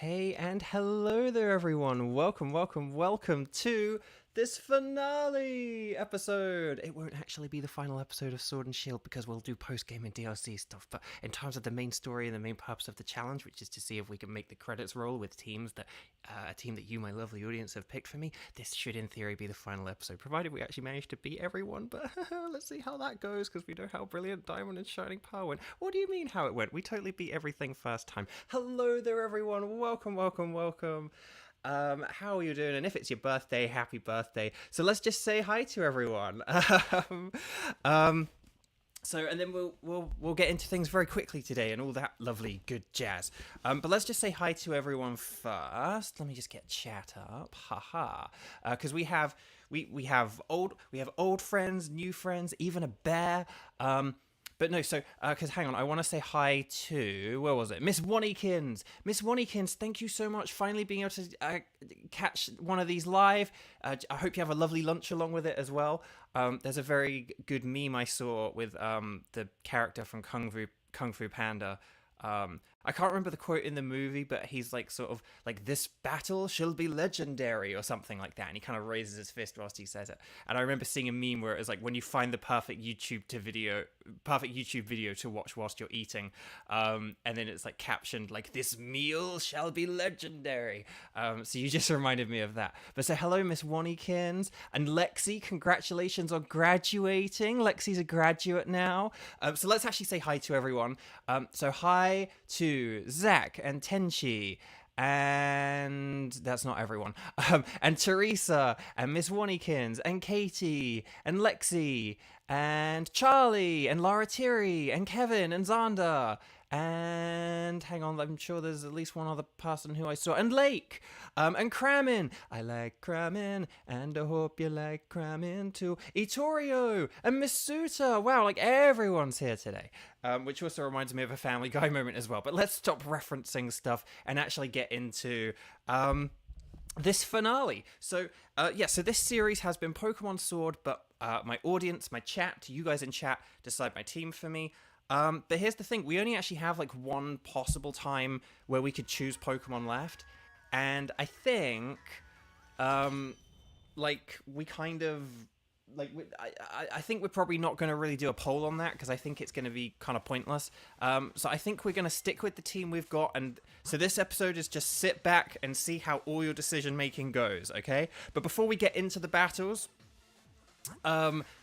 Hey and hello there everyone. Welcome to this finale episode. It won't actually be the final episode of Sword and Shield because we'll do post-game and DLC stuff, but in terms of the main story and the main purpose of the challenge, which is to see if we can make the credits roll with teams that a team that you, my lovely audience, have picked for me, this should in theory be the final episode, provided we actually manage to beat everyone. But let's see how that goes, because we know how brilliant Diamond and Shining Power went. What do you mean how it went? We totally beat everything first time. Hello there everyone. Welcome. How are you doing? And if it's your birthday, happy birthday. So let's just say hi to everyone. And then we'll get into things very quickly today and all that lovely good jazz. But let's just say hi to everyone first. Let me just get chat up. Haha. Because we have old friends, new friends, even a bear. But no, so, because hang on, I want to say hi to, where was it? Miss Wannykins. Miss Wannykins, thank you so much. Finally being able to catch one of these live. I hope you have a lovely lunch along with it as well. There's a very good meme I saw with the character from Kung Fu Panda. I can't remember the quote in the movie, but he's like sort of like, "This battle shall be legendary," or something like that, and he kind of raises his fist whilst he says it. And I remember seeing a meme where it was like, when you find the perfect YouTube video to watch whilst you're eating, and then it's like captioned like, "This meal shall be legendary." So you just reminded me of that. But so hello, Miss Wannykins and Lexi. Congratulations on graduating. Lexi's a graduate now. So let's actually say hi to everyone. So hi to Zach and Tenchi, and that's not everyone, and Teresa and Miss Wannykins and Katie and Lexi and Charlie and Lara Thierry and Kevin and Xander and hang on, I'm sure there's at least one other person who I saw, and Lake, and Kramin. I like Kramin, and I hope you like Kramin too. Itorio and Miss Suta. Wow, like everyone's here today, which also reminds me of a Family Guy moment as well. But let's stop referencing stuff and actually get into this finale. So so this series has been Pokemon Sword, but my audience, my chat, you guys in chat decide my team for me. But here's the thing, we only actually have like one possible time where we could choose Pokemon left, and I think we kind of I think we're probably not going to really do a poll on that, because I think it's going to be kind of pointless. So I think we're going to stick with the team we've got, and so this episode is just sit back and see how all your decision making goes, okay? But before we get into the battles,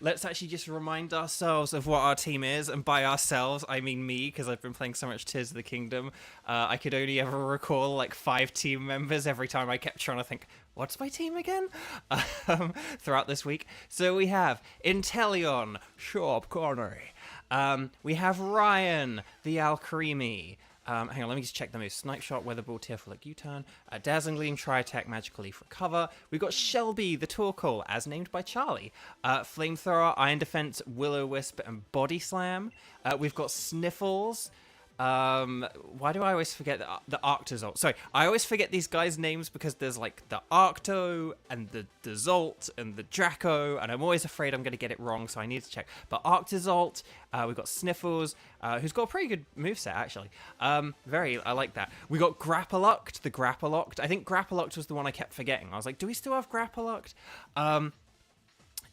let's actually just remind ourselves of what our team is, and by ourselves I mean me, because I've been playing so much Tears of the Kingdom. I could only ever recall like 5 team members every time I kept trying to think, what's my team again? Throughout this week. So we have Inteleon, Sharp Connery. We have Ryan, the Alcremie. Hang on, let me just check the moves. Snipe Shot, Weather Ball, Tearful like U-Turn, Dazzling Gleam, Tri-Attack, Magical Leaf, Recover. We've got Shelby, the Torkoal, as named by Charlie. Flamethrower, Iron Defense, Will-O-Wisp, and Body Slam. We've got Sniffles. Why do I always forget the Arctozolt? Sorry, I always forget these guys' names because there's like the Arcto and the Zolt and the Draco, and I'm always afraid I'm going to get it wrong, so I need to check. But Arctozolt, we've got Sniffles, who's got a pretty good moveset actually. I like that. We got Grapploct, the Grapploct. I think Grapploct was the one I kept forgetting. I was like, do we still have Grapploct? So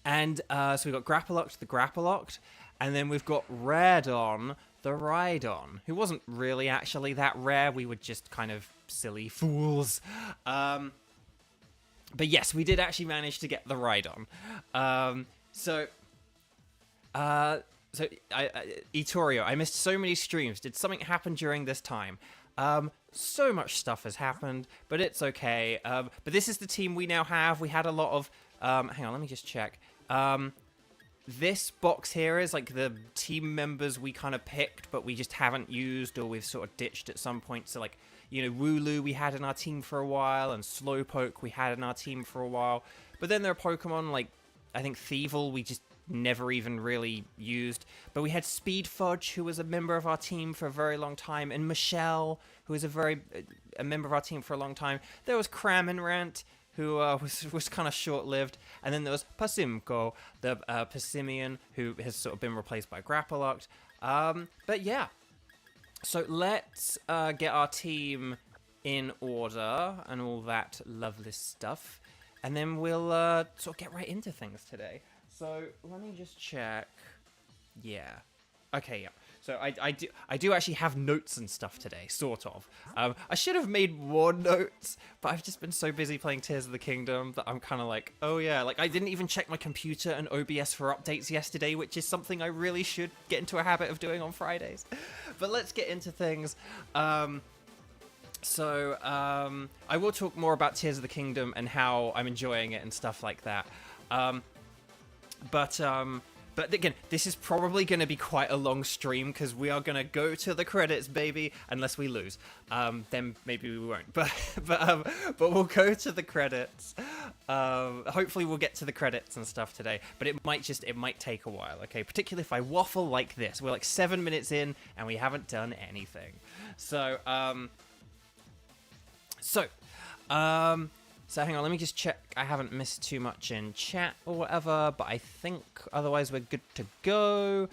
we got Grapploct, the Grapploct, and then we've got Raidon, the Rhydon, who wasn't really actually that rare. We were just kind of silly fools. But yes, we did actually manage to get the Rhydon. Itorio, I missed so many streams. Did something happen during this time? So much stuff has happened, but it's okay. But this is the team we now have. We had a lot of... hang on, let me just check. This box here is like the team members we kind of picked, but we just haven't used, or we've sort of ditched at some point. So like, you know, Wooloo we had in our team for a while, and Slowpoke we had in our team for a while. But then there are Pokemon like, I think Thievul we just never even really used. But we had Speed Fudge, who was a member of our team for a very long time, and Michelle, who was a member of our team for a long time. There was Cramorant, who was kind of short-lived. And then there was Pasimco, the Passimian, who has sort of been replaced by Grapploct. But yeah, so let's get our team in order and all that lovely stuff. And then we'll sort of get right into things today. So let me just check. Yeah. Okay, yeah. So I do actually have notes and stuff today, sort of. I should have made more notes, but I've just been so busy playing Tears of the Kingdom that I'm kind of like, oh yeah, like I didn't even check my computer and OBS for updates yesterday, which is something I really should get into a habit of doing on Fridays. But let's get into things. I will talk more about Tears of the Kingdom and how I'm enjoying it and stuff like that. But again, this is probably going to be quite a long stream because we are going to go to the credits, baby, unless we lose. Then maybe we won't. But we'll go to the credits. Hopefully we'll get to the credits and stuff today. But it might take a while, okay? Particularly if I waffle like this. We're like 7 minutes in and we haven't done anything. So hang on, let me just check. I haven't missed too much in chat or whatever, but I think otherwise we're good to go.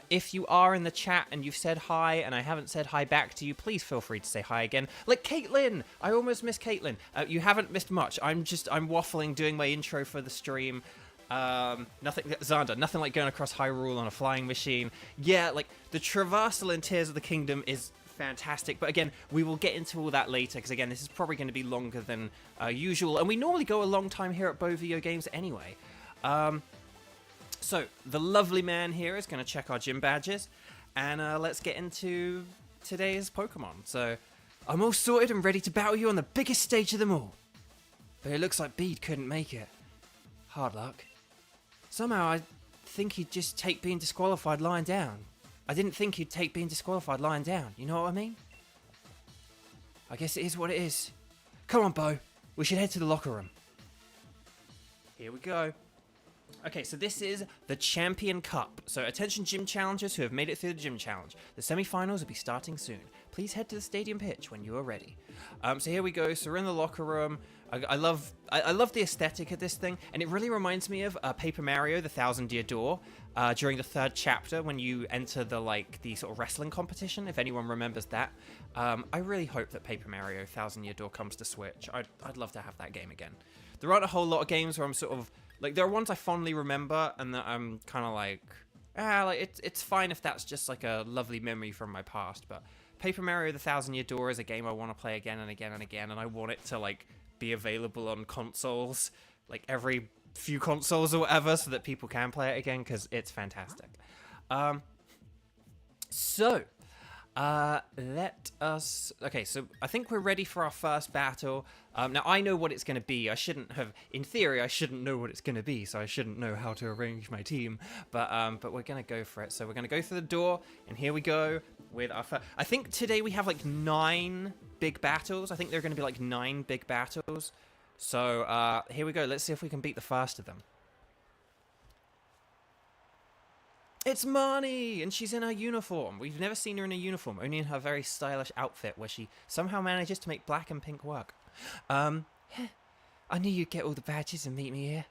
If you are in the chat and you've said hi and I haven't said hi back to you, please feel free to say hi again. Like Caitlin! I almost missed Caitlin. You haven't missed much. I'm waffling, doing my intro for the stream. Xander, nothing like going across Hyrule on a flying machine. Yeah, like the traversal in Tears of the Kingdom is fantastic, but again, we will get into all that later because again, this is probably going to be longer than usual, and we normally go a long time here at Bo Video Games anyway. So the lovely man here is going to check our gym badges, and let's get into today's Pokemon. So I'm all sorted and ready to battle you on the biggest stage of them all, but it looks like Bede couldn't make it. Hard luck. Somehow I think he'd just take being disqualified lying down. I didn't think he'd take being disqualified lying down, you know what I mean? I guess it is what it is. Come on, Bo. We should head to the locker room. Here we go. Okay, so this is the Champion Cup. So attention gym challengers who have made it through the gym challenge. The semi-finals will be starting soon. Please head to the stadium pitch when you are ready. So here we go. So we're in the locker room. I love the aesthetic of this thing, and it really reminds me of Paper Mario: The Thousand Year Door during the 3rd chapter when you enter the sort of wrestling competition. If anyone remembers that, I really hope that Paper Mario: Thousand Year Door comes to Switch. I'd love to have that game again. There aren't a whole lot of games where I'm sort of like, there are ones I fondly remember and that I'm kind of like it's fine if that's just like a lovely memory from my past. But Paper Mario: The Thousand Year Door is a game I want to play again and again and again, and I want it to like be available on consoles, like every few consoles or whatever, so that people can play it again because it's fantastic. Okay, so I think we're ready for our first battle. Now I know what it's going to be. In theory, I shouldn't know what it's going to be, so I shouldn't know how to arrange my team. But we're going to go for it. So we're going to go through the door, and here we go with our first. I think today we have like 9 big battles. I think there are going to be like 9 big battles. So here we go. Let's see if we can beat the first of them. It's Marnie, and she's in her uniform. We've never seen her in a uniform, only in her very stylish outfit where she somehow manages to make black and pink work. I knew you'd get all the badges and meet me here.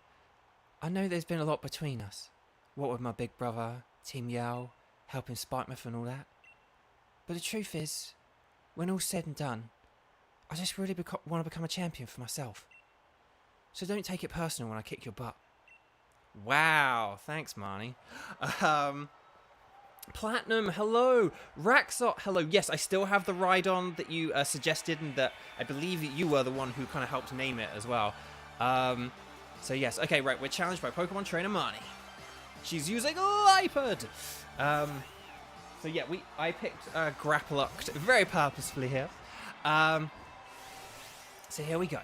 I know there's been a lot between us. What with my big brother, Team Yao, helping Spikemouth and all that. But the truth is, when all's said and done, I just really want to become a champion for myself. So don't take it personal when I kick your butt. Wow, thanks, Marnie. Platinum, hello. Raxot, hello. Yes, I still have the ride-on that you suggested, and that I believe you were the one who kind of helped name it as well. So yes, okay, right, we're challenged by Pokemon Trainer Marnie. She's using Liepard. So yeah, I picked Grapplockt very purposefully here. So here we go.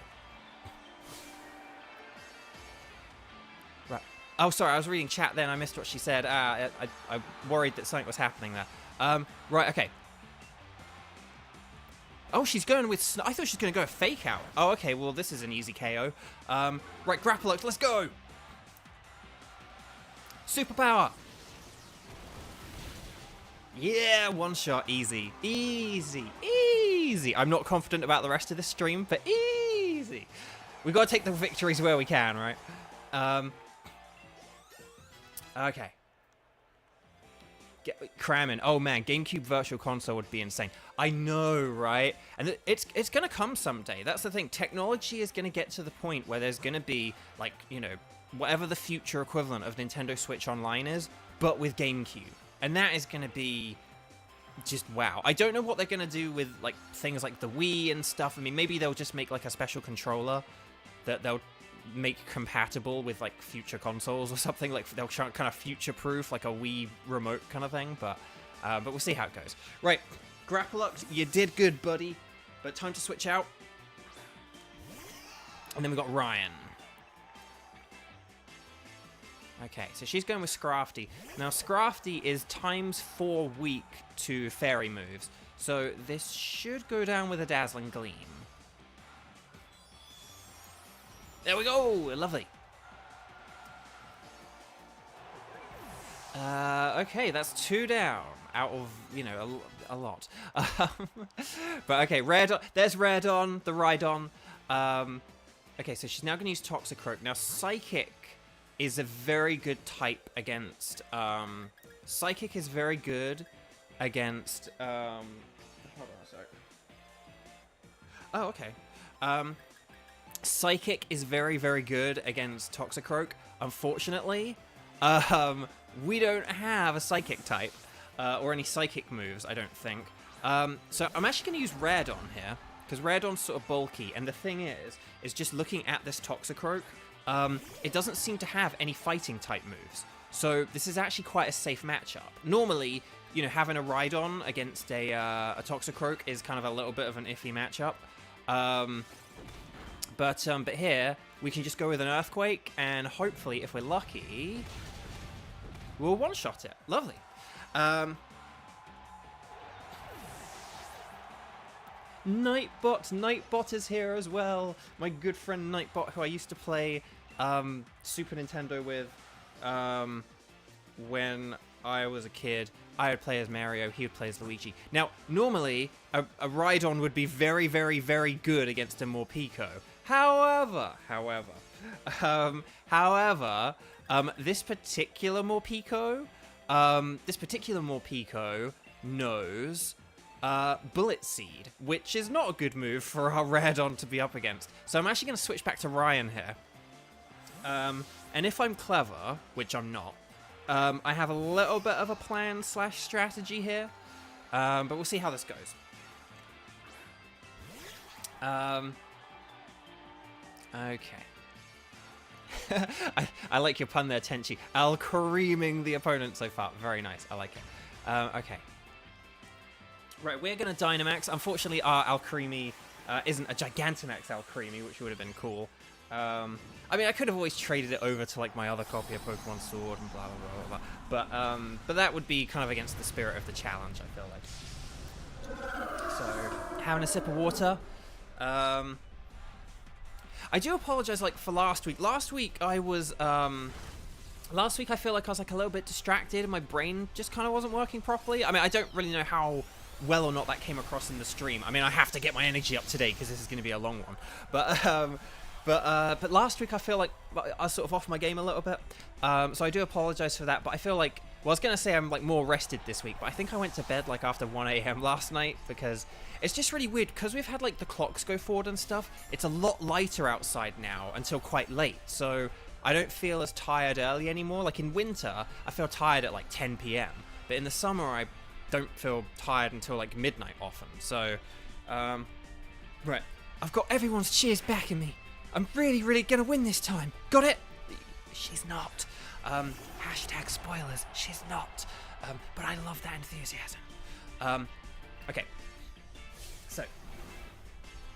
Oh, sorry, I was reading chat then. I missed what she said. I worried that something was happening there. Right, okay. Oh, she's going with... I thought she was going to go a Fake Out. Oh, okay, well, this is an easy KO. Right, Grapplockt, let's go! Superpower! Yeah, one shot, easy. Easy, easy. I'm not confident about the rest of the stream, but easy. We've got to take the victories where we can, right? Okay. Cramming. Oh man, GameCube Virtual Console would be insane. I know, right? And it's gonna come someday. That's the thing. Technology is gonna get to the point where there's gonna be like, you know, whatever the future equivalent of Nintendo Switch Online is, but with GameCube. And that is gonna be just wow. I don't know what they're gonna do with like things like the Wii and stuff. I mean, maybe they'll just make like a special controller that they'll make compatible with like future consoles or something. Like they'll try kind of future-proof like a Wii remote kind of thing. But we'll see how it goes. Right, Grapplux, you did good, buddy. But time to switch out. And then we got Ryan. Okay, so she's going with Scrafty. Now, Scrafty is ×4 weak to fairy moves. So this should go down with a Dazzling Gleam. There we go! Lovely. Okay, that's 2 down out of, you know, a lot. But okay, there's Raredon, the Rhydon. Okay, so she's now going to use Toxicroak. Now, Psychic is a very good type against... Psychic is very good against... hold on a sec. Oh, okay. Psychic is very, very good against Toxicroak. Unfortunately, we don't have a Psychic type, or any Psychic moves, I don't think. So I'm actually going to use Raredon here, because Raredon's sort of bulky, and the thing is just looking at this Toxicroak, it doesn't seem to have any fighting type moves. So this is actually quite a safe matchup. Normally, you know, having a Rhydon against a Toxicroak is kind of a little bit of an iffy matchup. But here, we can just go with an Earthquake, and hopefully, if we're lucky, we'll one-shot it. Lovely. Nightbot is here as well. My good friend Nightbot, who I used to play Super Nintendo with when I was a kid. I would play as Mario, he would play as Luigi. Now, normally, a Rhydon would be very, very, very good against a Morpeko. However, this particular Morpeko knows Bullet Seed, which is not a good move for our Raredon to be up against. So I'm actually going to switch back to Ryan here. And if I'm clever, which I'm not, I have a little bit of a plan / strategy here, but we'll see how this goes. Okay. I like your pun there, Tenchi. Alcreaming the opponent so far. Very nice. I like it. Okay. Right, we're going to Dynamax. Unfortunately, our Alcremie isn't a Gigantamax Alcremie, which would have been cool. I mean, I could have always traded it over to like my other copy of Pokémon Sword and blah blah blah blah. But that would be kind of against the spirit of the challenge, I feel like. So, having a sip of water. I do apologize, like, for last week. Last week I was, last week I feel like I was like a little bit distracted and my brain just kind of wasn't working properly. I mean, I don't really know how well or not that came across in the stream. I mean, I have to get my energy up today because this is going to be a long one. But last week I feel like I was sort of off my game a little bit. So I do apologize for that. But I feel like, well, I was going to say I'm like more rested this week, but I think I went to bed like after 1 a.m. last night because it's just really weird because we've had like the clocks go forward and stuff. It's a lot lighter outside now until quite late. So I don't feel as tired early anymore. Like in winter, I feel tired at like 10 p.m. But in the summer, I don't feel tired until like midnight often. So, right. I've got everyone's cheers backing me. I'm really, really gonna win this time. Got it? She's not. Hashtag spoilers. She's not. But I love that enthusiasm. Okay. So,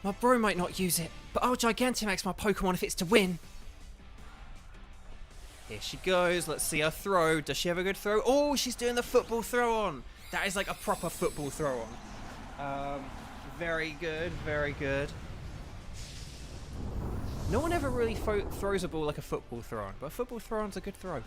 my bro might not use it, but I'll Gigantamax my Pokemon if it's to win. Here she goes. Let's see her throw. Does she have a good throw? Oh, she's doing the football throw on. That is like a proper football throw on. Very good. Very good. No one ever really throws a ball like a football throw on, but a football throw on's a good throw.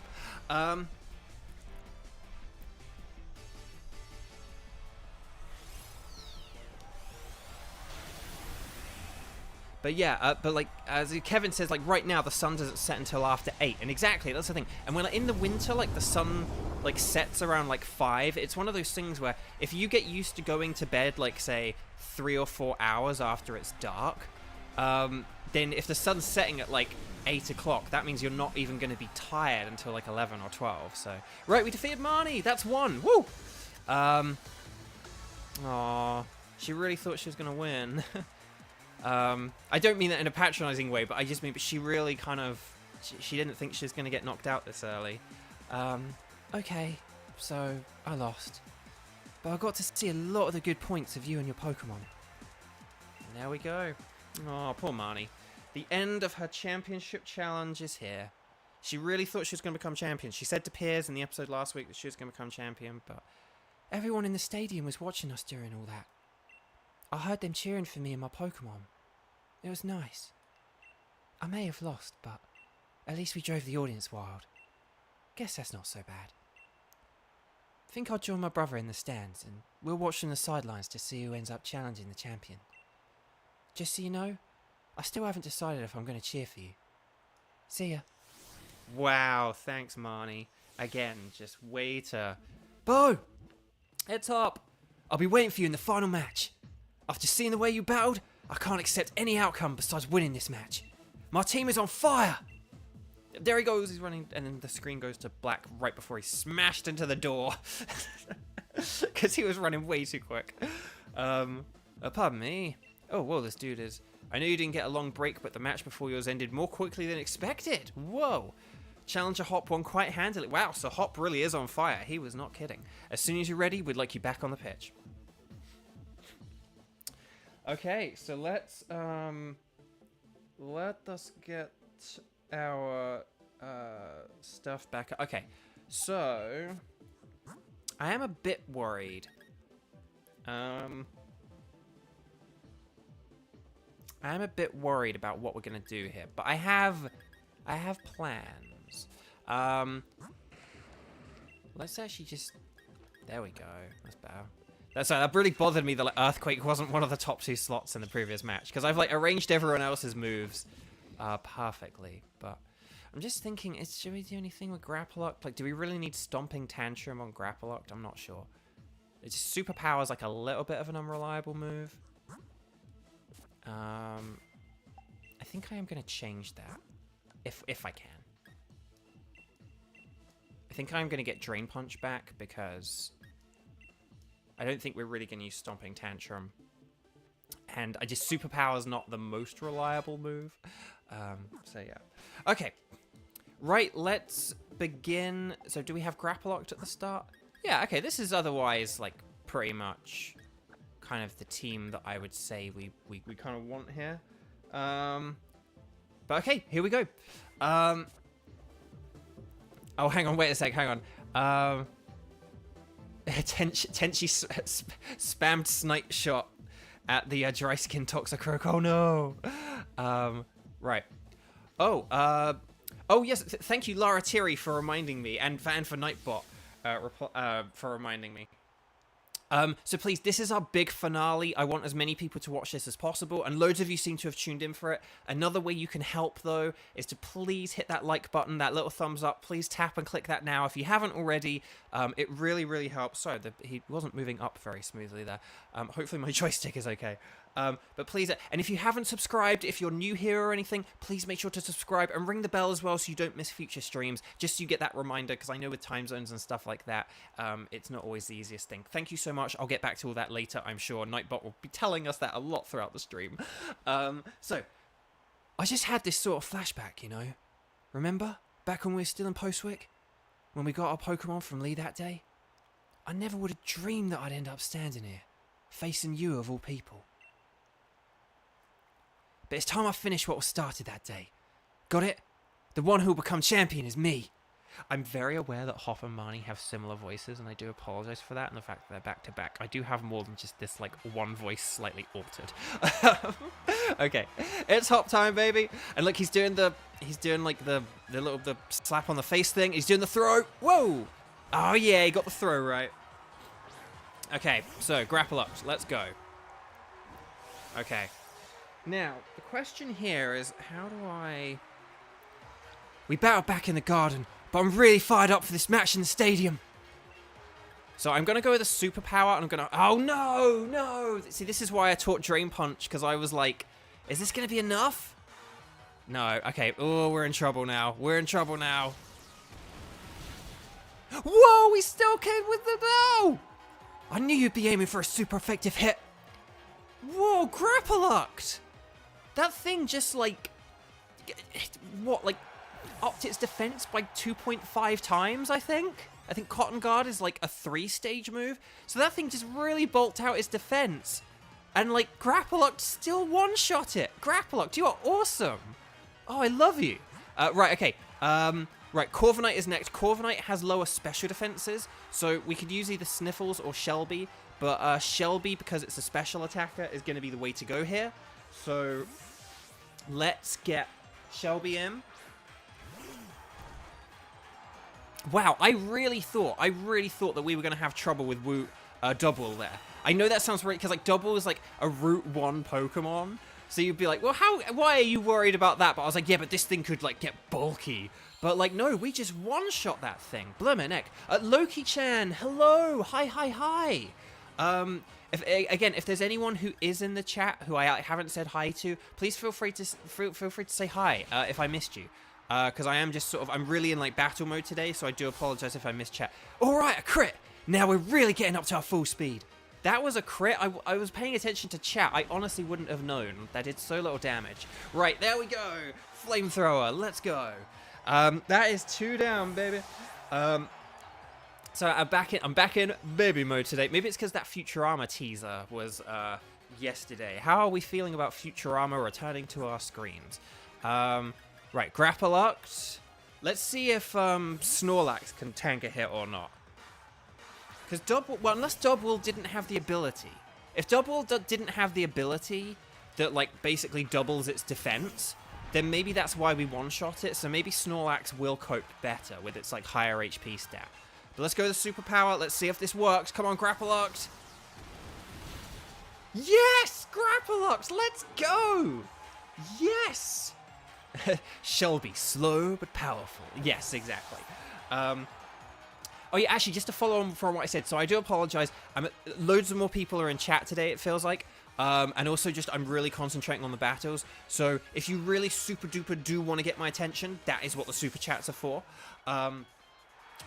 But yeah, but like as Kevin says, like right now the sun doesn't set until after 8, and exactly that's the thing. And when like, in the winter, like the sun like sets around like 5. It's one of those things where if you get used to going to bed like say 3 or 4 hours after it's dark, then if the sun's setting at like 8 o'clock, that means you're not even going to be tired until like 11 or 12. So right, we defeated Marnie. That's 1. Woo. Aw, she really thought she was going to win. I don't mean that in a patronizing way, but I just mean, but she really kind of, she didn't think she was going to get knocked out this early. Okay, so I lost. But I got to see a lot of the good points of you and your Pokemon. And there we go. Oh, poor Marnie. The end of her championship challenge is here. She really thought she was going to become champion. She said to Piers in the episode last week that she was going to become champion, but everyone in the stadium was watching us during all that. I heard them cheering for me and my Pokemon. It was nice. I may have lost, but at least we drove the audience wild. Guess that's not so bad. Think I'll join my brother in the stands and we'll watch from the sidelines to see who ends up challenging the champion. Just so you know, I still haven't decided if I'm going to cheer for you. See ya. Wow, thanks Marnie. Again, just way to... Bo! Heads up! I'll be waiting for you in the final match. After seeing the way you battled, I can't accept any outcome besides winning this match. My team is on fire! There he goes, he's running, and then the screen goes to black right before he smashed into the door. Because he was running way too quick. Pardon me. Oh, whoa, this dude is... I know you didn't get a long break, but the match before yours ended more quickly than expected. Whoa. Challenger Hop won quite handily. Wow, so Hop really is on fire. He was not kidding. As soon as you're ready, we'd like you back on the pitch. Okay, so let's, let us get our, stuff back. Okay, so, I am a bit worried. I am a bit worried about what we're gonna do here, but I have plans. Let's actually just, there we go, that's better. That really bothered me that like, Earthquake wasn't one of the top 2 slots in the previous match, because I've like arranged everyone else's moves perfectly, but I'm just thinking, should we do anything with Grapploct? Like, do we really need Stomping Tantrum on Grapploct? I'm not sure. It's just Superpower's like a little bit of an unreliable move. I think I am going to change that, if I can. I think I'm going to get Drain Punch back, because I don't think we're really going to use Stomping Tantrum. And Superpower's not the most reliable move. So yeah. Okay. Right, let's begin. So do we have Grapploct at the start? Yeah, okay, this is otherwise, like, pretty much kind of the team that I would say we kind of want here. But okay, here we go. Oh, hang on, wait a sec, hang on. Tenchi spammed Snipe Shot at the Dry Skin Toxicroak. Oh no. Right. Oh yes, thank you Lara Thierry for reminding me, and for Nightbot for reminding me. So please, this is our big finale. I want as many people to watch this as possible, and loads of you seem to have tuned in for it. Another way you can help, though, is to please hit that like button, that little thumbs up. Please tap and click that now if you haven't already. It really, really helps. Sorry, he wasn't moving up very smoothly there. Hopefully my joystick is okay. But please, and if you haven't subscribed, if you're new here or anything, please make sure to subscribe and ring the bell as well so you don't miss future streams, just so you get that reminder, because I know with time zones and stuff like that, it's not always the easiest thing. Thank you so much. I'll get back to all that later, I'm sure. Nightbot will be telling us that a lot throughout the stream. So, I just had this sort of flashback, you know? Remember? Back when we were still in Postwick? When we got our Pokemon from Lee that day? I never would have dreamed that I'd end up standing here, facing you of all people. But it's time I finish what was started that day. Got it? The one who will become champion is me. I'm very aware that Hop and Marnie have similar voices, and I do apologize for that and the fact that they're back to back. I do have more than just this, like, one voice slightly altered. Okay, it's Hop time, baby. And look, he's doing like the slap on the face thing. He's doing the throw. Whoa! Oh yeah, he got the throw right. Okay, so grapple up. Let's go. Okay. Now, the question here is, how do I... We battled back in the garden, but I'm really fired up for this match in the stadium. So I'm going to go with a superpower, and I'm going to... Oh, no, no. See, this is why I taught Drain Punch, because I was like, is this going to be enough? No. Okay. Oh, we're in trouble now. We're in trouble now. Whoa, we still came with the bow. I knew you'd be aiming for a super effective hit. Whoa, grapple-locked. That thing just, like... What, like... upped its defense by 2.5 times, I think? I think Cotton Guard is like a 3-stage move. So that thing just really bulked out its defense. And like Grapple Lock still one-shot it. Grapple Lock, you are awesome. Oh, I love you. Right, okay. Right, Corviknight is next. Corviknight has lower special defenses. So we could use either Sniffles or Shelby. But Shelby, because it's a special attacker, is going to be the way to go here. So let's get Shelby in. Wow, I really thought that we were going to have trouble with Double there. I know that sounds right, because like Double is like a Route 1 Pokemon. So you'd be like, well, why are you worried about that? But I was like, yeah, but this thing could like get bulky. But like, no, we just one-shot that thing. Blimmin' heck. Loki-chan, hello, hi. If there's anyone who is in the chat who I haven't said hi to, please feel free to say hi if I missed you. Because I am just I'm really in like battle mode today, so I do apologize if I missed chat. All right, a crit. Now we're really getting up to our full speed. That was a crit. I was paying attention to chat. I honestly wouldn't have known. That did so little damage. Right, there we go. Flamethrower, let's go. That is 2 down, baby. So I'm back in baby mode today. Maybe it's because that Futurama teaser was yesterday. How are we feeling about Futurama returning to our screens? Right, Grapple Locked. Let's see if Snorlax can tank a hit or not. Because unless Double didn't have the ability. If Double didn't have the ability that like basically doubles its defense, then maybe that's why we one-shot it. So maybe Snorlax will cope better with its like higher HP stat. But let's go to superpower. Let's see if this works. Come on, Grapple Locked. Yes, Grapple Locked. Let's go. Yes. Shelby, slow but powerful. Yes, exactly. Oh yeah, actually, just to follow on from what I said, so I do apologize. Loads of more people are in chat today, it feels like. And also just, I'm really concentrating on the battles. So if you really super duper do want to get my attention, that is what the super chats are for.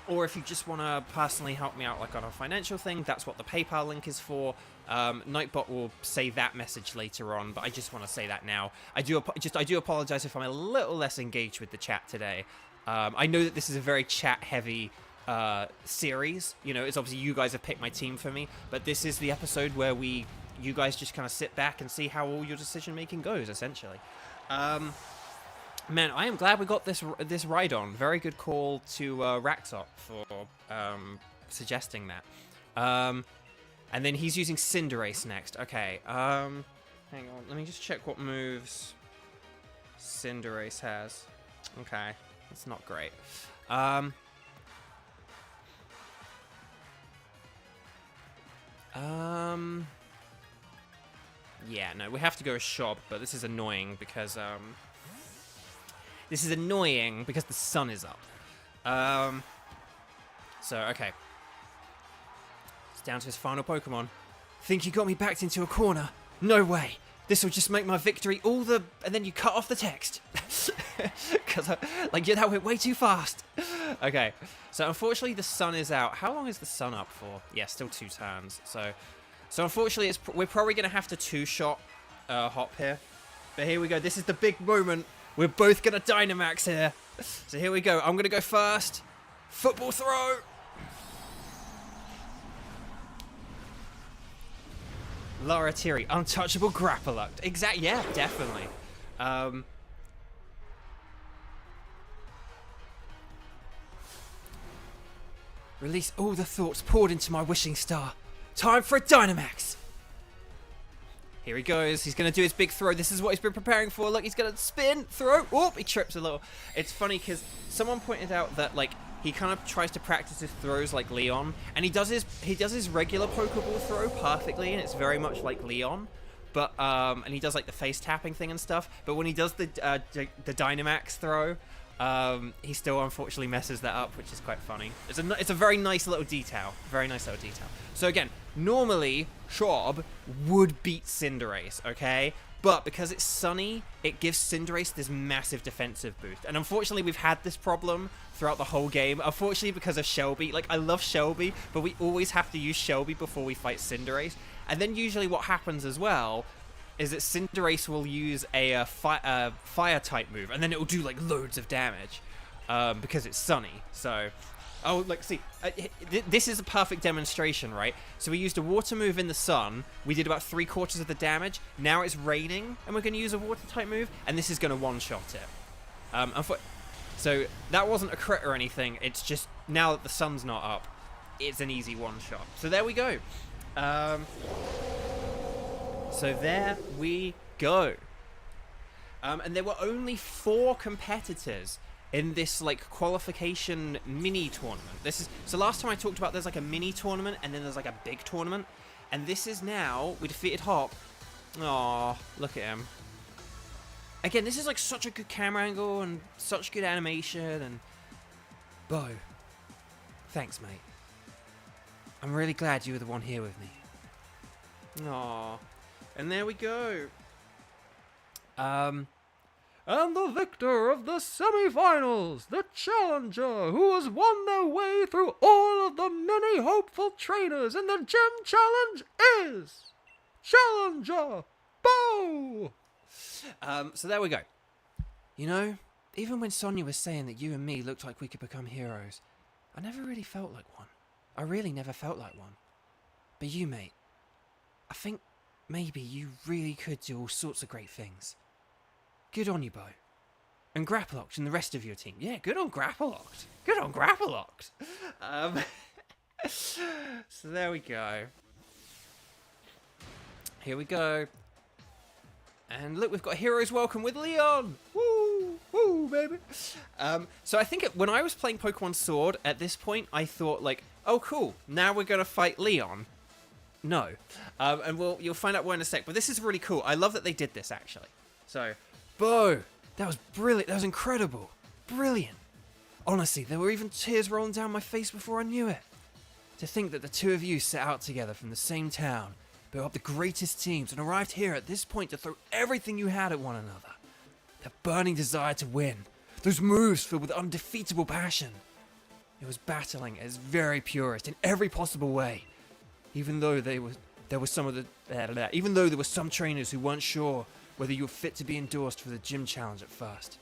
Or if you just want to personally help me out like on a financial thing, that's what the PayPal link is for. Nightbot will say that message later on, but I just want to say that now. I do apologize if I'm a little less engaged with the chat today. I know that this is a very chat-heavy series. You know, it's obviously you guys have picked my team for me, but this is the episode where you guys just kind of sit back and see how all your decision-making goes, essentially. Man, I am glad we got this Rhydon. Very good call to Raxop for suggesting that. And then he's using Cinderace next. Okay, hang on. Let me just check what moves Cinderace has. Okay, that's not great. Yeah, no, we have to go with Shob, but this is annoying because the sun is up. So, okay. It's down to his final Pokemon. Think you got me backed into a corner? No way. This will just make my victory all the... And then you cut off the text. Because, that went way too fast. Okay. So, unfortunately, the sun is out. How long is the sun up for? Yeah, still 2 turns. So unfortunately, we're probably going to have to 2-shot Hop here. But here we go. This is the big moment. We're both going to Dynamax here. So here we go. I'm going to go first. Football throw. Lara Tiri, untouchable Grapple-locked. Exactly. Yeah, definitely. Release all the thoughts poured into my wishing star. Time for a Dynamax. Here he goes. He's going to do his big throw. This is what he's been preparing for. Look, he's going to spin, throw. Oh, he trips a little. It's funny because someone pointed out that, like, he kind of tries to practice his throws like Leon. And he does his regular Pokeball throw perfectly, and it's very much like Leon. But, and he does, like, the face tapping thing and stuff. But when he does the Dynamax throw, he still unfortunately messes that up, which is quite funny. It's a very nice little detail. Very nice little detail. So again, normally, Shob would beat Cinderace, okay? But because it's sunny, it gives Cinderace this massive defensive boost. And unfortunately, we've had this problem throughout the whole game. Unfortunately, because of Shelby. Like, I love Shelby, but we always have to use Shelby before we fight Cinderace. And then usually what happens as well is that Cinderace will use a fire-type move, and then it will do, like, loads of damage because it's sunny. So, oh, like, see, this is a perfect demonstration, right? So we used a water move in the sun. We did about 3/4 of the damage. Now it's raining, and we're going to use a water-type move, and this is going to one-shot it. So that wasn't a crit or anything. It's just, now that the sun's not up, it's an easy one-shot. So there we go. So there we go. And there were only 4 competitors in this, like, qualification mini tournament. So last time I talked about there's, like, a mini tournament and then there's, like, a big tournament. And this is now, we defeated Hop. Aw, look at him. Again, this is, like, such a good camera angle and such good animation. And Bo, thanks, mate. I'm really glad you were the one here with me. Aww. And there we go. And the victor of the semi-finals, the challenger who has won their way through all of the many hopeful trainers in the gym challenge is Challenger Bo! So there we go. You know, even when Sonia was saying that you and me looked like we could become heroes, I never really felt like one. I really never felt like one. But you, mate, I think maybe you really could do all sorts of great things. Good on you, Bo. And Grapploct and the rest of your team. Yeah, good on Grapploct. Good on Grapploct. So there we go. Here we go. And look, we've got Heroes Welcome with Leon. Woo! Woo, baby. So I think when I was playing Pokemon Sword, at this point, I thought, like, oh, cool. Now we're going to fight Leon. No. And you'll find out why in a sec. But this is really cool. I love that they did this, actually. So, Bo, that was brilliant. That was incredible. Brilliant. Honestly, there were even tears rolling down my face before I knew it. To think that the two of you set out together from the same town, built up the greatest teams, and arrived here at this point to throw everything you had at one another. That burning desire to win. Those moves filled with undefeatable passion. It was battling at its very purest in every possible way. Even though there were some trainers who weren't sure whether you were fit to be endorsed for the gym challenge at first.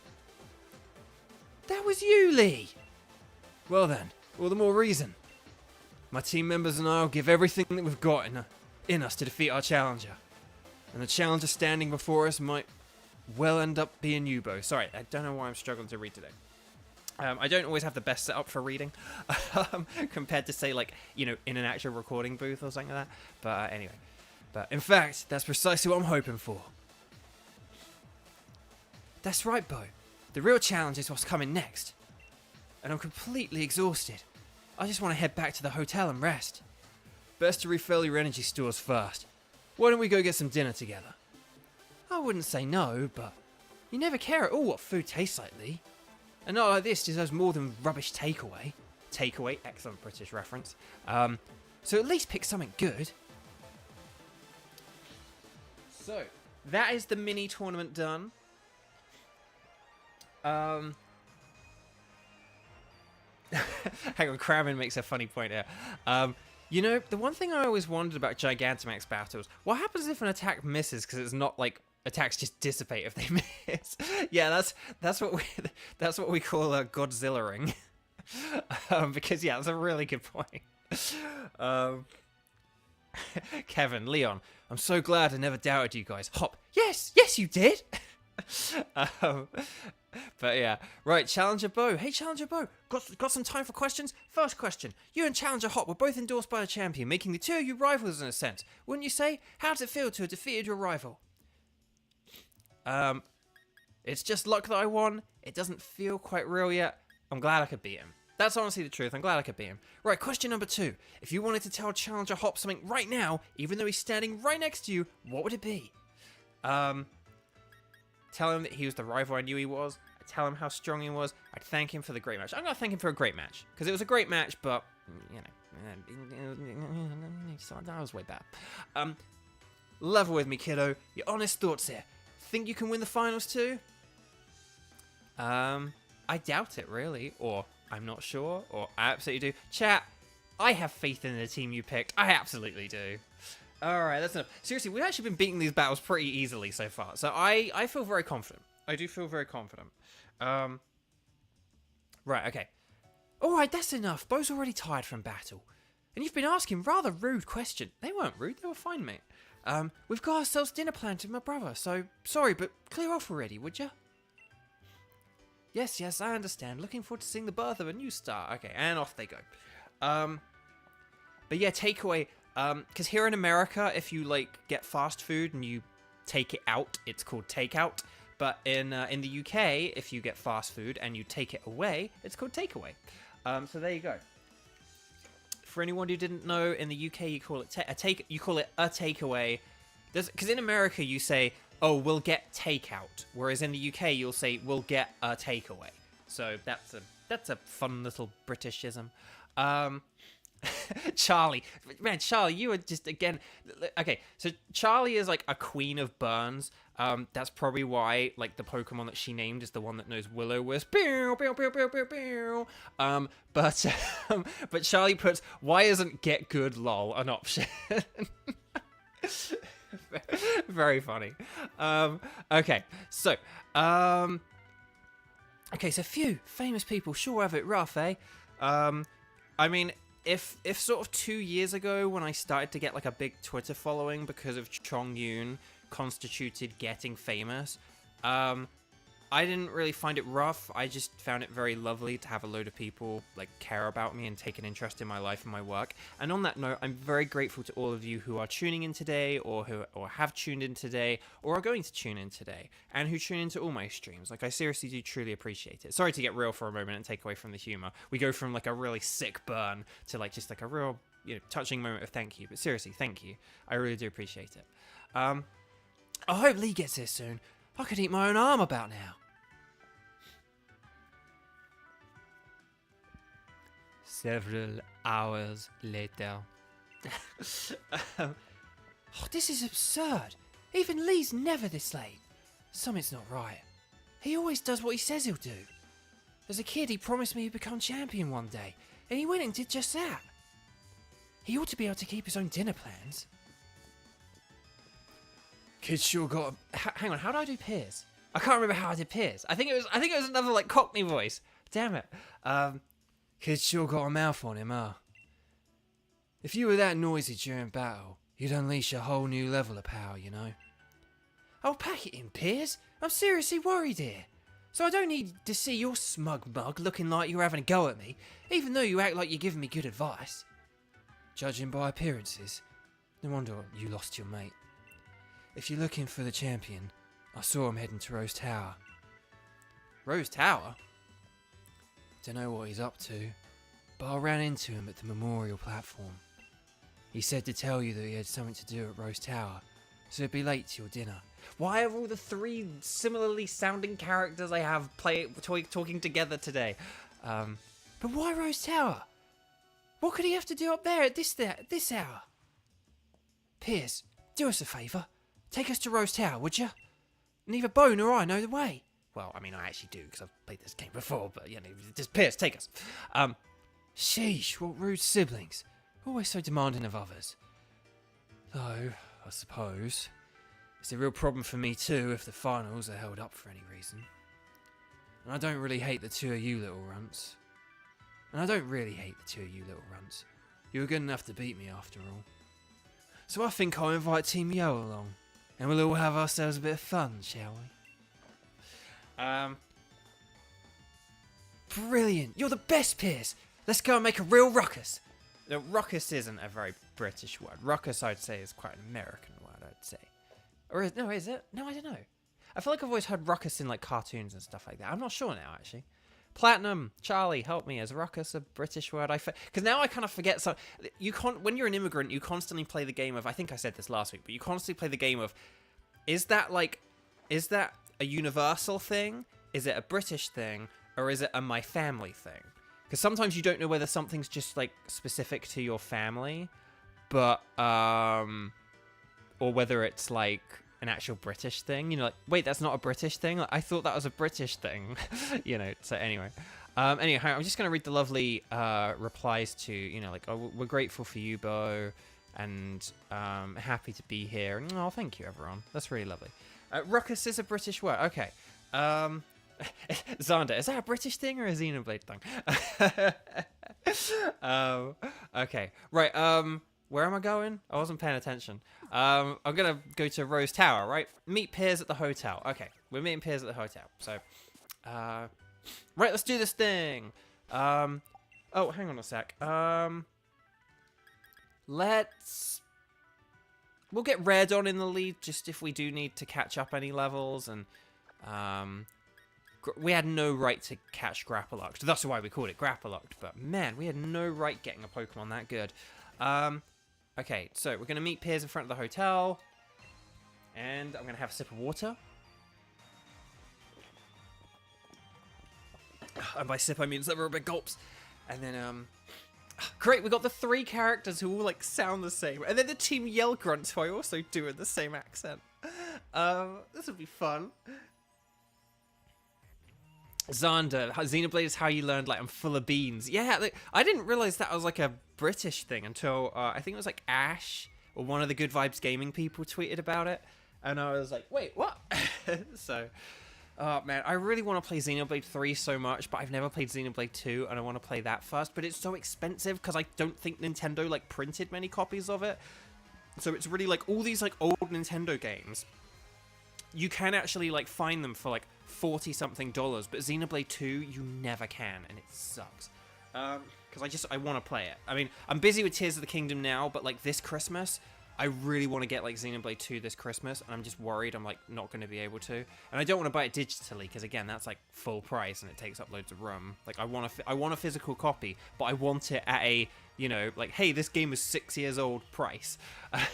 That was you, Lee! Well then, all the more reason. My team members and I will give everything that we've got in us to defeat our challenger. And the challenger standing before us might well end up being you, Bo. Sorry, I don't know why I'm struggling to read today. I don't always have the best setup for reading, compared to, say, like, you know, in an actual recording booth or something like that. But anyway. But in fact, that's precisely what I'm hoping for. That's right, Bo. The real challenge is what's coming next. And I'm completely exhausted. I just want to head back to the hotel and rest. Best to refill your energy stores first. Why don't we go get some dinner together? I wouldn't say no, but you never care at all what food tastes like, Lee. And not like this deserves more than rubbish takeaway. Takeaway, excellent British reference. So at least pick something good. So, that is the mini tournament done. Hang on, Kramen makes a funny point here. You know, the one thing I always wondered about Gigantamax battles, what happens if an attack misses because it's not like attacks just dissipate if they miss? Yeah, that's what we call a Godzilla-ring. Because yeah, that's a really good point. Kevin, Leon, I'm so glad I never doubted you guys. Hop, yes, you did. But yeah, right, Challenger Bo. Hey, Challenger Bo, got some time for questions? First question, you and Challenger Hop were both endorsed by the champion, making the two of you rivals in a sense. Wouldn't you say? How does it feel to have defeated your rival? It's just luck that I won. It doesn't feel quite real yet. I'm glad I could beat him. That's honestly the truth. I'm glad I could beat him. Right, question number 2. If you wanted to tell Challenger Hop something right now, even though he's standing right next to you, what would it be? Tell him that he was the rival I knew he was. tell him how strong he was. I'd thank him for the great match. I'm going to thank him for a great match, because it was a great match, but, you know, that was way bad. Level with me, kiddo. Your honest thoughts here. Think you can win the finals too? I doubt it, really. Or, I'm not sure. Or, I absolutely do. Chat, I have faith in the team you picked. I absolutely do. Alright, that's enough. Seriously, we've actually been beating these battles pretty easily so far. So I feel very confident. I do feel very confident. Right, okay. Alright, that's enough. Bo's already tired from battle. And you've been asking rather rude questions. They weren't rude, they were fine, mate. We've got ourselves dinner planned with my brother, so sorry, but clear off already, would ya? Yes, I understand. Looking forward to seeing the birth of a new star. Okay, and off they go. But yeah, takeaway. Because here in America, if you like get fast food and you take it out, it's called takeout. But in the UK, if you get fast food and you take it away, it's called takeaway. So there you go. For anyone who didn't know, in the UK you call it a takeaway. Because in America you say, "Oh, we'll get takeout," whereas in the UK you'll say, "We'll get a takeaway." So that's a fun little Britishism. Charlie, man, Charlie, you are just again. Okay, so Charlie is like a queen of burns. That's probably why, like, the Pokemon that she named is the one that knows Will-O-Wisp. But Charlie puts, "Why isn't get good lol an option?" Very funny. Okay, so few famous people sure have it rough, eh? I mean, if sort of 2 years ago when I started to get like a big Twitter following because of Chongyun constituted getting famous, I didn't really find it rough. I just found it very lovely to have a load of people like care about me and take an interest in my life and my work. And on that note, I'm very grateful to all of you who are tuning in today, or have tuned in today, or are going to tune in today, and who tune into all my streams. Like, I seriously do truly appreciate it. Sorry to get real for a moment and take away from the humor. We go from like a really sick burn to like just like a real, you know, touching moment of thank you. But seriously, thank you. I really do appreciate it. I hope Lee gets here soon. I could eat my own arm about now. Several hours later. This is absurd. Even Lee's never this late. Something's not right. He always does what he says he'll do. As a kid, he promised me he'd become champion one day, and he went and did just that. He ought to be able to keep his own dinner plans. Kid sure got hang on, how do I do Piers? I can't remember how I did Piers. I think it was another like Cockney voice. Damn it. Kid sure got a mouth on him, huh? If you were that noisy during battle, you'd unleash a whole new level of power, you know. I'll pack it in, Piers. I'm seriously worried here. So I don't need to see your smug mug looking like you're having a go at me, even though you act like you're giving me good advice. Judging by appearances, no wonder you lost your mate. If you're looking for the champion, I saw him heading to Rose Tower. Rose Tower? Don't know what he's up to, but I ran into him at the memorial platform. He said to tell you that he had something to do at Rose Tower, so he'd be late to your dinner. Why are all the three similarly sounding characters I have talking together today? But why Rose Tower? What could he have to do up there at this hour? Piers, do us a favour. Take us to Rose Tower, would you? Neither Bo nor I know the way. Well, I mean, I actually do, because I've played this game before, but, you know, just Piers, take us. Sheesh, what rude siblings. Always so demanding of others. Though, I suppose, it's a real problem for me too if the finals are held up for any reason. And I don't really hate the two of you little runts. You were good enough to beat me after all. So I think I'll invite Team Yo along, and we'll all have ourselves a bit of fun, shall we? Brilliant! You're the best, Piers! Let's go and make a real ruckus! No, ruckus isn't a very British word. Ruckus, I'd say, is quite an American word, I'd say. Or is it? No, I don't know. I feel like I've always heard ruckus in like cartoons and stuff like that. I'm not sure now, actually. Platinum, Charlie, help me. Is ruckus a British word? Because now I kind of forget. So when you're an immigrant, you constantly play the game of. I think I said this last week, but you constantly play the game of. Is that a universal thing? is it a British thing, or is it a my family thing? Because sometimes you don't know whether something's just like specific to your family, but or whether it's like an actual British thing. You know, like, wait, that's not a British thing. Like, I thought that was a British thing. You know. So anyway, anyhow, I'm just gonna read the lovely replies to, you know, like, oh, we're grateful for you, Bo, and happy to be here. And oh, thank you, everyone. That's really lovely. Ruckus is a British word. Okay. Xander, is that a British thing or a Xenoblade thing? Okay, right. Where am I going? I wasn't paying attention. I'm gonna go to Rose Tower, right? Meet Piers at the hotel. Okay, we're meeting Piers at the hotel. So, right, let's do this thing. Oh, hang on a sec. We'll get Red on in the lead just if we do need to catch up any levels, and we had no right to catch Grapplocked. That's why we called it Grapplocked. But man, we had no right getting a Pokemon that good. Okay, so we're gonna meet Piers in front of the hotel, and I'm gonna have a sip of water. And by sip, I mean several big gulps. And then great, we got the 3 characters who all like sound the same, and then the Team Yell Grunts who I also do in the same accent. This would be fun. Xander, Xenoblade is how you learned, like, I'm full of beans. Yeah, like, I didn't realize that was, like, a British thing until, I think it was, like, Ash, or one of the Good Vibes Gaming people tweeted about it, and I was like, wait, what? So, oh, man, I really want to play Xenoblade 3 so much, but I've never played Xenoblade 2, and I want to play that first, but it's so expensive, because I don't think Nintendo, like, printed many copies of it, so it's really, like, all these, like, old Nintendo games, you can actually, like, find them for, like, $40-something, but Xenoblade 2, you never can, and it sucks. Because I want to play it. I mean, I'm busy with Tears of the Kingdom now, but, like, this Christmas, I really want to get, like, Xenoblade 2 this Christmas, and I'm just worried I'm, like, not going to be able to. And I don't want to buy it digitally, because, again, that's, like, full price, and it takes up loads of room. Like, I want a physical copy, but I want it at a, you know, like, hey, this game is 6 years old price. I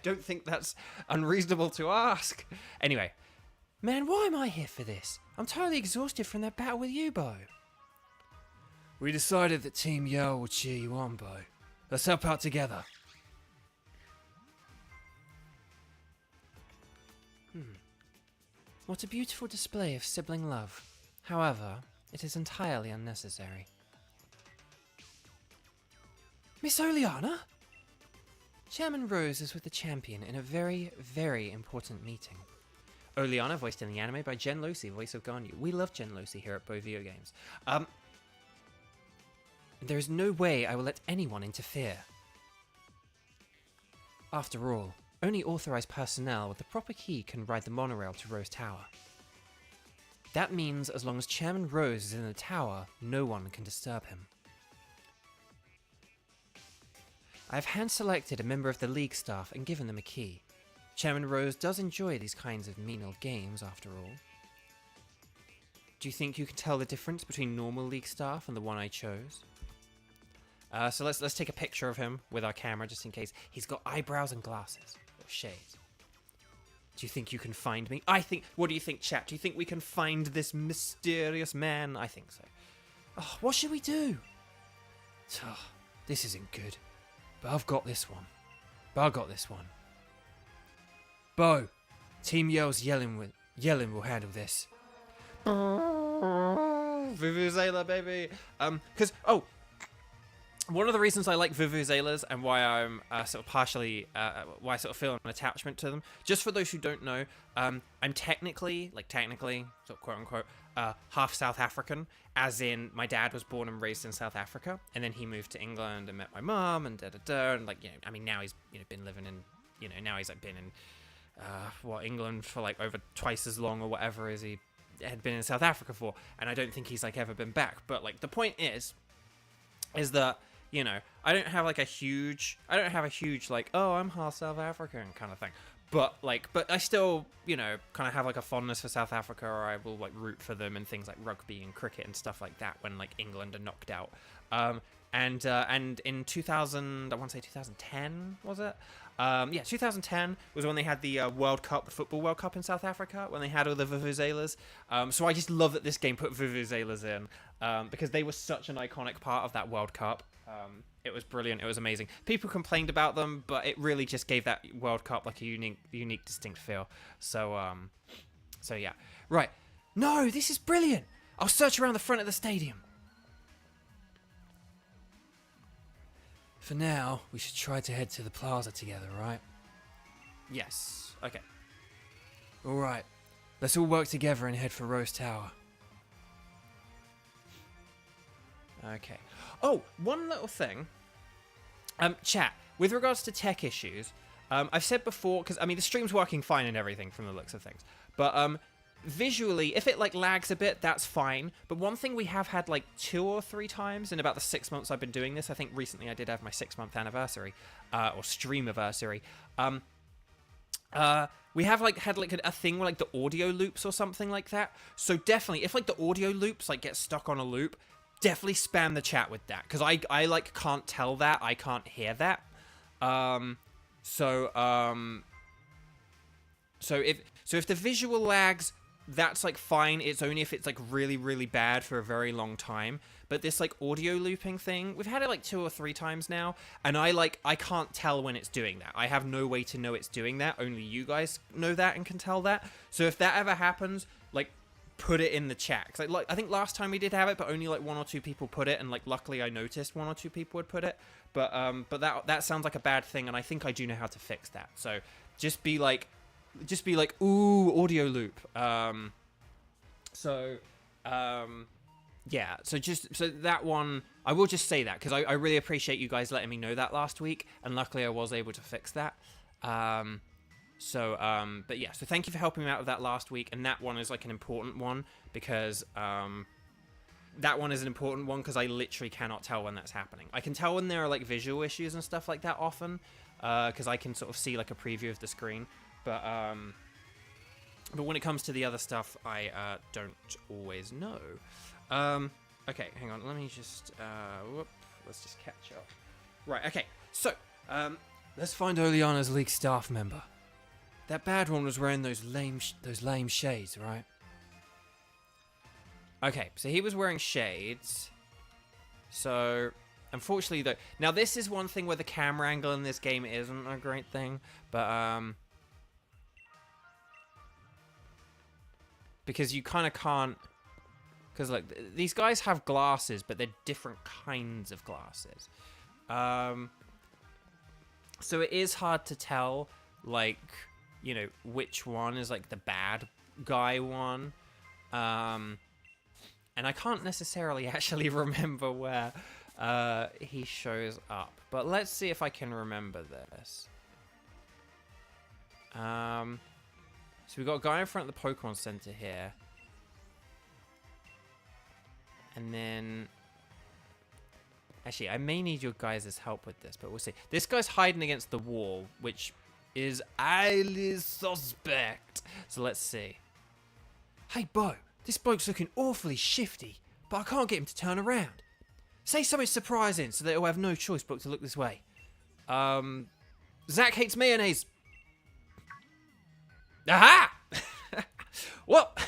don't think that's unreasonable to ask. Anyway. Man, why am I here for this? I'm totally exhausted from that battle with you, Bo. We decided that Team Yell would cheer you on, Bo. Let's help out together. What a beautiful display of sibling love. However, it is entirely unnecessary. Miss Oleana? Chairman Rose is with the champion in a very, very important meeting. Oleana, voiced in the anime by Jen Lucy, voice of Ganyu. We love Jen Lucy here at Bo Video Games. There is no way I will let anyone interfere. After all, only authorized personnel with the proper key can ride the monorail to Rose Tower. That means as long as Chairman Rose is in the tower, no one can disturb him. I have hand-selected a member of the League staff and given them a key. Chairman Rose does enjoy these kinds of menial games, after all. Do you think you can tell the difference between normal League staff and the one I chose? So let's take a picture of him with our camera, just in case. He's got eyebrows and glasses, or shades. Do you think you can find me? What do you think, chat? Do you think we can find this mysterious man? I think so. Oh, what should we do? Oh, this isn't good. But I've got this one. Bo, Team Yell's yelling will handle this. Vuvuzela, baby. One of the reasons I like Vuvuzelas and why I'm sort of partially, why I sort of feel an attachment to them, just for those who don't know, I'm technically, sort of quote unquote, half South African, as in my dad was born and raised in South Africa, and then he moved to England and met my mum and and like, you know, I mean, now he's, you know, been living in, you know, now he's like been in, England for like over twice as long or whatever as he had been in South Africa for, and I don't think he's like ever been back. But like the point is that, you know, I don't have a huge like, oh, I'm half South African kind of thing, but I still, you know, kind of have like a fondness for South Africa, or I will like root for them in things like rugby and cricket and stuff like that when like England are knocked out. And in 2000, I want to say 2010 was it? Yeah, 2010 was when they had the World Cup, the Football World Cup in South Africa, when they had all the Vuvuzelas. So I just love that this game put Vuvuzelas in, because they were such an iconic part of that World Cup. It was brilliant. It was amazing. People complained about them, but it really just gave that World Cup like a unique, distinct feel. So yeah. Right. No, this is brilliant. I'll search around the front of the stadium. For now, we should try to head to the plaza together, right? Yes. Okay. Alright. Let's all work together and head for Rose Tower. Okay. Oh, one little thing. Chat, with regards to tech issues, I've said before, because, I mean, the stream's working fine and everything from the looks of things, but, visually, if it, like, lags a bit, that's fine, but one thing we have had, like, 2 or 3 times in about the 6 months I've been doing this, I think recently I did have my 6-month anniversary, or stream-iversary, we have, like, had, like, a thing where, like, the audio loops or something like that, so definitely, if, like, the audio loops, like, get stuck on a loop, definitely spam the chat with that, because I like can't tell that, I can't hear that. So if the visual lags, that's like fine. It's only if it's like really, really bad for a very long time. But this like audio looping thing, we've had it like 2 or 3 times now, and I can't tell when it's doing that. I have no way to know it's doing that. Only you guys know that and can tell that. So if that ever happens, like, put it in the chat. 'Cause, like I think last time we did have it, but only like 1 or 2 people put it, and like luckily I noticed 1 or 2 people would put it. But that sounds like a bad thing, and I think I do know how to fix that. So just be like, ooh, audio loop. Yeah. So that one, I will just say that because I really appreciate you guys letting me know that last week, and luckily I was able to fix that. But yeah, so thank you for helping me out with that last week, and that one is like an important one because that one is an important one because I literally cannot tell when that's happening. I can tell when there are like visual issues and stuff like that often, because I can sort of see like a preview of the screen, but when it comes to the other stuff, I don't always know. Okay, hang on, let me just let's just catch up. Right, okay, so let's find Oleana's League staff member. That bad one was wearing those lame shades, right? Okay, so he was wearing shades. So, unfortunately, though... Now, this is one thing where the camera angle in this game isn't a great thing, but, because you kind of can't... Because, like, these guys have glasses, but they're different kinds of glasses. So it is hard to tell, like... you know, which one is like the bad guy one. And I can't necessarily actually remember where he shows up. But let's see if I can remember this. So we've got a guy in front of the Pokemon Center here. And then... Actually, I may need your guys' help with this, but we'll see. This guy's hiding against the wall, which... is highly suspect. So let's see. Hey, Bo, this bloke's looking awfully shifty, but I can't get him to turn around. Say something surprising so that he'll have no choice but to look this way. Zach hates mayonnaise. Aha! What?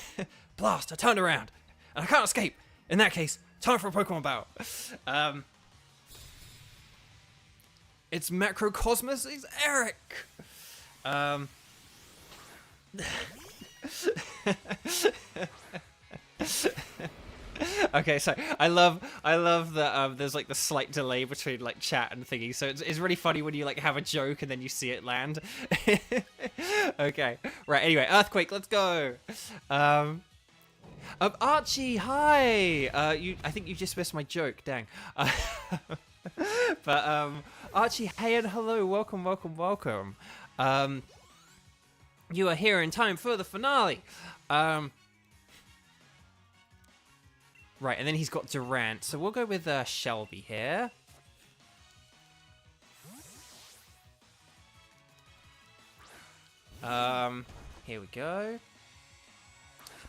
Blast, I turned around, and I can't escape. In that case, time for a Pokemon battle. It's Macrocosmos, it's Eric. Okay, so I love that there's like the slight delay between like chat and thingy, so it's really funny when you like have a joke and then you see it land. Okay, right, anyway, Earthquake, let's go. Archie, hi. I think you just missed my joke, dang. But Archie, hey and hello, welcome. You are here in time for the finale. Right, and then he's got Durant, so we'll go with Shelby here. Here we go.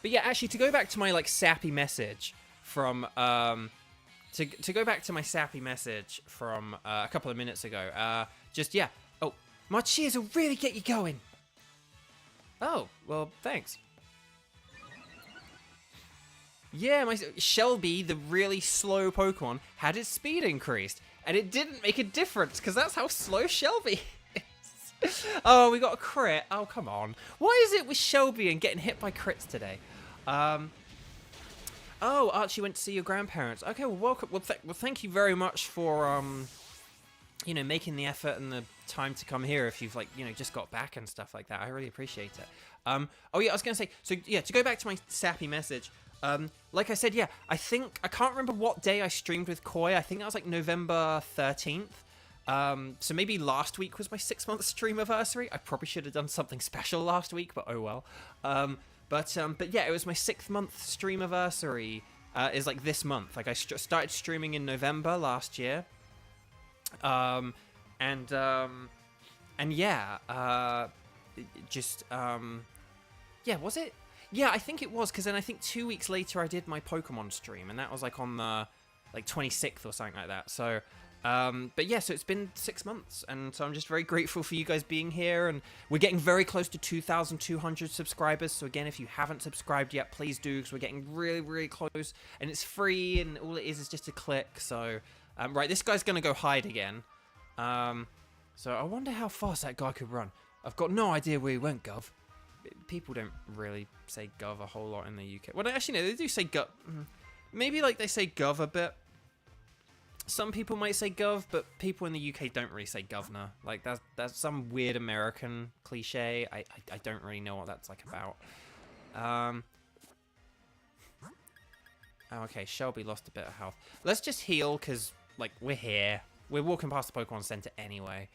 But yeah, actually, to go back to my like sappy message from to go back to my sappy message from a couple of minutes ago. Just yeah. Oh, My cheers will really get you going. Oh, well, thanks. Yeah, my Shelby, the really slow Pokemon, had its speed increased. And it didn't make a difference, because that's how slow Shelby is. Oh, we got a crit. Oh, come on. Why is it with Shelby and getting hit by crits today? Oh, Archie went to see your grandparents. Okay, well, welcome. Well, thank you very much for, you know, making the effort and the time to come here if you've, like, you know, just got back and stuff like that. I really appreciate it. Oh, yeah, I was going to say, so, yeah, to go back to my sappy message, like I said, yeah, I can't remember what day I streamed with Koi. I think that was, like, November 13th. So maybe last week was my 6-month stream anniversary. I probably should have done something special last week, but oh well. But yeah, it was my 6th month stream anniversary, is like this month. Like I started streaming in November last year. And yeah, yeah, was it? Yeah, I think it was, because then I think 2 weeks later I did my Pokemon stream, and that was like on the, like, 26th or something like that. So, but yeah, so it's been 6 months, and so I'm just very grateful for you guys being here, and we're getting very close to 2,200 subscribers, so again, if you haven't subscribed yet, please do, because we're getting really, really close, and it's free, and all it is just a click, so, right, this guy's gonna go hide again, so I wonder how fast that guy could run. I've got no idea where he went, Gov. People don't really say Gov a whole lot in the UK. Well, actually, no, they do say Gov. Maybe, like, they say Gov a bit. Some people might say Gov, but people in the UK don't really say Governor. Like, that's some weird American cliche. I don't really know what that's, like, about. Oh, okay, Shelby lost a bit of health. Let's just heal, because, like, we're here. We're walking past the Pokemon Center anyway.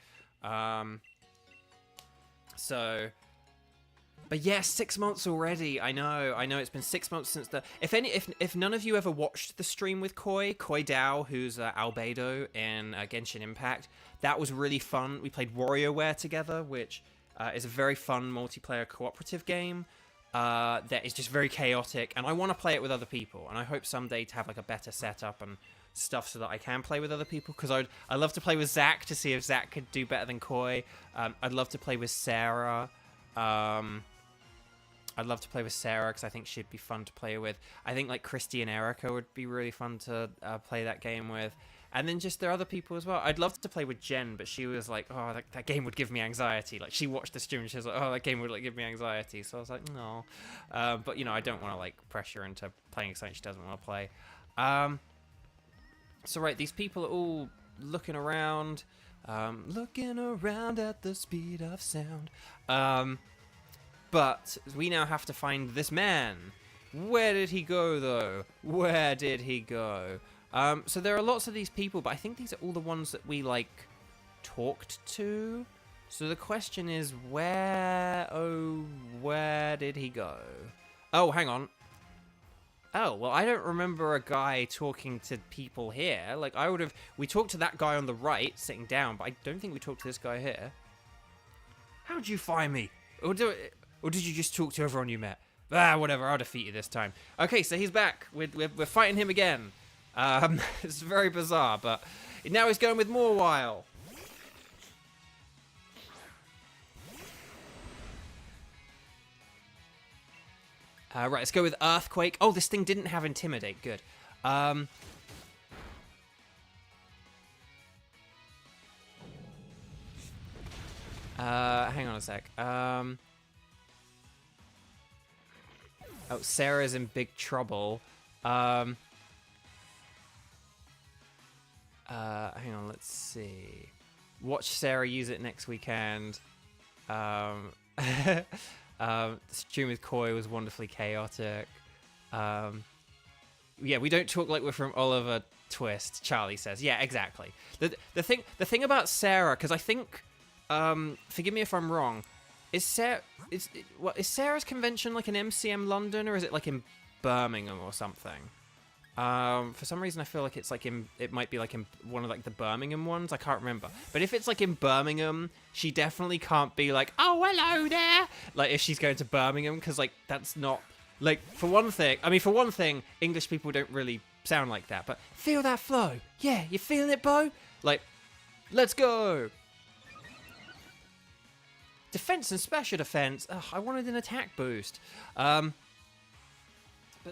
So... But yeah, 6 months already. I know. It's been 6 months since the. If none of you ever watched the stream with Koi Dao, who's Albedo in Genshin Impact, that was really fun. We played WarioWare together, which is a very fun multiplayer cooperative game that is just very chaotic, and I want to play it with other people. And I hope someday to have like a better setup and stuff so that I can play with other people. Because I'd love to play with Zach to see if Zach could do better than Koi. I'd love to play with Sarah. I'd love to play with Sarah because I think she'd be fun to play with. I think like Christy and Erica would be really fun to play that game with. And then just there are other people as well. I'd love to play with Jen, but she was like, oh, that game would give me anxiety. Like, she watched the stream and she was like, oh, that game would like give me anxiety. So I was like, no. But, you know, I don't want to like pressure her into playing something she doesn't want to play. So, right, these people are all looking around. Looking around at the speed of sound. But we now have to find this man. Where did he go, though? Where did he go? So there are lots of these people, but I think these are all the ones that we, like, talked to. So the question is, where did he go? Oh, hang on. Oh, well, I don't remember a guy talking to people here. Like, we talked to that guy on the right, sitting down, but I don't think we talked to this guy here. How'd you find me? Or did you just talk to everyone you met? Ah, whatever, I'll defeat you this time. Okay, so he's back. We're fighting him again. It's very bizarre, but now he's going with Mawile. Right, let's go with Earthquake. Oh, this thing didn't have Intimidate. Good. Hang on a sec. Oh, Sarah's in big trouble. Hang on, let's see. Watch Sarah use it next weekend. The stream with Koi was wonderfully chaotic. Yeah, we don't talk like we're from Oliver Twist, Charlie says. Yeah, exactly. The thing about Sarah, because I think, forgive me if I'm wrong, is Sarah's convention like an MCM London, or is it like in Birmingham or something? For some reason I feel like it's like it might be like in one of like the Birmingham ones. I can't remember. But if it's like in Birmingham, she definitely can't be like, oh, hello there. Like if she's going to Birmingham, because like that's not like, for one thing, English people don't really sound like that. But feel that flow. Yeah, you feeling it, Bo? Like, let's go. defense and special defense. Ugh, I wanted an attack boost. But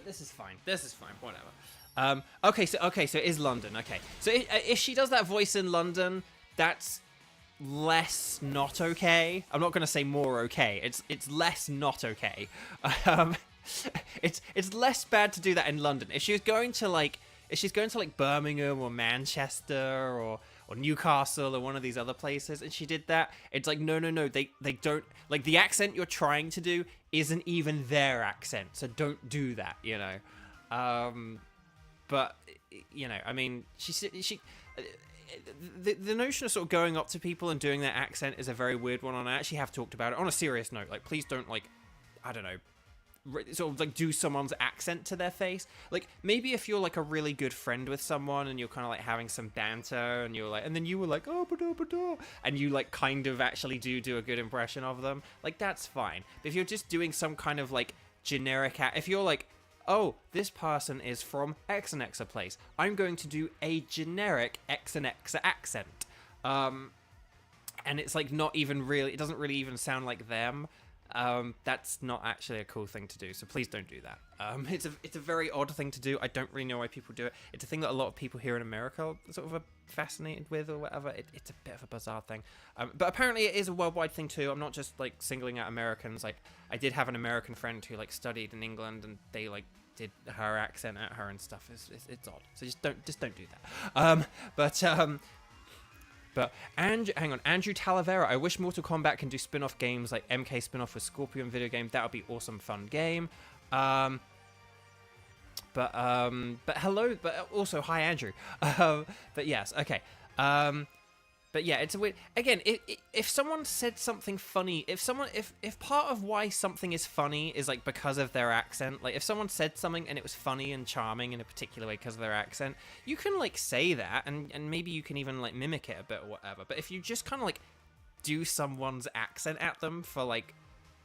this is fine. This is fine. Whatever. Okay, so it is London. Okay, so if she does that voice in London, that's less not okay. I'm not gonna say more okay. It's less not okay. It's less bad to do that in London. If she's going to like Birmingham or Manchester or Newcastle or one of these other places, and she did that, it's like no, they don't, like, the accent you're trying to do isn't even their accent, so don't do that, you know. But you know, I mean, the notion of sort of going up to people and doing their accent is a very weird one, and I actually have talked about it on a serious note. Like, please don't, like, I don't know, sort of like do someone's accent to their face. Like, maybe if you're like a really good friend with someone and you're kind of like having some banter and you're like, and then you were like, oh, ba-da, and you like kind of actually do a good impression of them, like, that's fine. But if you're just doing some kind of like generic if you're like, oh, this person is from X and X place, I'm going to do a generic X and X accent, and it's like not even really, it doesn't really even sound like them. That's not actually a cool thing to do, so please don't do that. It's a very odd thing to do. I don't really know why people do it. It's a thing that a lot of people here in America sort of are fascinated with or whatever. It's a bit of a bizarre thing. But apparently it is a worldwide thing too. I'm not just like singling out Americans. Like, I did have an American friend who like studied in England, and they like did her accent at her and stuff. It's odd. So just don't do that. But Andrew Talavera, I wish Mortal Kombat can do spin-off games like MK spin-off with Scorpion video game. That would be awesome, fun game. But hello, but also hi Andrew. But yes, okay. But yeah, it's a weird. Again, if someone said something funny, if part of why something is funny is like because of their accent, like if someone said something and it was funny and charming in a particular way because of their accent, you can like say that, and maybe you can even like mimic it a bit or whatever. But if you just kind of like do someone's accent at them for like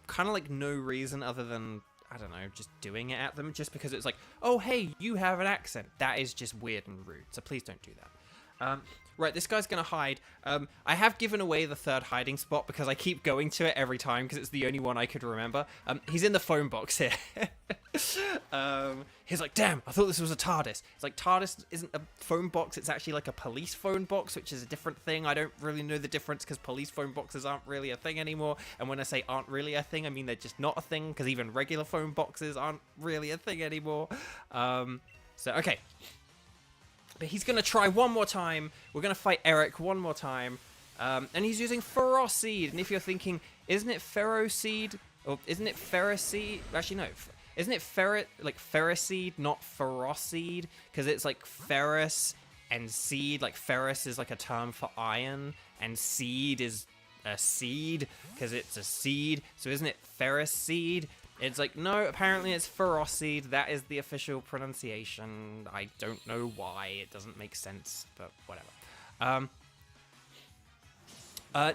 kind of like no reason other than, I don't know, just doing it at them just because it's like, oh hey, you have an accent, that is just weird and rude. So please don't do that. Right, this guy's going to hide. I have given away the third hiding spot because I keep going to it every time because it's the only one I could remember. He's in the phone box here. He's like, damn, I thought this was a TARDIS. It's like, TARDIS isn't a phone box, it's actually like a police phone box, which is a different thing. I don't really know the difference because police phone boxes aren't really a thing anymore. And when I say aren't really a thing, I mean they're just not a thing, because even regular phone boxes aren't really a thing anymore. So, okay. But he's going to try one more time. We're going to fight Eric one more time. And he's using Ferocide. And if you're thinking, isn't it Ferocide? Or isn't it Ferrocide? Actually, no. Isn't it Ferrocide, not Ferocide? Because it's like ferrous and seed. Like ferrous is like a term for iron. And seed is a seed because it's a seed. So isn't it Ferrocide? It's like, no, apparently it's Ferocide. That is the official pronunciation. I don't know why. It doesn't make sense, but whatever.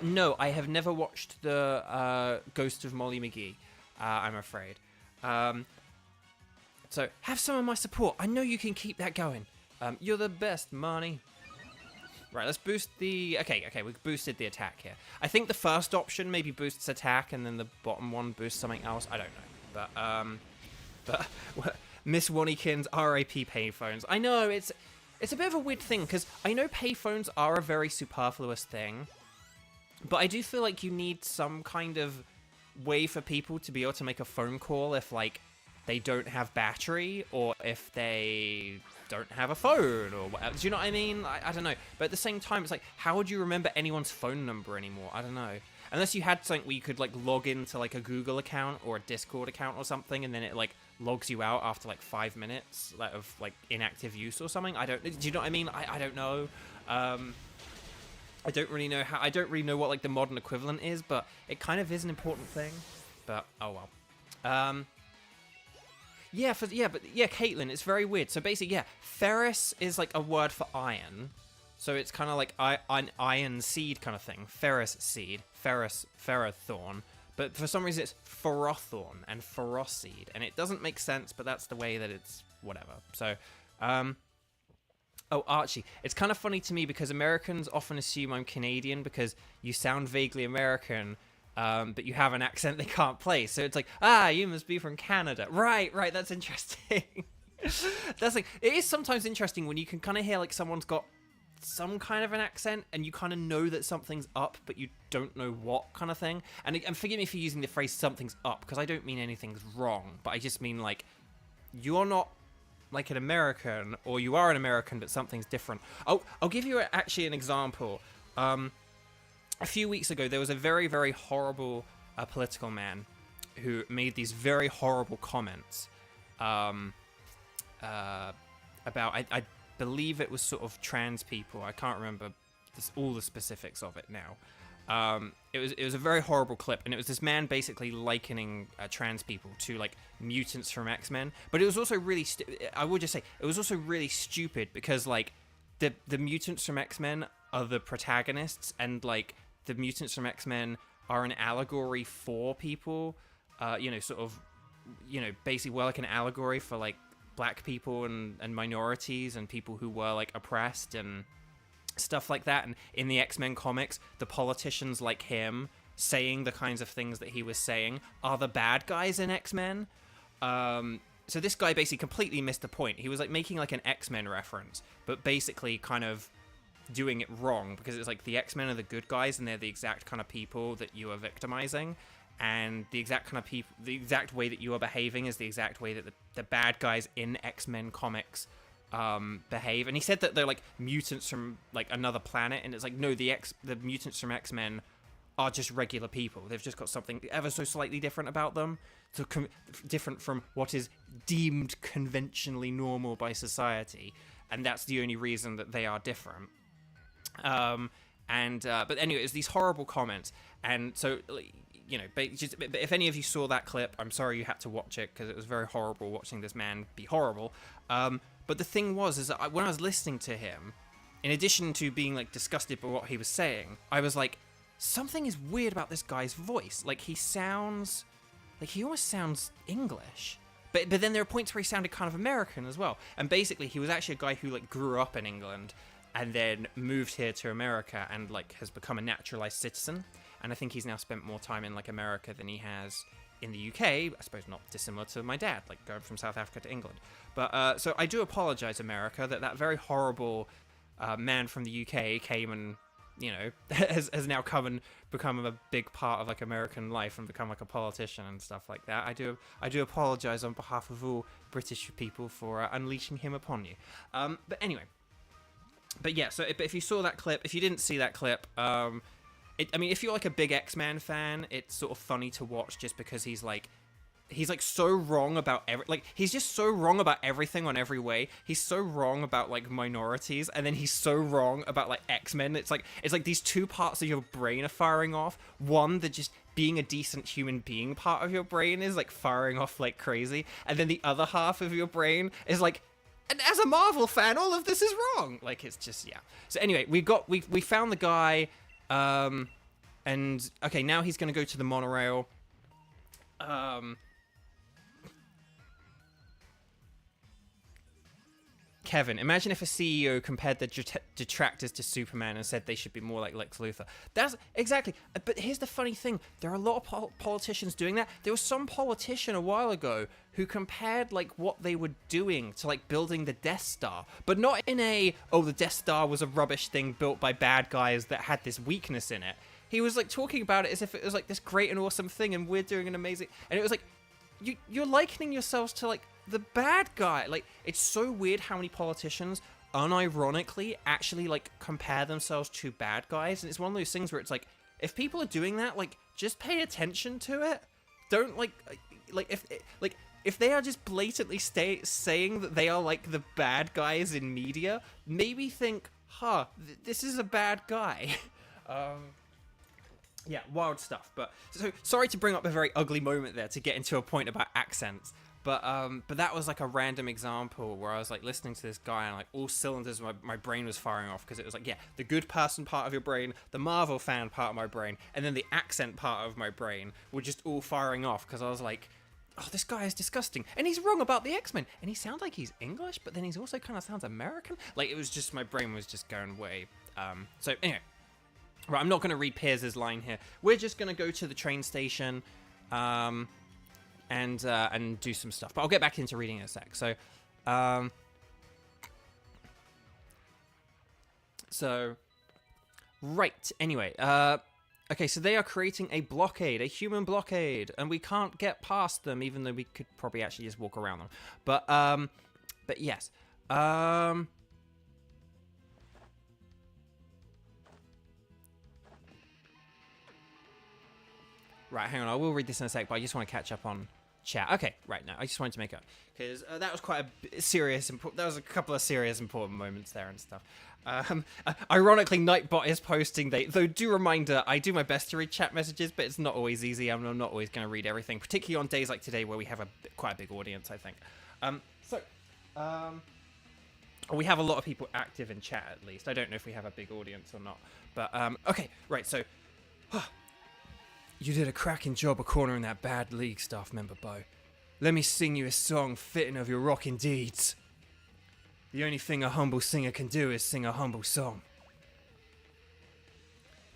No, I have never watched the Ghost of Molly McGee, I'm afraid. So, have some of my support. I know you can keep that going. You're the best, Marnie. Right, let's boost the... Okay, we've boosted the attack here. I think the first option maybe boosts attack, and then the bottom one boosts something else. I don't know. But Miss Wannikins, RIP payphones. I know, it's a bit of a weird thing, because I know payphones are a very superfluous thing, but I do feel like you need some kind of way for people to be able to make a phone call if, like, they don't have battery, or if they don't have a phone, or whatever. Do you know what I mean? I don't know. But at the same time, it's like, how would you remember anyone's phone number anymore? I don't know. Unless you had something where you could, like, log into, like, a Google account or a Discord account or something, and then it, like, logs you out after, like, 5 minutes of, like, inactive use or something. Do you know what I mean? I don't know. I don't really know how... I don't really know what, like, the modern equivalent is, but it kind of is an important thing. But, oh well. Yeah, Caitlin, it's very weird. So basically, yeah, ferrous is like a word for iron. So it's kind of like an iron seed kind of thing. Ferrous seed, ferrothorn. But for some reason it's ferrothorn and ferocide. And it doesn't make sense, but that's the way that it's whatever. So, oh, Archie. It's kind of funny to me because Americans often assume I'm Canadian because you sound vaguely American. but you have an accent they can't play. So it's like, you must be from Canada. Right, that's interesting. That's like, it is sometimes interesting when you can kind of hear like someone's got some kind of an accent and you kind of know that something's up, but you don't know what kind of thing. And forgive me for using the phrase something's up, because I don't mean anything's wrong, but I just mean like, you're not like an American, or you are an American, but something's different. I'll give you actually an example. A few weeks ago, there was a very, very horrible political man who made these very horrible comments about, I believe it was sort of trans people. I can't remember all the specifics of it now. It was a very horrible clip, and it was this man basically likening trans people to like mutants from X-Men. But it was also really, I would just say, it was also really stupid, because like the mutants from X-Men are the protagonists, and like the mutants from X-Men are an allegory for people, sort of, basically we're like an allegory for like black people and minorities and people who were like oppressed and stuff like that. And in the X-Men comics, the politicians like him saying the kinds of things that he was saying are the bad guys in X-Men. So this guy basically completely missed the point. He was like making like an X-Men reference, but basically kind of doing it wrong, because it's like the X-Men are the good guys and they're the exact kind of people that you are victimizing, and the exact kind of people, the exact way that you are behaving is the exact way that the bad guys in X-Men comics behave. And he said that they're like mutants from like another planet, and it's like, no, the mutants from X-Men are just regular people. They've just got something ever so slightly different about them, so different from what is deemed conventionally normal by society, and that's the only reason that they are different. But anyway, it's these horrible comments, and so but if any of you saw that clip, I'm sorry you had to watch it, because it was very horrible watching this man be horrible. But the thing is that when I was listening to him, in addition to being like disgusted by what he was saying, I was like, something is weird about this guy's voice. Like he almost sounds English. But then there are points where he sounded kind of American as well. And basically, he was actually a guy who like grew up in England and then moved here to America and like has become a naturalized citizen. And I think he's now spent more time in like America than he has in the UK. I suppose not dissimilar to my dad, like going from South Africa to England. But so I do apologize, America, that very horrible man from the UK came and has now come and become a big part of like American life and become like a politician and stuff like that. I do apologize on behalf of all British people for unleashing him upon you. But anyway, yeah. So if you saw that clip, if you didn't see that clip, if you're like a big X-Men fan, it's sort of funny to watch, just because he's so wrong about he's just so wrong about everything on every way. He's so wrong about like minorities, and then he's so wrong about like X-Men. It's like these two parts of your brain are firing off. One, the just being a decent human being part of your brain is like firing off like crazy, and then the other half of your brain is like, and as a Marvel fan, all of this is wrong. Like, it's just, yeah. So anyway, we found the guy, and okay, now he's gonna go to the monorail. Kevin, imagine if a CEO compared the detractors to Superman and said they should be more like Lex Luthor. That's exactly. But here's the funny thing: there are a lot of politicians doing that. There was some politician a while ago who compared like what they were doing to like building the Death Star, but not in the Death Star was a rubbish thing built by bad guys that had this weakness in it. He was like talking about it as if it was like this great and awesome thing, and we're doing an amazing. And it was like, you're likening yourselves to like the bad guy. Like, it's so weird how many politicians unironically actually like compare themselves to bad guys, and it's one of those things where it's like, if people are doing that, like, just pay attention to it. Don't if they are just blatantly saying that they are like the bad guys in media, maybe think, this is a bad guy. Yeah, wild stuff. But so sorry to bring up a very ugly moment there to get into a point about accents. But that was like a random example where I was like listening to this guy, and like all cylinders my brain was firing off, because it was like, yeah, the good person part of your brain, the Marvel fan part of my brain, and then the accent part of my brain were just all firing off, because I was like, oh, this guy is disgusting, and he's wrong about the X-Men, and he sounds like he's English, but then he's also kind of sounds American. Like, it was just, my brain was just going way. So anyway. Right, I'm not going to read Piers' line here. We're just going to go to the train station and do some stuff. But I'll get back into reading in a sec. Right, anyway. Okay, so they are creating a blockade, a human blockade, and we can't get past them, even though we could probably actually just walk around them. But yes. Right, hang on. I will read this in a sec, but I just want to catch up on chat. Okay, right now. I just wanted to make up because that was quite a serious. That was a couple of serious, important moments there and stuff. Ironically, Nightbot is posting. Though, do reminder, I do my best to read chat messages, but it's not always easy. I'm not always going to read everything, particularly on days like today where we have quite a big audience. I think. We have a lot of people active in chat at least. I don't know if we have a big audience or not, but okay, right. So. You did a cracking job of cornering that bad league staff member, Bo. Let me sing you a song fitting of your rocking deeds. The only thing a humble singer can do is sing a humble song.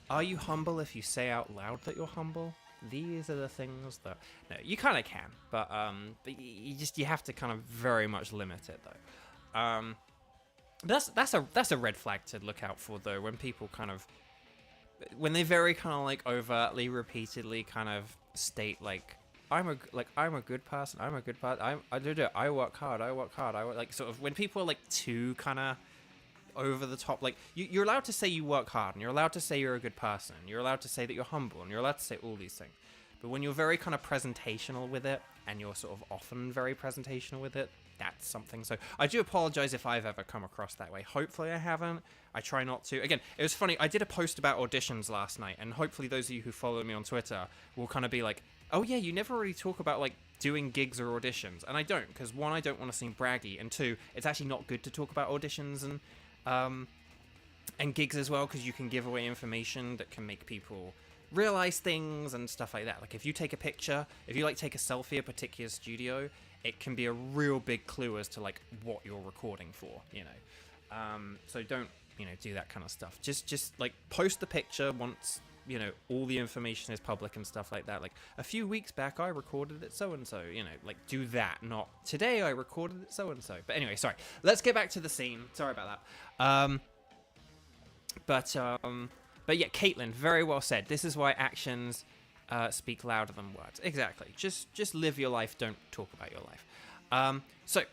Are you humble if you say out loud that you're humble? These are the things that... No, you kind of can, but you have to kind of very much limit it, though. That's a red flag to look out for, though, when people kind of... When they very kind of like overtly, repeatedly kind of state like I'm a good person. I'm a good person. I do it. I work hard. Like sort of when people are like too kind of over the top. Like you're allowed to say you work hard, and you're allowed to say you're a good person. You're allowed to say that you're humble, and you're allowed to say all these things. But when you're very kind of presentational with it, and you're sort of often very presentational with it, that's something. So I do apologize if I've ever come across that way. Hopefully I haven't. I try not to. Again, it was funny. I did a post about auditions last night, and hopefully those of you who follow me on Twitter will kind of be like, oh yeah, you never really talk about like doing gigs or auditions. And I don't, because one, I don't want to seem braggy, and two, it's actually not good to talk about auditions and gigs as well, because you can give away information that can make people realize things and stuff like that. Like if you take a picture, if you like take a selfie at a particular studio, it can be a real big clue as to like what you're recording for, you know. So don't, do that kind of stuff. Just like post the picture once, all the information is public and stuff like that. Like a few weeks back, I recorded it so-and-so, like do that. Not today I recorded it so-and-so. But anyway, sorry. Let's get back to the scene. Sorry about that. But yeah, Caitlin, very well said. This is why actions speak louder than words. Exactly. Just live your life. Don't talk about your life. So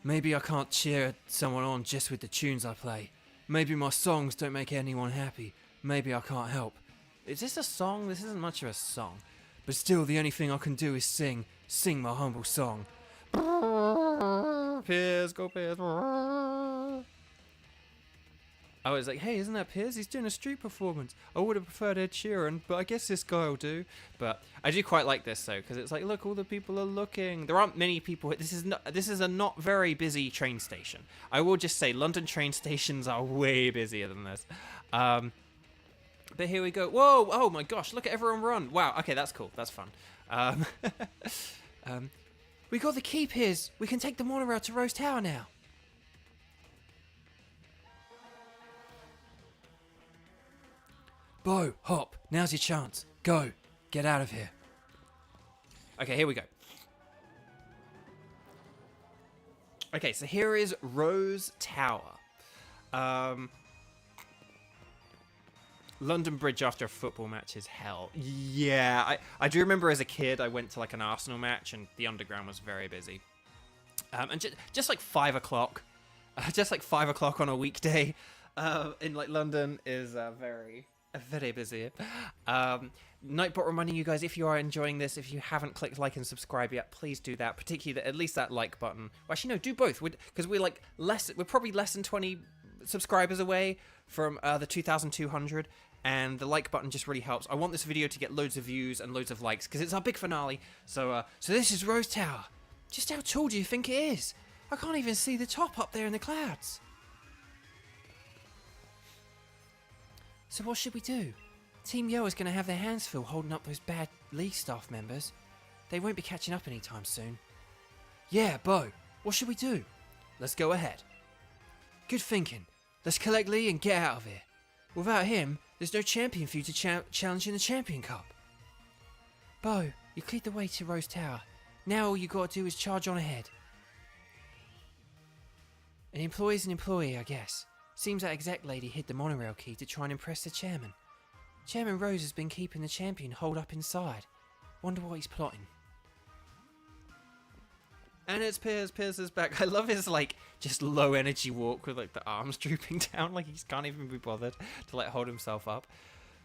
maybe I can't cheer someone on just with the tunes I play. Maybe my songs don't make anyone happy. Maybe I can't help. Is this a song? This isn't much of a song. But still, the only thing I can do is sing my humble song. Piers, go Piers. I was like, hey, isn't that Piers? He's doing a street performance. I would have preferred Ed Sheeran, but I guess this guy will do. But I do quite like this, though, because it's like, look, all the people are looking. There aren't many people. This is a not very busy train station. I will just say, London train stations are way busier than this. But here we go. Whoa, oh my gosh, look at everyone run. Wow, okay, that's cool. That's fun. We got the key, Piers. We can take the monorail to Rose Tower now. Bo, hop, now's your chance. Go, get out of here. Okay, here we go. Okay, so here is Rose Tower. London Bridge after a football match is hell. Yeah, I do remember as a kid I went to like an Arsenal match and the Underground was very busy. And just like 5 o'clock, just like 5 o'clock on a weekday in like London is very busy. Nightbot reminding you guys, if you are enjoying this, if you haven't clicked like and subscribe yet, please do that. Particularly at least that like button. Well, actually, no, do both. Because we're like we're probably less than 20 subscribers away from the 2,200. And the like button just really helps. I want this video to get loads of views and loads of likes because it's our big finale. So this is Rose Tower. Just how tall do you think it is? I can't even see the top up there in the clouds. So what should we do? Team Yo is going to have their hands full holding up those bad League staff members. They won't be catching up anytime soon. Yeah, Bo, what should we do? Let's go ahead. Good thinking. Let's collect Lee and get out of here. Without him, there's no champion for you to challenge in the Champion Cup. Bo, you cleared the way to Rose Tower. Now all you gotta do is charge on ahead. An employee's an employee, I guess. Seems that exec lady hid the monorail key to try and impress the chairman. Chairman Rose has been keeping the champion holed up inside. Wonder what he's plotting. And it's Piers. Piers is back. I love his, like, just low energy walk with, like, the arms drooping down. Like, he can't even be bothered to, like, hold himself up.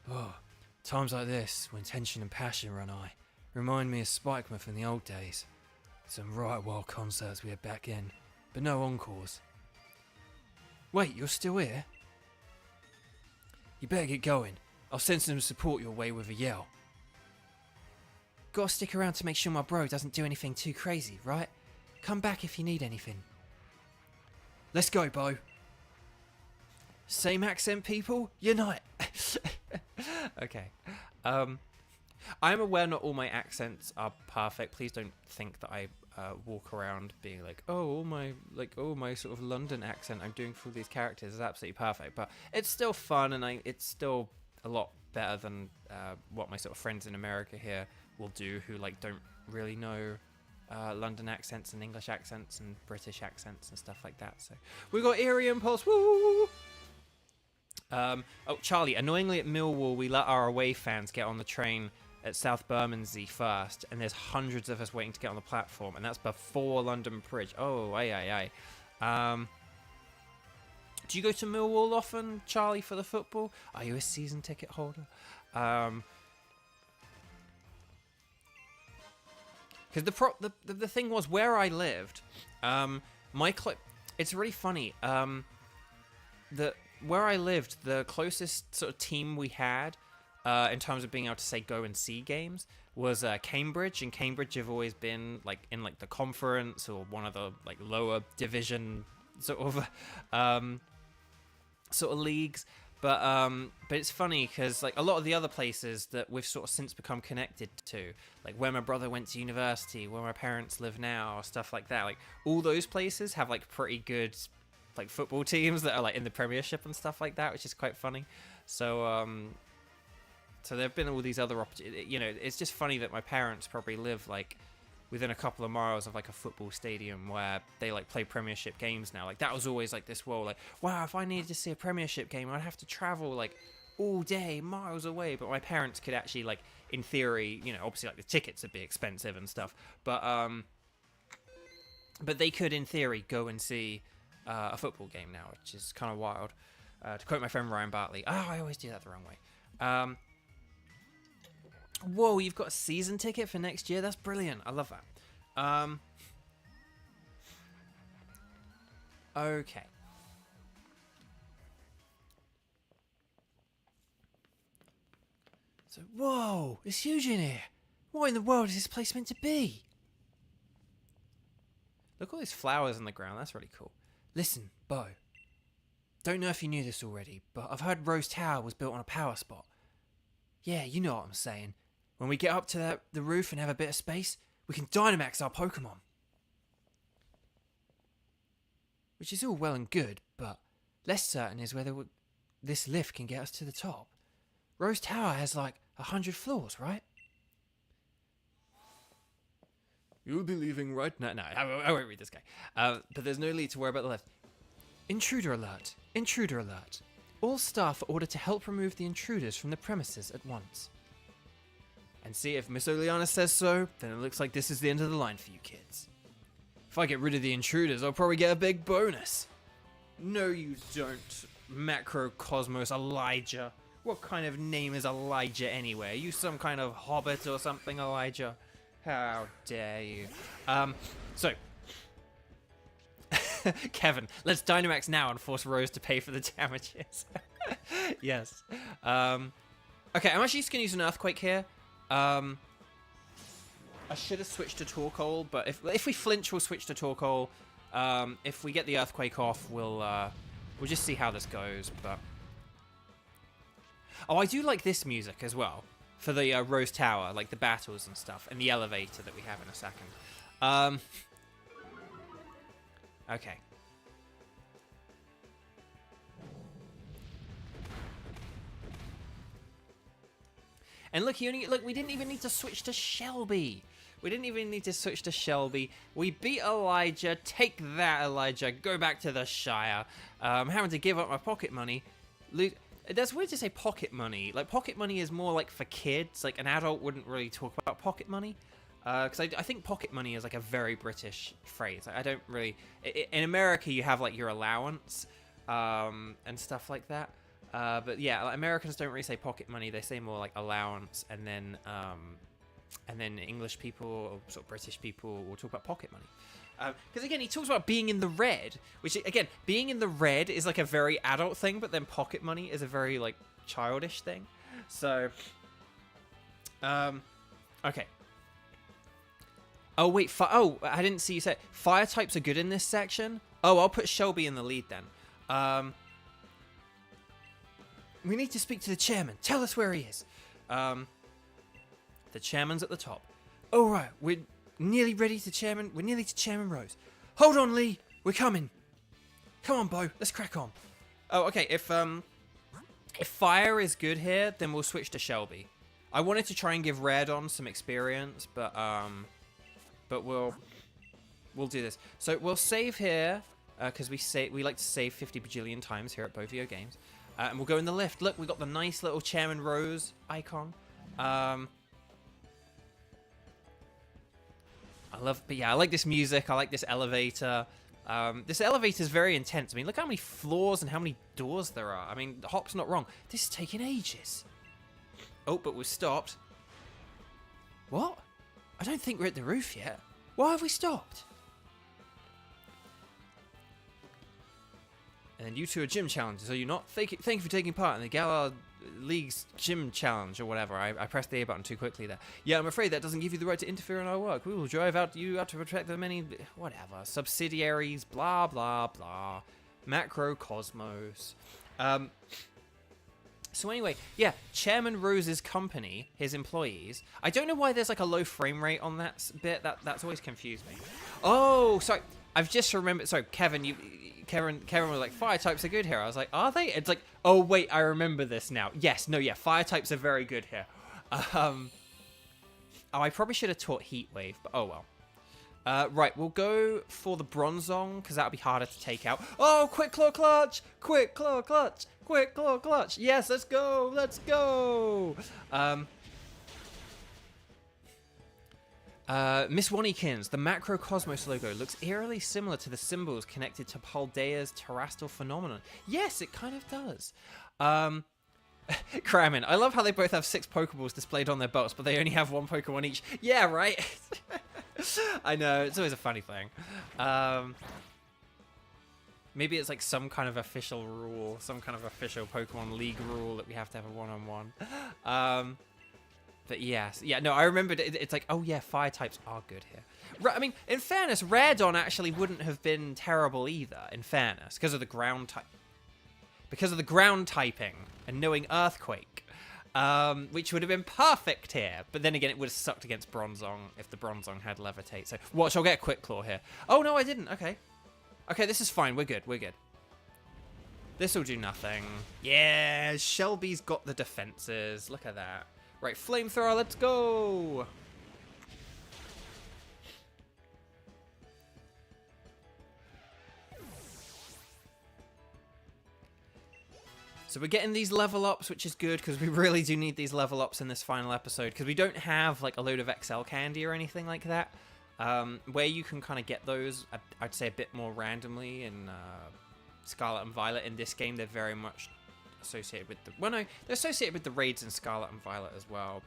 Oh, times like this, when tension and passion run high, remind me of Spikemuth in the old days. Some right wild concerts we had back then, but no encores. Wait, you're still here? You better get going. I'll send some support your way with a yell. Gotta stick around to make sure my bro doesn't do anything too crazy, right? Come back if you need anything. Let's go, Bo. Same accent, people? Unite! Okay. I'm aware not all my accents are perfect. Please don't think that I walk around being like, all my sort of London accent I'm doing for these characters is absolutely perfect. But it's still fun, and it's still a lot better than what my sort of friends in America here will do, who like don't really know London accents and English accents and British accents and stuff like that. So we got Eerie Impulse. Woo! Oh, Charlie, annoyingly at Millwall, we let our away fans get on the train at South Bermondsey first, and there's hundreds of us waiting to get on the platform, and that's before London Bridge. Oh, aye. Do you go to Millwall often, Charlie, for the football? Are you a season ticket holder? Because the thing was, where I lived, it's really funny. Where I lived, the closest sort of team we had, in terms of being able to say go and see games, was Cambridge, and Cambridge have always been like in like the conference or one of the like lower division sort of leagues. But it's funny because like a lot of the other places that we've sort of since become connected to, like where my brother went to university, where my parents live now, stuff like that, like all those places have like pretty good like football teams that are like in the Premiership and stuff like that, which is quite funny. So so there have been all these other opportunities. You know, it's just funny that my parents probably live like within a couple of miles of like a football stadium where they like play Premiership games now. Like that was always like this world, like, wow, if I needed to see a Premiership game, I'd have to travel like all day, miles away. But my parents could actually, like, in theory, you know, obviously like the tickets would be expensive and stuff, but they could in theory go and see a football game now, which is kind of wild. To quote my friend Ryan Bartley, I always do that the wrong way. Whoa, you've got a season ticket for next year? That's brilliant. I love that. Okay. So, whoa, it's huge in here. What in the world is this place meant to be? Look at all these flowers in the ground. That's really cool. Listen, Bo. Don't know if you knew this already, but I've heard Rose Tower was built on a power spot. Yeah, you know what I'm saying. When we get up to the roof and have a bit of space, we can Dynamax our Pokemon. Which is all well and good, but less certain is whether this lift can get us to the top. Rose Tower has like 100 floors, right? You'll be leaving right now. No, I won't read this guy. But there's no need to worry about the lift. Intruder alert. Intruder alert. All staff are ordered to help remove the intruders from the premises at once. And see, if Miss Oleana says so, then it looks like this is the end of the line for you kids. If I get rid of the intruders, I'll probably get a big bonus. No, you don't, Macrocosmos Elijah. What kind of name is Elijah anyway? Are you some kind of hobbit or something, Elijah? How dare you? So... Kevin, let's Dynamax now and force Rose to pay for the damages. Yes. Okay, I'm actually just going to use an Earthquake here. I should have switched to Torkoal, but if we flinch, we'll switch to Torkoal. If we get the Earthquake off, we'll just see how this goes. But oh, I do like this music as well for the Rose Tower, like the battles and stuff, and the elevator that we have in a second. Okay. And look, we didn't even need to switch to Shelby. We didn't even need to switch to Shelby. We beat Elijah. Take that, Elijah. Go back to the Shire. Having to give up my pocket money. That's weird to say pocket money. Like, pocket money is more like for kids. Like, an adult wouldn't really talk about pocket money. Because I think pocket money is like a very British phrase. I don't really... In America, you have like your allowance and stuff like that. But yeah, like, Americans don't really say pocket money. They say more like allowance, and then English people or sort of British people will talk about pocket money. Because again, he talks about being in the red, which again, being in the red is like a very adult thing, but then pocket money is a very like childish thing. So, okay. Oh wait, I didn't see you say fire types are good in this section. Oh, I'll put Shelby in the lead then. We need to speak to the chairman. Tell us where he is. The chairman's at the top. All right, we're nearly ready to chairman. We're nearly to Chairman Rose. Hold on, Lee. We're coming. Come on, Bo. Let's crack on. Oh, okay. If fire is good here, then we'll switch to Shelby. I wanted to try and give Redon some experience, but we'll do this. So we'll save here because we like to save 50 bajillion times here at Bovio Games, and we'll go in the lift. Look, we got the nice little Chairman Rose icon. I like this music. I like this elevator. This elevator is very intense. I mean, look how many floors and how many doors there are. I mean, Hop's not wrong. This is taking ages. Oh, but we've stopped. What? I don't think we're at the roof yet. Why have we stopped? And you two are gym challengers, are you not? Thank you for taking part in the Galar League's gym challenge or whatever. I pressed the A button too quickly there. Yeah, I'm afraid that doesn't give you the right to interfere in our work. We will drive you out to protect the many, whatever, subsidiaries, blah, blah, blah. Macrocosmos. So anyway, yeah, Chairman Rose's company, his employees. I don't know why there's like a low frame rate on that bit. That's always confused me. Oh, sorry. I've just remembered. Sorry, Kevin, Kevin was like, fire types are good here. I was like, are they? It's like, oh wait, I remember this now. Yes, no, yeah, fire types are very good here. Oh, I probably should have taught Heat Wave, but oh well. Right, we'll go for the Bronzong, because that'll be harder to take out. Oh, quick claw clutch! Quick claw clutch! Quick claw clutch! Yes, let's go! Let's go! Miss Wannikins, the Macrocosmos logo looks eerily similar to the symbols connected to Paldea's terrestrial phenomenon. Yes, it kind of does. Kramen, I love how they both have 6 Pokeballs displayed on their belts, but they only have 1 Pokemon each. Yeah, right? I know, it's always a funny thing. Maybe it's like some kind of official rule, some kind of official Pokemon League rule that we have to have a one-on-one. But yes, yeah, no, I remembered it's like, oh yeah, fire types are good here. I mean, in fairness, Radon actually wouldn't have been terrible either, in fairness, because of the ground type. Because of the ground typing and knowing Earthquake, which would have been perfect here. But then again, it would have sucked against Bronzong if the Bronzong had Levitate. So, watch, I'll get a Quick Claw here. Oh, no, I didn't. Okay. Okay, this is fine. We're good. We're good. This will do nothing. Yeah, Shelby's got the defenses. Look at that. Right, Flamethrower, let's go! So we're getting these level ups, which is good, because we really do need these level ups in this final episode, because we don't have like a load of XL candy or anything like that. Where you can kind of get those, I'd say a bit more randomly in Scarlet and Violet. In this game, they're very much associated with the... Well, no, they're associated with the raids in Scarlet and Violet as well,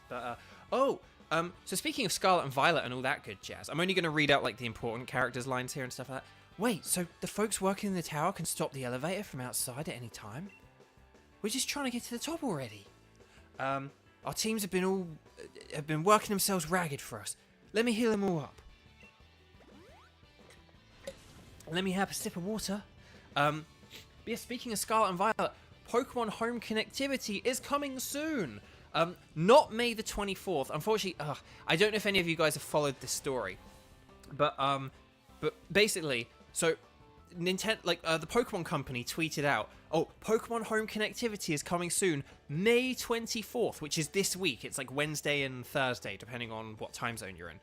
so speaking of Scarlet and Violet and all that good jazz, I'm only going to read out, like, the important characters' lines here and stuff like that. Wait, so the folks working in the tower can stop the elevator from outside at any time? We're just trying to get to the top already. Our teams have been working themselves ragged for us. Let me heal them all up. Let me have a sip of water. Yeah, speaking of Scarlet and Violet, Pokemon Home Connectivity is coming soon. Not May the 24th. Unfortunately, I don't know if any of you guys have followed this story. But basically, so Nintendo, the Pokemon Company tweeted out, "Oh, Pokemon Home connectivity is coming soon, May 24th, which is this week. It's like Wednesday and Thursday, depending on what time zone you're in.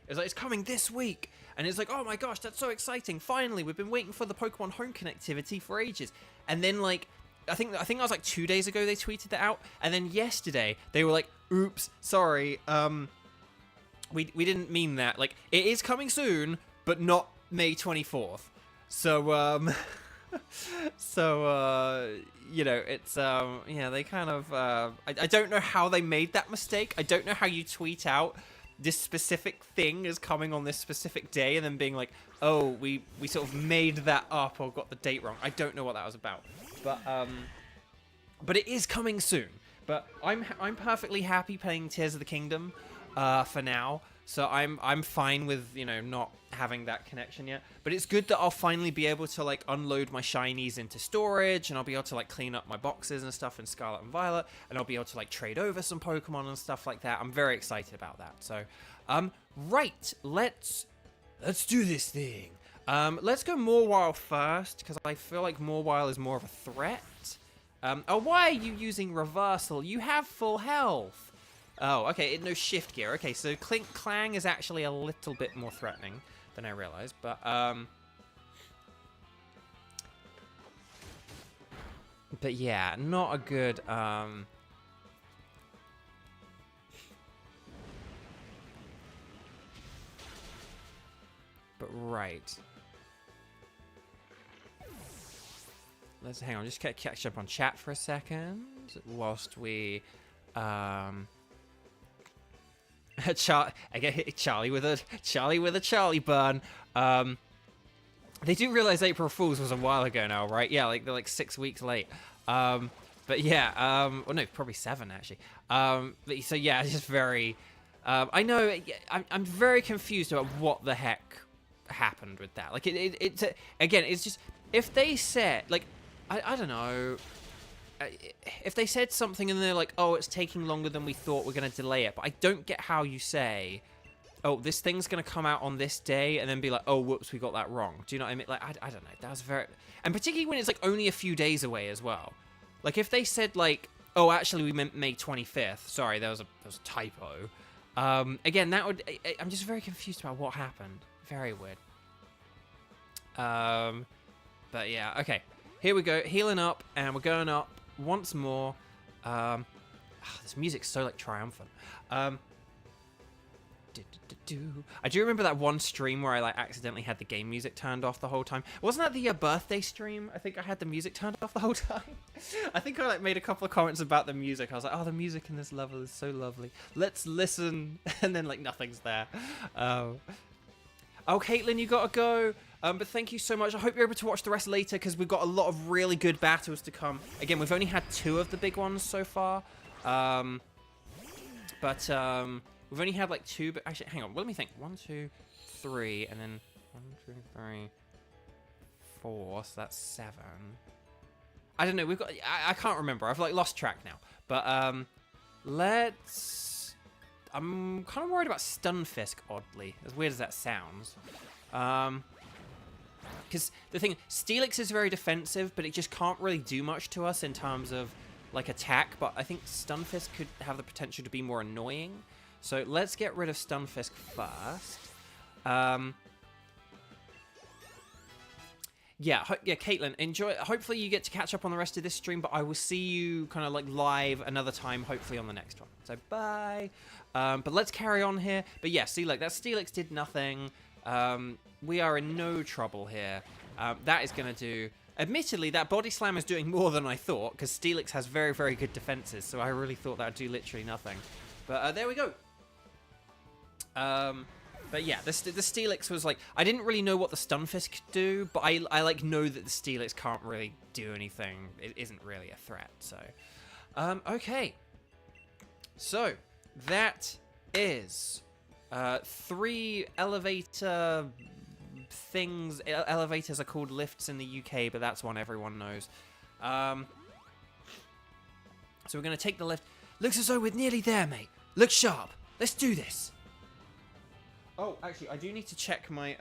It's like it's coming this week, and it's like, oh my gosh, that's so exciting! Finally, we've been waiting for the Pokemon Home connectivity for ages." And then like, I think that was like 2 days ago they tweeted that out, and then yesterday they were like, "Oops, sorry, we didn't mean that. Like, it is coming soon, but not May 24th." So, you know, it's, yeah, they kind of, I don't know how they made that mistake. I don't know how you tweet out this specific thing is coming on this specific day and then being like, oh, we sort of made that up or got the date wrong. I don't know what that was about. But it is coming soon. But I'm perfectly happy playing Tears of the Kingdom, for now. So I'm fine with, you know, not having that connection yet. But it's good that I'll finally be able to, like, unload my shinies into storage, and I'll be able to, like, clean up my boxes and stuff in Scarlet and Violet, and I'll be able to, like, trade over some Pokemon and stuff like that. I'm very excited about that. So, right, let's do this thing. Let's go Mawile first, because I feel like Mawile is more of a threat. Oh, why are you using Reversal? You have full health. Oh, okay, no shift gear. Okay, so Clink Clang is actually a little bit more threatening than I realized, but yeah, not a good, but right. Let's hang on, just catch up on chat for a second whilst we, I get Charlie with a Charlie burn. They do realize April Fool's was a while ago now, right? Yeah, like they're like 6 weeks late. But yeah, well, no, probably 7 actually. But, so yeah, it's just very. I know. I'm very confused about what the heck happened with that. Like it's again, it's just if they said like I don't know. If they said something and they're like, oh, it's taking longer than we thought, we're going to delay it. But I don't get how you say, oh, this thing's going to come out on this day and then be like, oh, whoops, we got that wrong. Do you know what I mean? Like, I don't know. That was very... And particularly when it's like only a few days away as well. Like if they said like, oh, actually we meant May 25th. Sorry, there was a typo. Again, that would... I'm just very confused about what happened. Very weird. But yeah, okay. Here we go. Healing up and we're going up. Once more, this music's so like triumphant. I do remember that one stream where I like accidentally had the game music turned off the whole time. Wasn't that the birthday stream? I think I had the music turned off the whole time. I think I like made a couple of comments about the music. I was like, oh, the music in this level is so lovely. Let's listen, and then like nothing's there. Oh, Caitlin, you gotta go. But thank you so much. I hope you're able to watch the rest later because we've got a lot of really good battles to come. Again, we've only had 2 of the big ones so far. But we've only had like 2. But actually, hang on. Let me think. 1, 2, 3, and then 1, 2, 3, 4. So that's 7. I don't know. We've got. I can't remember. I've like lost track now. But let's. I'm kind of worried about Stunfisk. Oddly, as weird as that sounds. Because the thing, Steelix is very defensive, but it just can't really do much to us in terms of, like, attack. But I think Stunfisk could have the potential to be more annoying. So let's get rid of Stunfisk first. Yeah, Caitlin, enjoy. Hopefully you get to catch up on the rest of this stream, but I will see you kind of, like, live another time, hopefully on the next one. So, bye. But let's carry on here. But yeah, see, like, that Steelix did nothing. We are in no trouble here. That is going to do... Admittedly, that Body Slam is doing more than I thought, because Steelix has very, very good defenses, so I really thought that would do literally nothing. But there we go. But yeah, the Steelix was like... I didn't really know what the Stunfisk could do, but I like know that the Steelix can't really do anything. It isn't really a threat, so... okay. So, that is... 3 elevator... things. Elevators are called lifts in the UK, but that's one everyone knows. So we're going to take the lift. Looks as though we're nearly there, mate. Look sharp. Let's do this. Oh, actually, I do need to check my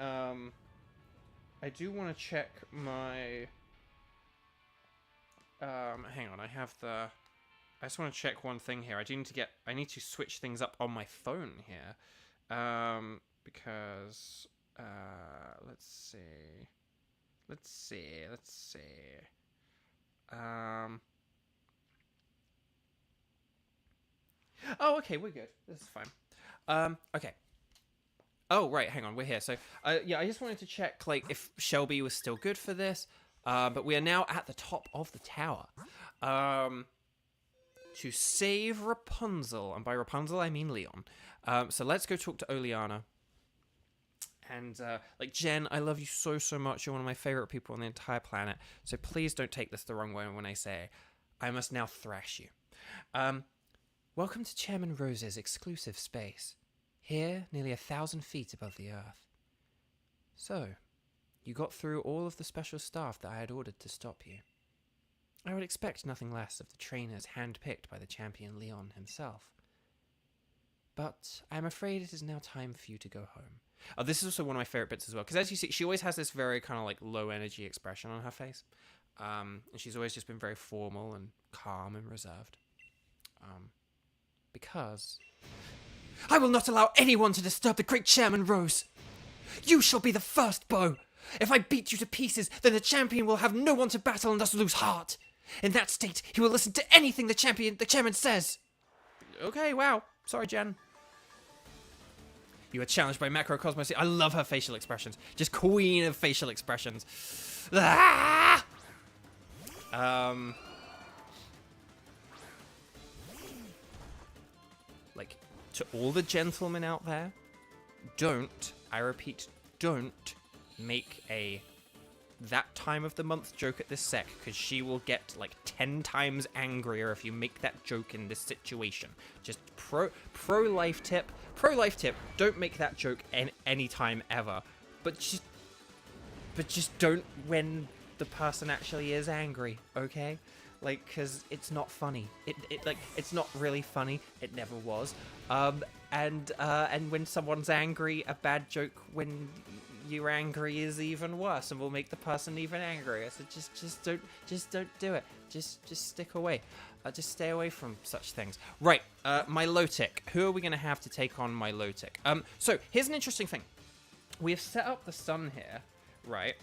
I do want to check my... hang on, I have the... I just want to check one thing here. I need to switch things up on my phone here. Because... let's see. Oh, okay, we're good. This is fine. Okay. Oh, right, hang on, we're here. So, yeah, I just wanted to check, like, if Shelby was still good for this. But we are now at the top of the tower. To save Rapunzel. And by Rapunzel, I mean Leon. So let's go talk to Oleana. And, like, Jen, I love you so, so much. You're one of my favorite people on the entire planet. So please don't take this the wrong way when I say I must now thrash you. Welcome to Chairman Rose's exclusive space. Here, nearly 1,000 feet above the earth. So, you got through all of the special staff that I had ordered to stop you. I would expect nothing less of the trainers handpicked by the champion Leon himself. But I'm afraid it is now time for you to go home. Oh, this is also one of my favorite bits as well, because as you see, she always has this very kind of like low energy expression on her face. And she's always just been very formal and calm and reserved. Because... I will not allow anyone to disturb the great Chairman Rose. You shall be the first, Beau. If I beat you to pieces, then the champion will have no one to battle and thus lose heart. In that state, he will listen to anything the chairman says. Okay, wow. Sorry, Jen. You are challenged by Macrocosmos. I love her facial expressions. Just queen of facial expressions. Ah! Like, to all the gentlemen out there, don't, I repeat, don't make a that time of the month joke at this sec, because she will get like 10 times angrier if you make that joke in this situation. Just pro life tip, don't make that joke any time ever, but just don't when the person actually is angry, okay? Like, because it's not funny. It's not really funny. It never was. And when someone's angry, a bad joke when you're angry is even worse and will make the person even angrier. So just don't do it. Just stick away. Just stay away from such things. Right. Milotic. Who are we going to have to take on Milotic? So here's an interesting thing. We have set up the sun here, right?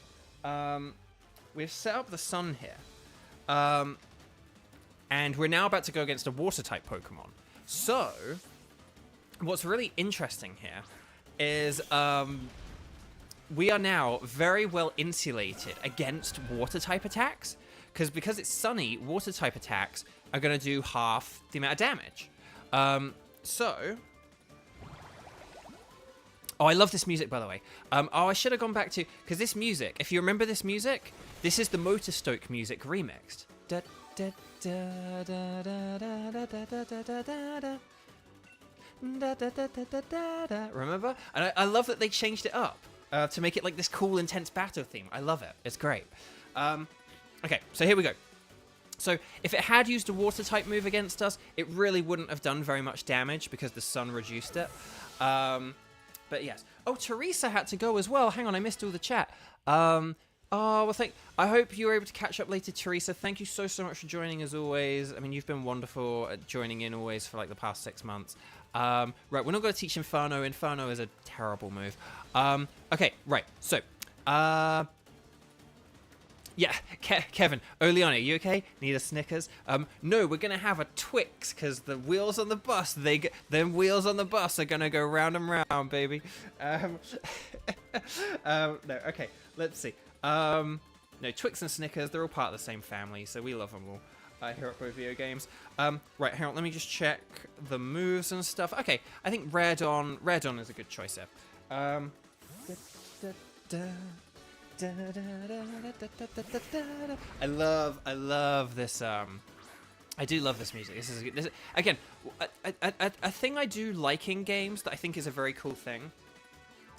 We've set up the sun here. And we're now about to go against a water-type Pokemon. So, what's really interesting here is we are now very well insulated against water-type attacks. Because it's sunny, water-type attacks are going to do half the amount of damage. Oh, I love this music, by the way. I should have gone back to... Because this music, if you remember this music, this is the Motorstoke music remixed. Da, da, da, da, da, da, da, da, da, da, da. Da, da, da, da, da, da. Remember? And I love that they changed it up to make it like this cool, intense battle theme. I love it. It's great. Okay, so here we go. So if it had used a water-type move against us, it really wouldn't have done very much damage because the sun reduced it. But yes. Oh, Teresa had to go as well. Hang on, I missed all the chat. Oh, well, I hope you were able to catch up later, Teresa. Thank you so much for joining as always. I mean, you've been wonderful at joining in always for like the past 6 months. Right, we're not going to teach Inferno. Inferno is a terrible move. Okay, right. So, yeah, Kevin, Oleana, you okay? Need a Snickers? No, we're gonna have a Twix because the wheels on the bus, them wheels on the bus are gonna go round and round, baby. No, okay, let's see. No, Twix and Snickers, they're all part of the same family, so we love them all. Here at Pro Video Games. Right, hang on, let me just check the moves and stuff. Okay, I think Redon is a good choice here. I love this. I do love this music. This is again a thing I do like in games that I think is a very cool thing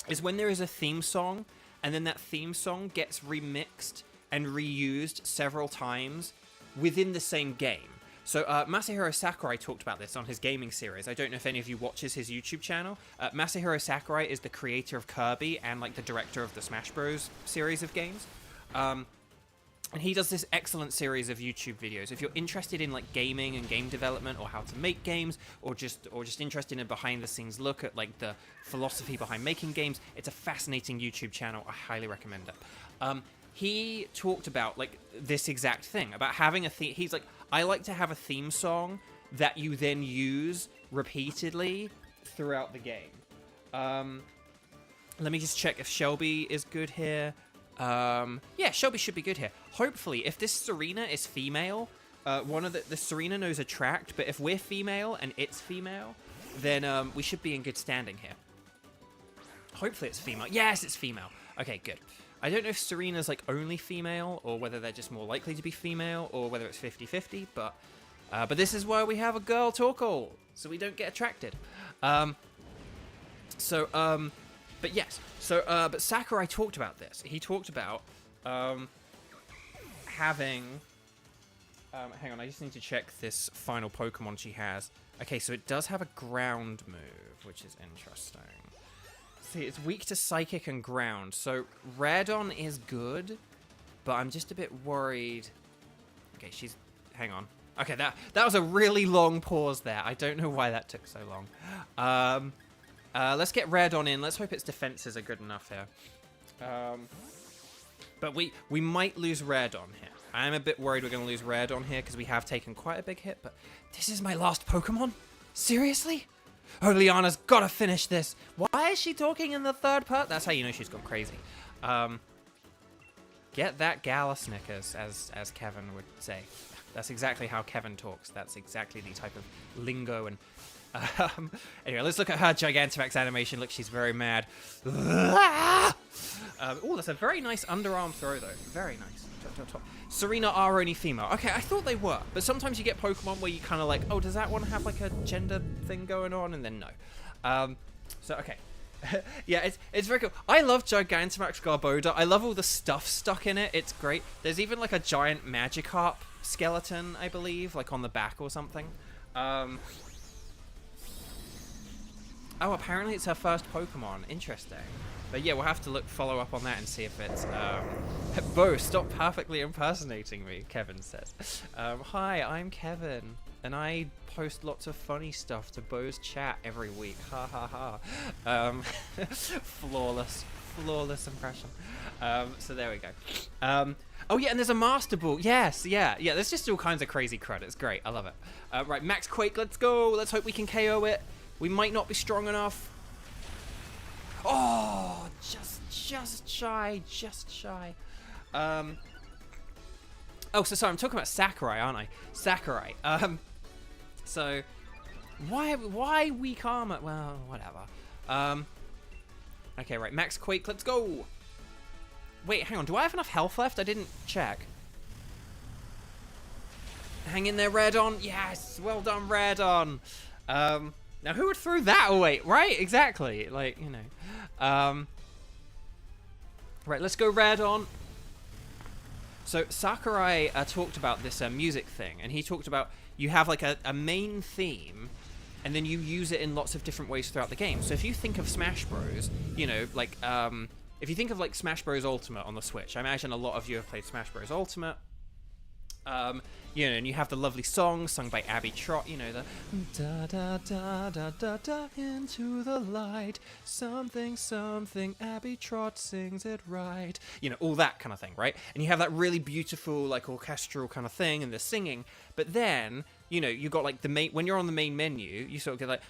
is when there is a theme song and then that theme song gets remixed and reused several times within the same game. So Masahiro Sakurai talked about this on his gaming series. I don't know if any of you watches his YouTube channel. Masahiro Sakurai is the creator of Kirby and like the director of the Smash Bros. Series of games. And he does this excellent series of YouTube videos. If you're interested in like gaming and game development, or how to make games, or just interested in a behind the scenes look at like the philosophy behind making games, it's a fascinating YouTube channel. I highly recommend it. He talked about like this exact thing about having a theme. He's like, I like to have a theme song that you then use repeatedly throughout the game. Let me just check if Shelby is good here. Yeah, Shelby should be good here. Hopefully, if this Serena is female, one of the Serena knows attract, but if we're female and it's female, then we should be in good standing here. Hopefully it's female. Yes, it's female. Okay, good. I don't know if Serena's like only female, or whether they're just more likely to be female, or whether it's 50-50, but this is why we have a girl Torkoal, so we don't get attracted. But yes, but Sakurai talked about this. He talked about having... hang on, I just need to check this final Pokemon she has. Okay, so it does have a ground move, which is interesting. See, it's weak to Psychic and Ground, so Radon is good, but I'm just a bit worried... Okay, she's... Hang on. Okay, that was a really long pause there. I don't know why that took so long. Let's get Radon in. Let's hope its defenses are good enough here. But we might lose Radon here. I'm a bit worried we're going to lose Radon here because we have taken quite a big hit, but this is my last Pokemon? Seriously? Oh, Liana's got to finish this. Why is she talking in the third part? That's how you know she's gone crazy. Get that Gala Snickers, as Kevin would say. That's exactly how Kevin talks. That's exactly the type of lingo and... anyway, let's look at her Gigantamax animation. Look, she's very mad. Oh, that's a very nice underarm throw, though. Very nice. Top. Serena are only female. Okay, I thought they were, but sometimes you get Pokemon where you kind of like, oh, does that one have like a gender thing going on? And then no. So, okay. Yeah, it's very cool. I love Gigantamax Garbodor. I love all the stuff stuck in it. It's great. There's even like a giant Magikarp skeleton, I believe, like on the back or something. Oh, apparently it's her first Pokemon. Interesting. But yeah, we'll have to follow up on that and see if it's... Bo, stop perfectly impersonating me, Kevin says. Hi, I'm Kevin, and I post lots of funny stuff to Bo's chat every week. Ha ha ha. Flawless impression. So there we go. Oh yeah, and there's a Master Ball. Yes, yeah. There's just all kinds of crazy crud. It's great. I love it. Right, Max Quake, let's go. Let's hope we can KO it. We might not be strong enough. Oh, just shy. Oh, so sorry, I'm talking about Sakurai, aren't I? Sakurai. So why weak armor? Well, whatever. Okay, right, Max Quake, let's go. Wait, hang on, do I have enough health left? I didn't check. Hang in there, Radon. Yes, well done, Radon. Now, who would throw that away? Right, exactly. Like, you know. Right, let's go Radon. So, Sakurai talked about this music thing, and he talked about you have, like, a main theme, and then you use it in lots of different ways throughout the game. So, if you think of Smash Bros., you know, like, if you think of, like, Smash Bros. Ultimate on the Switch, I imagine a lot of you have played Smash Bros. Ultimate. You know, and you have the lovely song sung by Abby Trott, you know, the da da da da da da into the light, something, Abby Trott sings it right. You know, all that kind of thing, right? And you have that really beautiful, like, orchestral kind of thing, and the singing, but then, you know, you got, like, the main, when you're on the main menu, you sort of get, like,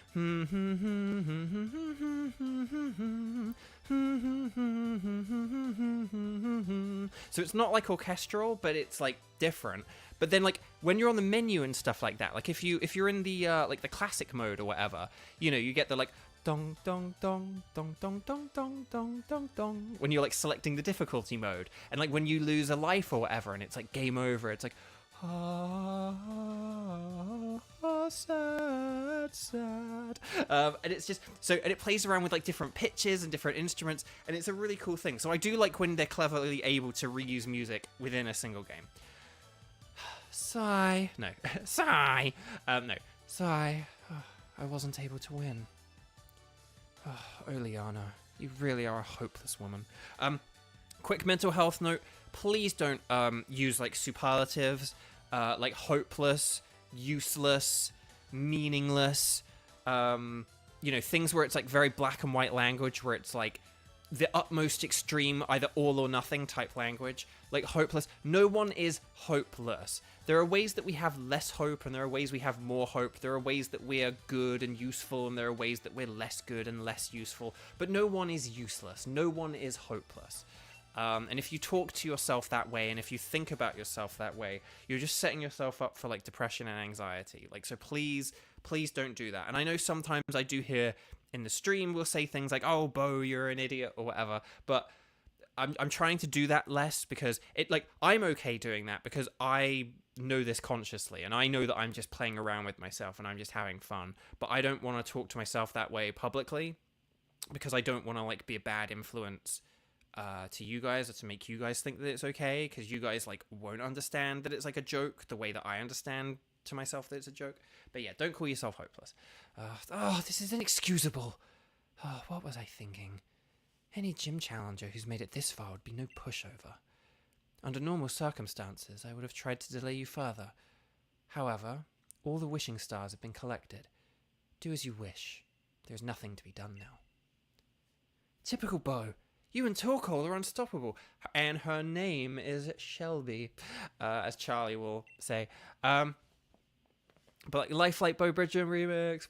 so it's not, like, orchestral, but it's, like, different. But then, like, when you're on the menu and stuff like that, like, if you're in the, like, the classic mode or whatever, you know, you get the, like, dong, dong, dong, dong, dong, dong, dong, dong, dong, dong, when you're, like, selecting the difficulty mode. And, like, when you lose a life or whatever, and it's, like, game over, it's, like, sad. And it's just, so, and it plays around with, like, different pitches and different instruments, and it's a really cool thing. So I do like when they're cleverly able to reuse music within a single game. Sigh. No. Sigh. No. Sigh. I wasn't able to win. Oh, Liana, you really are a hopeless woman. Quick mental health note. Please don't use like superlatives, like hopeless, useless, meaningless, you know, things where it's like very black and white language, where it's like the utmost extreme, either all or nothing type language. Like hopeless. No one is hopeless. There are ways that we have less hope, and there are ways we have more hope. There are ways that we are good and useful, and there are ways that we're less good and less useful. But no one is useless. No one is hopeless. And if you talk to yourself that way, and if you think about yourself that way, you're just setting yourself up for like depression and anxiety. Like, so please don't do that. And I know sometimes I do hear in the stream, we'll say things like, "Oh, Bo, you're an idiot," or whatever. But I'm trying to do that less, because it, like, I'm okay doing that because I know this consciously, and I know that I'm just playing around with myself and I'm just having fun. But I don't want to talk to myself that way publicly, because I don't want to like be a bad influence to you guys, or to make you guys think that it's okay, because you guys like won't understand that it's like a joke the way that I understand to myself that it's a joke. But yeah, don't call yourself hopeless. This is inexcusable. What was I thinking? Any gym challenger who's made it this far would be no pushover. Under normal circumstances, I would have tried to delay you further. However, all the wishing stars have been collected. Do as you wish. There's nothing to be done now. Typical Bo. You and Torkoal are unstoppable. And her name is Shelby, as Charlie will say. But like Life Like Bo Bridger remix.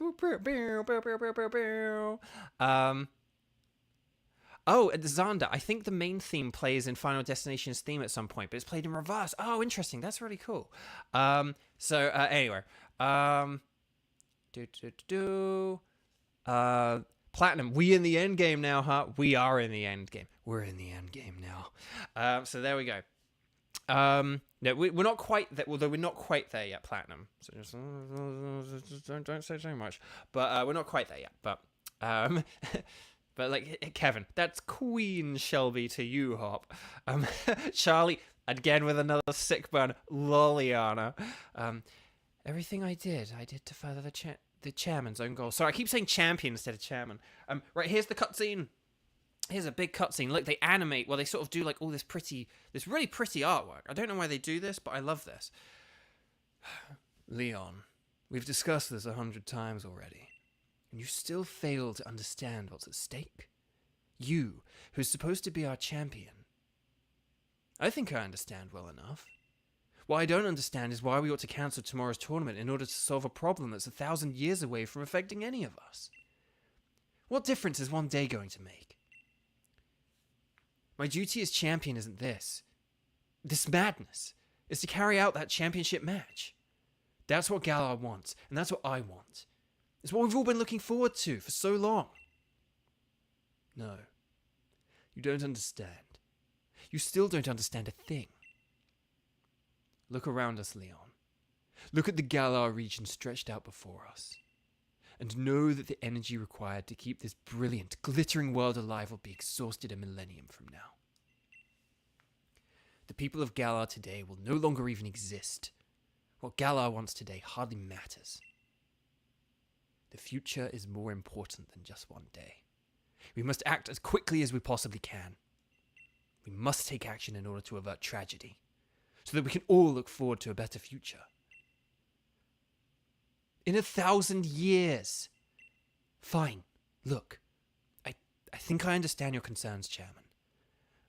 Oh, and Xander. I think the main theme plays in Final Destination's theme at some point, but it's played in reverse. Oh, interesting. That's really cool. Anyway. Platinum, we in the end game now, huh? We are in the end game. We're in the end game now. So there we go. No, we're not quite there, although we're not quite there yet, Platinum. So just don't say too much. But we're not quite there yet. But but like Kevin, that's Queen Shelby to you, Hop. Charlie, again with another sick burn, Loliana. Everything I did to further the chairman's own goal. Sorry, I keep saying champion instead of chairman. Right, here's the cutscene. Here's a big cutscene. Look, they animate. Well, they sort of do like all this really pretty artwork. I don't know why they do this, but I love this. Leon, we've discussed this 100 times already, and you still fail to understand what's at stake. You, who's supposed to be our champion. I think I understand well enough. What I don't understand is why we ought to cancel tomorrow's tournament in order to solve a problem that's 1,000 years away from affecting any of us. What difference is one day going to make? My duty as champion isn't this. This madness is to carry out that championship match. That's what Galar wants, and that's what I want. It's what we've all been looking forward to for so long. No. You don't understand. You still don't understand a thing. Look around us, Leon. Look at the Galar region stretched out before us. And know that the energy required to keep this brilliant, glittering world alive will be exhausted a millennium from now. The people of Galar today will no longer even exist. What Galar wants today hardly matters. The future is more important than just one day. We must act as quickly as we possibly can. We must take action in order to avert tragedy, so that we can all look forward to a better future. In 1,000 years. Fine. Look, I think I understand your concerns, Chairman.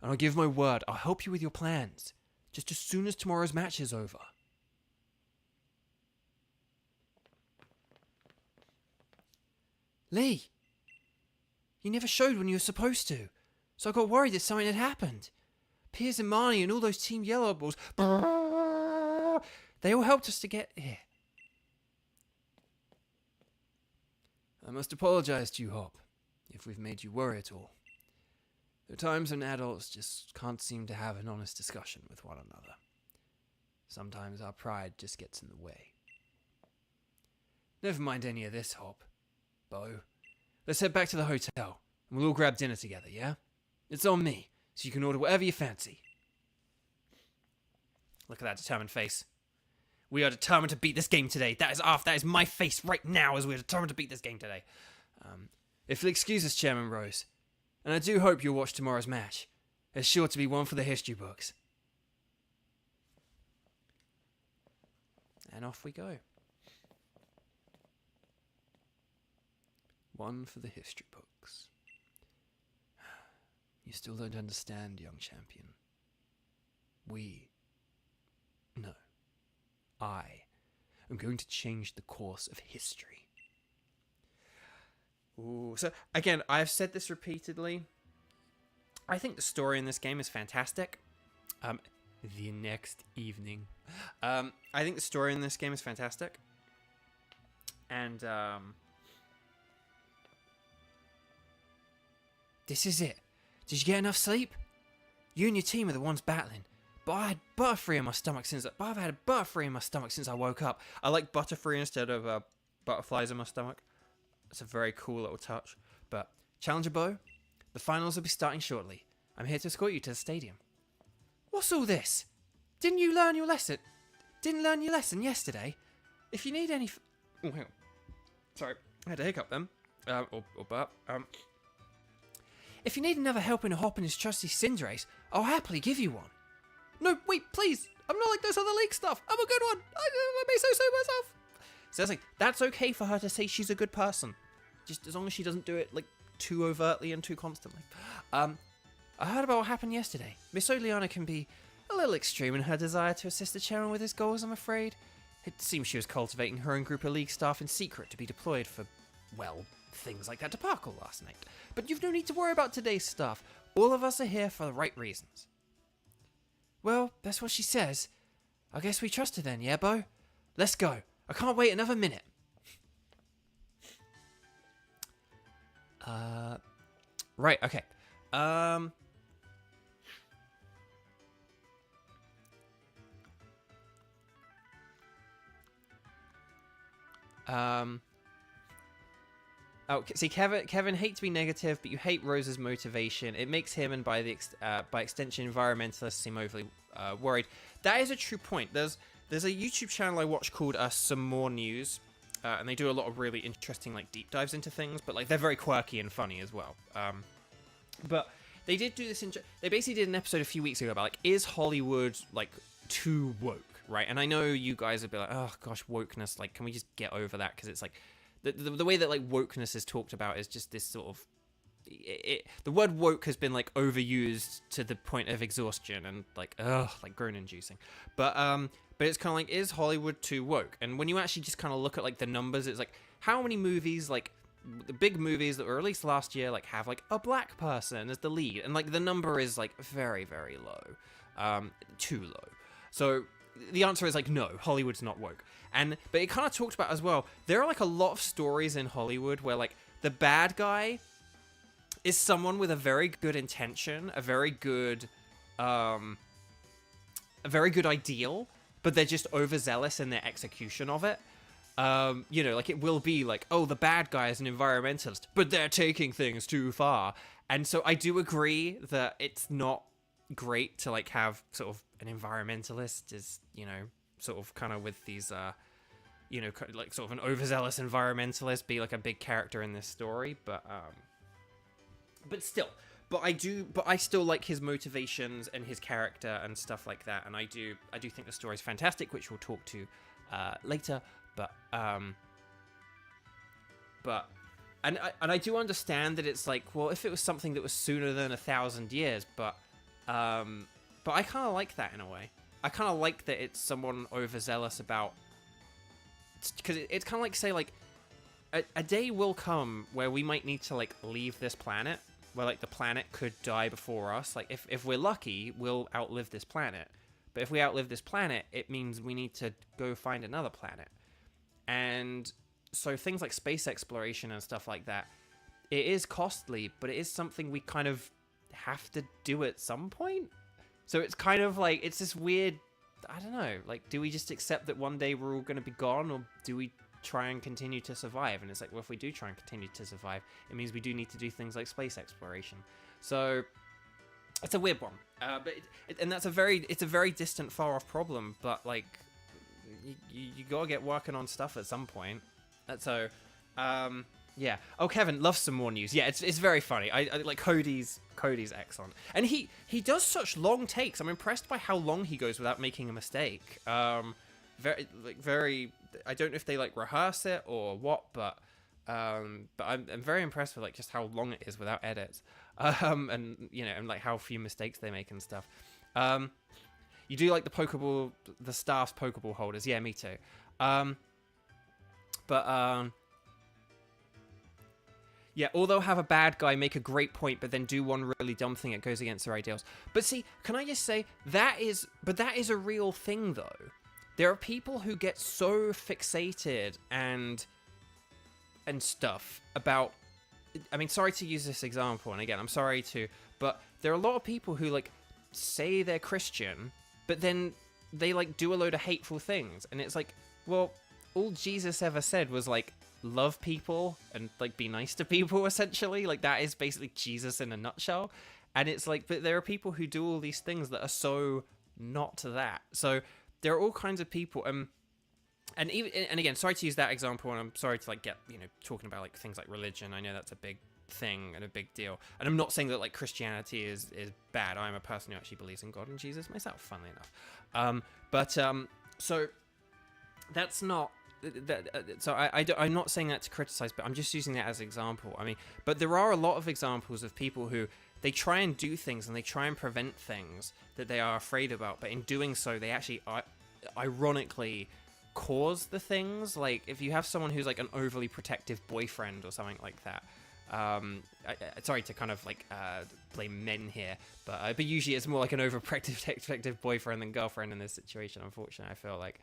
And I'll give my word, I'll help you with your plans, just as soon as tomorrow's match is over. Lee, you never showed when you were supposed to, so I got worried that something had happened. Piers and Marnie and all those Team Yellow Balls, they all helped us to get here. I must apologize to you, Hop, if we've made you worry at all. There are times when adults just can't seem to have an honest discussion with one another. Sometimes our pride just gets in the way. Never mind any of this, Hop. Bo, let's head back to the hotel, and we'll all grab dinner together, yeah? It's on me, so you can order whatever you fancy. Look at that determined face. We are determined to beat this game today. That is my face right now, as we are determined to beat this game today. If you'll excuse us, Chairman Rose, and I do hope you'll watch tomorrow's match. It's sure to be one for the history books. And off we go. One for the history books. You still don't understand, young champion. I am going to change the course of history. Ooh, so again, I've said this repeatedly. I think the story in this game is fantastic. The next evening. I think the story in this game is fantastic. And, this is it. Did you get enough sleep? You and your team are the ones battling. But I had butterfree in my stomach since I've had butterfree in my stomach since I woke up. I like butterfree instead of butterflies in my stomach. It's a very cool little touch. But Challenger Bo, the finals will be starting shortly. I'm here to escort you to the stadium. What's all this? Didn't you learn your lesson? Didn't learn your lesson yesterday? If you need any... Oh, hang on. Sorry, I had a hiccup then. Or burp. If you need another helping to hop in his trusty Cinderace, I'll happily give you one. No, wait, please. I'm not like those other league stuff. I'm a good one. I may say so myself. So that's like, that's okay for her to say she's a good person. Just as long as she doesn't do it like too overtly and too constantly. I heard about what happened yesterday. Miss Oleana can be a little extreme in her desire to assist the chairman with his goals, I'm afraid. It seems she was cultivating her own group of league staff in secret to be deployed for, well, things like that debacle last night. But you've no need to worry about today's stuff. All of us are here for the right reasons. Well, that's what she says. I guess we trust her then, yeah, Bo? Let's go. I can't wait another minute. Right, okay. Oh, see, Kevin, hate to be negative, but you hate Rose's motivation. It makes him, and by extension, environmentalists seem overly worried. That is a true point. There's a YouTube channel I watch called Some More News, and they do a lot of really interesting like deep dives into things, but like they're very quirky and funny as well. But they did do this. They basically did an episode a few weeks ago about like, is Hollywood like too woke, right? And I know you guys would be like, oh gosh, wokeness. Like, can we just get over that? Because it's like. The way that like wokeness is talked about is just this sort of the word woke has been like overused to the point of exhaustion and like groan inducing, but it's kind of like, is Hollywood too woke? And when you actually just kind of look at like the numbers, it's like how many movies, like the big movies that were released last year, like have like a black person as the lead, and like the number is like very, very low, too low. So the answer is like no, Hollywood's not woke. But it kind of talked about as well, there are like a lot of stories in Hollywood where like the bad guy is someone with a very good intention, a very good ideal, but they're just overzealous in their execution of it. You know, like it will be like, oh, the bad guy is an environmentalist, but they're taking things too far. And so I do agree that it's not great to like have sort of an environmentalist is, you know, sort of kind of with these, you know, like sort of an overzealous environmentalist be like a big character in this story, but still, but I still like his motivations and his character and stuff like that, and I do think the story is fantastic, which we'll talk to later, but I do understand that it's like, well, if it was something that was sooner than 1,000 years, but I kind of like that in a way. I kind of like that it's someone overzealous about, because it's kind of like, say, like, a day will come where we might need to, like, leave this planet, where, like, the planet could die before us. Like, if we're lucky, we'll outlive this planet. But if we outlive this planet, it means we need to go find another planet. And so things like space exploration and stuff like that, it is costly, but it is something we kind of have to do at some point. So it's kind of like, it's this weird, I don't know, like, do we just accept that one day we're all going to be gone, or do we try and continue to survive? And it's like, well, if we do try and continue to survive, it means we do need to do things like space exploration. So it's a weird one, but and that's it's a very distant, far off problem, but like, you gotta get working on stuff at some point. So, yeah. Oh, Kevin loves some more news. Yeah, it's very funny. I like Cody's excellent, and he does such long takes. I'm impressed by how long he goes without making a mistake. Very. I don't know if they like rehearse it or what, but I'm very impressed with like just how long it is without edits, and and like how few mistakes they make and stuff. You do like the staff's Pokeball holders? Yeah, me too. Yeah, or they'll have a bad guy make a great point, but then do one really dumb thing that goes against their ideals. But see, can I just say, that is a real thing, though. There are people who get so fixated and stuff about... I mean, sorry to use this example, and again, I'm sorry to... But there are a lot of people who, like, say they're Christian, but then they, like, do a load of hateful things. And it's like, well, all Jesus ever said was, like, love people and like be nice to people, essentially. Like that is basically Jesus in a nutshell. And it's like, but there are people who do all these things that are so not to that. So there are all kinds of people, and again, sorry to use that example, and I'm sorry to like get talking about like things like religion. I know that's a big thing and a big deal, and I'm not saying that like Christianity is bad. I'm a person who actually believes in God and Jesus myself, funnily enough. So that's not so I'm not saying that to criticize, but I'm just using that as an example. I mean, but there are a lot of examples of people who they try and do things and they try and prevent things that they are afraid about, but in doing so they actually ironically cause the things. Like if you have someone who's like an overly protective boyfriend or something like that, sorry to kind of like blame men here, but usually it's more like an overprotective boyfriend than girlfriend in this situation, unfortunately. I feel like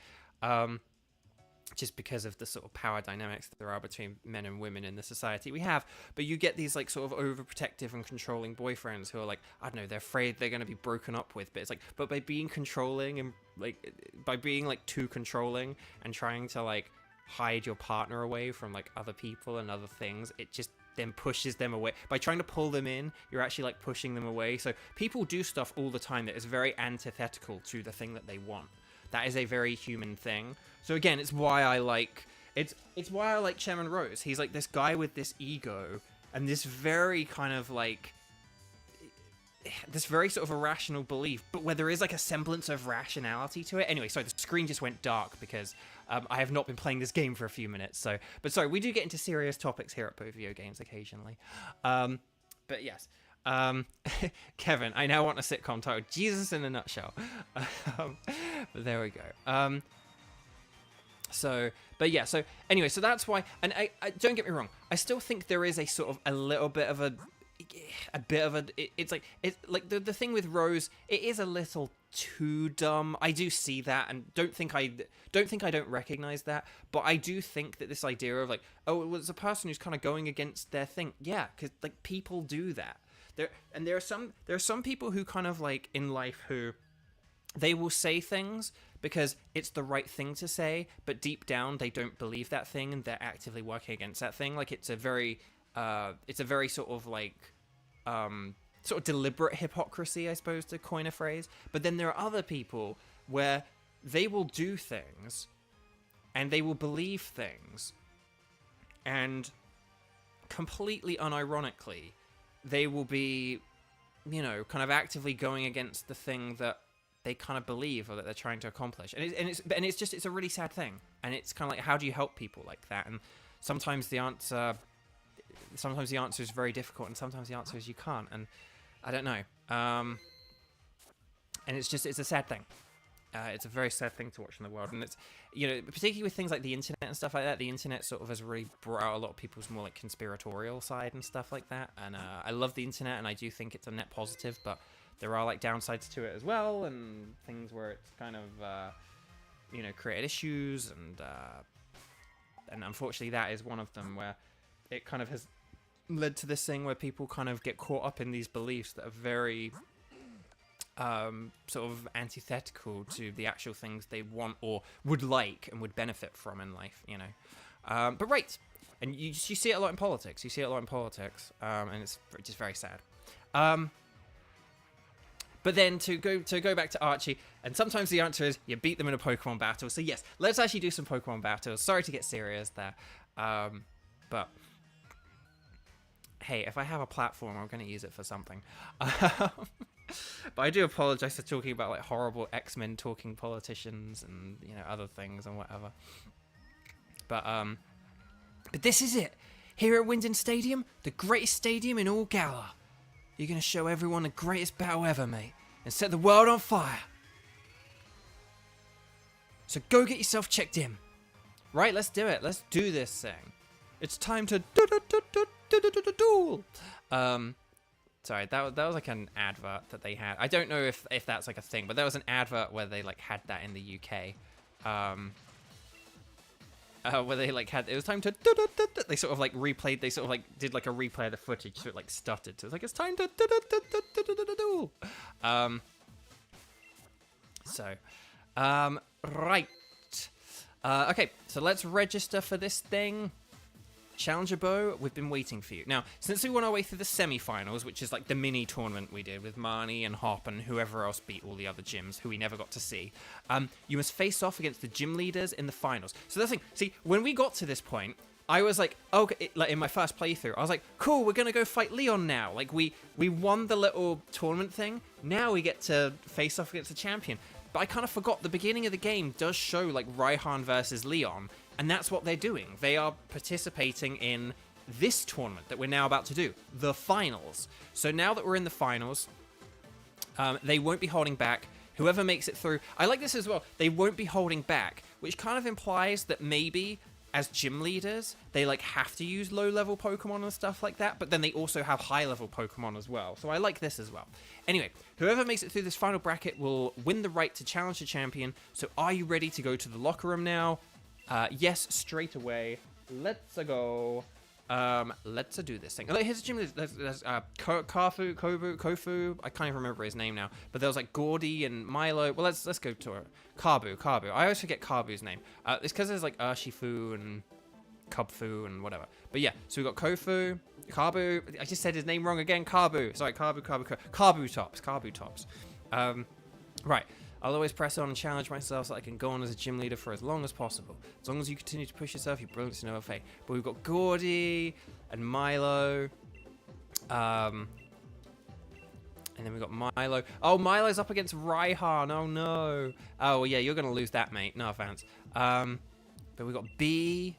just because of the sort of power dynamics that there are between men and women in the society we have. But you get these like sort of overprotective and controlling boyfriends who are like, I don't know, they're afraid they're going to be broken up with. But it's like, but by being controlling and like by being like too controlling and trying to like hide your partner away from like other people and other things, it just then pushes them away. By trying to pull them in, you're actually like pushing them away. So people do stuff all the time that is very antithetical to the thing that they want. That is a very human thing. So again, it's why I like Chairman Rose. He's like this guy with this ego and this very kind of like this very sort of irrational belief, but where there is like a semblance of rationality to it. Anyway, sorry, the screen just went dark because I have not been playing this game for a few minutes. So, but sorry, we do get into serious topics here at Both Video Games occasionally. But yes. Kevin, I now want a sitcom titled Jesus in a Nutshell. But there we go. So anyway, so that's why, and I don't get me wrong, I still think there is a sort of a little bit of it's like the thing with Rose, it is a little too dumb. I do see that, and don't think I don't recognize that, but I do think that this idea of like, oh, it was a person who's kind of going against their thing, yeah, because like people do that. There are some people who kind of like in life who they will say things because it's the right thing to say, but deep down they don't believe that thing and they're actively working against that thing. Like it's a very sort of like sort of deliberate hypocrisy, I suppose, to coin a phrase. But then there are other people where they will do things and they will believe things, and completely unironically they will be, kind of actively going against the thing that they kind of believe or that they're trying to accomplish. And it's a really sad thing. And it's kind of like, how do you help people like that? And sometimes the answer is very difficult, and sometimes the answer is you can't. And I don't know. And it's a sad thing. It's a very sad thing to watch in the world, and it's, particularly with things like the internet and stuff like that. The internet sort of has really brought out a lot of people's more like conspiratorial side and stuff like that. And I love the internet, and I do think it's a net positive, but there are like downsides to it as well, and things where it's kind of, created issues, and unfortunately that is one of them, where it kind of has led to this thing where people kind of get caught up in these beliefs that are very sort of antithetical to the actual things they want or would like and would benefit from in life, but right, and you see it a lot in politics. And it's just very sad. But then to go back to Archie, and sometimes the answer is you beat them in a Pokemon battle. So yes, let's actually do some Pokemon battles. Sorry to get serious there, but hey, if I have a platform, I'm going to use it for something. But I do apologize for talking about like horrible X-Men talking politicians and other things and whatever. But this is it. Here at Winden Stadium, the greatest stadium in all Galar. You're going to show everyone the greatest battle ever, mate, and set the world on fire. So go get yourself checked in. Right, let's do it. Let's do this thing. It's time to duel. Sorry, that was like an advert that they had. I don't know if that's like a thing, but there was an advert where they like had that in the UK. Where they like had, it was time to they sort of like replayed, they sort of like did like a replay of the footage, so it like stuttered. So it's like, it's time to duel. Right. Okay, so let's register for this thing. Challenger Bow, we've been waiting for you. Now, since we won our way through the semi-finals, which is like the mini tournament we did with Marnie and Hop and whoever else beat all the other gyms who we never got to see, you must face off against the gym leaders in the finals. So that's the thing. See, when we got to this point, I was like, okay, like in my first playthrough, I was like, cool, we're gonna go fight Leon now. Like we won the little tournament thing. Now we get to face off against the champion. But I kind of forgot the beginning of the game does show like Raihan versus Leon. And that's what they're doing. They are participating in this tournament that we're now about to do, the finals. So now that we're in the finals, they won't be holding back. Whoever makes it through, I like this as well, they won't be holding back, which kind of implies that maybe as gym leaders, they like have to use low-level Pokemon and stuff like that, but then they also have high-level Pokemon as well. So I like this as well. Anyway, whoever makes it through this final bracket will win the right to challenge the champion. So are you ready to go to the locker room now? Yes, straight away. Let's go. Let's do this thing. Here's a gym. There's Kofu. I can't even remember his name now. But there was like Gordy and Milo. Well, let's go to it. Kabu. I always forget Kabu's name. It's because there's like Urshifu and Cubfu and whatever. But yeah, so we got Kofu, Kabu. I just said his name wrong again. Kabu. Sorry, Kabu Tops. Right. I'll always press on and challenge myself so I can go on as a gym leader for as long as possible. As long as you continue to push yourself, your brilliance is never fade. But we've got Gordy and Milo. And then we've got Milo. Oh, Milo's up against Raihan. Oh, no. Oh, well, yeah, you're going to lose that, mate. No offense. But we've got B.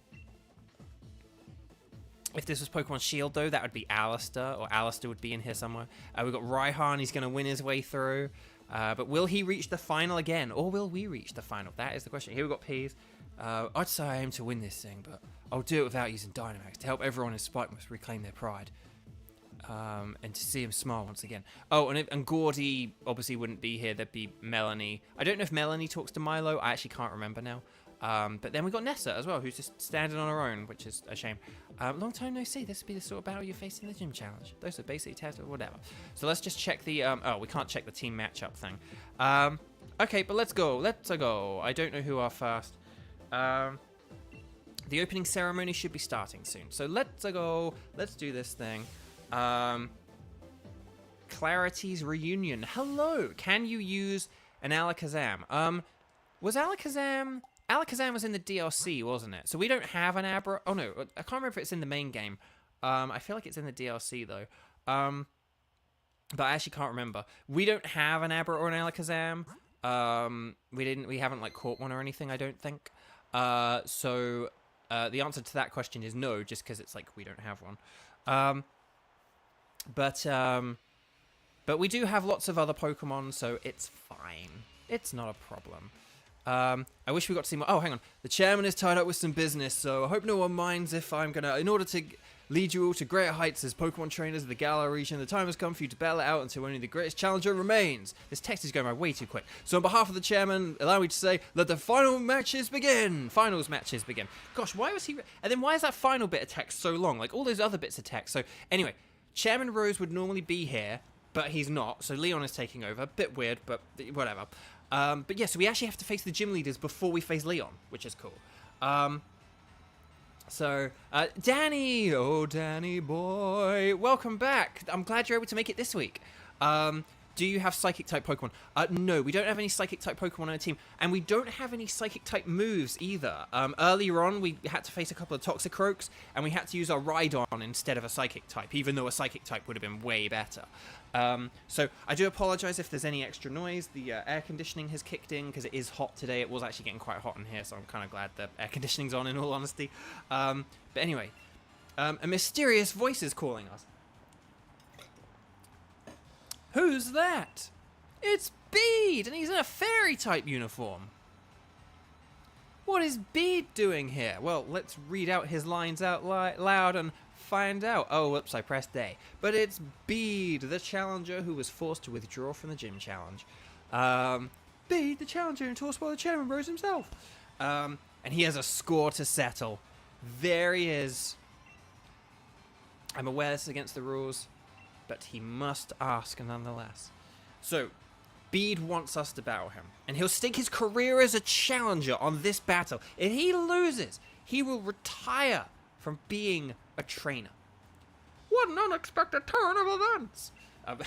If this was Pokemon Shield, though, that would be Alistair. Or Alistair would be in here somewhere. We've got Raihan. He's going to win his way through. But will he reach the final again? Or will we reach the final? That is the question. Here we've got Peas. I'd say I aim to win this thing, but I'll do it without using Dynamax to help everyone in Spikemas reclaim their pride. And to see him smile once again. Oh, and Gordy obviously wouldn't be here. There'd be Melanie. I don't know if Melanie talks to Milo. I actually can't remember now. But then we got Nessa as well, who's just standing on her own, which is a shame. Long time no see. This would be the sort of battle you're facing in the gym challenge. Those are basically tests or whatever. So let's just check the... oh, we can't check the team matchup thing. Okay, but let's go. I don't know who are first. The opening ceremony should be starting soon. So let's go. Let's do this thing. Clarity's reunion. Hello. Can you use an Alakazam? Was Alakazam... Alakazam was in the DLC, wasn't it? So we don't have an Abra... Oh, no. I can't remember if it's in the main game. I feel like it's in the DLC, though. But I actually can't remember. We don't have an Abra or an Alakazam. We haven't, like, caught one or anything, I don't think. So the answer to that question is no, just because it's like we don't have one. But we do have lots of other Pokemon, so it's fine. It's not a problem. I wish we got to see more. Oh, hang on. The chairman is tied up with some business, so I hope no one minds if I'm gonna... In order to lead you all to greater heights as Pokemon trainers of the Galar region, the time has come for you to battle it out until only the greatest challenger remains. This text is going by way too quick. So on behalf of the chairman, allow me to say, let the final matches begin. Finals matches begin. Gosh, why was he... And then why is that final bit of text so long? Like, all those other bits of text. So, anyway, Chairman Rose would normally be here, but he's not. So Leon is taking over. Bit weird, but whatever. But yeah, so we actually have to face the gym leaders before we face Leon, which is cool. Danny! Oh, Danny boy. Welcome back. I'm glad you're able to make it this week. Do you have Psychic-type Pokemon? No, we don't have any Psychic-type Pokemon on our team, and we don't have any Psychic-type moves either. Earlier on, we had to face a couple of Toxicroaks, and we had to use our Rhydon instead of a Psychic-type, even though a Psychic-type would have been way better. So I do apologize if there's any extra noise. The air conditioning has kicked in because it is hot today. It was actually getting quite hot in here, so I'm kind of glad the air conditioning's on, in all honesty. But anyway, a mysterious voice is calling us. Who's that? It's Bede, and he's in a fairy-type uniform. What is Bede doing here? Well, let's read out his lines out loud and find out. Oh, whoops, I pressed A. But it's Bede, the challenger who was forced to withdraw from the gym challenge. Bede, the challenger, endorsed by the chairman Rose himself. And he has a score to settle. There he is. I'm aware this is against the rules, but he must ask nonetheless. So, Bede wants us to battle him, and he'll stake his career as a challenger on this battle. If he loses, he will retire from being a trainer. What an unexpected turn of events! I've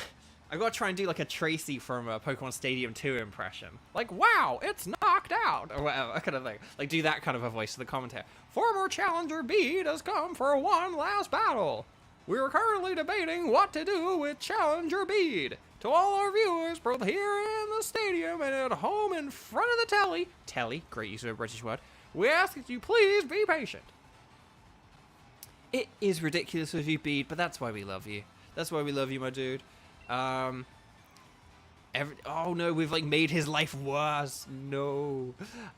got to try and do like a Tracy from Pokemon Stadium 2 impression. Like, wow, it's knocked out! Or whatever, kind of thing. Like, do that kind of a voice to the commentator. Former challenger Bede has come for one last battle. We're currently debating what to do with Challenger Bede. To all our viewers, both here in the stadium and at home in front of the telly, great use of a British word, we ask that you please be patient. It is ridiculous of you, Bede, but that's why we love you. That's why we love you, my dude. Oh no, we've like made his life worse. No.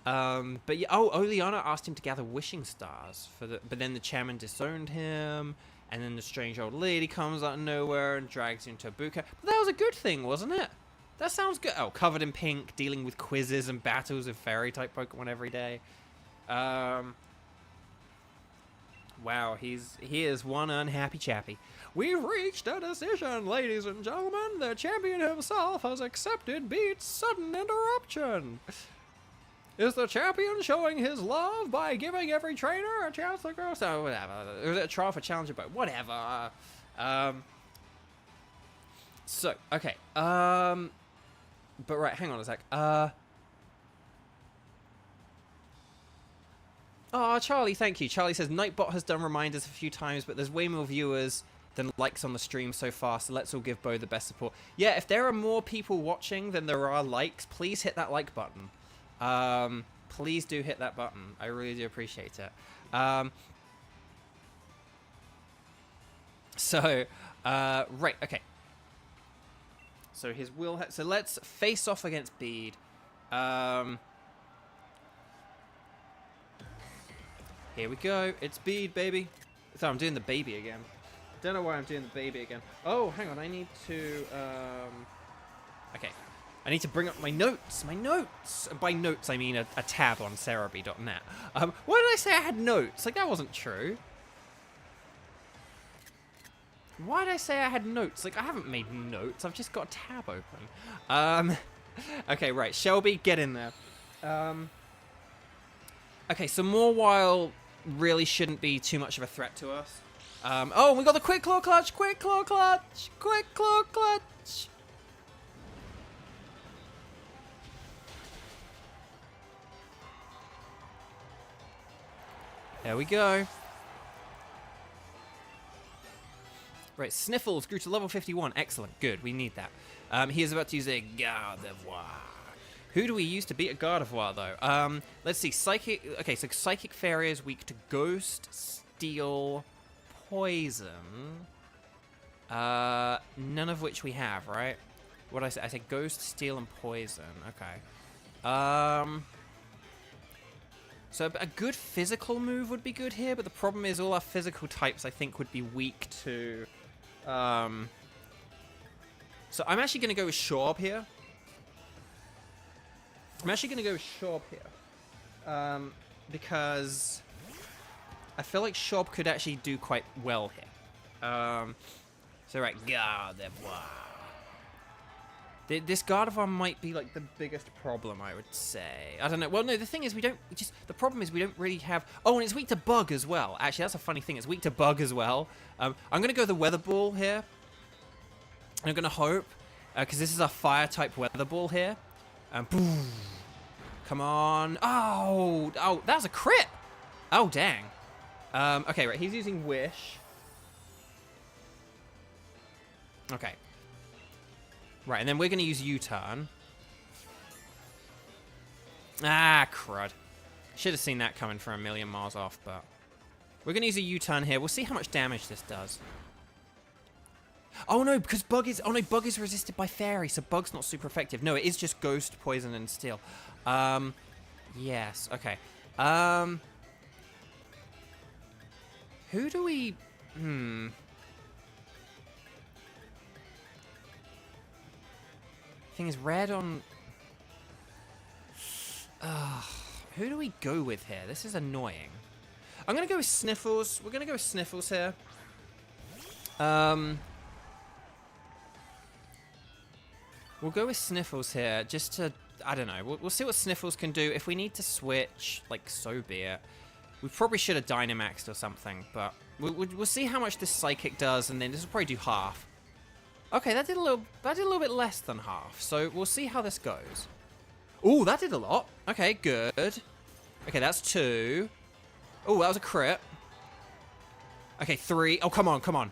But yeah, Oleana asked him to gather wishing stars but then the chairman disowned him. And then the strange old lady comes out of nowhere and drags you into a boot camp. But that was a good thing, wasn't it? That sounds good. Oh, covered in pink, dealing with quizzes and battles of fairy-type Pokemon every day. Wow, he is one unhappy chappy. We've reached a decision, ladies and gentlemen. The champion himself has accepted Bede's sudden interruption. Is the champion showing his love by giving every trainer a chance to grow? So whatever. Is it a trial for challenger? But whatever. So okay. But right, hang on a sec. Oh, Charlie, thank you. Charlie says Nightbot has done reminders a few times, but there's way more viewers than likes on the stream so far. So let's all give Bo the best support. Yeah, if there are more people watching than there are likes, please hit that like button. Please do hit that button. I really do appreciate it. Right, okay. So his will. So let's face off against Bede. Here we go. It's Bede, baby. So I'm doing the baby again. Don't know why I'm doing the baby again. Oh, hang on. I need to. Okay. I need to bring up my notes. My notes. And by notes, I mean a tab on Cerebi.net. Why did I say I had notes? Like, that wasn't true. Why did I say I had notes? Like, I haven't made notes. I've just got a tab open. Okay, right. Shelby, get in there. Okay, so Mawile really shouldn't be too much of a threat to us. Oh, we got the Quick Claw Clutch! Quick Claw Clutch! Quick Claw Clutch! There we go. Right, Sniffles grew to level 51. Excellent. Good. We need that. He is about to use a Gardevoir. Who do we use to beat a Gardevoir, though? Let's see. Psychic... Okay, so Psychic Fairy is weak to Ghost, Steel, Poison. None of which we have, right? What did I say? I said Ghost, Steel, and Poison. Okay. So a good physical move would be good here, but the problem is all our physical types, I think, would be weak to... So I'm actually going to go with Shorb here. Because I feel like Shorb could actually do quite well here. So right, Gardevoir. This Gardevoir might be like the biggest problem, I would say. I don't know. Well, no, the thing is the problem is we don't really have... Oh, and it's weak to Bug as well. Actually, that's a funny thing. It's weak to Bug as well. I'm going to go the Weather Ball here. I'm going to hope. Because this is a fire-type weather ball here. Boom. Come on. Oh, that was a crit. Oh, dang. Okay, right. He's using Wish. Okay. Right, and then we're going to use U-turn. Ah, crud. Should have seen that coming from a million miles off, but... We're going to use a U-turn here. We'll see how much damage this does. Oh, no, because Bug is... Oh, no, Bug is resisted by Fairy, so Bug's not super effective. No, it is just Ghost, Poison, and Steel. Yes, okay. Who do we... Thing is, red on... who do we go with here? This is annoying. I'm going to go with Sniffles. We're going to go with Sniffles here. We'll go with Sniffles here, just to... I don't know. We'll see what Sniffles can do. If we need to switch, like, so be it. We probably should have Dynamaxed or something, but... We'll see how much this Psychic does, and then this will probably do half. Okay, that did a little bit less than half, so we'll see how this goes. Ooh, that did a lot. Okay, good. Okay, that's 2. Oh, that was a crit. Okay, 3. Oh, come on, come on.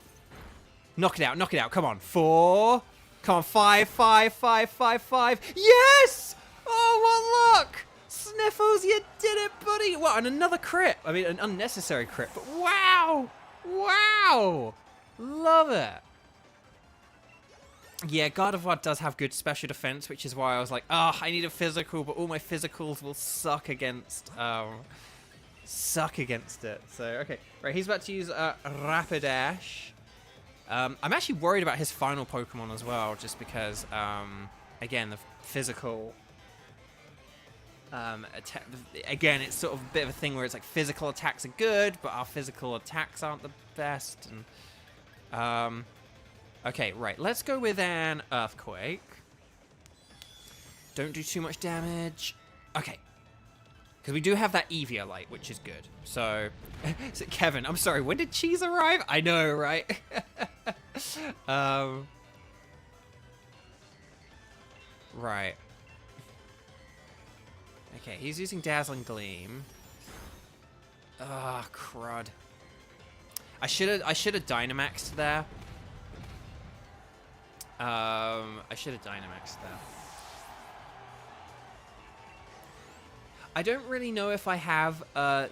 Knock it out, knock it out. Come on. 4. Come on, 5, 5, 5, 5, 5. Yes! Oh, what luck! Sniffles, you did it, buddy. What, and another crit. I mean, an unnecessary crit, but wow! Wow! Love it. Yeah, God of War does have good special defense, which is why I was like, I need a physical, but all my physicals will suck against it. So, okay. Right, he's about to use Rapidash. I'm actually worried about his final Pokemon as well, just because, again, the physical... again, it's sort of a bit of a thing where it's like physical attacks are good, but our physical attacks aren't the best. And okay, right. Let's go with an Earthquake. Don't do too much damage. Okay. Because we do have that Eviolite, which is good. So, Kevin, I'm sorry. When did Cheese arrive? I know, right? Right. Okay, he's using Dazzling Gleam. Ah, crud. I should have Dynamaxed there. I should have Dynamaxed there. I don't really know if I have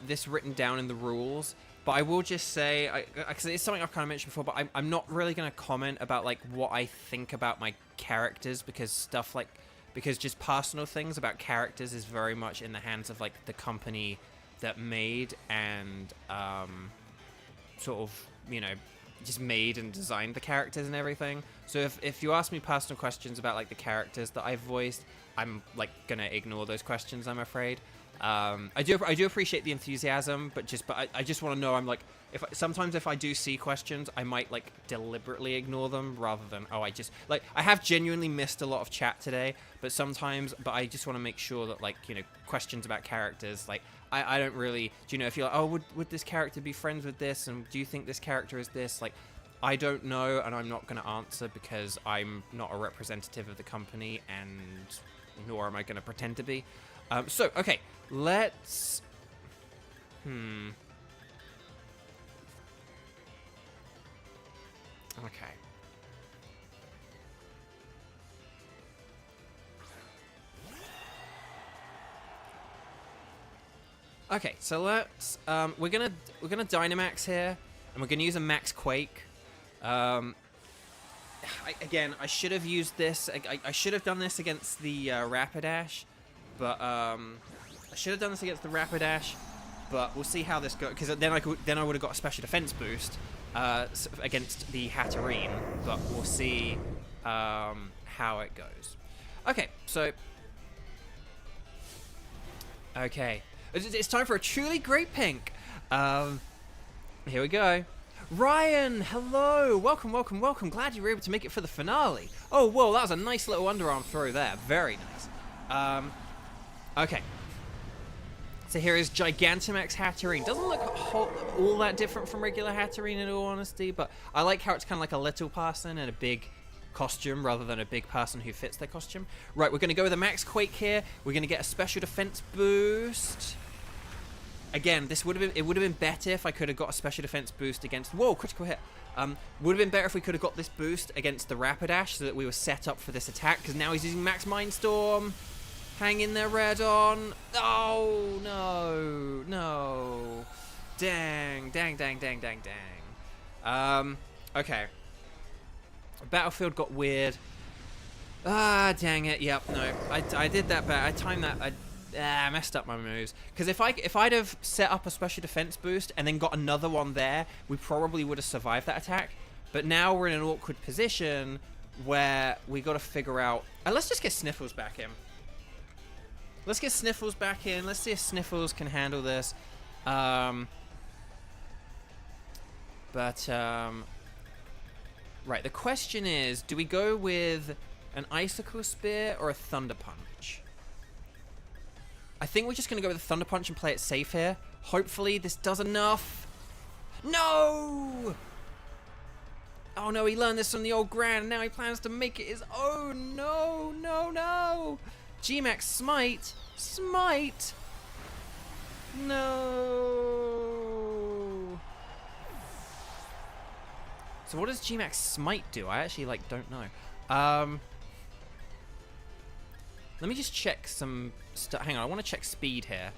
this written down in the rules, but I will just say, because it's something I've kind of mentioned before, but I'm not really going to comment about like what I think about my characters, because just personal things about characters is very much in the hands of like the company that made and sort of, you know, just made and designed the characters and everything. So if you ask me personal questions about like the characters that I voiced, I'm like gonna ignore those questions, I'm afraid. I do appreciate the enthusiasm, but I just want to know, I'm like, sometimes if I do see questions, I might like deliberately ignore them rather than, I have genuinely missed a lot of chat today, but I just want to make sure that, like, you know, questions about characters, like, I don't really, do you know, if you're like, would this character be friends with this, and do you think this character is this, like, I don't know, and I'm not going to answer because I'm not a representative of the company, and nor am I going to pretend to be. So, okay, let's... Okay. Okay, so let's... we're gonna Dynamax here, and we're gonna use a Max Quake. Again, I should have used this. I should have done this against the Rapidash, but but we'll see how this goes, because then I would have got a special defense boost against the Hatterene, but we'll see how it goes. Okay, so it's time for a truly great pink. Here we go. Ryan, hello, welcome, welcome, welcome. Glad you were able to make it for the finale. Oh, whoa, that was a nice little underarm throw there. Very nice. Okay. So here is Gigantamax Hatterene. Doesn't look all that different from regular Hatterene in all honesty, but I like how it's kind of like a little person and a big costume rather than a big person who fits their costume. Right, we're going to go with a max quake here. We're going to get a special defense boost. Again, it would have been better if I could have got a special defense boost against... Whoa, critical hit. Would have been better if we could have got this boost against the Rapidash so that we were set up for this attack, because now he's using Max Mindstorm. Hang in there, Redon. Oh, no. No. Dang. Okay. Battlefield got weird. Ah, dang it. Yep, no. I did that bad. I timed that. I messed up my moves. Because if I'd have set up a special defense boost and then got another one there, we probably would have survived that attack. But now we're in an awkward position where we got to figure out... let's just get Sniffles back in. Let's get Sniffles back in. Let's see if Sniffles can handle this. Right, the question is, do we go with an Icicle Spear or a Thunder Punch? I think we're just going to go with a Thunder Punch and play it safe here. Hopefully this does enough. No! Oh no, he learned this from the old Gran, and now he plans to make it his own. No! Gmax Smite? Smite? No! So what does Gmax Smite do? I actually, don't know. Let me just check some stuff. Hang on, I want to check speed here.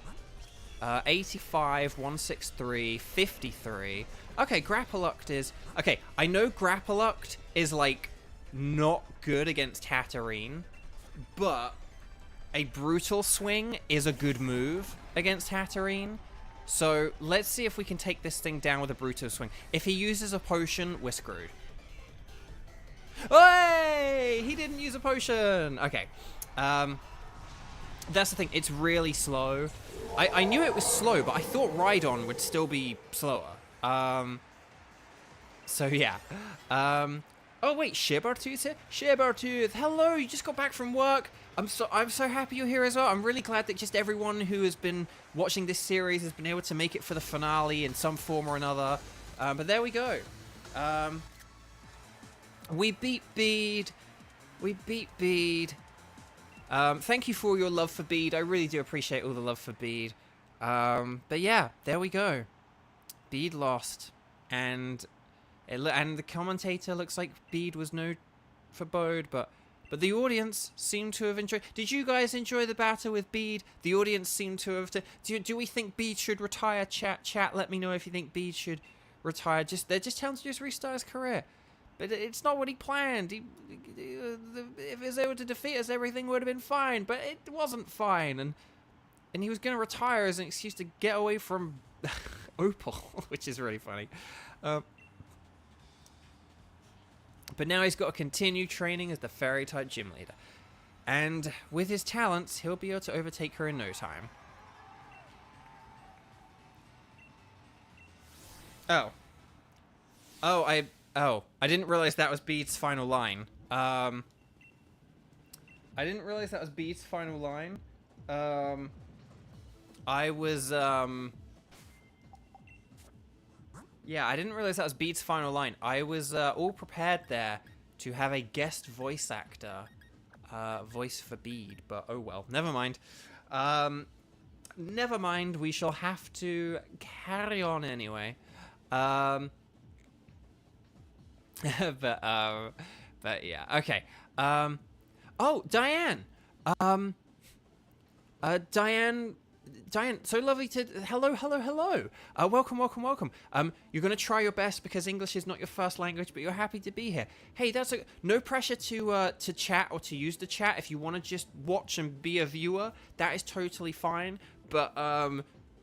85, 163, 53. Okay, Grappluct is... Okay, I know Grappluct is, not good against Hatterene, but a Brutal Swing is a good move against Hatterene. So let's see if we can take this thing down with a Brutal Swing. If he uses a potion, we're screwed. Hey! He didn't use a potion! Okay. That's the thing. It's really slow. I knew it was slow, but I thought Rhydon would still be slower. So, yeah. Oh, wait. Shearbartooth's here? Shearbartooth, hello! You just got back from work. I'm so happy you're here as well. I'm really glad that just everyone who has been watching this series has been able to make it for the finale in some form or another. But there we go. We beat Bede. Thank you for all your love for Bede. I really do appreciate all the love for Bede. But yeah, there we go. Bede lost. And the commentator looks like Bede was no for Bode, but the audience seemed to have enjoyed... Did you guys enjoy the battle with Bede? The audience seemed to have... Do we think Bede should retire? Chat, let me know if you think Bede should retire. They're just telling him to just restart his career. But it's not what he planned. If he was able to defeat us, everything would have been fine. But it wasn't fine. And he was going to retire as an excuse to get away from Opal, which is really funny. But now he's got to continue training as the Fairy-type gym leader. And with his talents, he'll be able to overtake her in no time. Oh, I didn't realize that was Bede's final line. I didn't realize that was Bede's final line. Yeah, I didn't realize that was Bede's final line. I was all prepared there to have a guest voice actor voice for Bede, but oh well, never mind. Never mind, we shall have to carry on anyway. But yeah, okay. Oh, Diane! Diane, so lovely to... Hello. Welcome. You're going to try your best because English is not your first language, but you're happy to be here. Hey, that's no pressure to chat or to use the chat. If you want to just watch and be a viewer, that is totally fine. But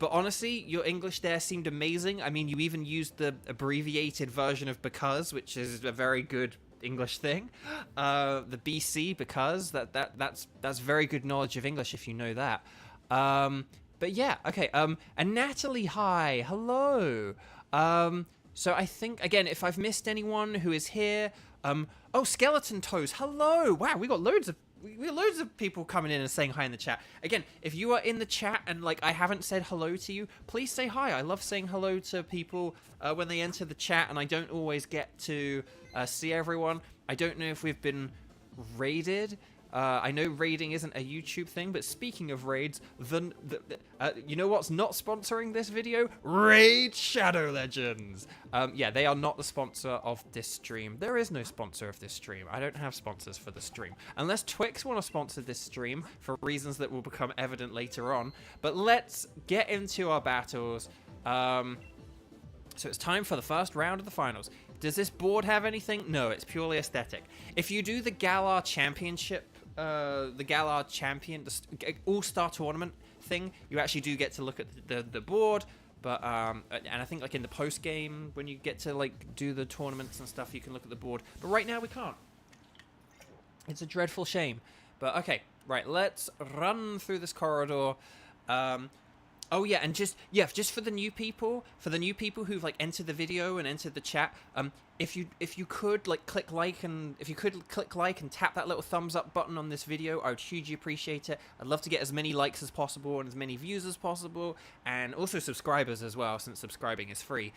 honestly, your English there seemed amazing. I mean, you even used the abbreviated version of because, which is a very good English thing. The BC, because, that's very good knowledge of English if you know that. But yeah, okay, and Natalie, hi, hello. So I think, again, if I've missed anyone who is here, oh, Skeleton Toes, hello. Wow, we got loads of people coming in and saying hi in the chat. Again, if you are in the chat and, I haven't said hello to you, please say hi. I love saying hello to people when they enter the chat, and I don't always get to see everyone. I don't know if we've been raided. I know raiding isn't a YouTube thing, but speaking of raids, you know what's not sponsoring this video? Raid Shadow Legends! Yeah, they are not the sponsor of this stream. There is no sponsor of this stream. I don't have sponsors for the stream. Unless Twix want to sponsor this stream for reasons that will become evident later on. But let's get into our battles. So it's time for the first round of the finals. Does this board have anything? No, it's purely aesthetic. If you do the Galar Championship, the Galar Champion, the All-Star Tournament thing, you actually do get to look at the board. But and I think like in the post game, when you get to like do the tournaments and stuff, you can look at the board. But right now we can't. It's a dreadful shame. But okay, right, let's run through this corridor. Oh yeah, and just for the new people, who've like entered the video and entered the chat, if you could click like and tap that little thumbs up button on this video, I would hugely appreciate it. I'd love to get as many likes as possible and as many views as possible, and also subscribers as well, since subscribing is free.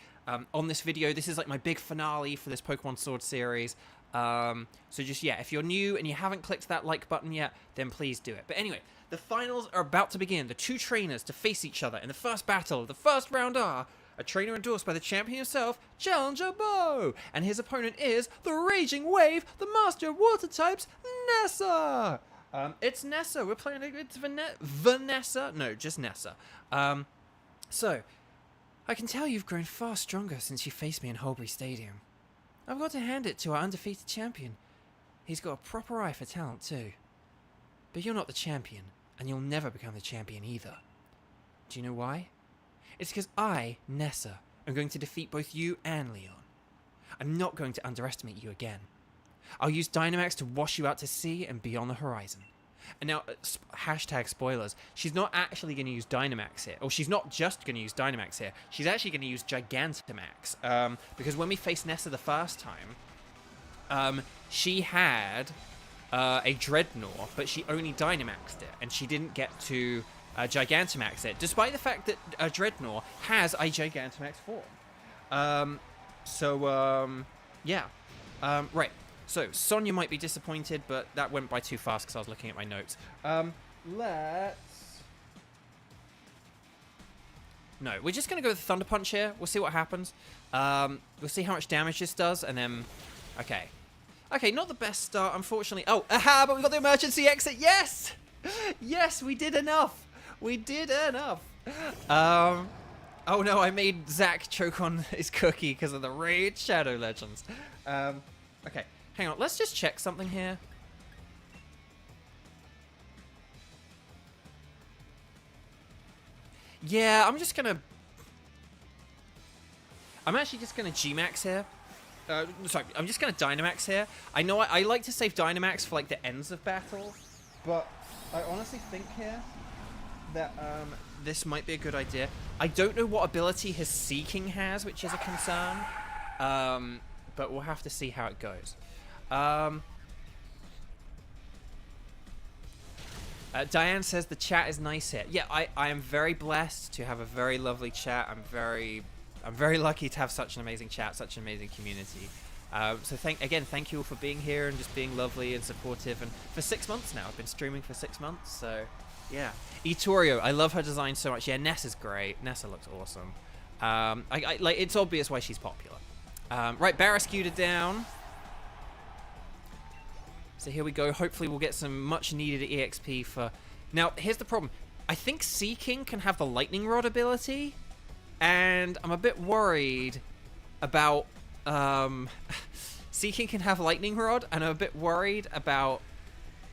On this video, this is like my big finale for this Pokemon Sword series. So just if you're new and you haven't clicked that like button yet, then please do it. But anyway, the finals are about to begin. The two trainers to face each other in the first battle of the first round are a trainer endorsed by the champion himself, Challenger Bo, and his opponent is the Raging Wave, the master of water types, Nessa. It's Nessa. We're playing. It's Vanessa. No, just Nessa. So I can tell you've grown far stronger since you faced me in Holbury Stadium. I've got to hand it to our undefeated champion. He's got a proper eye for talent too. But you're not the champion, and you'll never become the champion either. Do you know why? It's because I, Nessa, am going to defeat both you and Leon. I'm not going to underestimate you again. I'll use Dynamax to wash you out to sea and beyond the horizon. And now, hashtag spoilers, she's not actually going to use Dynamax here. Or she's not just going to use Dynamax here. She's actually going to use Gigantamax. Because when we faced Nessa the first time, she had a Dreadnought, but she only Dynamaxed it. And she didn't get to Gigantamax it, despite the fact that a Dreadnought has a Gigantamax form. Yeah. Right. So, Sonya might be disappointed, but that went by too fast because I was looking at my notes. No, we're just going to go with Thunder Punch here. We'll see what happens. We'll see how much damage this does, and then... Okay. Okay, not the best start, unfortunately. Oh, aha, but we got the emergency exit. Yes! Yes, we did enough. We did enough. Oh no, I made Zach choke on his cookie because of the Raid Shadow Legends. Okay. Hang on, let's just check something here. Yeah, I'm actually just gonna G-Max here. Sorry, I'm just gonna Dynamax here. I know I like to save Dynamax for like the ends of battle, but I honestly think here that this might be a good idea. I don't know what ability his Seeking has, which is a concern. But we'll have to see how it goes. Diane says the chat is nice here. Yeah, I am very blessed to have a very lovely chat. I'm very lucky to have such an amazing chat, such an amazing community. So thank you all for being here and just being lovely and supportive. And for 6 months now, I've been streaming for 6 months. So yeah, Itorio, I love her design so much. Yeah, Nessa's great. Nessa looks awesome. Like it's obvious why she's popular. Right, Barrascuda down. So here we go. Hopefully we'll get some much needed EXP for... Now, here's the problem. I think Seeking can have the Lightning Rod ability, and I'm a bit worried about... Seeking can have Lightning Rod, and I'm a bit worried about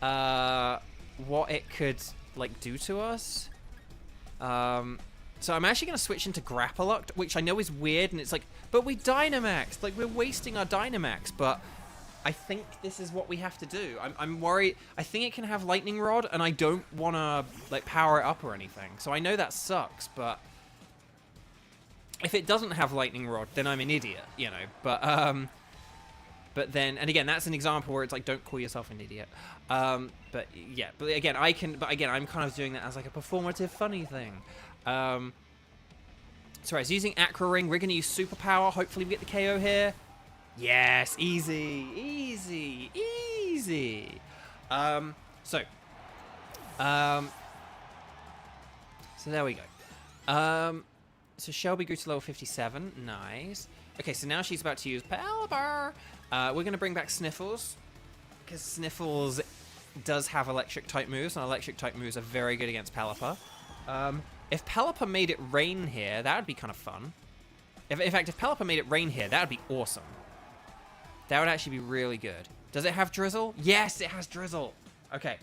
what it could like do to us. So I'm actually going to switch into Grapploct, which I know is weird, and it's like, but we Dynamaxed. Like, we're wasting our Dynamax, but... I think this is what we have to do. I'm worried. I think it can have Lightning Rod, and I don't want to like power it up or anything. So I know that sucks, but if it doesn't have Lightning Rod, then I'm an idiot, you know. But then, and again, that's an example where it's like, don't call yourself an idiot. But yeah, but again, I'm kind of doing that as like a performative, funny thing. So I was using Aqua Ring. We're going to use Superpower. Hopefully we get the KO here. Yes, easy, easy, easy. Um, so, um, so there we go. So Shelby grew to level 57. Nice. Okay, so now she's about to use Pelipper. We're going to bring back Sniffles, because Sniffles does have electric type moves, and electric type moves are very good against Pelipper. If Pelipper made it rain here, that would be kind of fun. In fact, if Pelipper made it rain here, that would be awesome. That would actually be really good. Does it have Drizzle? Yes, it has Drizzle. Okay.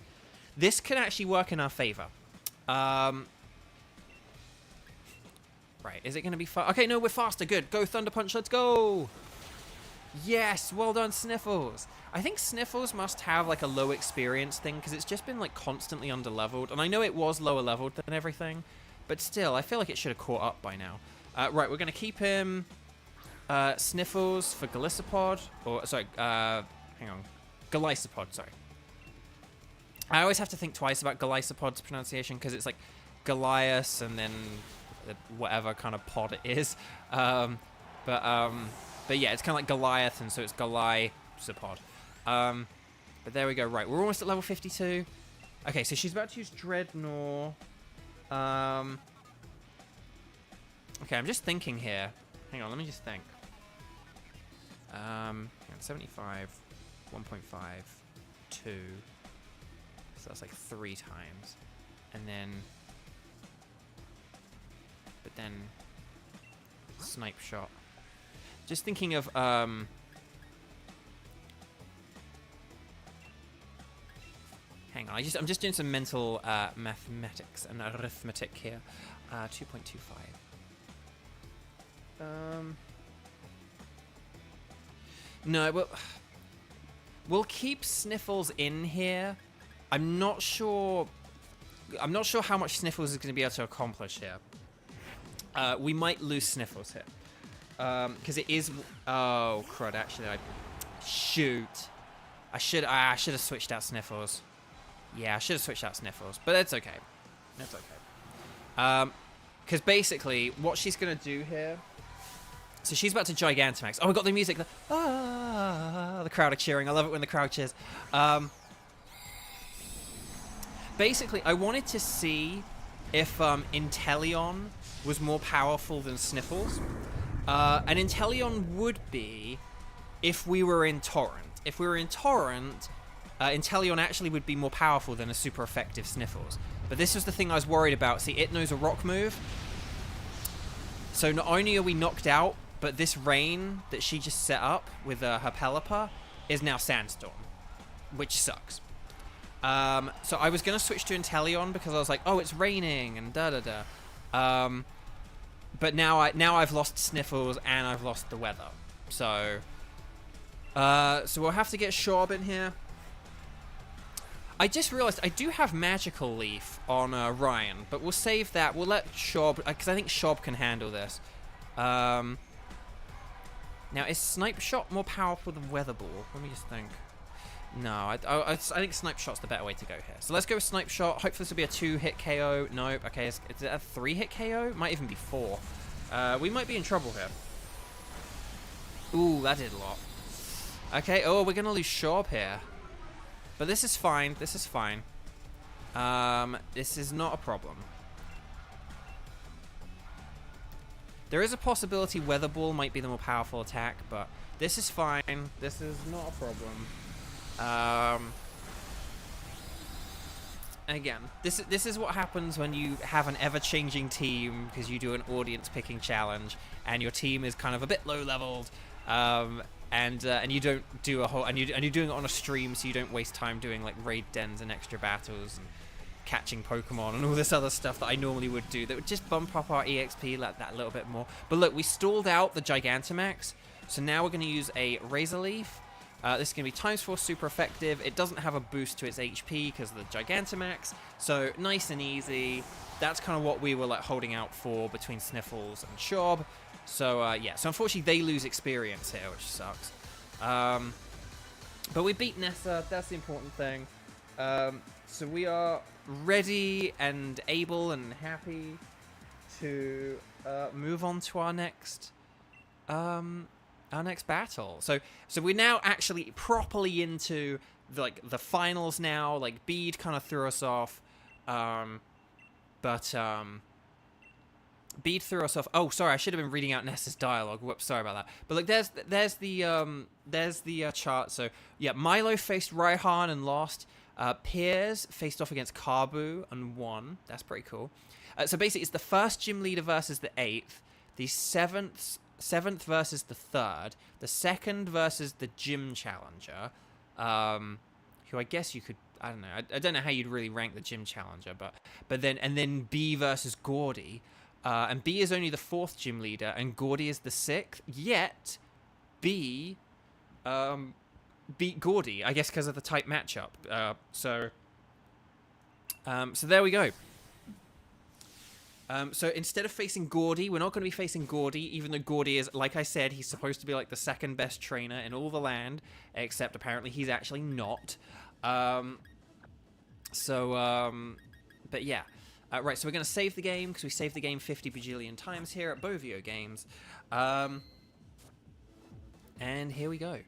This can actually work in our favor. Right, is it going to be fast? Okay, no, we're faster. Good. Go, Thunder Punch. Let's go. Yes, well done, Sniffles. I think Sniffles must have, like, a low experience thing, because it's just been, like, constantly under-leveled. And I know it was lower-leveled than everything, but still, I feel like it should have caught up by now. Right, we're going to keep him... Sniffles for Golisopod, or, sorry, hang on, Golisopod, sorry. I always have to think twice about Golisopod's pronunciation, because it's like Goliath and then whatever kind of pod it is. But yeah, it's kind of like Goliath, and so it's Golisopod. But there we go, right, we're almost at level 52. Okay, so she's about to use Dreadnought. Okay, I'm just thinking here. Hang on, let me just think. 75, 1.5, 2. So that's like 3 times. And then... But then... Snipe shot. Just thinking of, Hang on, I'm just doing some mental, mathematics and arithmetic here. 2.25. No, we'll keep Sniffles in here. I'm not sure how much Sniffles is going to be able to accomplish here. We might lose Sniffles here. Because it is... Oh, crud, actually, shoot. I should have switched out Sniffles. Yeah, I should have switched out Sniffles, but that's okay. That's okay. Because basically, what she's going to do here... So she's about to Gigantamax. Oh, we got the music. The crowd are cheering. I love it when the crowd cheers. Basically, I wanted to see if Inteleon was more powerful than Sniffles. And Inteleon would be if we were in Torrent. If we were in Torrent, Inteleon actually would be more powerful than a super effective Sniffles. But this was the thing I was worried about. See, it knows a rock move. So not only are we knocked out, but this rain that she just set up with her Pelipper is now Sandstorm, which sucks. So I was going to switch to Inteleon because I was like, oh, it's raining and da-da-da. But now I've lost Sniffles and I've lost the weather. So we'll have to get Shorb in here. I just realized I do have Magical Leaf on Ryan, but we'll save that. We'll let Shorb, because I think Shorb can handle this. Now, is Snipe Shot more powerful than Weather Ball? Let me just think. No, I think Snipe Shot's the better way to go here. So let's go with Snipe Shot. Hopefully this will be a 2-hit KO. Nope. Okay, is it a 3-hit KO? Might even be 4. We might be in trouble here. Ooh, that did a lot. Okay, oh, we're going to lose Shorb here. But this is fine. This is fine. This is not a problem. There is a possibility Weather Ball might be the more powerful attack, but this is fine. This is not a problem. Again, this is what happens when you have an ever-changing team because you do an audience-picking challenge, and your team is kind of a bit low-leveled, and you don't do a whole, and you're doing it on a stream, so you don't waste time doing like raid dens and extra battles and catching Pokemon and all this other stuff that I normally would do that would just bump up our EXP like that a little bit more. But look, we stalled out the Gigantamax, so now we're going to use a Razor Leaf. This is going to be ×4 super effective. It doesn't have a boost to its HP because of the Gigantamax, so nice and easy. That's kind of what we were like holding out for between Sniffles and Shorb. So yeah, so unfortunately they lose experience here, which sucks. But we beat Nessa, that's the important thing. So we are ready and able and happy to move on to our next our next battle. So we're now actually properly into the finals now. Like Bede kind of threw us off, but Bede threw us off. Oh, sorry, I should have been reading out Nessa's dialogue. Whoops, sorry about that. But look, there's the chart. So yeah, Milo faced Raihan and lost. Piers faced off against Kabu and won. That's pretty cool. So basically, it's the first gym leader versus the 8th, the seventh versus the 3rd, the 2nd versus the gym challenger, who I guess you could. I don't know. I don't know how you'd really rank the gym challenger, but then B versus Gordy. And B is only the 4th gym leader, and Gordy is the 6th. Yet, B beat Gordy, I guess, because of the tight matchup. So there we go. So instead of facing Gordy, we're not going to be facing Gordy, even though Gordy is, like I said, he's supposed to be like the 2nd best trainer in all the land, except apparently he's actually not. But yeah. Right, so we're going to save the game, because we saved the game 50 bajillion times here at Bovio Games. And here we go.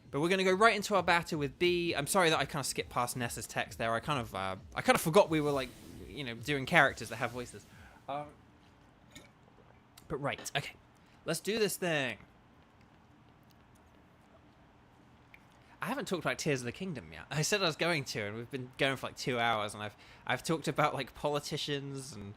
But we're going to go right into our battle with B. I'm sorry that I kind of skipped past Nessa's text there. I kind of forgot we were, like, you know, doing characters that have voices. But right, okay. Let's do this thing. I haven't talked about Tears of the Kingdom yet. I said I was going to, and we've been going for like 2 hours, and I've talked about like politicians and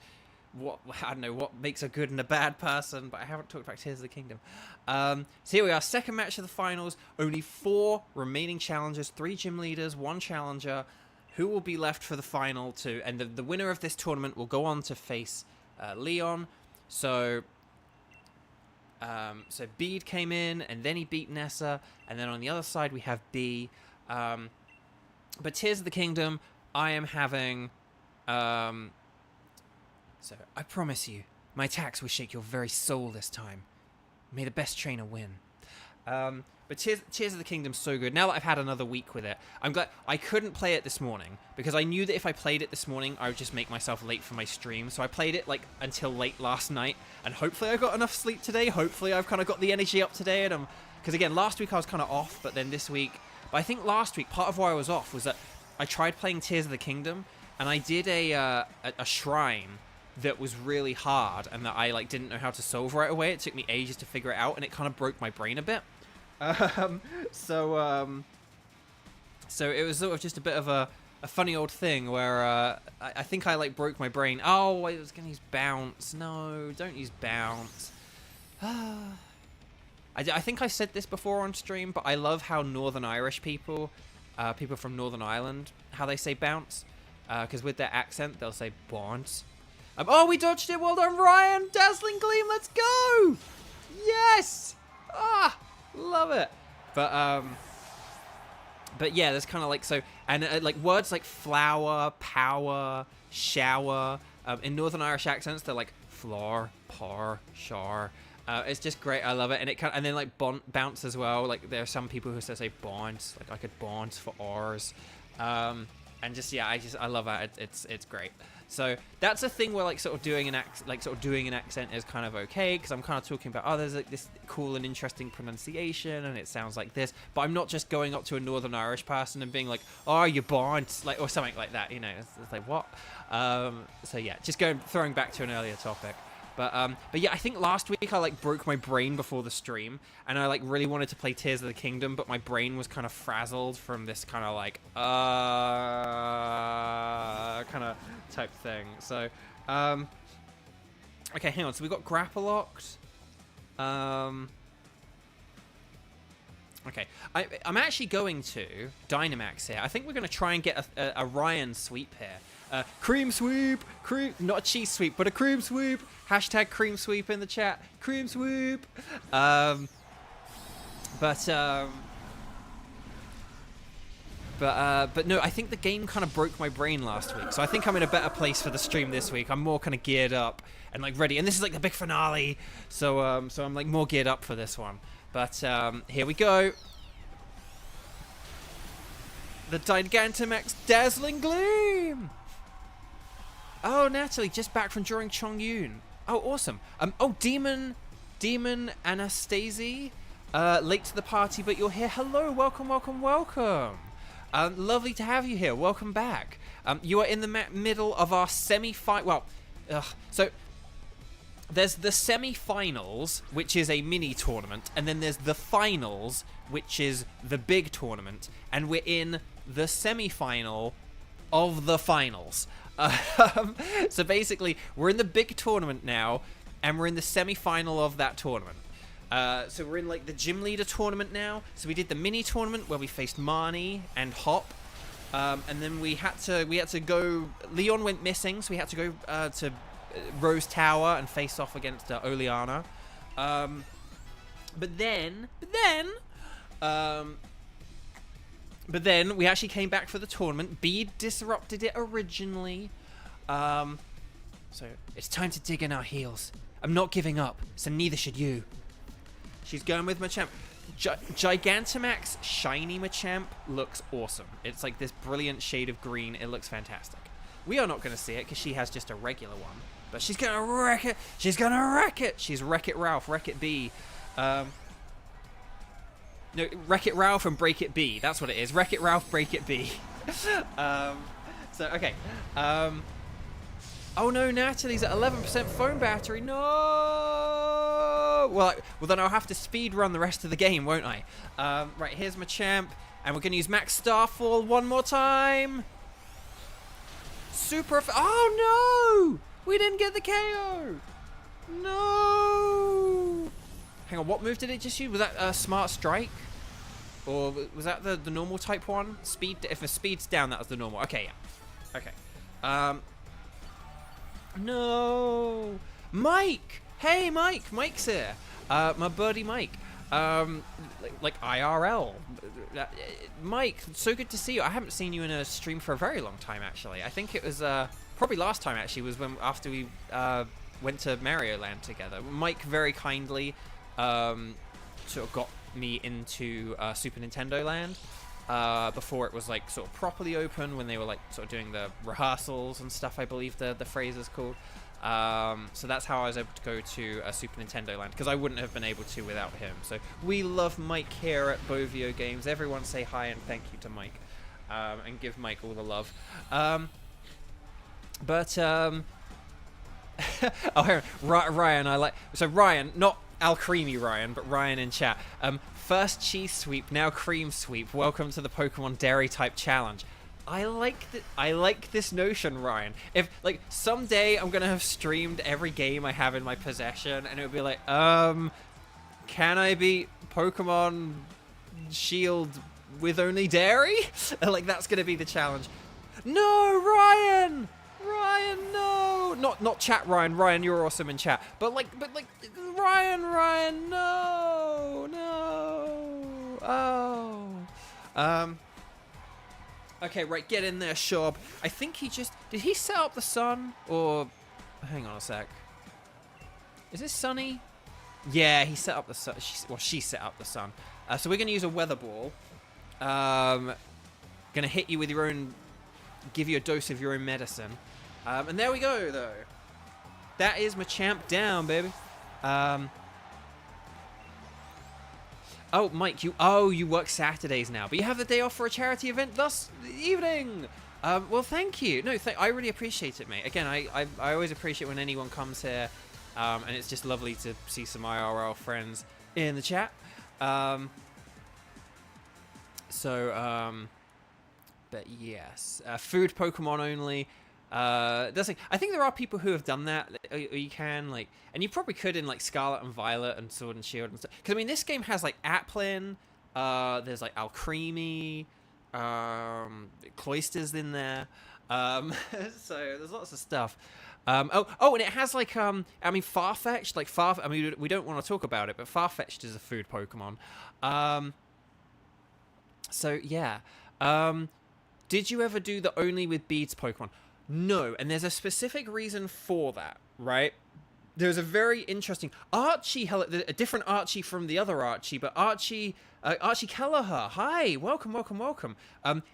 what, I don't know, what makes a good and a bad person, but I haven't talked about Tears of the Kingdom. So here we are, second match of the finals. Only 4 remaining challengers, 3 gym leaders, 1 challenger. Who will be left for the final two? And the winner of this tournament will go on to face Leon. So Bede came in, and then he beat Nessa, and then on the other side we have B. But Tears of the Kingdom, I am having. So I promise you, my attacks will shake your very soul this time. May the best trainer win. But Tears of the Kingdom's so good. Now that I've had another week with it, I'm glad I couldn't play it this morning, because I knew that if I played it this morning, I would just make myself late for my stream. So I played it like until late last night, and hopefully I got enough sleep today. Hopefully I've kind of got the energy up today, and because again, last week I was kind of off, but then this week. But I think last week part of why I was off was that I tried playing Tears of the Kingdom, and I did a shrine that was really hard, and that I like didn't know how to solve right away. It took me ages to figure it out, and it kind of broke my brain a bit. So it was sort of just a bit of a funny old thing where I think I like broke my brain. Oh, I was gonna use bounce. No, don't use bounce. I think I said this before on stream, but I love how Northern Irish people from Northern Ireland, how they say bounce, because with their accent they'll say bounce. Oh, we dodged it. Well done, Ryan. Dazzling Gleam. Let's go. Yes. Love it. But yeah, there's kind of like, so, and like words like flower, power, shower, in Northern Irish accents, they're like floor, pour, shower. It's just great. I love it. And it kind of, and then like bounce as well. Like there are some people who say bounce, like I could bounce for hours. And just, yeah, I love it. It's great. So that's a thing where like sort of doing an accent is kind of okay, because I'm kind of talking about, oh, there's like this cool and interesting pronunciation and it sounds like this, but I'm not just going up to a Northern Irish person and being like, oh, you bounce, like, or something like that, you know. It's like, what? So yeah, just throwing back to an earlier topic. But yeah, I think last week I like broke my brain before the stream, and I like really wanted to play Tears of the Kingdom, but my brain was kind of frazzled from this kind of like kind of type thing. So okay, hang on. So we got grapple locked. Okay, I'm actually going to Dynamax here. I think we're going to try and get a Ryan sweep here. Cream sweep, not a cheese sweep, but a cream sweep. Hashtag cream sweep in the chat. Cream sweep. But no, I think the game kind of broke my brain last week, so I think I'm in a better place for the stream this week. I'm more kind of geared up and like ready, and this is like the big finale, so I'm like more geared up for this one. But here we go. The Gigantamax Dazzling Gleam. Oh, Natalie, just back from drawing Chongyun. Oh, awesome. Oh, Demon Anastasia. Late to the party, but you're here. Hello, welcome, welcome, welcome. Lovely to have you here. Welcome back. You are in the middle of our semi-final. Well, so there's the semi-finals, which is a mini tournament, and then there's the finals, which is the big tournament, and we're in the semi-final of the finals. So basically, we're in the big tournament now, and we're in the semi-final of that tournament. So we're in like the gym leader tournament now. So we did the mini tournament where we faced Marnie and Hop, and then we had to go. Leon went missing, so we had to go to Rose Tower and face off against Oleana. But then we actually came back for the tournament. Bede disrupted it originally. So it's time to dig in our heels. I'm not giving up, so neither should you. She's going with Machamp. Gigantamax Shiny Machamp looks awesome. It's like this brilliant shade of green. It looks fantastic. We are not going to see it because she has just a regular one. But she's going to wreck it. She's going to wreck it. She's Wreck-It Ralph, Wreck-It Bee. No, Wreck-It Ralph and Break-It Bee. That's what it is. Wreck-It Ralph, Break-It Bee. So, okay. Oh no, Natalie's at 11% phone battery. No! Well, then I'll have to speed run the rest of the game, won't I? Right, here's Machamp. And we're going to use Max Starfall one more time. Oh no! We didn't get the KO! No! Hang on, what move did it just use? Was that Smart Strike? Or was that the normal type one? Speed? If the speed's down, that was the normal. Okay, yeah. Okay. No! Mike! Hey, Mike! Mike's here. My buddy Mike. Like IRL. Mike, so good to see you. I haven't seen you in a stream for a very long time, actually. I think it was probably last time, actually, was after we went to Mario Land together. Mike very kindly sort of got me into Super Nintendo Land before it was like sort of properly open, when they were like sort of doing the rehearsals and stuff, I believe the phrase is called. So that's how I was able to go to Super Nintendo Land, because I wouldn't have been able to without him. So we love Mike here at Bovio Games. Everyone say hi and thank you to Mike, and give Mike all the love. Oh, here, Ryan, so Ryan, not Al Creamy Ryan, but Ryan in chat. First cheese sweep, now cream sweep. Welcome to the Pokemon Dairy type challenge. I like this notion, Ryan. If like someday I'm gonna have streamed every game I have in my possession, and it would be like, can I beat Pokemon Shield with only dairy? Like that's gonna be the challenge. No, Ryan, no, not chat, Ryan, you're awesome in chat. But like, Ryan, no, oh. Okay, right, get in there, Shob. I think did he set up the sun? Or, hang on a sec. Is this Sunny? Yeah, he set up the sun. She set up the sun. So we're going to use a weather ball. Going to hit you with your own, give you a dose of your own medicine. And there we go, though. That is Machamp down, baby. Oh, Mike, you work Saturdays now, but you have the day off for a charity event this evening. Well, thank you. No, I really appreciate it, mate. Again, I always appreciate when anyone comes here, and it's just lovely to see some IRL friends in the chat. But yes, food Pokemon only. I think there are people who have done that. Or you can and you probably could in like Scarlet and Violet and Sword and Shield and stuff. Because I mean, this game has like Applin, there's like Alcremie, Cloysters in there. So there's lots of stuff. And it has like I mean, Farfetch'd, I mean, we don't want to talk about it, but Farfetch'd is a food Pokemon. So yeah. Did you ever do the only with beads Pokemon? No, and there's a specific reason for that, right? there's a very interesting Archie, a different Archie from the other Archie, but Archie Kelleher. Hi, welcome.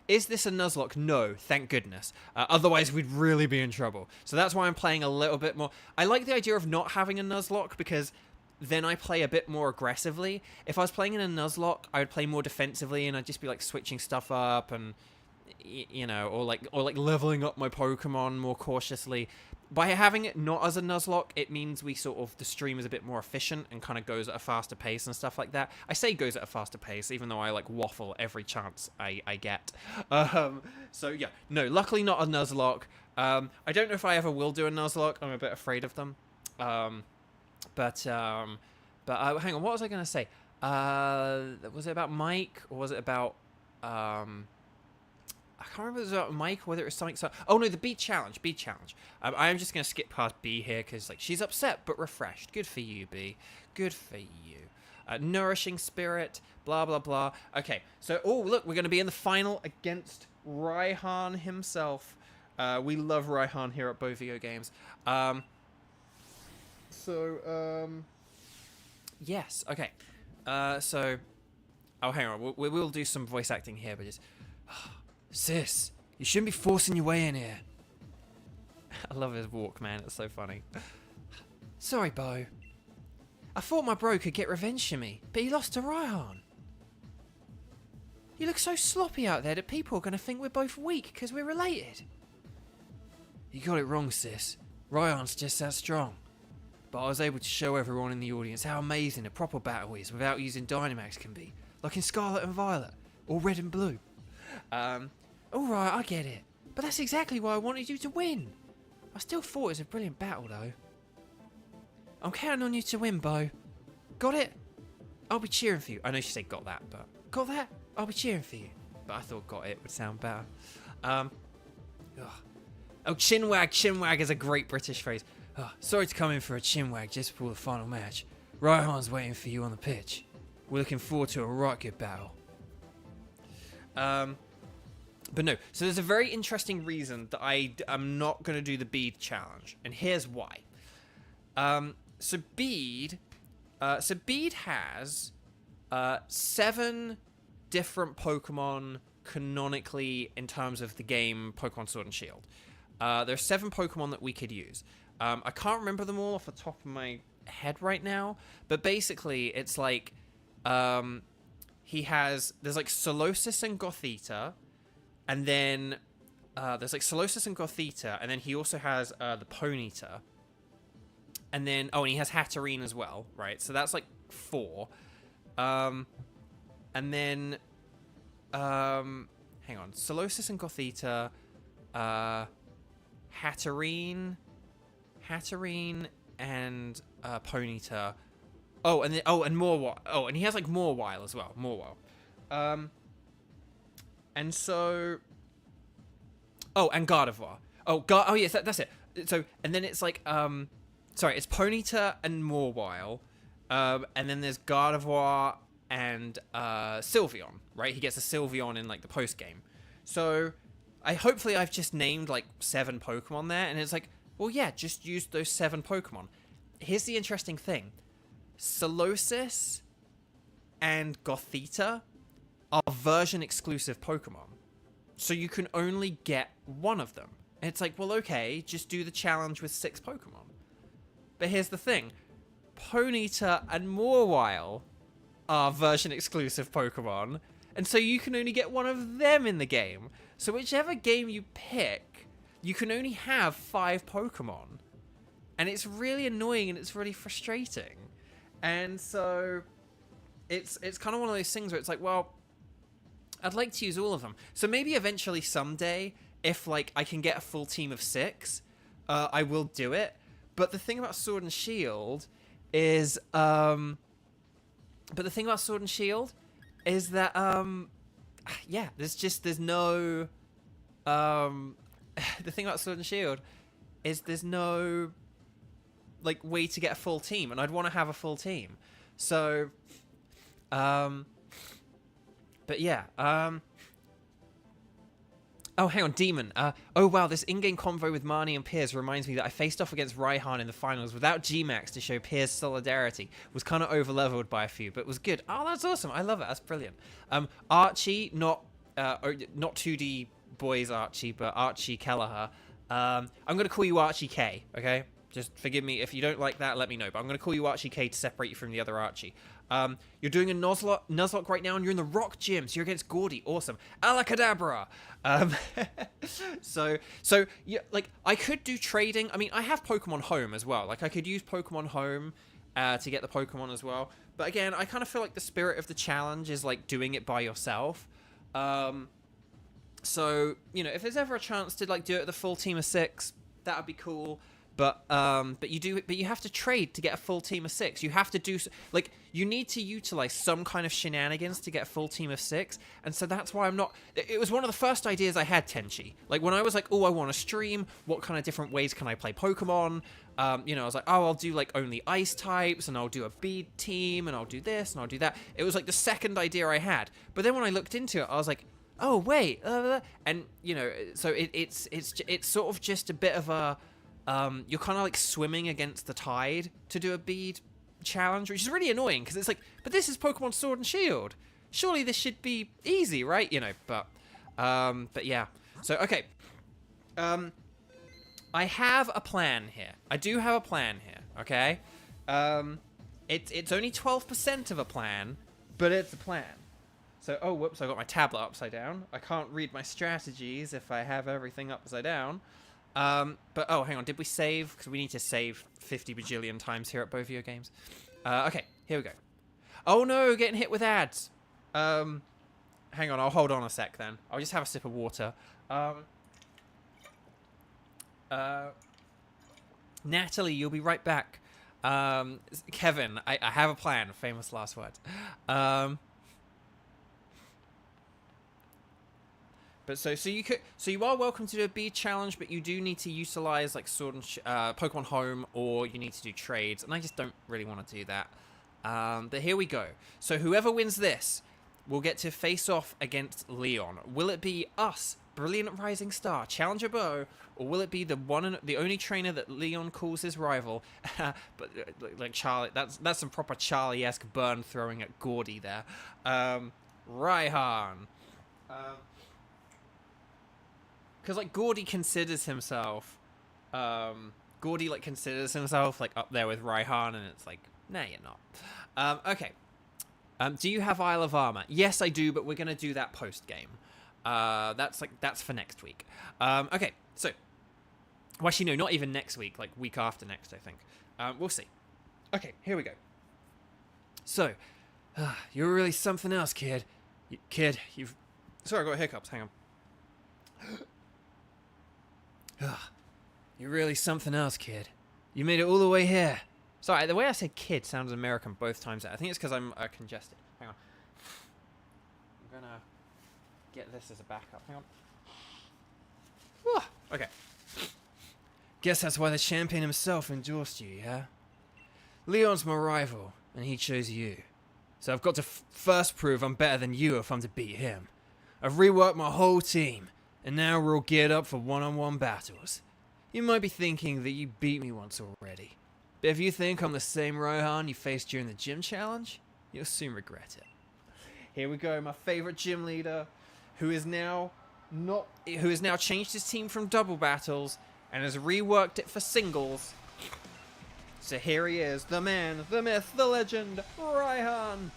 Is this a Nuzlocke? No, thank goodness. Otherwise, we'd really be in trouble. So that's why I'm playing a little bit more. I like the idea of not having a Nuzlocke because then I play a bit more aggressively. If I was playing in a Nuzlocke, I would play more defensively, and I'd just be like switching stuff up and you know, or like leveling up my Pokemon more cautiously. By having it not as a Nuzlocke, it means the stream is a bit more efficient and kind of goes at a faster pace and stuff like that. I say goes at a faster pace, even though I like waffle every chance I get. So yeah, no, luckily not a Nuzlocke. I don't know if I ever will do a Nuzlocke. I'm a bit afraid of them. But hang on, what was I going to say? Was it about Mike or was it about I can't remember if it was about Mike, whether it was something. Oh no, the bead challenge. I am just gonna skip past B here because like she's upset but refreshed. Good for you, B. Good for you. Nourishing spirit. Blah blah blah. Okay, so look, we're gonna be in the final against Raihan himself. We love Raihan here at Bo Video Games. Yes. Okay. So, hang on. We'll do some voice acting here, but just. Sis, you shouldn't be forcing your way in here. I love his walk, man. It's so funny. Sorry, Bo. I thought my bro could get revenge for me, but he lost to Raihan. You look so sloppy out there that people are going to think we're both weak because we're related. You got it wrong, sis. Raihan's just that strong. But I was able to show everyone in the audience how amazing a proper battle is without using Dynamax can be. Like in Scarlet and Violet, or Red and Blue. Alright, I get it. But that's exactly why I wanted you to win. I still thought it was a brilliant battle, though. I'm counting on you to win, Bo. Got it? I'll be cheering for you. I know she said got that, but... Got that? I'll be cheering for you. But I thought got it would sound better. Oh, chinwag. Chinwag is a great British phrase. Oh, sorry to come in for a chinwag just before the final match. Raihan's waiting for you on the pitch. We're looking forward to a right good battle. But no, so there's a very interesting reason that I'm not going to do the bead challenge, and here's why. So Bead has 7 different Pokemon canonically in terms of the game Pokemon Sword and Shield. There are 7 Pokemon that we could use. I can't remember them all off the top of my head right now, but basically it's like there's like Solosis and Gothita. And then there's like Solosis and Gothita, and then he also has the Ponyta. And then, and he has Hatterene as well, right? So that's like 4. And then, hang on, Solosis and Gothita, Hatterene, and Ponyta. And Mawile. And he has like Mawile as well, Mawile. And so... and Gardevoir. Yes, that's it. So, and then it's like, it's Ponyta and Mawile. And then there's Gardevoir and Sylveon, right? He gets a Sylveon in, like, the post-game. So, hopefully I've just named, like, 7 Pokemon there. And it's like, well, yeah, just use those 7 Pokemon. Here's the interesting thing. Solosis and Gothita are version-exclusive Pokemon. So you can only get one of them. And it's like, well, okay, just do the challenge with 6 Pokemon. But here's the thing. Ponyta and Mawile are version-exclusive Pokemon. And so you can only get one of them in the game. So whichever game you pick, you can only have 5 Pokemon. And it's really annoying and it's really frustrating. And so it's kind of one of those things where it's like, well... I'd like to use all of them. So maybe eventually someday, if like I can get a full team of 6, I will do it. But the thing about Sword and Shield is, that there's no, the thing about Sword and Shield is there's no like way to get a full team, and I'd want to have a full team. So, but yeah, Oh, hang on, Demon. Oh, wow, this in-game convo with Marnie and Piers reminds me that I faced off against Raihan in the finals without G-Max to show Piers' solidarity. Was kind of over-leveled by a few, but was good. Oh, that's awesome. I love it. That's brilliant. Archie, not 2D boys Archie, but Archie Kelleher. I'm going to call you Archie K, okay? Just forgive me. If you don't like that, let me know. But I'm going to call you Archie K to separate you from the other Archie. You're doing a Nuzlocke right now, and you're in the Rock Gym, so you're against Gordy. Awesome. Alakadabra! So yeah, like, I could do trading. I mean, I have Pokemon Home as well. Like, I could use Pokemon Home to get the Pokemon as well. But again, I kind of feel like the spirit of the challenge is, like, doing it by yourself. So, you know, if there's ever a chance to, like, do it with a full team of 6, that would be cool. But you have to trade to get a full team of 6. You have to do, like, you need to utilize some kind of shenanigans to get a full team of 6. And so that's why I'm not, it was one of the first ideas I had, Tenchi. Like, when I was like, oh, I want to stream, what kind of different ways can I play Pokemon? You know, I was like, oh, I'll do, like, only ice types, and I'll do a bead team, and I'll do this, and I'll do that. It was like the second idea I had. But then when I looked into it, I was like, oh, wait, and, you know, so it's sort of just a bit of a, you're kind of like swimming against the tide to do a bead challenge, which is really annoying because it's like, but this is Pokemon Sword and Shield. Surely this should be easy, right? You know, but yeah. So, okay. I have a plan here. I do have a plan here, okay? It's only 12% of a plan, but it's a plan. So, oh, whoops, I got my tablet upside down. I can't read my strategies if I have everything upside down. But, oh, hang on, did we save? Because we need to save 50 bajillion times here at both of your games. Okay, here we go. Oh no, getting hit with ads. Hang on, I'll hold on a sec then. I'll just have a sip of water. Natalie, you'll be right back. Kevin, I have a plan. Famous last words. But so you are welcome to do a bead challenge, but you do need to utilize like Sword and Pokemon Home, or you need to do trades, and I just don't really want to do that. But here we go. So whoever wins this will get to face off against Leon. Will it be us, Brilliant Rising Star, Challenger Bo, or will it be the only trainer that Leon calls his rival? But like Charlie, that's some proper Charlie-esque burn throwing at Gordy there. Raihan. Because, like, Gordy considers himself, considers himself, like, up there with Raihan, and it's like, nah, you're not. Okay. Do you have Isle of Armor? Yes, I do, but we're going to do that post-game. That's for next week. Okay, so, well, actually, no, not even next week, like, week after next, I think. We'll see. Okay, here we go. So, you're really something else, kid. Sorry, I got hiccups, hang on. You're really something else, kid. You made it all the way here. Sorry, the way I said kid sounds American both times. I think it's because I'm congested. Hang on. I'm gonna get this as a backup. Hang on. Okay. Guess that's why the champion himself endorsed you, yeah? Leon's my rival, and he chose you. So I've got to first prove I'm better than you if I'm to beat him. I've reworked my whole team, and now we're all geared up for one-on-one battles. You might be thinking that you beat me once already, but if you think I'm the same Rohan you faced during the gym challenge, you'll soon regret it. Here we go, my favorite gym leader, who has now changed his team from double battles and has reworked it for singles. So here he is, the man, the myth, the legend, Raihan.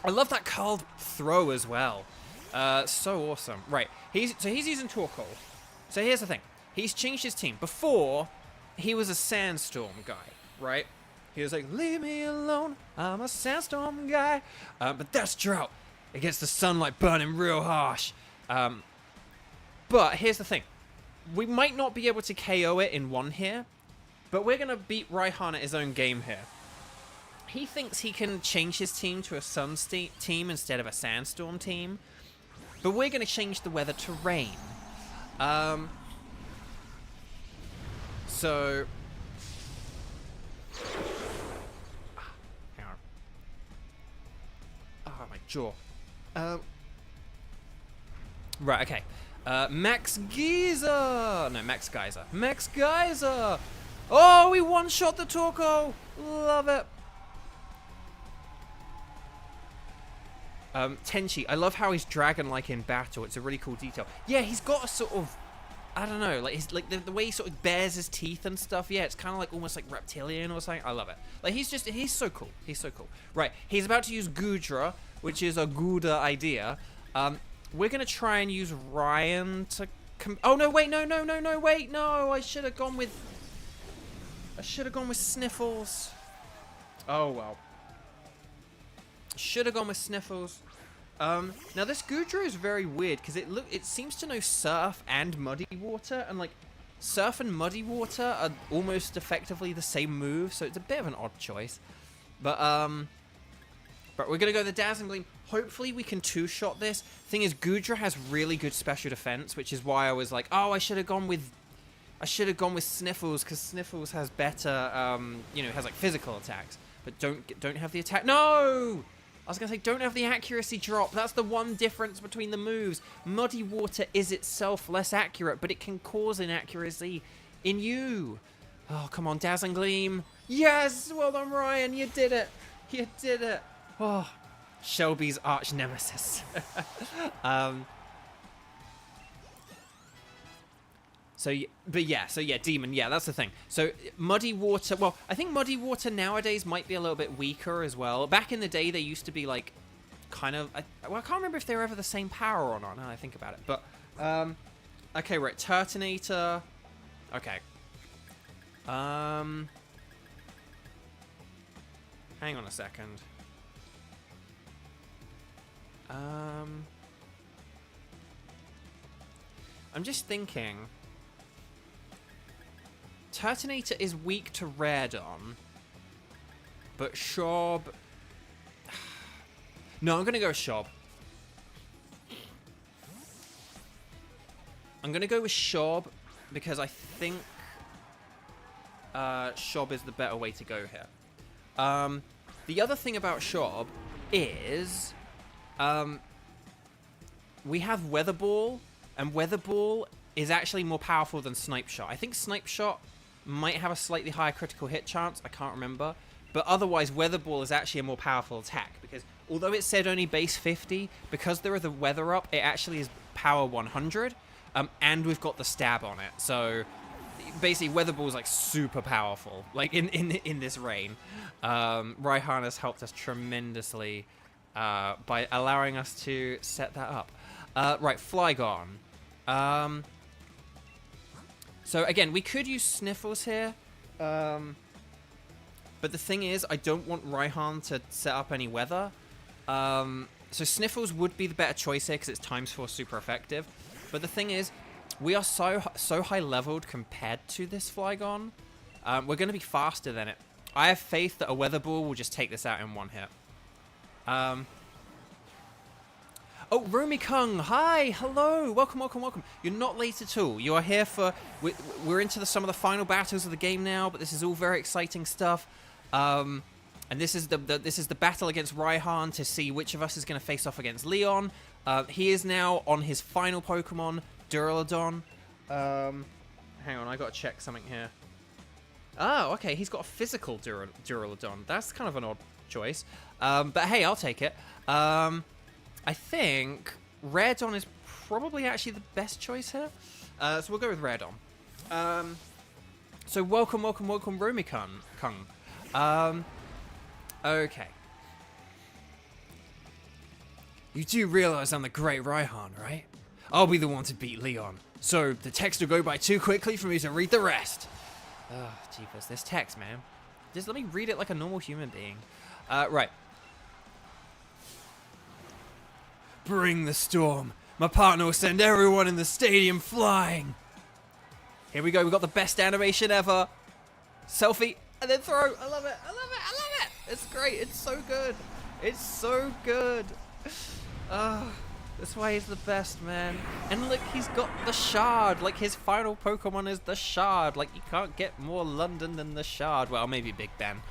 I love that curled throw as well. So awesome. Right, he's using Torkoal. So here's the thing. He's changed his team. Before, he was a Sandstorm guy, right? He was like, leave me alone, I'm a Sandstorm guy. But that's Drought. It gets the sunlight burning real harsh. But here's the thing. We might not be able to KO it in one here, but we're going to beat Raihan at his own game here. He thinks he can change his team to a Sun team instead of a Sandstorm team. But we're going to change the weather to rain. So... hang on. Oh, my jaw. Right, okay. Max Geyser! No, Max Geyser. Max Geyser! Oh, we one-shot the Torko! Love it. Tenchi, I love how he's dragon-like in battle. It's a really cool detail. Yeah, he's got a sort of, I don't know, like he's like the way he sort of bares his teeth and stuff. Yeah, it's kind of like almost like reptilian or something. I love it. Like he's so cool. He's so cool. Right, he's about to use Gudra, which is a good idea. We're gonna try and use Ryan to. Oh no! Wait! No! Wait! No! I should have gone with Sniffles. Oh well. Should have gone with Sniffles. Now this Gudra is very weird because it seems to know Surf and Muddy Water, and like Surf and Muddy Water are almost effectively the same move, so it's a bit of an odd choice. But we're gonna go the Dazzling Gleam. Hopefully we can two-shot this. Thing is, Gudra has really good special defense, which is why I was like, oh, I should have gone with Sniffles because Sniffles has better, you know, has like physical attacks, but don't have the attack. No. I was going to say, don't have the accuracy drop. That's the one difference between the moves. Muddy Water is itself less accurate, but it can cause inaccuracy in you. Oh, come on, Dazzling Gleam. Yes! Well done, Ryan. You did it. You did it. Oh, Shelby's arch nemesis. So yeah, Demon, yeah, that's the thing. So, Muddy Water, well, I think Muddy Water nowadays might be a little bit weaker as well. Back in the day, they used to be, like, kind of, I can't remember if they were ever the same power or not, now that I think about it. But, okay, right, Turtonator, okay. Hang on a second. I'm just thinking... Turtonator is weak to Raredon, but Shob... No, I'm going to go with Shob. I'm going to go with Shob because I think Shob is the better way to go here. The other thing about Shob is we have Weather Ball, and Weather Ball is actually more powerful than Snipe Shot. I think Snipe Shot might have a slightly higher critical hit chance. I can't remember. But otherwise, Weather Ball is actually a more powerful attack. Because although it said only base 50, because there are the weather up, it actually is power 100. And we've got the stab on it. So basically, Weather Ball is like super powerful. Like in this reign. Raihan has helped us tremendously by allowing us to set that up. Right, Flygon. So again, we could use Sniffles here, but the thing is, I don't want Raihan to set up any weather. So Sniffles would be the better choice here because it's ×4 super effective. But the thing is, we are so high leveled compared to this Flygon. We're going to be faster than it. I have faith that a Weather Ball will just take this out in one hit. Oh, Romy-kun, hi, hello, welcome. You're not late at all. You are here for, we're into some of the final battles of the game now, but this is all very exciting stuff. And this is the battle against Raihan to see which of us is going to face off against Leon. He is now on his final Pokemon, Duraludon. Hang on, I got to check something here. Oh, okay, he's got a physical Duraludon. That's kind of an odd choice. But hey, I'll take it. I think Raredon is probably actually the best choice here. So we'll go with Raredon. So welcome, Romy-kun. Okay. You do realize I'm the great Raihan, right? I'll be the one to beat Leon. So the text will go by too quickly for me to read the rest. Oh, jeepers, this text, man. Just let me read it like a normal human being. Right. Bring the storm. My partner will send everyone in the stadium flying. Here we go. We got the best animation ever. Selfie and then throw. I love it. It's great. It's so good. That's why he's the best, man. And look, he's got the shard. Like, his final Pokemon is the shard. Like, you can't get more London than the shard. Well, maybe Big Ben.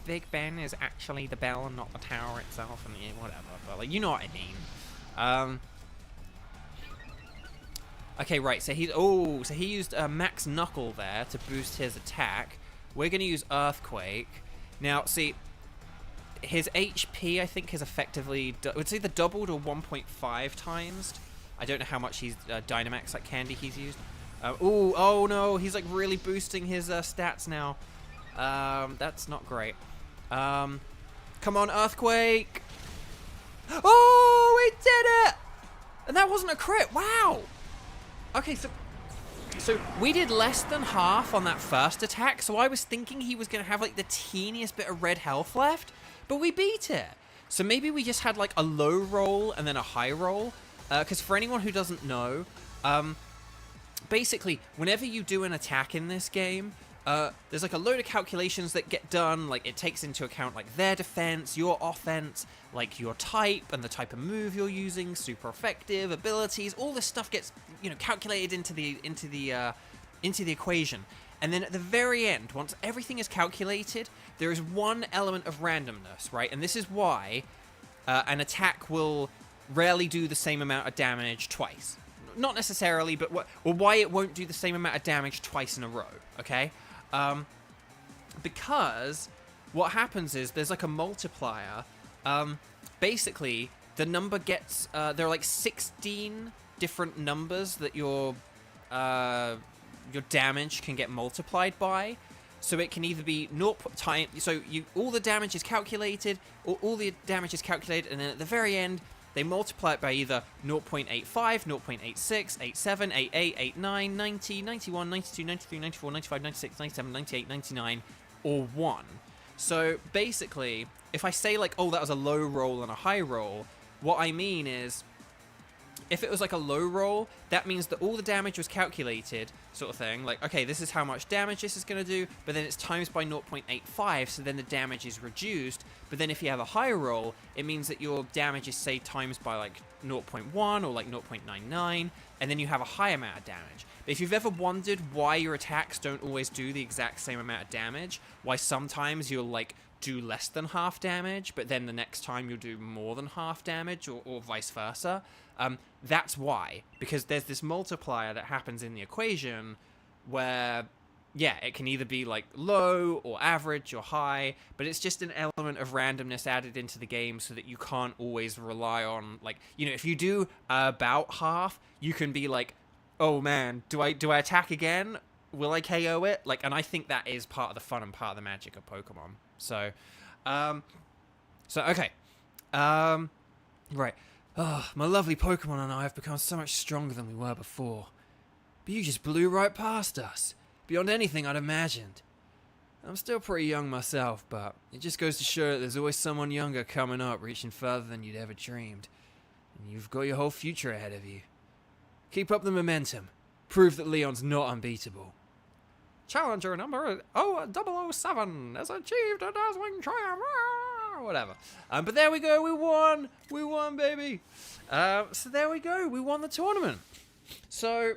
Big Ben is actually the bell and not the tower itself, and yeah, whatever. But like, you know what I mean. Okay, right. So he used Max Knuckle there to boost his attack. We're going to use Earthquake. Now, see, his HP, I think, is effectively... It's either doubled or 1.5 times. I don't know how much he's Dynamax, like candy, he's used. Oh no, he's like really boosting his stats now. That's not great. Come on, Earthquake! Oh, we did it! And that wasn't a crit. Wow. Okay, so we did less than half on that first attack. So I was thinking he was going to have like the teeniest bit of red health left, but we beat it. So maybe we just had like a low roll and then a high roll. Because for anyone who doesn't know, basically, whenever you do an attack in this game, there's like a load of calculations that get done. Like it takes into account like their defense, your offense, like your type and the type of move you're using, super effective abilities. All this stuff gets calculated into the equation. And then at the very end, once everything is calculated, there is one element of randomness, right? And this is why an attack will rarely do the same amount of damage twice. Not necessarily, but why it won't do the same amount of damage twice in a row, okay? Because what happens is there's like a multiplier. Basically, the number gets... there are like 16 different numbers that your damage can get multiplied by. So it can either be 0 time... So all the damage is calculated, or all the damage is calculated, and then at the very end, they multiply it by either 0.85, 0.86, 87, 88, 89, 90, 91, 92, 93, 94, 95, 96, 97, 98, 99, or 1. So basically, if I say like, oh, that was a low roll and a high roll, what I mean is, if it was like a low roll, that means that all the damage was calculated, sort of thing. Like, okay, this is how much damage this is going to do, but then it's times by 0.85, so then the damage is reduced. But then if you have a high roll, it means that your damage is, say, times by like 0.1 or like 0.99, and then you have a high amount of damage. But if you've ever wondered why your attacks don't always do the exact same amount of damage, why sometimes you'll like do less than half damage, but then the next time you'll do more than half damage, or vice versa, that's why. Because there's this multiplier that happens in the equation where, yeah, it can either be like low or average or high, but it's just an element of randomness added into the game so that you can't always rely on, like, if you do about half, you can be like, oh man, do I attack again? Will I KO it? Like, and I think that is part of the fun and part of the magic of Pokemon. So, okay. Right. Oh, my lovely Pokemon and I have become so much stronger than we were before. But you just blew right past us, beyond anything I'd imagined. I'm still pretty young myself, but it just goes to show that there's always someone younger coming up, reaching further than you'd ever dreamed. And you've got your whole future ahead of you. Keep up the momentum. Prove that Leon's not unbeatable. Challenger number 007 has achieved a dazzling triumph. Whatever. But there we go. We won. We won, baby. So there we go. We won the tournament. So,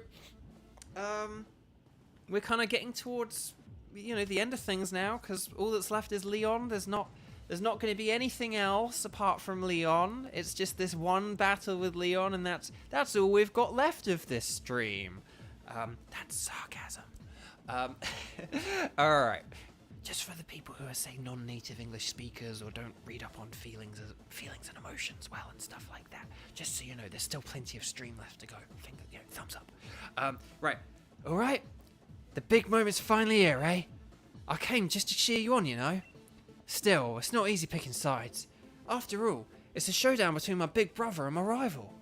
we're kind of getting towards, the end of things now, because all that's left is Leon. There's not going to be anything else apart from Leon. It's just this one battle with Leon, and that's all we've got left of this stream. That's sarcasm. Alright. Just for the people who are, say, non-native English speakers or don't read up on feelings and emotions well and stuff like that, just so you know, there's still plenty of stream left to go. Thumbs up. Right. Alright. The big moment's finally here, eh? I came just to cheer you on, Still, it's not easy picking sides. After all, it's a showdown between my big brother and my rival.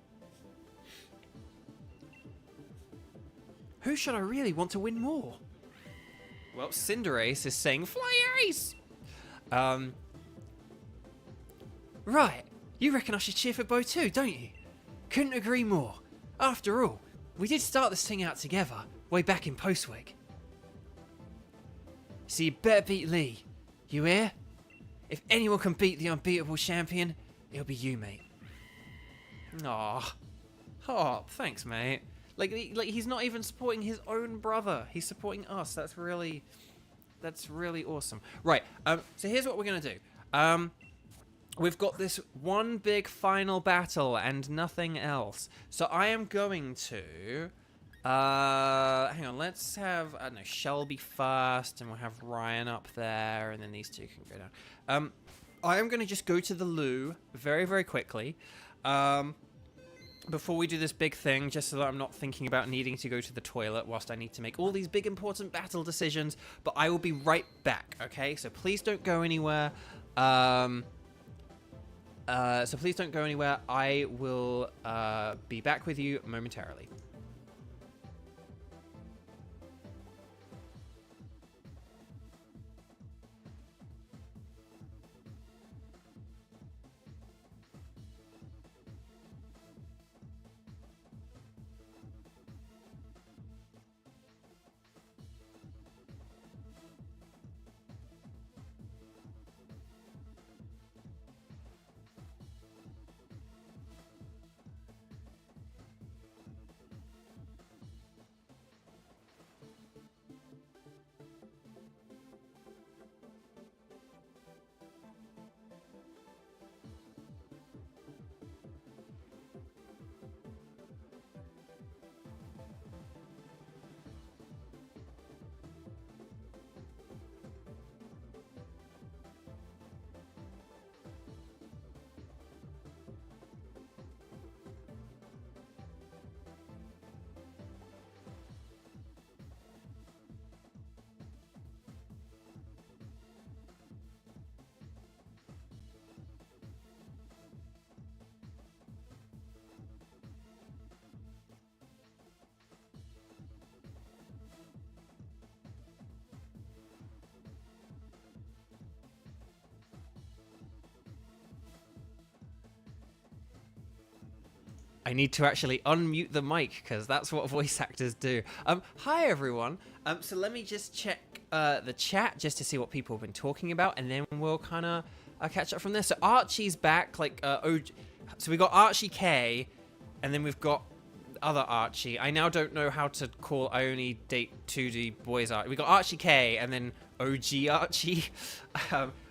Who should I really want to win more? Well, Cinderace is saying, fly Ace! Right, you reckon I should cheer for Bo too, don't you? Couldn't agree more. After all, we did start this thing out together, way back in Postwick. So you better beat Lee. You hear? If anyone can beat the unbeatable champion, it'll be you, mate. Aww. Oh, thanks, mate. Like he's not even supporting his own brother. He's supporting us. That's really awesome. Right. So here's what we're gonna do. We've got this one big final battle and nothing else. So I am going to Hang on, let's have, I don't know, Shelby first, and we'll have Ryan up there, and then these two can go down. I am going to just go to the loo very, very quickly. Before we do this big thing, just so that I'm not thinking about needing to go to the toilet whilst I need to make all these big important battle decisions, but I will be right back, okay? So please don't go anywhere. I will be back with you momentarily. I need to actually unmute the mic because that's what voice actors do. Hi everyone. So let me just check the chat just to see what people have been talking about, and then we'll kind of catch up from there. So Archie's back, so we got Archie K, and then we've got other Archie. I now don't know how to call. I only date 2D boys. We got Archie K, and then OG Archie.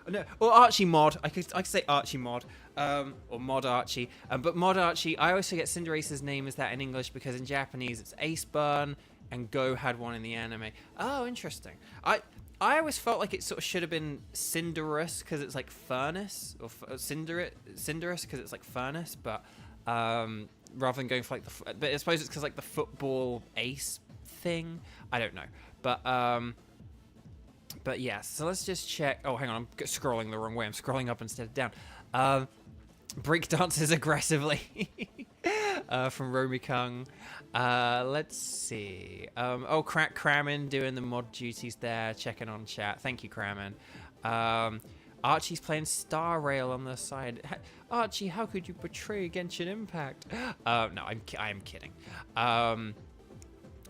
No, or Archie Mod. I could say Archie Mod. Or Mod Archie. But Mod Archie, I always forget Cinderace's name is that in English because in Japanese it's Aceburn, and Go had one in the anime. Oh, interesting. I always felt like it sort of should have been Cinderace because it's like furnace, or Cinderace because it's like furnace, but rather than going for like but I suppose it's because like the football ace thing. I don't know, but yeah. So let's just check. Oh, hang on, I'm scrolling the wrong way. I'm scrolling up instead of down. Break dances aggressively from Romikung. Let's see. Oh, Kramen doing the mod duties there, checking on chat. Thank you, Kramen. Archie's playing Star Rail on the side. Archie, how could you betray Genshin Impact? No, I am kidding.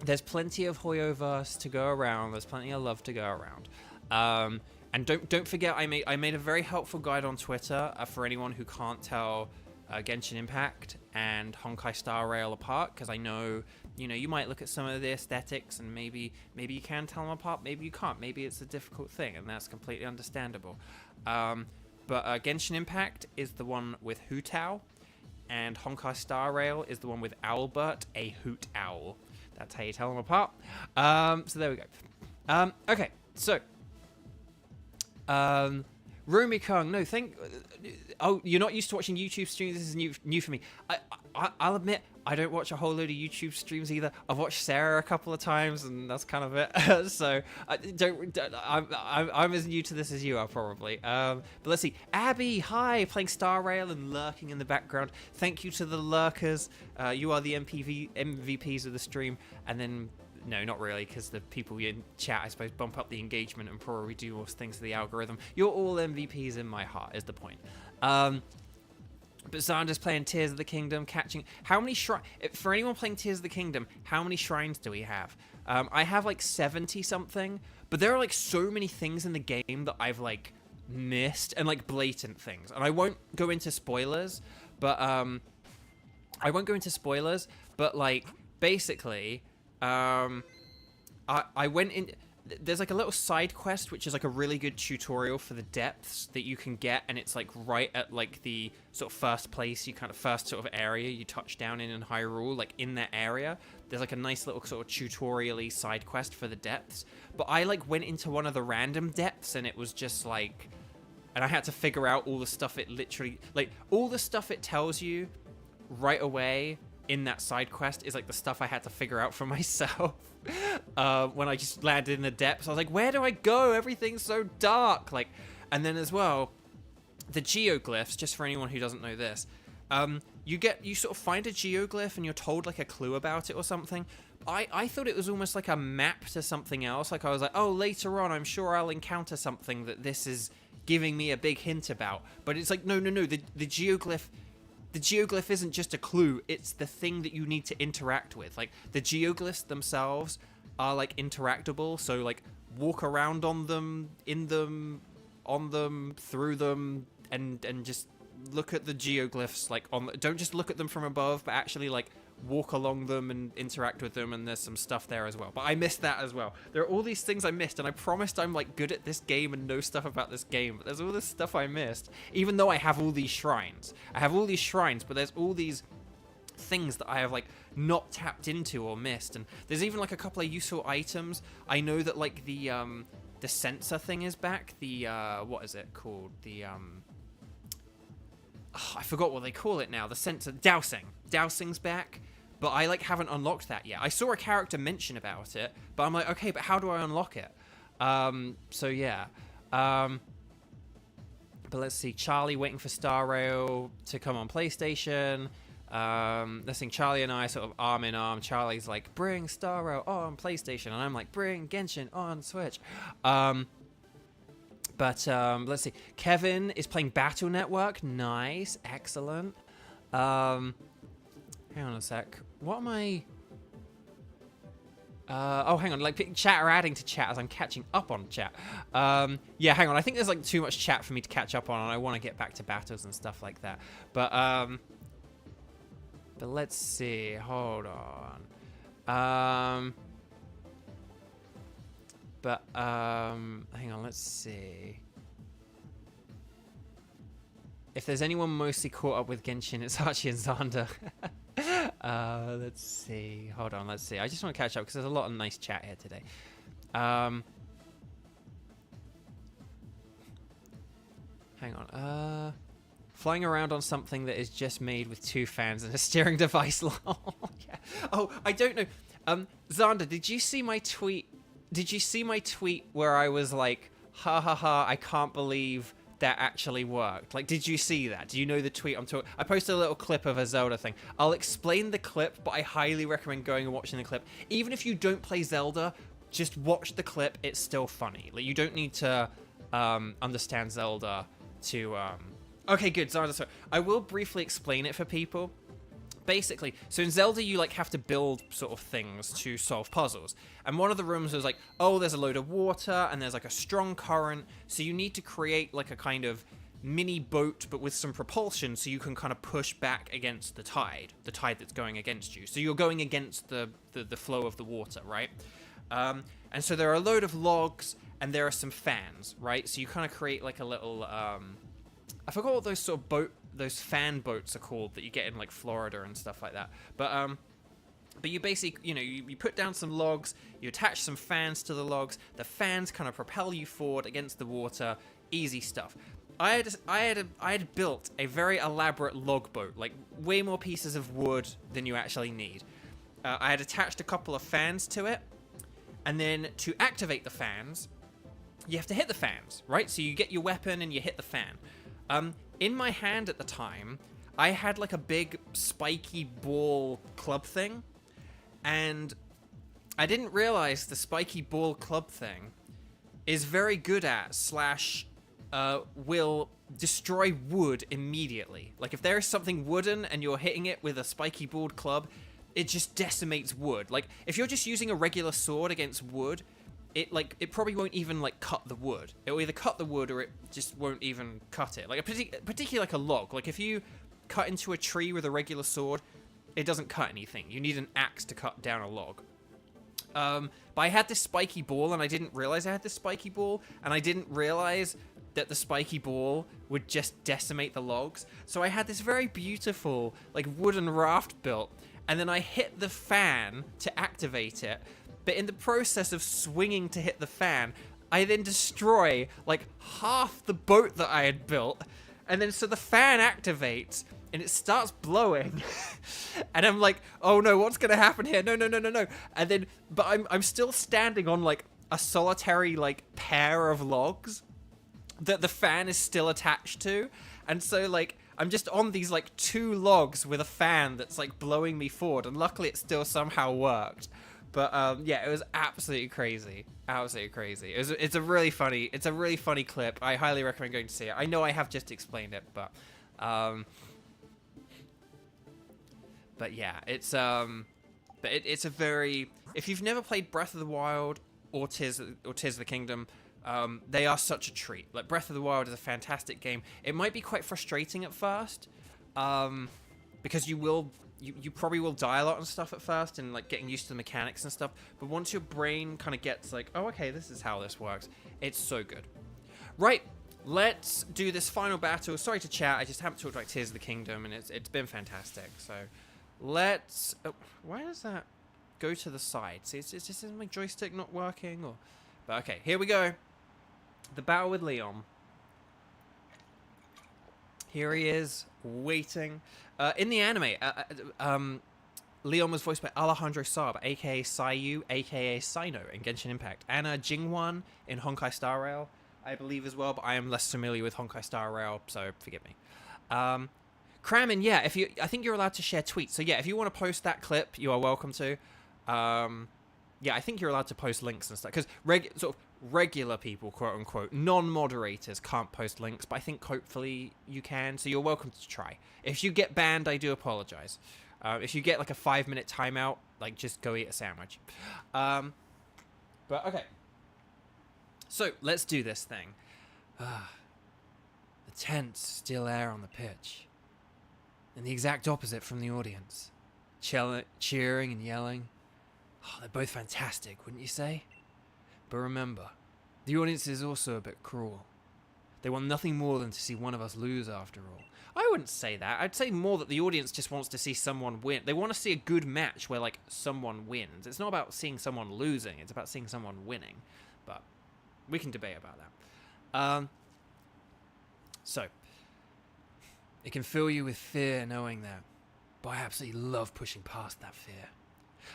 There's plenty of Hoyoverse to go around. There's plenty of love to go around. And don't forget, I made a very helpful guide on Twitter for anyone who can't tell Genshin Impact and Honkai Star Rail apart, because I know you might look at some of the aesthetics and maybe you can tell them apart, maybe you can't, maybe it's a difficult thing, and that's completely understandable. But Genshin Impact is the one with Hoot Owl, and Honkai Star Rail is the one with Owlbert, a Hoot Owl. That's how you tell them apart. So there we go. Okay, so. Rumikung, no, oh, you're not used to watching YouTube streams. This is new for me. I'll admit, I don't watch a whole load of YouTube streams either. I've watched Sarah a couple of times, and that's kind of it. So I'm as new to this as you are probably. But let's see. Abby, hi, playing Star Rail and lurking in the background. Thank you to the lurkers. You are the MVPs of the stream, and then. No, not really, because the people in chat, I suppose, bump up the engagement and probably do more things to the algorithm. You're all MVPs in my heart, is the point. But Xander's playing Tears of the Kingdom, catching... How many shrines... For anyone playing Tears of the Kingdom, how many shrines do we have? I have, like, 70-something, but there are, like, so many things in the game that I've, like, missed, and, like, blatant things. And I won't go into spoilers, but, like, basically... I went in... there's like a little side quest which is like a really good tutorial for the depths that you can get, and it's like right at like the sort of first sort of area you touch down in Hyrule. Like in that area there's like a nice little sort of tutorial-y side quest for the depths, but I like went into one of the random depths and it was just like, and I had to figure out all the stuff it literally, like all the stuff it tells you right away in that side quest is like the stuff I had to figure out for myself. When I just landed in the depths, I was like, where do I go? Everything's so dark. Like, and then as well, the geoglyphs, just for anyone who doesn't know this, you sort of find a geoglyph and you're told like a clue about it or something. I thought it was almost like a map to something else. Like I was like, oh, later on, I'm sure I'll encounter something that this is giving me a big hint about. But it's like, no, the geoglyph isn't just a clue, it's the thing that you need to interact with. Like, the geoglyphs themselves are, like, interactable, so, like, walk around on them, in them, on them, through them, and just look at the geoglyphs, like, don't just look at them from above, but actually, like, walk along them and interact with them, and there's some stuff there as well. But I missed that as well. There are all these things I missed, and I promised I'm like good at this game and know stuff about this game, but there's all this stuff I missed, even though I have all these shrines. I have all these shrines, but there's all these things that I have like not tapped into or missed, and there's even like a couple of useful items. I know that like the sensor thing is back, the what is it called, the I forgot what they call it now, the sensor, dowsing's back, but I like haven't unlocked that yet. I saw a character mention about it, but I'm like, okay, but how do I unlock it? So yeah, but let's see, Charlie waiting for Star Rail to come on PlayStation. Let's see, Charlie and I sort of arm in arm. Charlie's like, bring Star Rail on PlayStation, and I'm like, bring Genshin on Switch. But let's see. Kevin is playing Battle Network. Nice. Excellent. Hang on a sec. What am I... oh, hang on. Like, chat are adding to chat as I'm catching up on chat. Yeah, hang on. I think there's, like, too much chat for me to catch up on, and I want to get back to battles and stuff like that. But let's see. Hold on. Hang on, let's see. If there's anyone mostly caught up with Genshin, it's Archie and Xander. Let's see. Hold on, let's see. I just want to catch up because there's a lot of nice chat here today. Hang on. Flying around on something that is just made with 2 fans and a steering device. Yeah. Oh, I don't know. Xander, did you see my tweet? Did you see my tweet where I was like, ha ha ha, I can't believe that actually worked? Like, did you see that? Do you know the tweet I'm talking? I posted a little clip of a Zelda thing. I'll explain the clip, but I highly recommend going and watching the clip. Even if you don't play Zelda, just watch the clip. It's still funny. Like, you don't need to understand Zelda to... Okay, good. Zelda, so I will briefly explain it for people. Basically, so in Zelda, you like have to build sort of things to solve puzzles. And one of the rooms was like, oh, there's a load of water and there's like a strong current. So you need to create like a kind of mini boat, but with some propulsion, so you can kind of push back against the tide that's going against you. So you're going against the flow of the water, right? And so there are a load of logs and there are some fans, right? So you kind of create like a little, I forgot what those sort of those fan boats are called that you get in like Florida and stuff like that. But you basically, you know, you put down some logs, you attach some fans to the logs, the fans kind of propel you forward against the water. Easy stuff. I had built a very elaborate log boat, like way more pieces of wood than you actually need. I had attached a couple of fans to it, and then to activate the fans, you have to hit the fans, right? So you get your weapon and you hit the fan. In my hand at the time, I had like a big spiky ball club thing, and I didn't realize the spiky ball club thing is very good at / will destroy wood immediately. Like if there is something wooden and you're hitting it with a spiky balled club, it just decimates wood. Like if you're just using a regular sword against wood, it probably won't even like cut the wood. It will either cut the wood or it just won't even cut it. Like particularly like a log. Like if you cut into a tree with a regular sword, it doesn't cut anything. You need an axe to cut down a log. But I had this spiky ball, and I didn't realize I had this spiky ball, and I didn't realize that the spiky ball would just decimate the logs. So I had this very beautiful, like, wooden raft built, and then I hit the fan to activate it. But in the process of swinging to hit the fan, I then destroy, like, half the boat that I had built. And then so the fan activates, and it starts blowing. And I'm like, oh no, what's gonna happen here? No, no, no, no, no. And then, but I'm still standing on, like, a solitary, like, pair of logs that the fan is still attached to. And so, like, I'm just on these, like, 2 logs with a fan that's, like, blowing me forward. And luckily it still somehow worked. But, yeah, it was absolutely crazy. Absolutely crazy. It's a really funny clip. I highly recommend going to see it. I know I have just explained it, but yeah, it's a very, if you've never played Breath of the Wild or Tears of the Kingdom, they are such a treat. Like, Breath of the Wild is a fantastic game. It might be quite frustrating at first, because you probably will die a lot and stuff at first, and, like, getting used to the mechanics and stuff. But once your brain kind of gets like, oh, okay, this is how this works, it's so good. Right, let's do this final battle. Sorry to chat, I just haven't talked about Tears of the Kingdom, and it's been fantastic. So let's. Oh, why does that go to the side? See, it's just my joystick not working, or. But okay, here we go. The battle with Leon. Here he is, waiting. In the anime, Leon was voiced by Alejandro Saab, aka Sayu, aka Sino in Genshin Impact, and Jingwan in Honkai Star Rail, I believe as well, but I am less familiar with Honkai Star Rail, so forgive me. Kramen, yeah, I think you're allowed to share tweets, so yeah, if you want to post that clip, you are welcome to. Yeah, I think you're allowed to post links and stuff, because sort of regular people, quote unquote, non-moderators can't post links, but I think hopefully you can, so you're welcome to try. If you get banned, I do apologize. If you get like a 5-minute timeout, like, just go eat a sandwich. But okay, so let's do this thing. The tense, still air on the pitch, and the exact opposite from the audience, cheering and yelling. Oh, they're both fantastic, wouldn't you say? But remember, the audience is also a bit cruel. They want nothing more than to see one of us lose after all. I wouldn't say that. I'd say more that the audience just wants to see someone win. They want to see a good match where, like, someone wins. It's not about seeing someone losing. It's about seeing someone winning. But we can debate about that. So, it can fill you with fear knowing that. But I absolutely love pushing past that fear.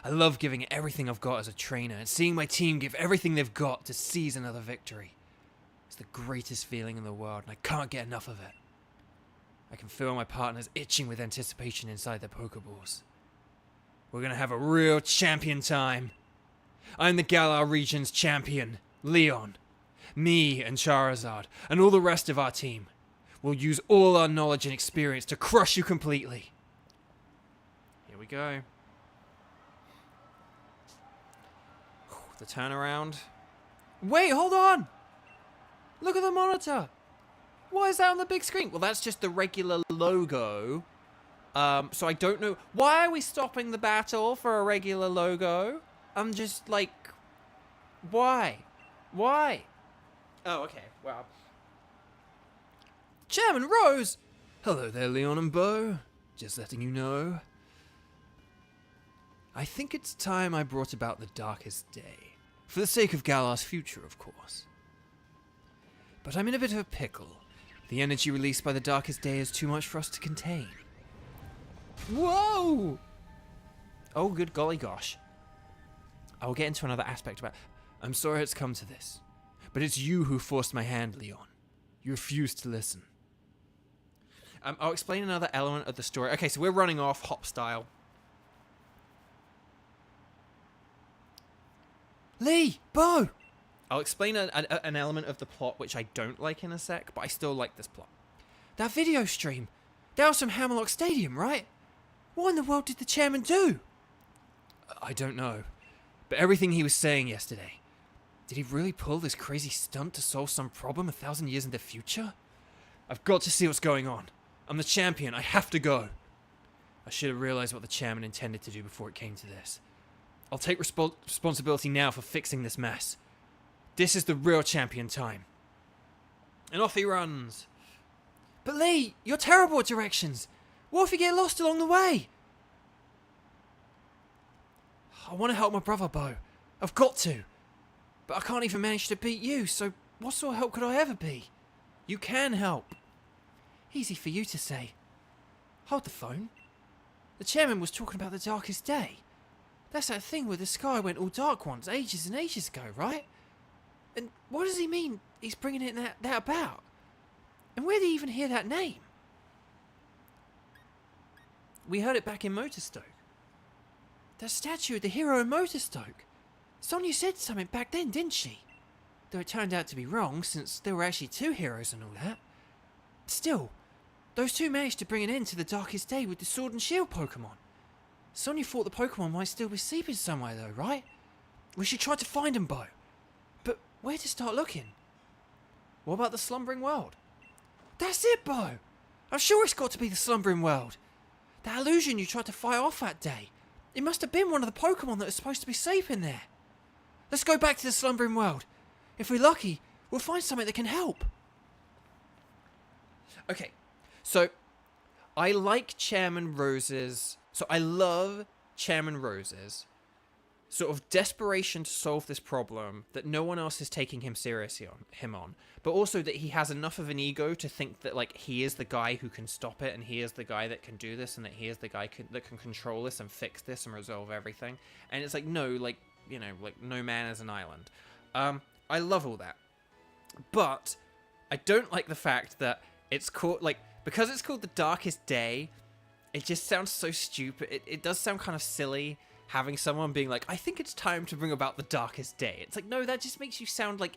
I love giving it everything I've got as a trainer and seeing my team give everything they've got to seize another victory. It's the greatest feeling in the world, and I can't get enough of it. I can feel my partners itching with anticipation inside their Pokeballs. We're gonna have a real champion time. I'm the Galar region's champion, Leon. Me and Charizard, and all the rest of our team, will use all our knowledge and experience to crush you completely. Here we go. The turnaround. Wait, hold on! Look at the monitor! Why is that on the big screen? Well, that's just the regular logo. So I don't know. Why are we stopping the battle for a regular logo? I'm just like, why? Why? Oh, okay. Well. Chairman Rose! Hello there, Leon and Bo. Just letting you know. I think it's time I brought about the darkest day. For the sake of Galar's future, of course. But I'm in a bit of a pickle. The energy released by the darkest day is too much for us to contain. Whoa! Oh, good golly gosh. I'll get into another aspect about... I'm sorry it's come to this. But it's you who forced my hand, Leon. You refused to listen. I'll explain another element of the story. Okay, so we're running off hop style. Lee! Bo! I'll explain an element of the plot which I don't like in a sec, but I still like this plot. That video stream! That was from Hammerlock Stadium, right? What in the world did the chairman do? I don't know. But everything he was saying yesterday. Did he really pull this crazy stunt to solve some problem 1,000 years in the future? I've got to see what's going on. I'm the champion. I have to go. I should have realized what the chairman intended to do before it came to this. I'll take responsibility now for fixing this mess. This is the real champion time. And off he runs. But Lee, you're terrible at directions. What if you get lost along the way? I want to help my brother, Bo. I've got to. But I can't even manage to beat you, so what sort of help could I ever be? You can help. Easy for you to say. Hold the phone. The chairman was talking about the darkest day. That's that thing where the sky went all dark once, ages and ages ago, right? And what does he mean he's bringing it that about? And where did he even hear that name? We heard it back in Motorstoke. That statue of the hero in Motorstoke. Sonia said something back then, didn't she? Though it turned out to be wrong, since there were actually 2 heroes and all that. Still, those 2 managed to bring an end to the darkest day with the Sword and Shield Pokémon. Sonia thought the Pokémon might still be sleeping somewhere though, right? We should try to find them, Bo. But where to start looking? What about the Slumbering World? That's it, Bo! I'm sure it's got to be the Slumbering World. That illusion you tried to fight off that day. It must have been one of the Pokémon that was supposed to be sleeping there. Let's go back to the Slumbering World. If we're lucky, we'll find something that can help. Okay, so I like Chairman Rose's... So I love Chairman Rose's sort of desperation to solve this problem that no one else is taking him seriously on, but also that he has enough of an ego to think that like he is the guy who can stop it, and he is the guy that can do this, and that he is the guy that can control this and fix this and resolve everything. And it's like, no, like, you know, like no man is an island. I love all that, but I don't like the fact that it's called, like, because it's called the Darkest Day. It just sounds so stupid. It does sound kind of silly having someone being like, I think it's time to bring about the darkest day. It's like, no, that just makes you sound like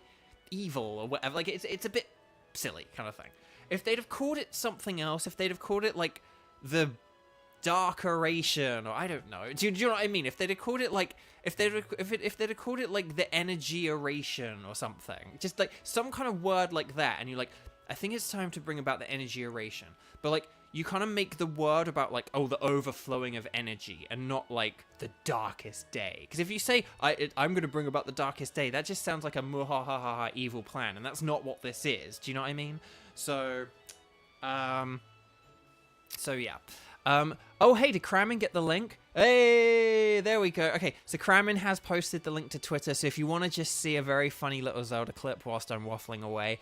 evil or whatever. Like, it's a bit silly kind of thing. If they'd have called it something else, if they'd have called it like the Darkeration, or I don't know. Do you know what I mean? If they'd have called it like, if they'd have called it like the Energy-eration or something, just like some kind of word like that, and you're like, I think it's time to bring about the Energy-eration. But like, you kind of make the word about like, oh, the overflowing of energy, and not like the darkest day. Because if you say, I'm going to bring about the darkest day, that just sounds like a muhahaha evil plan, and that's not what this is. Do you know what I mean? So yeah. Oh, hey, did Kramen get the link? Hey, there we go. Okay, so Kramen has posted the link to Twitter, so if you want to just see a very funny little Zelda clip whilst I'm waffling away,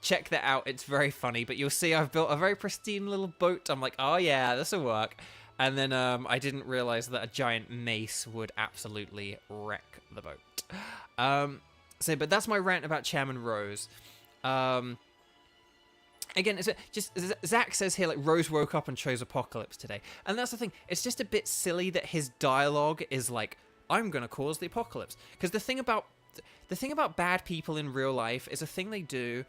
check that out. It's very funny, but you'll see I've built a very pristine little boat. I'm like, oh yeah, this will work. And then I didn't realize that a giant mace would absolutely wreck the boat. But that's my rant about Chairman Rose. Again, Zach says here, like, Rose woke up and chose Apocalypse today. And that's the thing. It's just a bit silly that his dialogue is like, I'm going to cause the apocalypse. Because the thing about bad people in real life is a thing they do.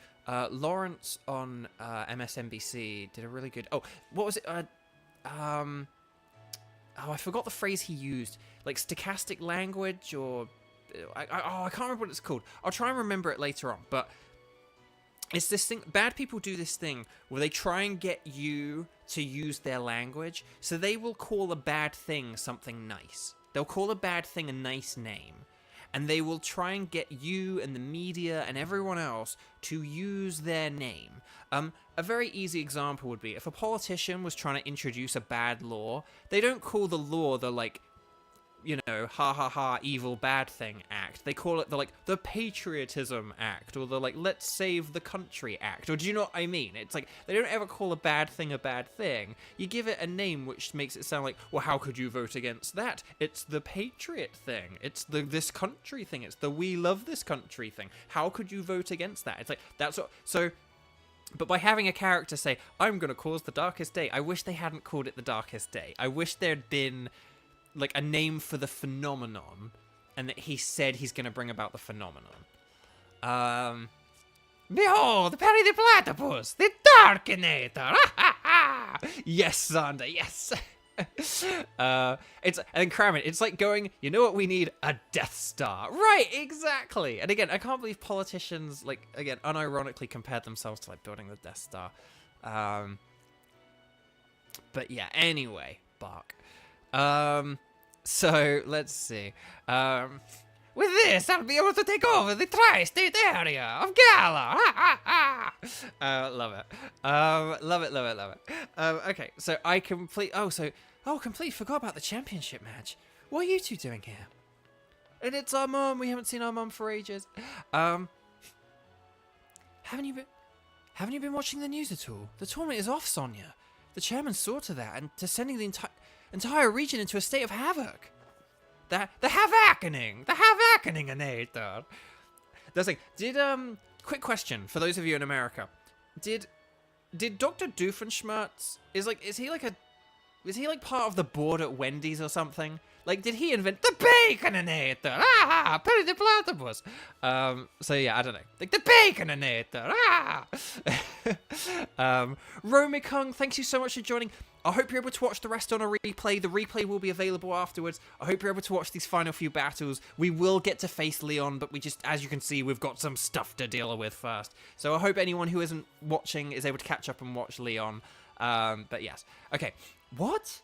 Lawrence on MSNBC did a really good... Oh, what was it? I forgot the phrase he used. Like, stochastic language, or... I can't remember what it's called. I'll try and remember it later on, but... It's this thing, bad people do this thing where they try and get you to use their language, so they will call a bad thing something nice. They'll call a bad thing a nice name, and they will try and get you and the media and everyone else to use their name. A very easy example would be if a politician was trying to introduce a bad law, they don't call the law the, like, you know, ha ha ha, evil bad thing act. They call it the Patriotism Act, or the like, let's save the country act. Or do you know what I mean? It's like, they don't ever call a bad thing a bad thing. You give it a name which makes it sound like, well, how could you vote against that? It's the patriot thing. It's the this country thing. It's the we love this country thing. How could you vote against that? It's like, that's what, so... But by having a character say, I'm going to cause the darkest day, I wish they hadn't called it the darkest day. I wish there'd been... like a name for the phenomenon, and that he said he's going to bring about the phenomenon. Behold, the Penny the Platypus, the Darkinator! Yes, Xander, yes! And then Kramen, it's like going, you know what we need? A Death Star. Right, exactly! And again, I can't believe politicians, like, again, unironically compared themselves to, like, building the Death Star. But yeah, anyway, Bark. So let's see. With this, I'll be able to take over the tri-state area of Galar. Love it. Love it, love it, love it. Okay, so I completely forgot about the championship match. What are you two doing here? And it's our mum. We haven't seen our mum for ages. Haven't you been watching the news at all? The tournament is off, Sonia. The chairman saw to that and to sending the entire region into a state of havoc. The Havoc-anator. That's like, quick question for those of you in America. Did Dr. Doofenshmirtz, is he like part of the board at Wendy's or something? Like, did he invent the Baconator? Penny the Platypus. So yeah, I don't know. Like, the Baconator. Romikung, thanks you so much for joining. I hope you're able to watch the rest on a replay. The replay will be available afterwards. I hope you're able to watch these final few battles. We will get to face Leon, but we just, as you can see, we've got some stuff to deal with first. So I hope anyone who isn't watching is able to catch up and watch Leon. But yes. Okay. What?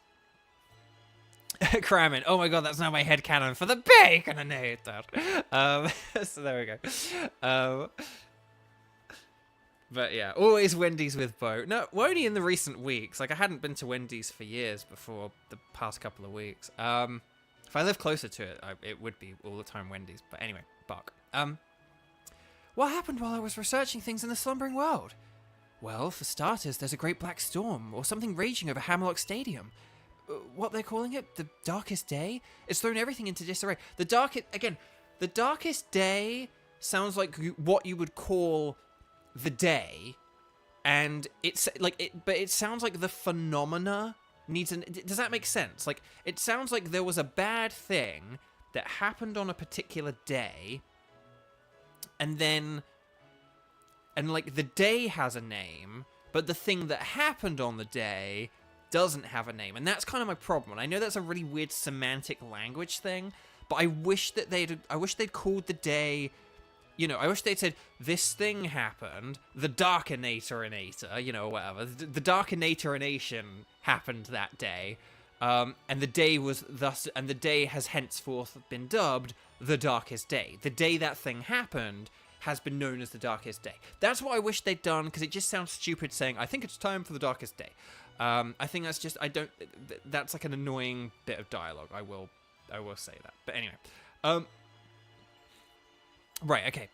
Kramen. Oh my god, that's now my headcanon for the Baconator. So there we go. But yeah, always Wendy's with Bo. No, only in the recent weeks. Like, I hadn't been to Wendy's for years before the past couple of weeks. If I lived closer to it, it would be all the time Wendy's. But anyway, bark. What happened while I was researching things in the slumbering world? Well, for starters, there's a great black storm, or something raging over Hammerlock Stadium. What they're calling it? The darkest day? It's thrown everything into disarray. The darkest day sounds like what you would call the day, and but it sounds like the phenomena needs does that make sense? Like, it sounds like there was a bad thing that happened on a particular day, and like the day has a name, but the thing that happened on the day doesn't have a name, and that's kind of my problem. And I know that's a really weird semantic language thing, but I wish they'd called the day, you know, I wish they'd said, this thing happened, the Darkinator, you know, whatever. The Darkinator-nation happened that day, and the day has henceforth been dubbed the Darkest Day. The day that thing happened has been known as the Darkest Day. That's what I wish they'd done, because it just sounds stupid saying, I think it's time for the Darkest Day. I think that's just, that's like an annoying bit of dialogue. I will say that. But anyway, right, okay.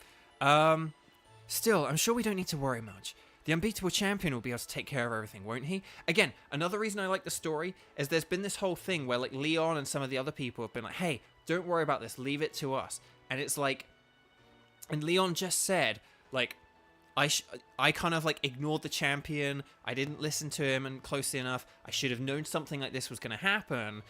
Still, I'm sure we don't need to worry much. The unbeatable champion will be able to take care of everything, won't he? Again, another reason I like the story is there's been this whole thing where, like, Leon and some of the other people have been like, hey, don't worry about this, leave it to us. And it's like, and Leon just said, like, I kind of, like, ignored the champion, I didn't listen to him and closely enough, I should have known something like this was going to happen.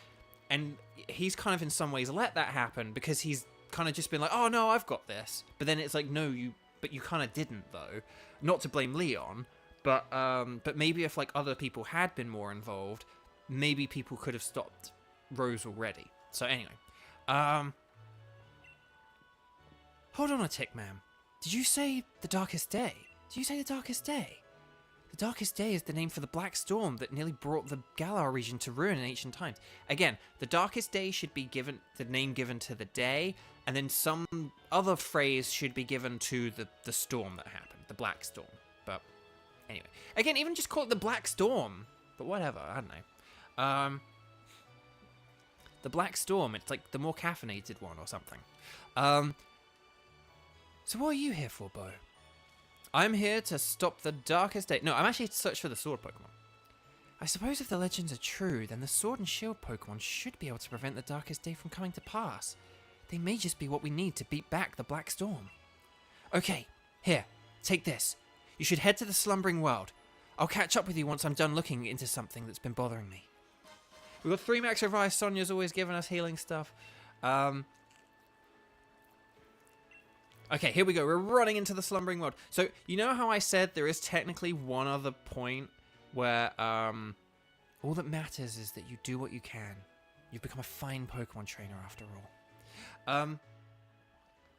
And he's kind of in some ways let that happen, because he's kind of just been like, oh no, I've got this. But then it's like, no, you kind of didn't, though. Not to blame Leon, but maybe if, like, other people had been more involved, maybe people could have stopped Rose already. So anyway, hold on a tick, ma'am. Did you say the Darkest Day? Did you say the Darkest Day? The Darkest Day is the name for the black storm that nearly brought the Galar region to ruin in ancient times. Again, the Darkest Day should be given the name given to the day, and then some other phrase should be given to the storm that happened, the Black Storm. But anyway, again, even just call it the Black Storm. But whatever, I don't know. The Black Storm, it's like the more caffeinated one or something. So what are you here for, Bo? I'm here to stop the Darkest Day. No, I'm actually here to search for the Sword Pokemon. I suppose if the legends are true, then the Sword and Shield Pokemon should be able to prevent the Darkest Day from coming to pass. They may just be what we need to beat back the Black Storm. Okay, here, take this. You should head to the Slumbering World. I'll catch up with you once I'm done looking into something that's been bothering me. We've got 3 Max Revive. Sonia's always giving us healing stuff. Okay, here we go. We're running into the Slumbering World. So, you know how I said there is technically one other point where all that matters is that you do what you can. You've become a fine Pokemon trainer after all.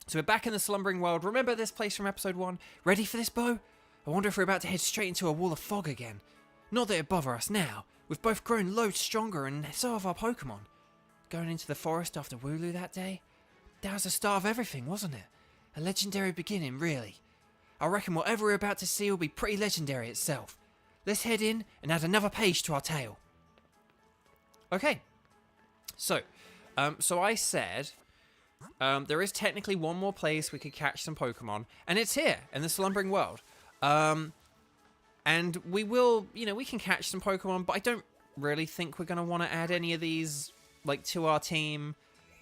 So we're back in the Slumbering World. Remember this place from episode 1? Ready for this, Bo? I wonder if we're about to head straight into a wall of fog again. Not that it bother us now. We've both grown loads stronger, and so have our Pokemon. going into the forest after Wooloo that day? That was the start of everything, wasn't it? A legendary beginning, really. I reckon whatever we're about to see will be pretty legendary itself. Let's head in and add another page to our tale. Okay. So I said there is technically one more place we could catch some Pokemon, and it's here in the Slumbering World. And we will, we can catch some Pokemon, but I don't really think we're going to want to add any of these, like, to our team.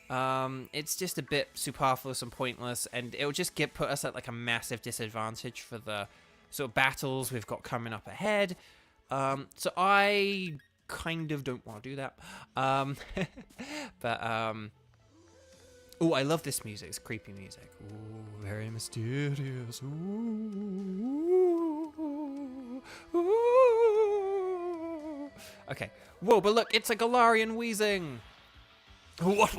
It's just a bit superfluous and pointless, and it'll just put us at, like, a massive disadvantage for the sort of battles we've got coming up ahead. So I kind of don't want to do that. Oh, I love this music. It's creepy music. Ooh, very mysterious. Ooh. Ooh. Okay. Whoa, but look, it's a Galarian wheezing. What?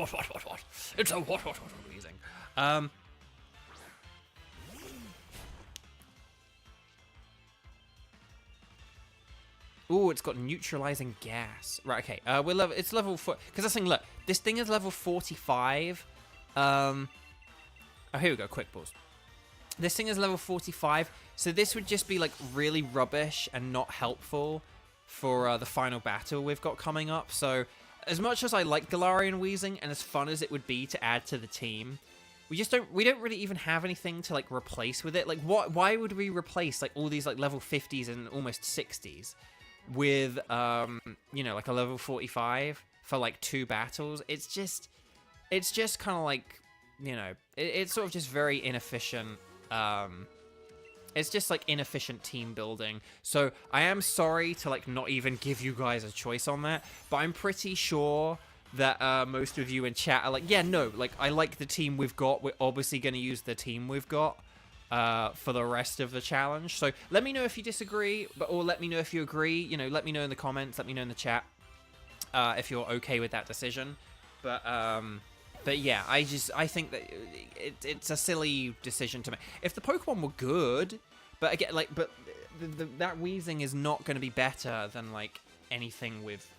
It's a what wheezing. Ooh, it's got neutralizing gas. Right, okay. It's level 4. Because that's the thing, look, this thing is level 45. Oh, here we go, quick pause. This thing is level 45, so this would just be, like, really rubbish and not helpful for the final battle we've got coming up. So, as much as I like Galarian Wheezing, and as fun as it would be to add to the team, we don't really even have anything to, like, replace with it. Like, why would we replace, like, all these, like, level 50s and almost 60s with, like, a level 45 for, like, 2 battles? It's just kind of like, it's sort of just very inefficient. It's just, like, inefficient team building. So I am sorry to, like, not even give you guys a choice on that, but I'm pretty sure that most of you in chat are like, yeah, no, like, I like the team we've got. We're obviously going to use the team we've got for the rest of the challenge. So let me know if you disagree, or let me know if you agree. Let me know in the comments. Let me know in the chat if you're okay with that decision. But yeah, I think that it's a silly decision to make. If the Pokemon were good, but again, like, that Weezing is not going to be better than, like, anything with,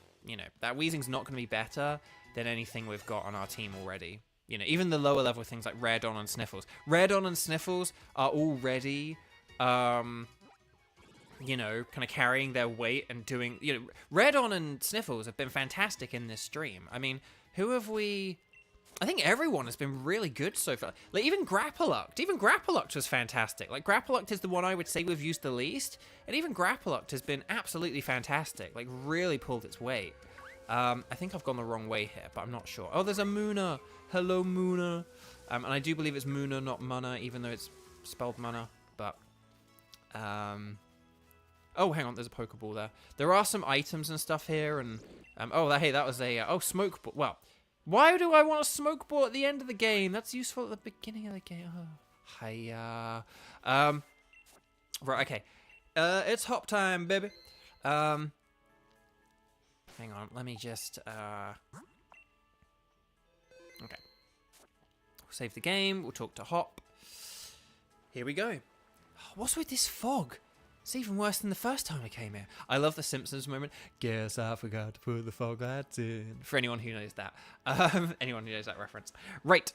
that Weezing's not going to be better than anything we've got on our team already. Even the lower level things like Redon and Sniffles. Redon and Sniffles are already, kind of carrying their weight and doing, Redon and Sniffles have been fantastic in this stream. I mean, who have we... I think everyone has been really good so far. Like, even Grapploct. Even Grapploct was fantastic. Like, Grapploct is the one I would say we've used the least. And even Grapploct has been absolutely fantastic. Like, really pulled its weight. I think I've gone the wrong way here, but I'm not sure. Oh, there's a Muna. Hello, Muna. And I do believe it's Muna, not Munna, even though it's spelled Munna. But, oh, hang on. There's a Pokeball there. There are some items and stuff here. And, hey, that was a... Smoke Ball. Well... Why do I want a smoke ball at the end of the game? That's useful at the beginning of the game. Oh, hiya. Right, okay. It's hop time, baby. Hang on, let me just, Okay. We'll save the game, we'll talk to Hop. Here we go. What's with this fog? It's even worse than the first time I came here. I love the Simpsons moment. Guess I forgot to put the fog lights in. For anyone who knows that. Anyone who knows that reference. Right.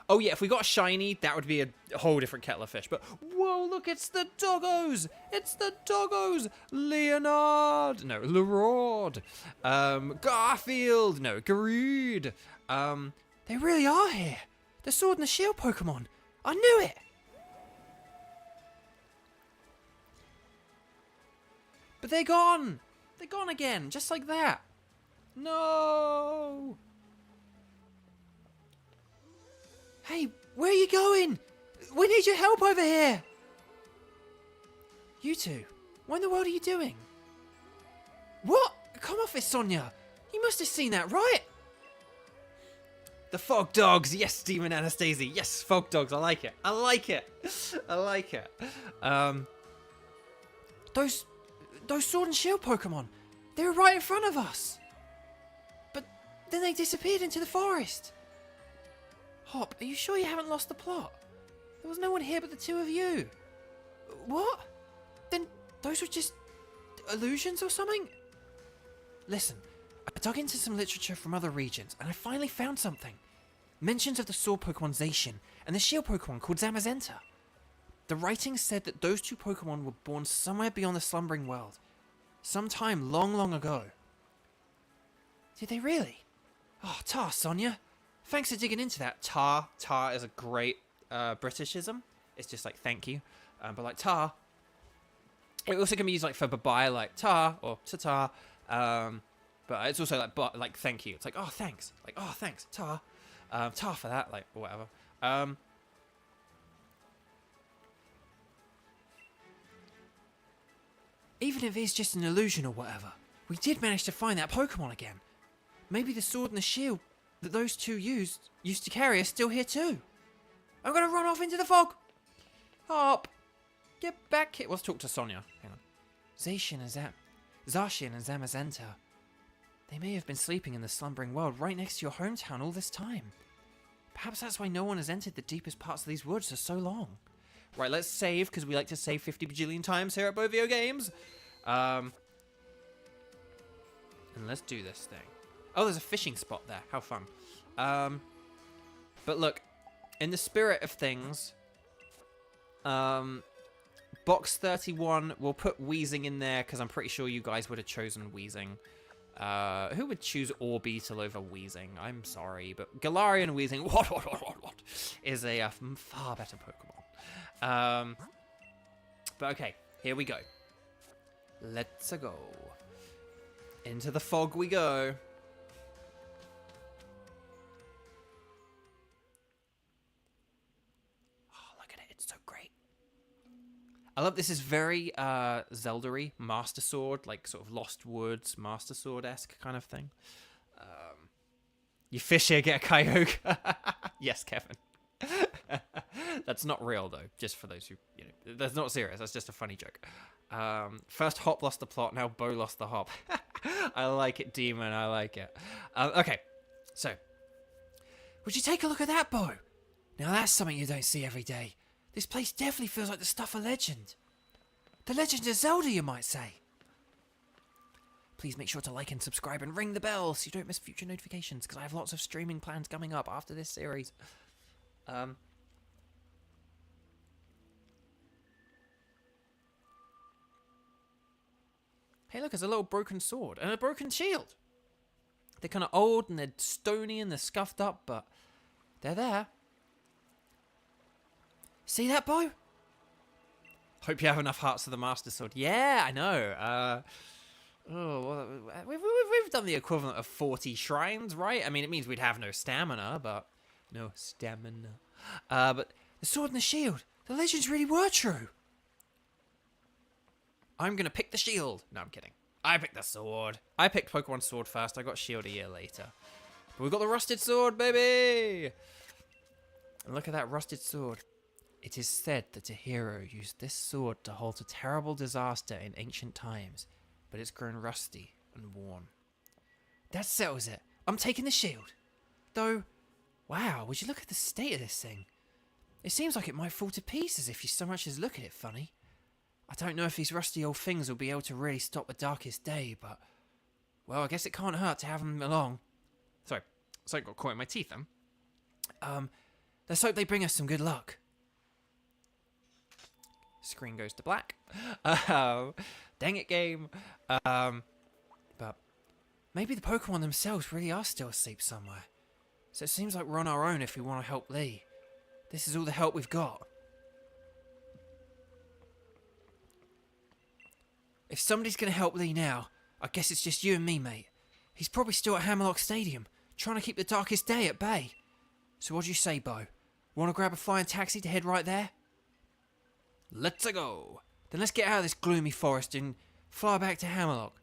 Oh yeah, if we got a shiny, that would be a whole different kettle of fish. But, whoa, look, it's the doggos! It's the doggos! Leonard! No, Leroy. Garfield! No, Garude. They really are here. The Sword and the Shield Pokemon. I knew it! But they're gone! They're gone again, just like that. No! Hey, where are you going? We need your help over here! You two, what in the world are you doing? What? Come off it, Sonia! You must have seen that, right? The Fog Dogs! Yes, Demon Anastasia! Yes, Fog Dogs, I like it! I like it! I like it! Those Sword and Shield Pokemon, they were right in front of us. But then they disappeared into the forest. Hop, are you sure you haven't lost the plot? There was no one here but the two of you. What? Then those were just illusions or something? Listen, I dug into some literature from other regions, and I finally found something. Mentions of the sword Pokemon Zacian and the shield Pokemon called Zamazenta. The writings said that those two Pokemon were born somewhere beyond the slumbering world, sometime long, long ago. Did they really? Oh, tar, Sonia. Thanks for digging into that. Tar is a great Britishism. It's just like thank you, but like tar. It also can be used like for bye-bye, like tar or ta-tar. But it's also like thank you. It's like, oh, thanks. Like, oh, thanks, tar. Tar for that, like, whatever. Even if it's just an illusion or whatever, we did manage to find that Pokemon again. Maybe the sword and the shield that those two used to carry are still here too. I'm gonna run off into the fog. Hop. Get back here. Let's talk to Sonia. Hang on. Zacian and Zamazenta. They may have been sleeping in the slumbering world right next to your hometown all this time. Perhaps that's why no one has entered the deepest parts of these woods for so long. Right, let's save, because we like to save 50 bajillion times here at Bovio Games. And let's do this thing. Oh, there's a fishing spot there. How fun. But look, in the spirit of things, box 31, we'll put Wheezing in there, because I'm pretty sure you guys would have chosen Wheezing. Who would choose Orbeetle over Wheezing? I'm sorry, but Galarian Wheezing what, is a far better Pokemon. But okay, here we go. Let's go. Into the fog we go. Oh, look at it. It's so great. I love this. Is very Zelda-y, Master Sword, like sort of Lost Woods, Master Sword-esque kind of thing. You fish here, get a Kyogre. Yes, Kevin. That's not real, though, just for those who, you know, that's not serious. That's just a funny joke. First Hop lost the plot, now Bo lost the Hop. I like it, Demon, I like it. Okay, so, would you take a look at that, Bo? Now that's something you don't see every day. This place definitely feels like the stuff of legend. The Legend of Zelda, you might say. Please make sure to like and subscribe and ring the bell so you don't miss future notifications, because I have lots of streaming plans coming up after this series. Hey, look, there's a little broken sword and a broken shield. They're kind of old and they're stony and they're scuffed up, but they're there. See that, Bo? Hope you have enough hearts for the Master Sword. Yeah, I know. We've done the equivalent of 40 shrines, right? I mean, it means we'd have no stamina, but... No stamina. But the sword and the shield, the legends really were true. I'm going to pick the shield. No, I'm kidding. I picked the sword. I picked Pokemon Sword first. I got shield a year later. But we got the rusted sword, baby! And look at that rusted sword. It is said that a hero used this sword to halt a terrible disaster in ancient times, but it's grown rusty and worn. That settles it. I'm taking the shield. Though, wow, would you look at the state of this thing? It seems like it might fall to pieces if you so much as look at it funny. I don't know if these rusty old things will be able to really stop the darkest day, but... Well, I guess it can't hurt to have them along. Sorry, I got caught in my teeth then. Let's hope they bring us some good luck. Screen goes to black. Dang it, game. But maybe the Pokemon themselves really are still asleep somewhere. So it seems like we're on our own if we want to help Lee. This is all the help we've got. If somebody's going to help Lee now, I guess it's just you and me, mate. He's probably still at Hammerlock Stadium, trying to keep the darkest day at bay. So what do you say, Bo? Want to grab a flying taxi to head right there? Let's go. Then let's get out of this gloomy forest and fly back to Hammerlock.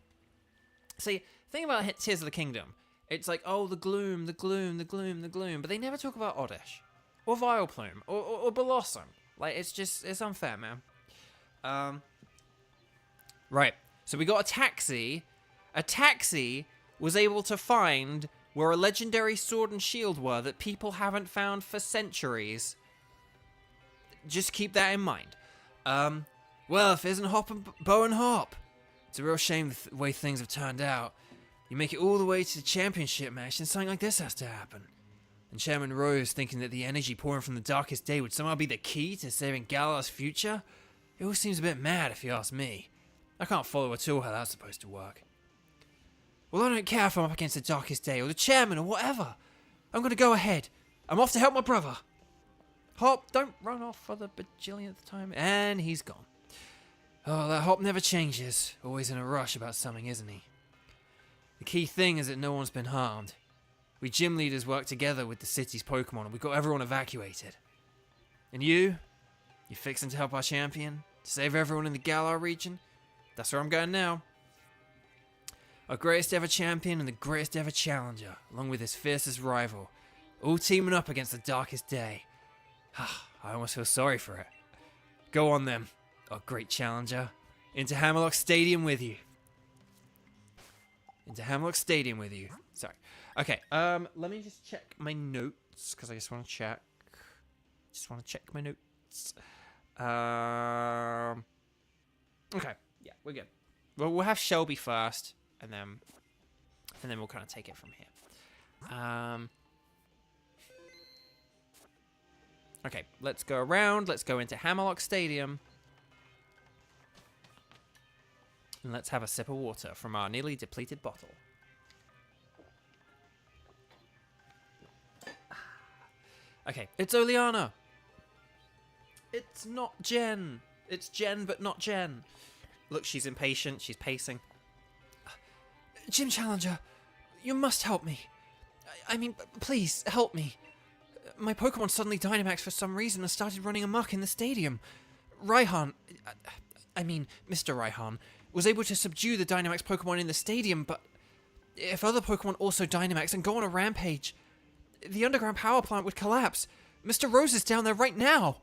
See, the thing about Tears of the Kingdom, it's like, oh, the gloom, the gloom, the gloom, the gloom, but they never talk about Oddish, or Vileplume, or Blossom. Like, it's unfair, man. Right, so we got a taxi. A taxi was able to find where a legendary sword and shield were that people haven't found for centuries. Just keep that in mind. Well, if it isn't Hop and Bo and Hop. It's a real shame the way things have turned out. You make it all the way to the championship match and something like this has to happen. And Chairman Rose thinking that the energy pouring from the darkest day would somehow be the key to saving Galar's future? It all seems a bit mad if you ask me. I can't follow at all how that's supposed to work. Well, I don't care if I'm up against the darkest day or the chairman or whatever. I'm gonna go ahead. I'm off to help my brother. Hop, don't run off for the bajillionth time. And he's gone. Oh, that Hop never changes. Always in a rush about something, isn't he? The key thing is that no one's been harmed. We gym leaders work together with the city's Pokemon and we got everyone evacuated. And you fixing to help our champion? To save everyone in the Galar region? That's where I'm going now. Our greatest ever champion and the greatest ever challenger, along with his fiercest rival, all teaming up against the darkest day. I almost feel sorry for it. Go on then, our great challenger. Into Hammerlock Stadium with you. Into Hammerlock Stadium with you. Sorry. Okay, let me just check my notes, because I just want to check. My notes. Okay, yeah, we're good. Well, we'll have Shelby first, and then we'll kind of take it from here. Okay, let's go around. Let's go into Hammerlock Stadium. And let's have a sip of water from our nearly depleted bottle. Okay, it's Oleana. It's not Jen. It's Jen, but not Jen. Look, she's impatient. She's pacing. Gym Challenger, you must help me. I mean, please, help me. My Pokemon suddenly Dynamaxed for some reason and started running amok in the stadium. Mr. Raihan, was able to subdue the Dynamax Pokemon in the stadium, but if other Pokemon also Dynamax and go on a rampage, the underground power plant would collapse. Mr. Rose is down there right now.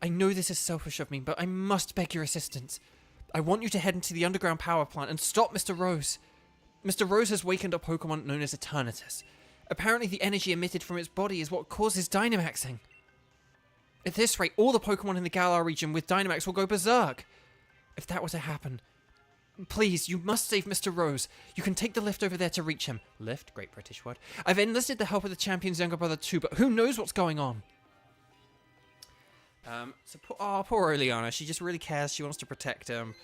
I know this is selfish of me, but I must beg your assistance. I want you to head into the underground power plant and stop Mr. Rose. Mr. Rose has wakened a Pokemon known as Eternatus. Apparently the energy emitted from its body is what causes Dynamaxing. At this rate, all the Pokemon in the Galar region with Dynamax will go berserk. If that were to happen, please, you must save Mr. Rose. You can take the lift over there to reach him. Lift? Great British word. I've enlisted the help of the champion's younger brother too, but who knows what's going on? Poor Oleana. She just really cares. She wants to protect him.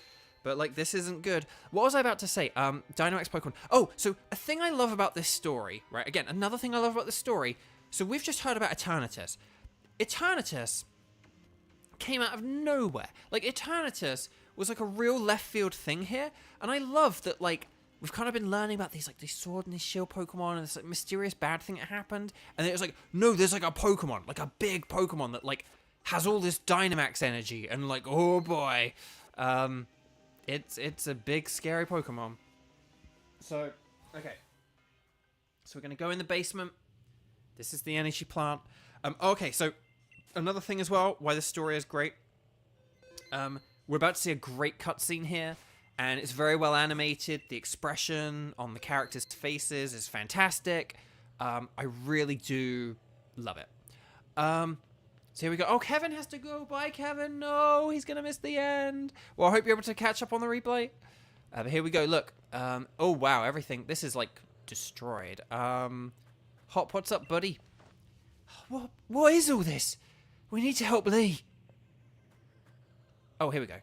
But, like, this isn't good. What was I about to say? Dynamax Pokemon. Oh, so a thing I love about this story, right? Again, another thing I love about this story. So we've just heard about Eternatus. Eternatus came out of nowhere. Like, Eternatus was, like, a real left field thing here. And I love that, like, we've kind of been learning about these, like, these sword and these shield Pokemon and this, like, mysterious bad thing that happened. And then it was like, no, there's, like, a Pokemon, like, a big Pokemon that, like, has all this Dynamax energy. And, like, oh, boy. It's a big, scary Pokemon. So, okay. So we're going to go in the basement. This is the energy plant. Okay, so another thing as well, why this story is great. We're about to see a great cutscene here, and it's very well animated. The expression on the characters' faces is fantastic. I really do love it. So here we go. Oh, Kevin has to go. Bye, Kevin. No, he's going to miss the end. Well, I hope you're able to catch up on the replay. But here we go. Look. Oh, wow. Everything. This is, like, destroyed. Hop, what's up, buddy? What is all this? We need to help Lee. Oh, here we go.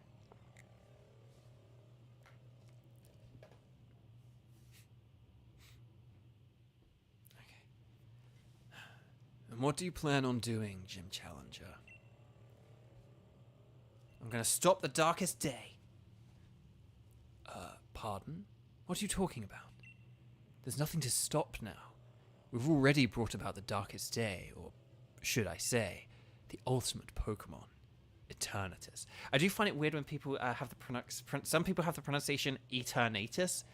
And what do you plan on doing, Gym Challenger? I'm going to stop the darkest day. Pardon? What are you talking about? There's nothing to stop now. We've already brought about the darkest day, or should I say, the ultimate Pokemon, Eternatus. I do find it weird when people have the some people have the pronunciation Eternatus.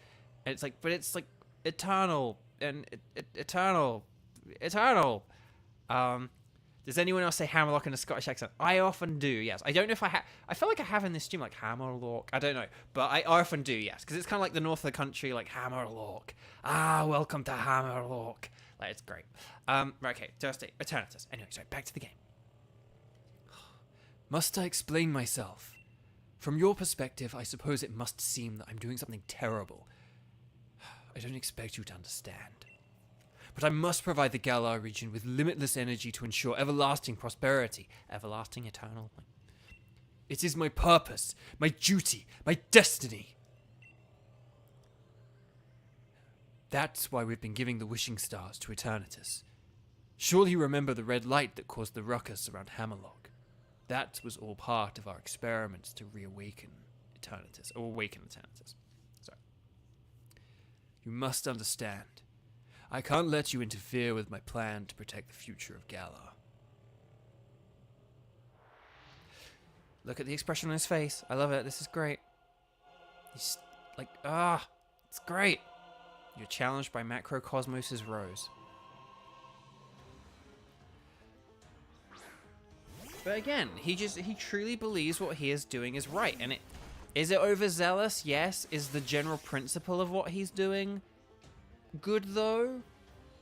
And it's like, but it's like eternal and eternal. Does anyone else say Hammerlock in a Scottish accent? I often do, yes. I don't know if I feel like I have in this stream, like Hammerlock. I don't know. But I often do, yes. Because it's kind of like the north of the country, like Hammerlock. Welcome to Hammerlock. Like, it's great. Right, okay. Eternatus. Anyway, sorry, back to the game. Must I explain myself? From your perspective, I suppose it must seem that I'm doing something terrible. I don't expect you to understand. But I must provide the Galar region with limitless energy to ensure everlasting prosperity. Everlasting, eternal. It is my purpose, my duty, my destiny. That's why we've been giving the wishing stars to Eternatus. Surely you remember the red light that caused the ruckus around Hammerlog. That was all part of our experiments to reawaken Eternatus, or awaken Eternatus. Sorry. You must understand. I can't let you interfere with my plan to protect the future of Galar. Look at the expression on his face. I love it. This is great. He's like, it's great. You're challenged by Macrocosmos' Rose. But again, he truly believes what he is doing is right. And is it overzealous? Yes. Is the general principle of what he's doing good though?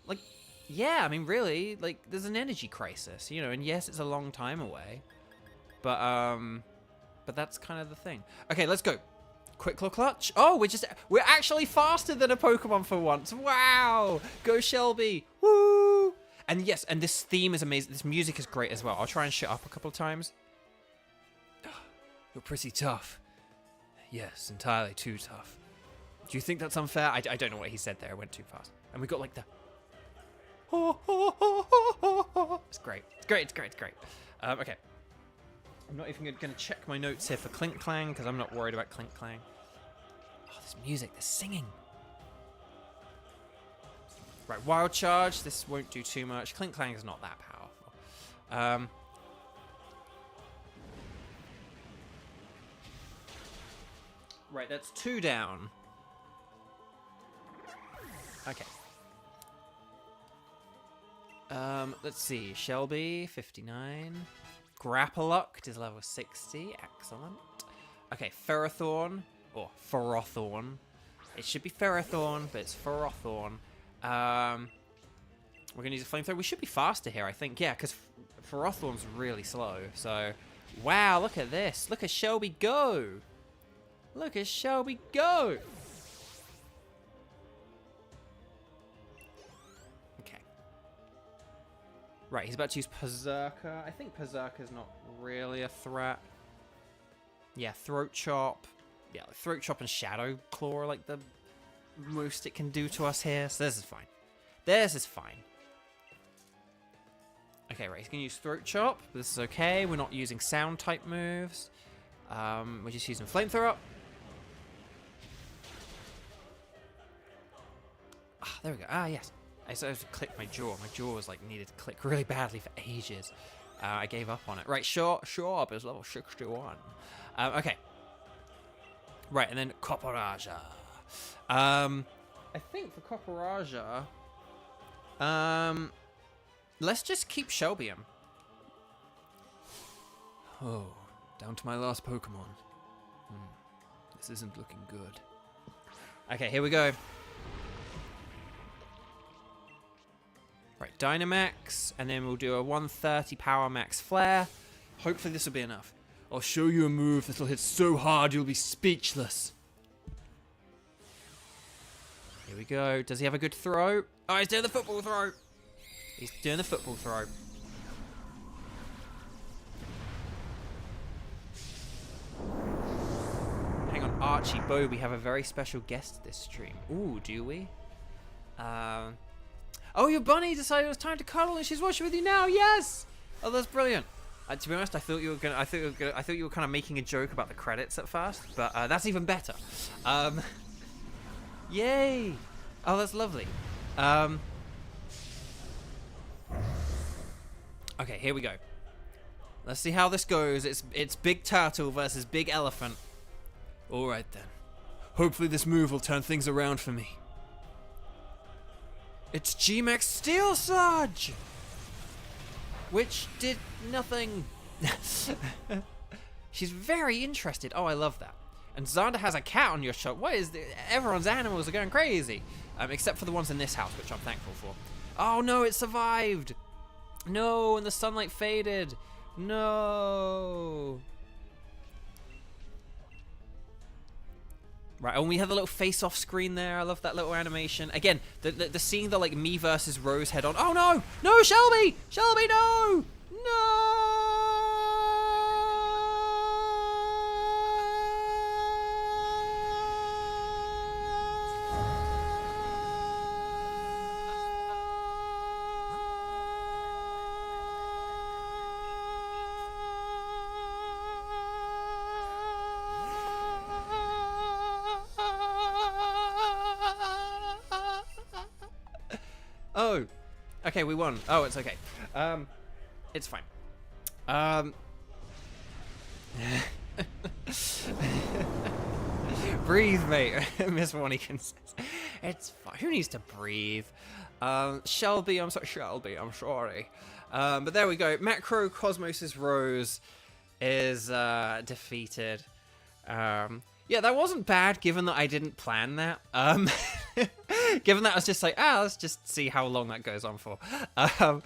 Like, yeah, I mean, really, like, there's an energy crisis, you know, and yes, it's a long time away. But that's kind of the thing. Okay, let's go. Quick claw clutch. Oh, we're actually faster than a Pokemon for once. Wow. Go Shelby. Woo. And yes, and this theme is amazing. This music is great as well. I'll try and shut up a couple of times. You're pretty tough. Yes, entirely too tough. Do you think that's unfair? I don't know what he said there. I went too fast. And we got like the... It's great. It's great. It's great. It's great. Okay. I'm not even going to check my notes here for Clink Clang because I'm not worried about Clink Clang. Oh, this music, this singing. Right, Wild Charge. This won't do too much. Clink Clang is not that powerful. Right, that's 2 down. Okay. Let's see. Shelby, 59. Grapploct is level 60. Excellent. Okay, Ferrothorn. Or Ferrothorn. It should be Ferrothorn, but it's Ferrothorn. We're going to use a flamethrower. We should be faster here, I think. Yeah, because Ferrothorn's really slow. So, wow, look at this. Look at Shelby go. Look at Shelby go. Okay. Right, he's about to use Berserker. I think Berserker's not really a threat. Yeah, Throat Chop. Yeah, like Throat Chop and Shadow Claw are like the most it can do to us here. So this is fine. This is fine. Okay, right, he's going to use Throat Chop. This is okay. We're not using sound type moves. We're just using Flamethrower. Ah, there we go. Ah, yes. I started to click my jaw. My jaw was like needed to click really badly for ages. I gave up on it. Right, sure up is level 61. Okay. Right, and then Coporaja. I think for Coporaja, let's just keep Shelbium. Oh, down to my last Pokemon. This isn't looking good. Okay, here we go. Right, Dynamax, and then we'll do a 130 Power Max Flare. Hopefully this will be enough. I'll show you a move that'll hit so hard you'll be speechless. Here we go. Does he have a good throw? Oh, he's doing the football throw. He's doing the football throw. Hang on, Archie, Bo, we have a very special guest this stream. Ooh, do we? Oh, your bunny decided it was time to cuddle, and she's watching with you now. Yes. Oh, that's brilliant. To be honest, I thought you were kind of making a joke about the credits at first, but that's even better. Yay! Oh, that's lovely. Okay, here we go. Let's see how this goes. It's Big Turtle versus Big Elephant. All right then. Hopefully this move will turn things around for me. It's G-Max Steel Surge! Which did nothing. She's very interested. Oh, I love that. And Xander has a cat on your shop. What is this? Everyone's animals are going crazy. Except for the ones in this house, which I'm thankful for. Oh no, it survived. No, and the sunlight faded. No. Right, and we have the little face-off screen there. I love that little animation. Again, the seeing the like me versus Rose head on. Oh no! No, Shelby! Shelby, no! Oh, okay, we won. Oh, it's okay. It's fine. Breathe, mate. Miss Wanigan says. It's fine. Who needs to breathe? Shelby, I'm sorry. Shelby, I'm sorry. But there we go. Macro Cosmos's Rose is defeated. Yeah, that wasn't bad, given that I didn't plan that. Given that I was just like, let's just see how long that goes on for. But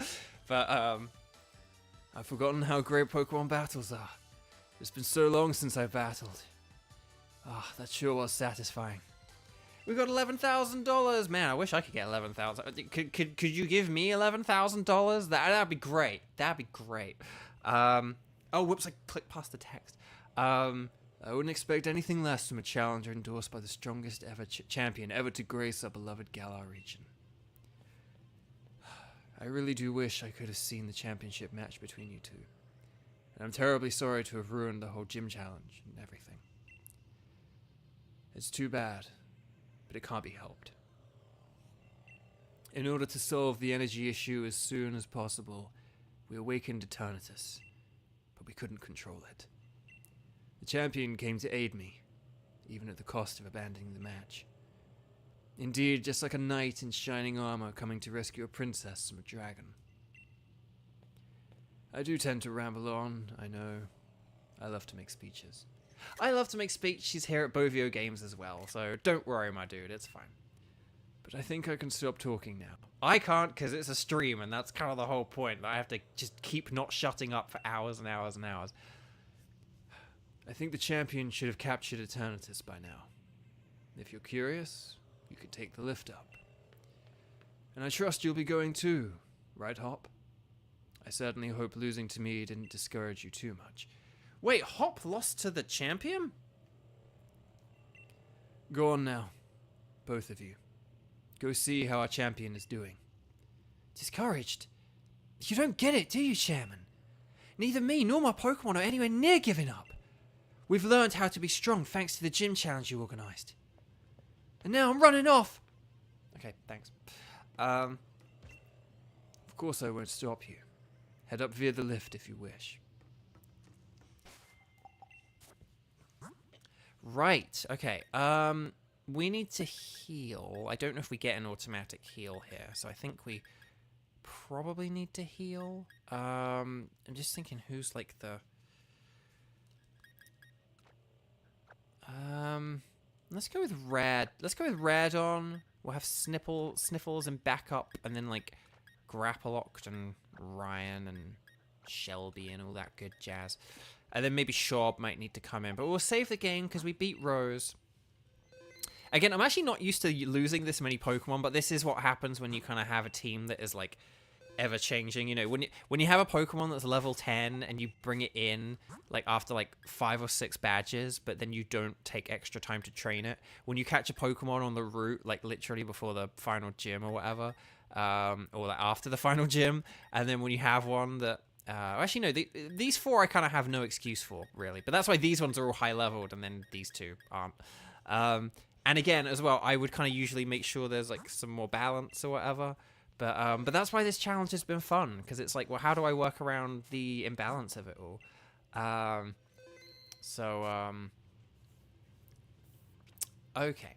I've forgotten how great Pokemon battles are. It's been so long since I battled. That sure was satisfying. We got $11,000. Man, I wish I could get $11,000. Could you give me $11,000? That'd be great. That'd be great. Oh, whoops! I clicked past the text. I wouldn't expect anything less from a challenger endorsed by the strongest ever champion ever to grace our beloved Galar region. I really do wish I could have seen the championship match between you two. And I'm terribly sorry to have ruined the whole gym challenge and everything. It's too bad, but it can't be helped. In order to solve the energy issue as soon as possible, we awakened Eternatus, but we couldn't control it. The champion came to aid me, even at the cost of abandoning the match. Indeed, just like a knight in shining armor coming to rescue a princess from a dragon. I do tend to ramble on, I know. I love to make speeches. I love to make speeches here at Bovio Games as well, so don't worry, my dude, it's fine. But I think I can stop talking now. I can't, because it's a stream, and that's kind of the whole point. I have to just keep not shutting up for hours and hours and hours. I think the champion should have captured Eternatus by now. If you're curious, you could take the lift up. And I trust you'll be going too, right, Hop? I certainly hope losing to me didn't discourage you too much. Wait, Hop lost to the champion? Go on now, both of you. Go see how our champion is doing. Discouraged? You don't get it, do you, Chairman? Neither me nor my Pokemon are anywhere near giving up. We've learned how to be strong thanks to the gym challenge you organised. And now I'm running off! Okay, thanks. Of course I won't stop you. Head up via the lift if you wish. Right, okay. We need to heal. I don't know if we get an automatic heal here, so I think we probably need to heal. I'm just thinking who's like the... let's go with Red. Let's go with Red on. We'll have Sniffles and backup, and then like Grapploct and Ryan and Shelby and all that good jazz. And then maybe Shorb might need to come in, but we'll save the game because we beat Rose. Again, I'm actually not used to losing this many Pokemon, but this is what happens when you kind of have a team that is like ever changing. You know, when you have a Pokemon that's level 10 and you bring it in like after like 5 or 6 badges, but then you don't take extra time to train it. When you catch a Pokemon on the route, like literally before the final gym or whatever, or like after the final gym, and then when you have one that actually no, these 4 I kind of have no excuse for really, but that's why these ones are all high leveled and then these 2 aren't. And again, as well, I would kind of usually make sure there's like some more balance or whatever. But that's why this challenge has been fun, because it's like, well, how do I work around the imbalance of it all? Okay.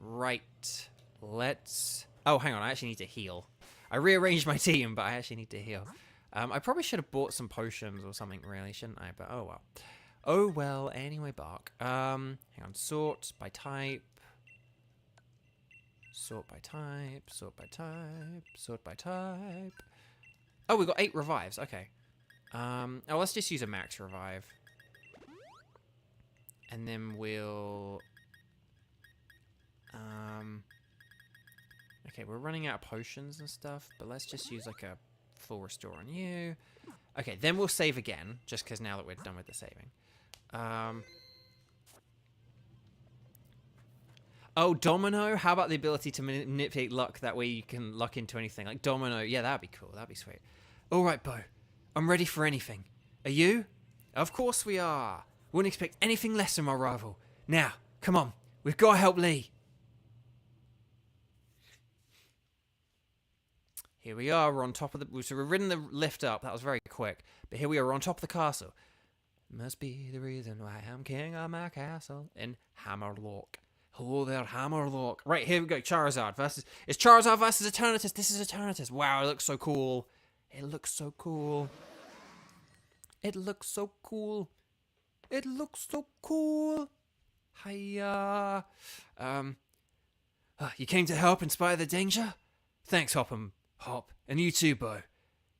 Right. Let's... Oh, hang on, I actually need to heal. I rearranged my team, but I actually need to heal. I probably should have bought some potions or something, really, shouldn't I? But oh well. Oh well, anyway, Bark. Hang on, sort by type. Sort by type, sort by type, sort by type. Oh, we got 8 revives, okay. Oh, let's just use a max revive. And then we'll... Okay, we're running out of potions and stuff, but let's just use like a full restore on you. Okay, then we'll save again, just because now that we're done with the saving. Oh, Domino? How about the ability to manipulate luck? That way you can luck into anything. Like Domino. Yeah, that'd be cool. That'd be sweet. All right, Bo. I'm ready for anything. Are you? Of course we are. Wouldn't expect anything less from our rival. Now, come on. We've got to help Lee. Here we are. We're on top of the... So we've ridden the lift up. That was very quick. But here we are. We're on top of the castle. Must be the reason why I'm king of my castle in Hammerlock. Hello there, Hammerlock. Right, here we go. Charizard versus... It's Charizard versus Eternatus. This is Eternatus. Wow, it looks so cool. It looks so cool. It looks so cool. It looks so cool. Hiya. You came to help in spite of the danger? Thanks, Hop. And you too, Bo.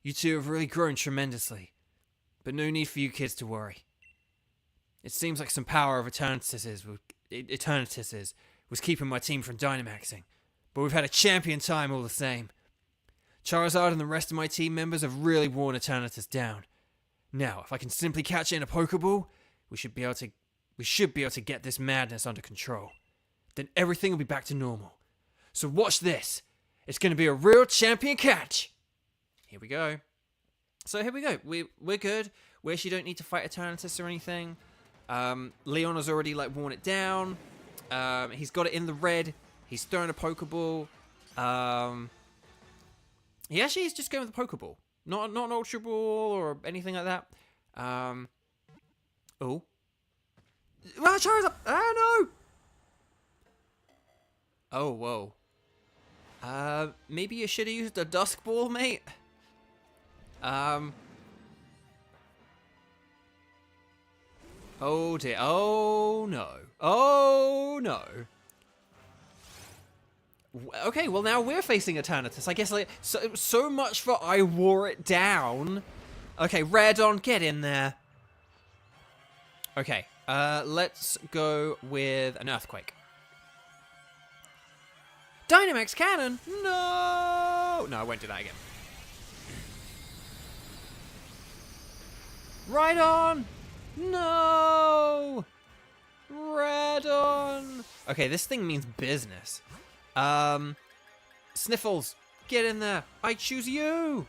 You two have really grown tremendously. But no need for you kids to worry. It seems like some power of Eternatus's was keeping my team from Dynamaxing. But we've had a champion time all the same. Charizard and the rest of my team members have really worn Eternatus down. Now, if I can simply catch it in a Pokeball, we should be able to get this madness under control. Then everything will be back to normal. So watch this. It's going to be a real champion catch. Here we go. So here we go. We're good. We actually don't need to fight Eternatus or anything. Leon has already worn it down. He's got it in the red. He's throwing a Pokeball. He actually is just going with the Pokeball. Not an Ultra Ball or anything like that. Oh. Well, Charizard! Oh, no! Oh, whoa. Maybe you should have used a Dusk Ball, mate? Oh, dear. Oh, no. Oh, no. Okay, well, now we're facing Eternatus. I guess, so much for I wore it down. Okay, Redon, get in there. Okay, let's go with an Earthquake. Dynamax Cannon? No! No, I won't do that again. Rhydon! No! Redon! Okay, this thing means business. Sniffles, get in there. I choose you.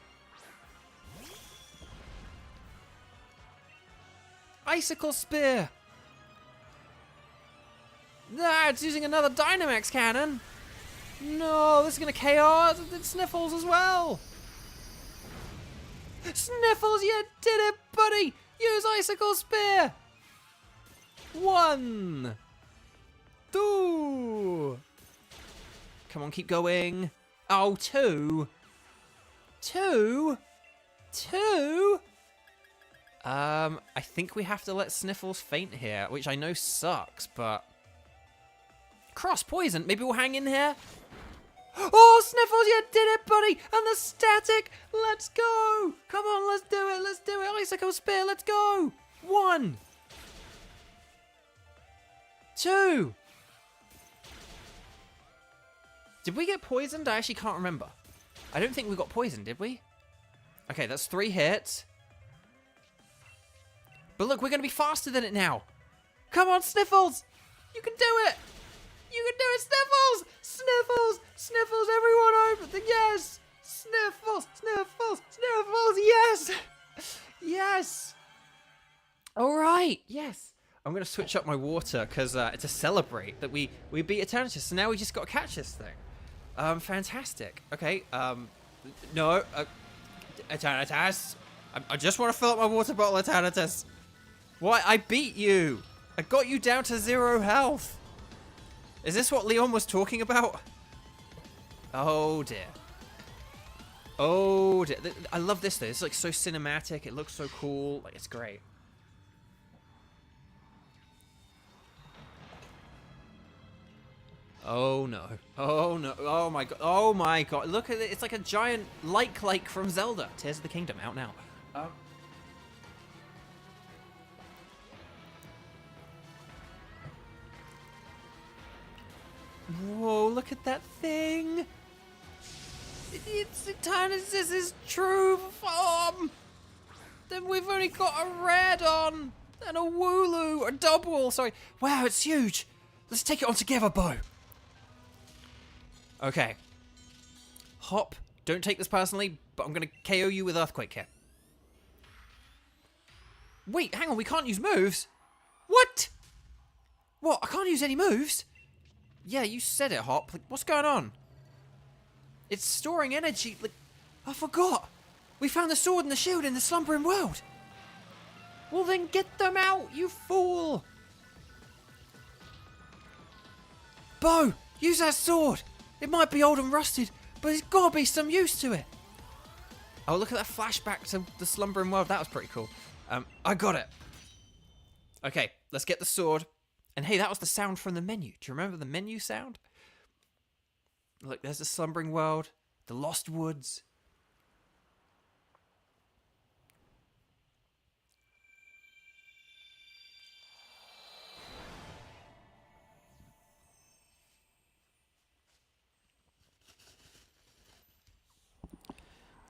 Icicle Spear. Nah, it's using another Dynamax Cannon. No, this is gonna KO Sniffles as well. Sniffles, you did it, buddy. Use Icicle Spear. 1, 2. Come on, keep going. Oh, 2. 2. I think we have to let Sniffles faint here, which I know sucks, but... Cross Poison. Maybe we'll hang in here. Oh, Sniffles, you did it, buddy. And the static. Let's go. Come on, let's do it. Let's do it. Icicle Spear, let's go. 1. 2. Did we get poisoned? I actually can't remember. I don't think we got poisoned, did we? Okay, that's 3 hits. But look, we're going to be faster than it now. Come on, Sniffles. You can do it. You can do it, Sniffles. Sniffles. Sniffles, everyone over. Yes. Sniffles. Sniffles. Sniffles. Yes. Yes. All right. Yes. I'm going to switch up my water because to celebrate that we beat Eternatus. So now we just got to catch this thing. Fantastic. Okay. No. Eternatus. I just want to fill up my water bottle, Eternatus. What? I beat you. I got you down to 0 health. Is this what Leon was talking about? Oh, dear. Oh, dear. I love this, though. It's so cinematic. It looks so cool. It's great. Oh, no. Oh, no. Oh, my God. Oh, my God. Look at it. It's like a giant like from Zelda. Tears of the Kingdom. Out now. Whoa, look at that thing. It's Eternatus' is true form. Then we've only got a Radon and a Wooloo, a Double. Sorry. Wow, it's huge. Let's take it on together, Bo. Okay. Hop, don't take this personally, but I'm going to KO you with Earthquake here. Wait, hang on, we can't use moves? What? What, I can't use any moves? Yeah, you said it, Hop. Like, what's going on? It's storing energy. Like, I forgot. We found the sword and the shield in the slumbering world. Well, then get them out, you fool. Bo, use that sword. It might be old and rusted, but there's got to be some use to it. Oh, look at that flashback to the slumbering world. That was pretty cool. I got it. Okay, let's get the sword. And hey, that was the sound from the menu. Do you remember the menu sound? Look, there's the slumbering world, the lost woods.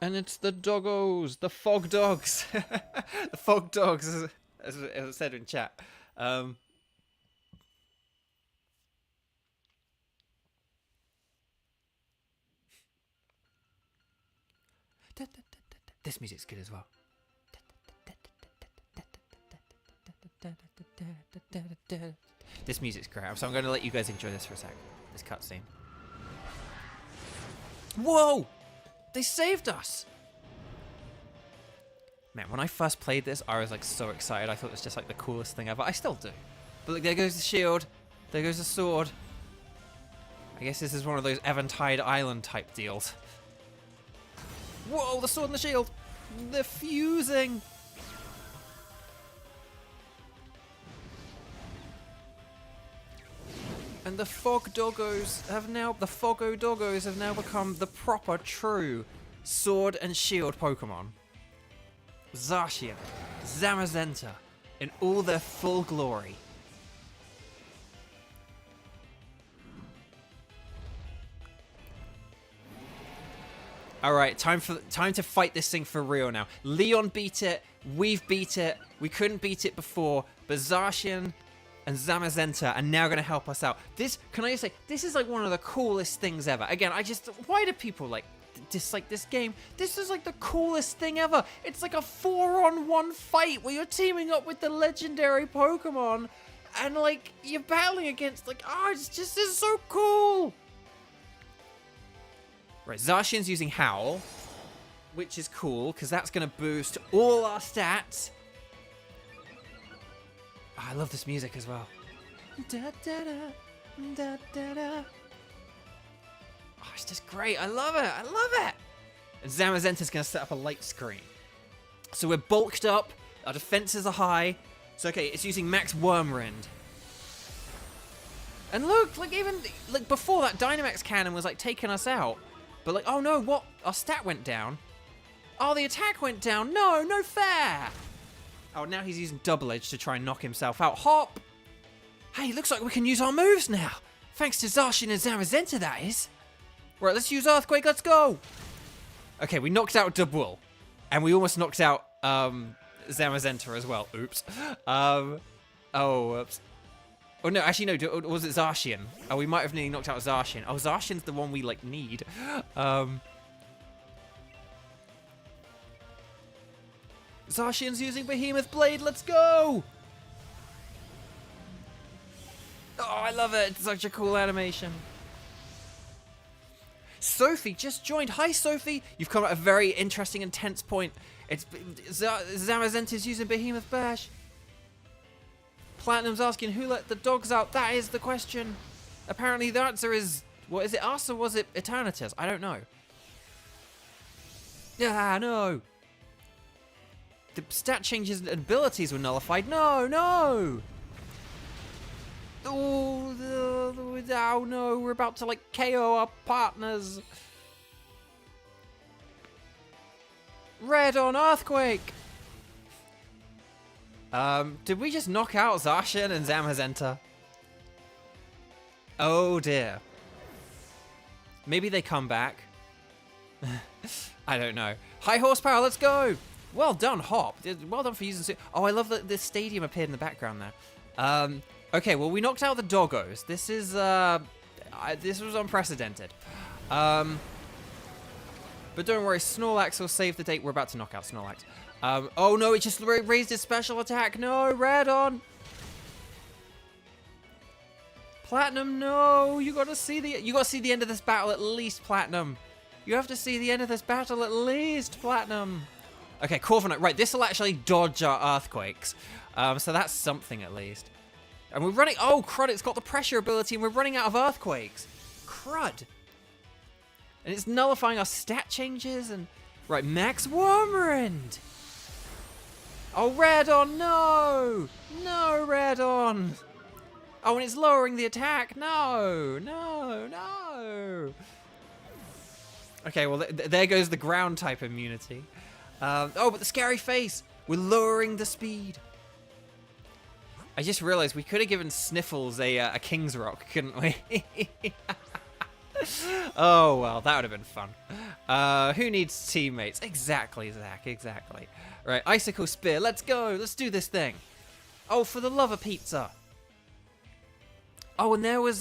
And it's the doggos, the fog dogs. The fog dogs, as I said in chat. This music's good as well. This music's great, so I'm going to let you guys enjoy this for a sec. This cutscene. Whoa! They saved us! Man, when I first played this, I was like so excited. I thought it was just like the coolest thing ever. I still do. But look, there goes the shield. There goes the sword. I guess this is one of those Eventide Island type deals. Whoa, the sword and the shield! They're fusing! And the Foggo Doggos have now become the proper, true sword and shield Pokemon. Zacian, Zamazenta, in all their full glory. Alright, time to fight this thing for real now. Leon beat it, we've beat it, we couldn't beat it before, but Zacian and Zamazenta are now going to help us out. Can I just say, this is like one of the coolest things ever. Again, why do people like dislike this game? This is like the coolest thing ever. It's like a 4-on-1 fight where you're teaming up with the legendary Pokemon and like you're battling against this is so cool. Right, Zacian's using Howl, which is cool because that's going to boost all our stats. Oh, I love this music as well. Da, da, da, da, da, da. Oh, it's just great. I love it. I love it. And Zamazenta's going to set up a light screen. So we're bulked up. Our defenses are high. So, okay, it's using Max Wormrind. And look, even before that, Dynamax Cannon was like taking us out. But like, oh no, what? Our stat went down. Oh, the attack went down. No fair. Oh, now he's using Double Edge to try and knock himself out. Hop! Hey, looks like we can use our moves now. Thanks to Zacian and Zamazenta, that is. Right, let's use Earthquake. Let's go. Okay, we knocked out Double. And we almost knocked out Zamazenta as well. Oops. Oops. Oh, no, actually, no. Was it Zacian? Oh, we might have nearly knocked out Zacian. Oh, Zacian's the one we, need. Zacian's using Behemoth Blade. Let's go! Oh, I love it. It's such a cool animation. Sophie just joined. Hi, Sophie. You've come at a very interesting and tense point. Zamazenta's using Behemoth Bash. Platinum's asking who let the dogs out. That is the question. Apparently the answer is, what is it, us or was it Eternatus? I don't know. Ah, no. The stat changes and abilities were nullified. No. Oh no, we're about to KO our partners. Red on Earthquake. Did we just knock out Zacian and Zamazenta? Oh dear. Maybe they come back. I don't know. High horsepower, let's go! Well done, Hop. Well done for using... Oh, I love that the stadium appeared in the background there. Okay, well, we knocked out the doggos. This is, this was unprecedented. But don't worry, Snorlax will save the date. We're about to knock out Snorlax. Oh no, it just raised his special attack. No, Radon! Platinum, no! You gotta see the end of this battle at least, Platinum. You have to see the end of this battle at least, Platinum. Okay, Corviknight. Right, this will actually dodge our earthquakes. So that's something at least. And we're running... Oh, crud, it's got the pressure ability and we're running out of earthquakes. Crud. And it's nullifying our stat changes and... Right, Max Wormrend. Oh, Radon, no! No, Radon! Oh, and it's lowering the attack. No, no, no. Okay, well, there goes the ground type immunity. Oh, but the scary face. We're lowering the speed. I just realized we could have given Sniffles a King's Rock, couldn't we? Oh, well, that would have been fun. Who needs teammates? Exactly, Zach, exactly. Right, Icicle Spear, let's go. Let's do this thing. Oh, for the love of pizza. Oh, and there was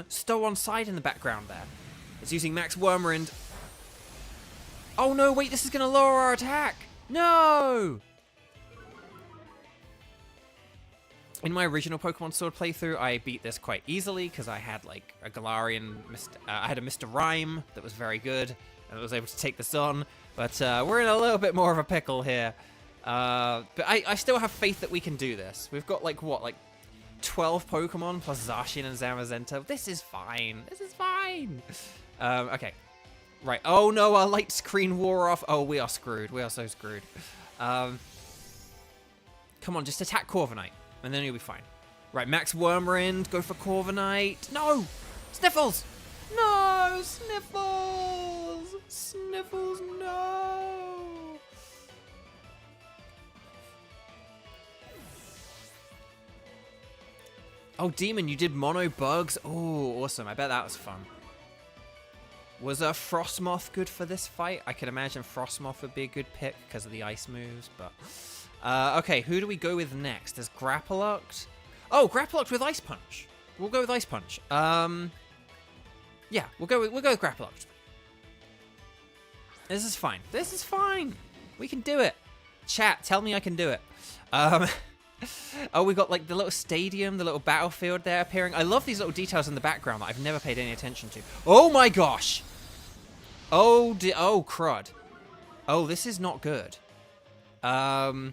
Stow on side in the background there. It's using Max Wormrend. Oh no, wait, this is going to lower our attack. No! In my original Pokemon Sword playthrough, I beat this quite easily because I had like a Galarian, I had a Mr. Rhyme that was very good and I was able to take this on. But we're in a little bit more of a pickle here. But I still have faith that we can do this. We've got like, what, like 12 Pokemon plus Zacian and Zamazenta. This is fine. This is fine. Okay. Right. Oh no, our light screen wore off. Oh, we are screwed. We are so screwed. Come on, just attack Corviknight, and then you'll be fine. Right, Max Wormrend, go for Corviknight. No! Sniffles! No! Sniffles! Sniffles, no! Oh, Demon, you did mono bugs. Oh, awesome. I bet that was fun. Was Frostmoth good for this fight? I could imagine Frostmoth would be a good pick because of the ice moves, but... okay, who do we go with next? There's Grapplockt. Oh, Grapplockt with Ice Punch. We'll go with Ice Punch. Yeah, we'll go with Grapplockt. This is fine. This is fine. We can do it. Chat, tell me I can do it. Oh, we got like the little stadium, the little battlefield there appearing. I love these little details in the background that I've never paid any attention to. Oh my gosh! Oh, oh crud. Oh, this is not good. Yeah,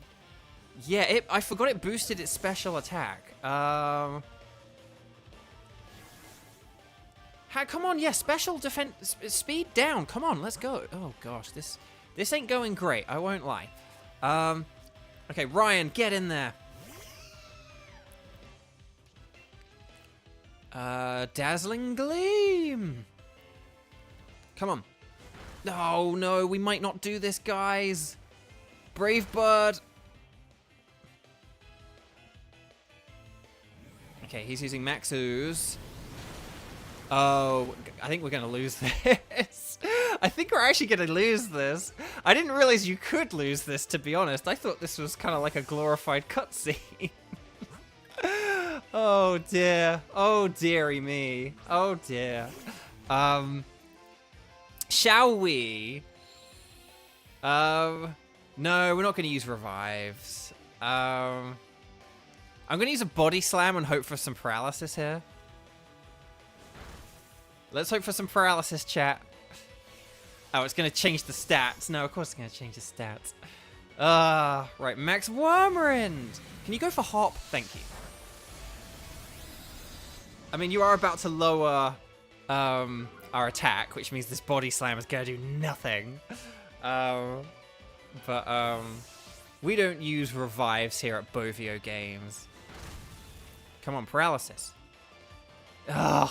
I forgot it boosted its special attack. Come on, yeah, special defense, speed down. Come on, let's go. Oh gosh, this ain't going great. I won't lie. Okay, Ryan, get in there. Dazzling Gleam. Come on. Oh no, we might not do this, guys. Brave Bird. Okay, he's using Max Ooze. Oh, I think we're going to lose this. I think we're actually going to lose this. I didn't realize you could lose this, to be honest. I thought this was kind of like a glorified cutscene. Oh, dear. Oh, dearie me. Oh, dear. Shall we? No, we're not going to use revives. I'm going to use a body slam and hope for some paralysis here. Let's hope for some paralysis, chat. Oh, it's going to change the stats. No, of course it's going to change the stats. Right, Max Wormrend. Can you go for Hop? Thank you. I mean, you are about to lower our attack, which means this body slam is going to do nothing. We don't use revives here at Bovio Games. Come on, paralysis. Ugh.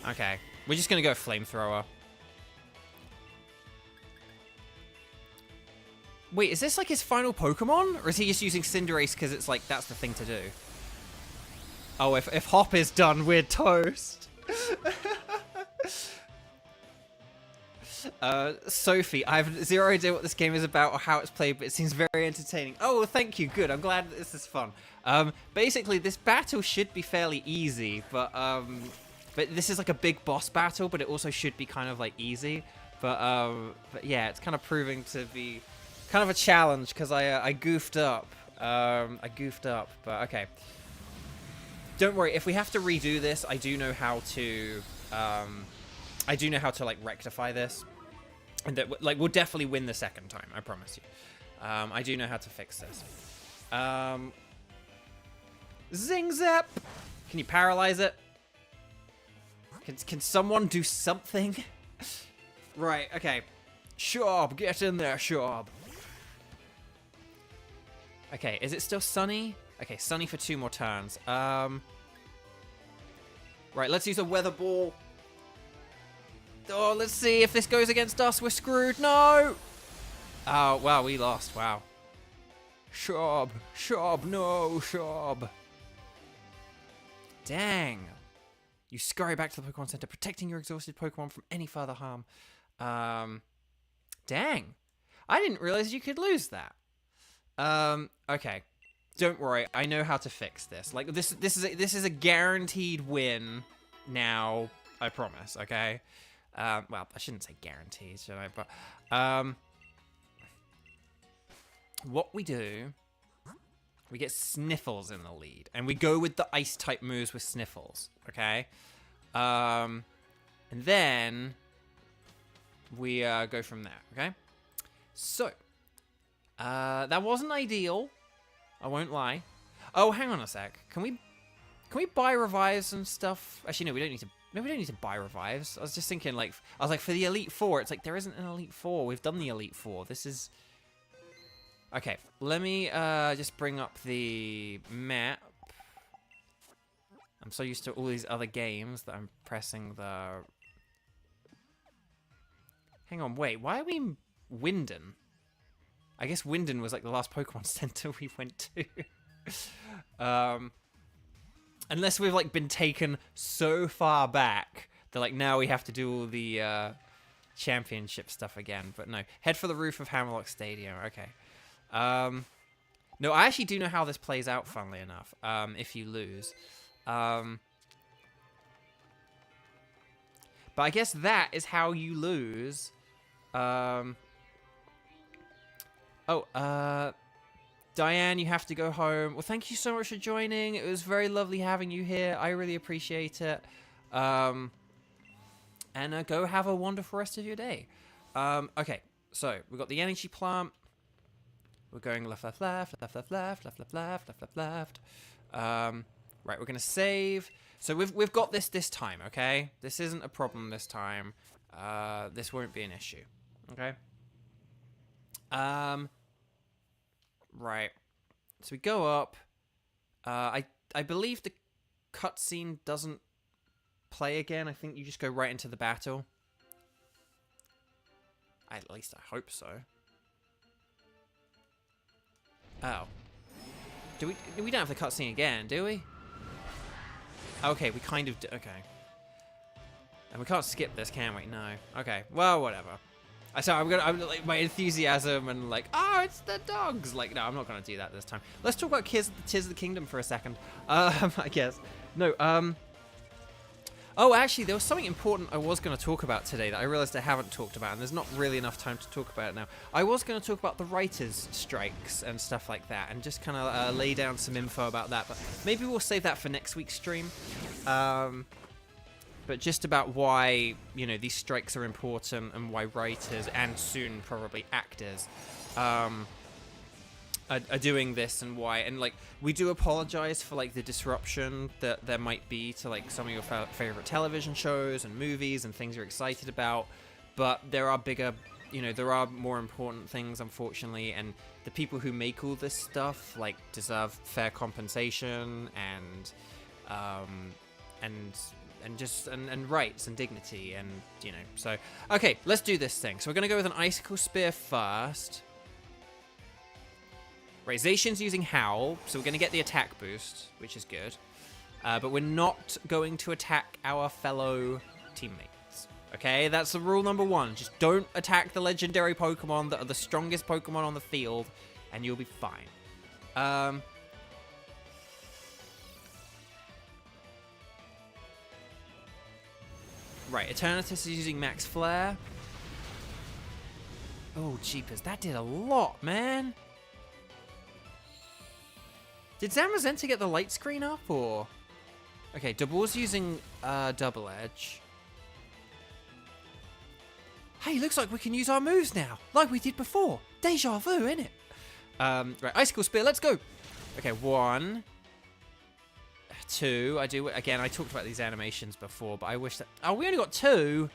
Okay, we're just gonna go Flamethrower. Wait, is this like his final Pokemon? Or is he just using Cinderace because it's like, that's the thing to do? Oh, if Hop is done, we're toast. Sophie, I have zero idea what this game is about or how it's played, but it seems very entertaining. Oh, well, thank you. Good. I'm glad that this is fun. Basically, this battle should be fairly easy, but this is like a big boss battle, but it also should be kind of like easy. But yeah, it's kind of proving to be kind of a challenge because I goofed up. But okay. Don't worry. If we have to redo this, I do know how to. I do know how to like rectify this, and that like we'll definitely win the second time. I promise you. I do know how to fix this. Zing zap! Can you paralyze it? Can someone do something? Right. Okay. Shob, get in there, Shob. Okay. Is it still sunny? Okay, sunny for 2 more turns. Right. Let's use a weather ball. Oh, let's see if this goes against us. We're screwed. No! Oh, wow, we lost. Wow. Shob. Shob. No, Shob. Dang. You scurry back to the Pokemon Center, protecting your exhausted Pokemon from any further harm. Dang. I didn't realize you could lose that. Okay. Don't worry. I know how to fix this. Like, this is a guaranteed win now. I promise, okay? Well, I shouldn't say guaranteed, should I? But, what we do, we get Sniffles in the lead. And we go with the Ice-type moves with Sniffles, okay? And then we go from there, okay? So, that wasn't ideal. I won't lie. Oh, hang on a sec. Can we buy revives and stuff? Actually, no, we don't need to. No, we don't need to buy revives. I was just thinking, like, I was like, for the Elite Four, it's like, there isn't an Elite Four. We've done the Elite Four. This is... Okay, let me just bring up the map. I'm so used to all these other games that I'm pressing the... Hang on, wait, why are we in Winden? I guess Winden was like the last Pokemon Center we went to. Unless we've like been taken so far back that like now we have to do all the championship stuff again. But no, head for the roof of Hammerlock Stadium. Okay. No, I actually do know how this plays out. Funnily enough, if you lose, but I guess that is how you lose. Diane, you have to go home. Well, thank you so much for joining. It was very lovely having you here. I really appreciate it. And go have a wonderful rest of your day. Okay, so we've got the energy plant. We're going left, left, left, left, left, left, left, left, left, left, left, left. Right, we're gonna save. So we've got this time, okay? This isn't a problem this time. This won't be an issue, okay? Right. So we go up. I believe the cutscene doesn't play again. I think you just go right into the battle. At least I hope so. Oh. We don't have the cutscene again, do we? Okay, we kind of do. Okay. And we can't skip this, can we? No. Okay. Well, whatever. I'm like my enthusiasm and like, oh, it's the dogs. Like, no, I'm not gonna do that this time. Let's talk about Tears of the Kingdom for a second. I guess. No. Oh, actually, there was something important I was going to talk about today that I realized I haven't talked about, and there's not really enough time to talk about it now. I was going to talk about the writers' strikes and stuff like that, and just kind of lay down some info about that, but maybe we'll save that for next week's stream. But just about why, you know, these strikes are important and why writers, and soon probably actors, are doing this and why. And like, we do apologize for like the disruption that there might be to like some of your favorite television shows and movies and things you're excited about, but there are bigger, you know, there are more important things, unfortunately, and the people who make all this stuff like deserve fair compensation and rights and dignity, and you know. So okay, let's do this thing. So we're gonna go with an Icicle Spear first. Right, Zacian's using Howl, so we're going to get the attack boost, which is good. but we're not going to attack our fellow teammates. Okay, that's the rule number 1. Just don't attack the legendary Pokemon that are the strongest Pokemon on the field, and you'll be fine. Right, Eternatus is using Max Flare. Oh, jeepers, that did a lot, man. Did Zamazenta get the light screen up, or...? Okay, Dabor's using Double Edge. Hey, looks like we can use our moves now, like we did before. Deja vu, innit? Right, Icicle Spear, let's go. Okay, 1... 2. I talked about these animations before, but I wish that... Oh, we only got 2?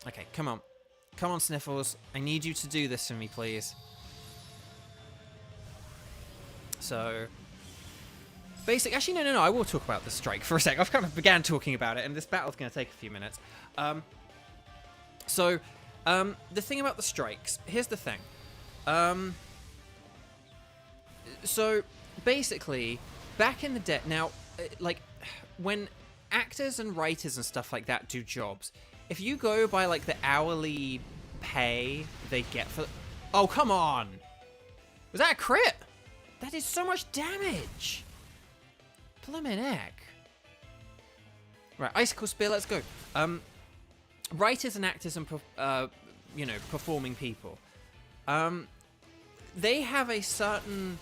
Okay, come on. Come on, Sniffles. I need you to do this for me, please. So... Actually, no. I will talk about the strike for a sec. I've kind of began talking about it, and this battle's going to take a few minutes. The thing about the strikes... Here's the thing. So, basically, back in the day... Now, like, when actors and writers and stuff like that do jobs, if you go by, like, the hourly pay they get for... Oh, come on! Was that a crit? That is so much damage! Blimmin' heck. Right, Icicle Spear, let's go. Writers and actors and, performing people. They have a certain...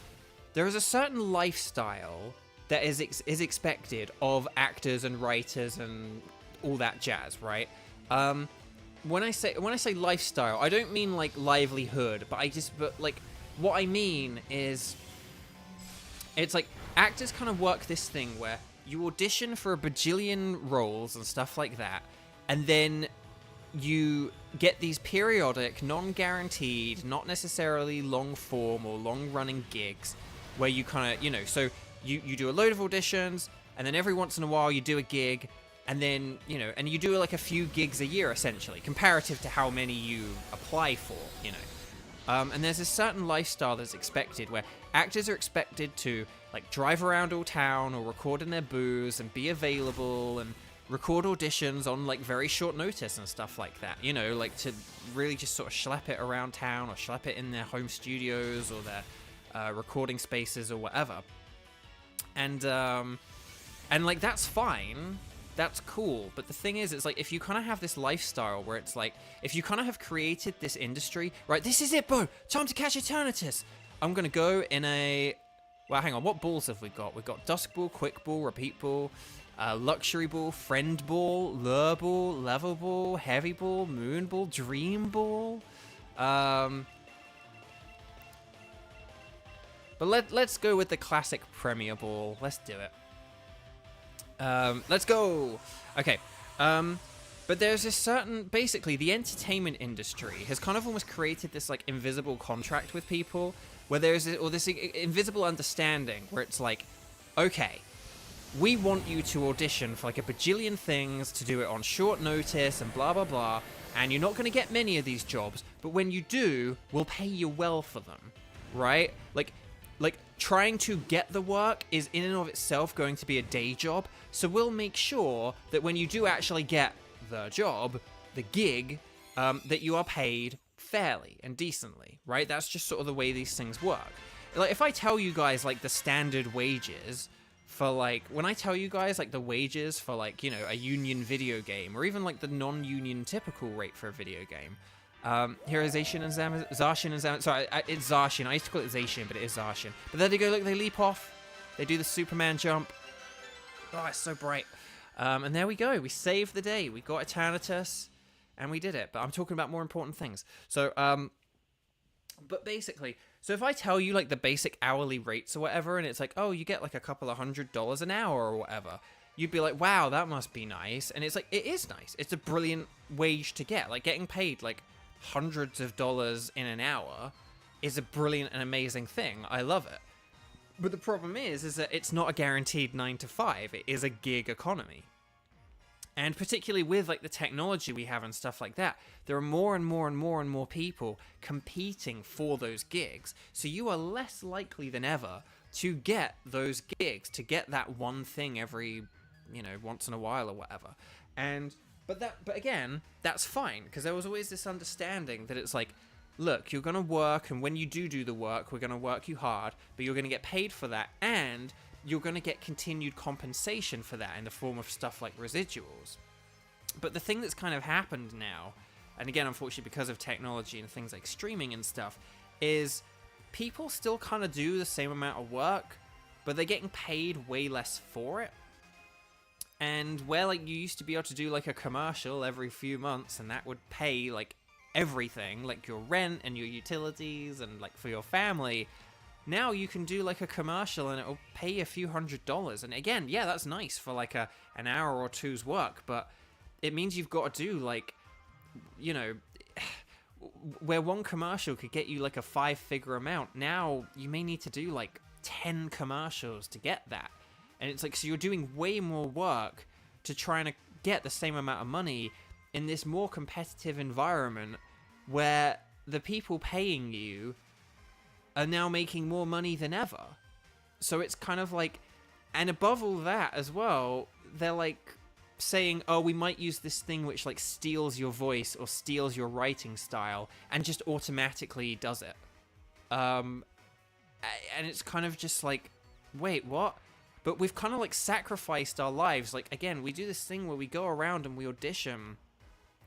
There is a certain lifestyle that is expected of actors and writers and all that jazz, right? When I say lifestyle, I don't mean like livelihood, but like what I mean is, it's like actors kind of work this thing where you audition for a bajillion roles and stuff like that, and then you get these periodic, non-guaranteed, not necessarily long-form or long-running gigs where you kind of, so you do a load of auditions, and then every once in a while you do a gig, and then, and you do like a few gigs a year, essentially, comparative to how many you apply for, and there's a certain lifestyle that's expected where actors are expected to, like, drive around all town or record in their booths and be available and record auditions on, like, very short notice and stuff like that, like to really just sort of schlep it around town or schlep it in their home studios or their recording spaces or whatever. And like, that's fine. That's cool. But the thing is, it's like, if you kind of have this lifestyle where it's like, if you kind of have created this industry, right, this is it, bro. Time to catch Eternatus. I'm going to go in a... Well, hang on. What balls have we got? We've got Dusk Ball, Quick Ball, Repeat Ball, Luxury Ball, Friend Ball, Lure Ball, Level Ball, Heavy Ball, Moon Ball, Dream Ball. But let's go with the classic Premier Ball. Let's do it. Let's go. Okay. But there's this certain, basically, the entertainment industry has kind of almost created this, like, invisible contract with people where there's this invisible understanding where it's like, okay, we want you to audition for, like, a bajillion things, to do it on short notice and blah, blah, blah, and you're not going to get many of these jobs, but when you do, we'll pay you well for them, right? Like, trying to get the work is in and of itself going to be a day job, so we'll make sure that when you do actually get the job, the gig, that you are paid fairly and decently, right? That's just sort of the way these things work. Like, if I tell you guys, like, the standard wages for, like, when I tell you guys, like, the wages for, like, a union video game, or even, like, the non-union typical rate for a video game, here is Zacian and Zacian and Zam. Sorry, it's Zacian. I used to call it Zacian, but it is Zacian. But there they go. Look, they leap off. They do the Superman jump. Oh, it's so bright. And there we go. We saved the day. We got Eternatus, and we did it. But I'm talking about more important things. So, but basically, so if I tell you, like, the basic hourly rates or whatever, and it's like, oh, you get, like, a couple of $100 an hour or whatever, you'd be like, wow, that must be nice. And it's like, it is nice. It's a brilliant wage to get. Like, getting paid, like, hundreds of dollars in an hour is a brilliant and amazing thing. I love it. But the problem is that it's not a guaranteed 9 to 5. It is a gig economy. And particularly with, like, the technology we have and stuff like that, there are more and more and more and more people competing for those gigs. So you are less likely than ever to get those gigs, to get that one thing every, once in a while or whatever. But again, that's fine, because there was always this understanding that it's like, look, you're gonna work, and when you do the work, we're gonna work you hard, but you're gonna get paid for that, and you're gonna get continued compensation for that in the form of stuff like residuals. But the thing that's kind of happened now, and again, unfortunately, because of technology and things like streaming and stuff, is people still kind of do the same amount of work, but they're getting paid way less for it. And where, like, you used to be able to do, like, a commercial every few months, and that would pay, like, everything, like your rent and your utilities and, like, for your family, now you can do, like, a commercial and it'll pay you a few $100s. And again, yeah, that's nice for, like, an hour or two's work, but it means you've got to do, like, where one commercial could get you, like, a 5-figure amount, now you may need to do, like, 10 commercials to get that. And it's like, so you're doing way more work to try and get the same amount of money in this more competitive environment where the people paying you are now making more money than ever. So it's kind of like, and above all that as well, they're like saying, oh, we might use this thing which like steals your voice or steals your writing style and just automatically does it. And it's kind of just like, wait, what? But we've kind of like sacrificed our lives. Like, again, we do this thing where we go around and we audition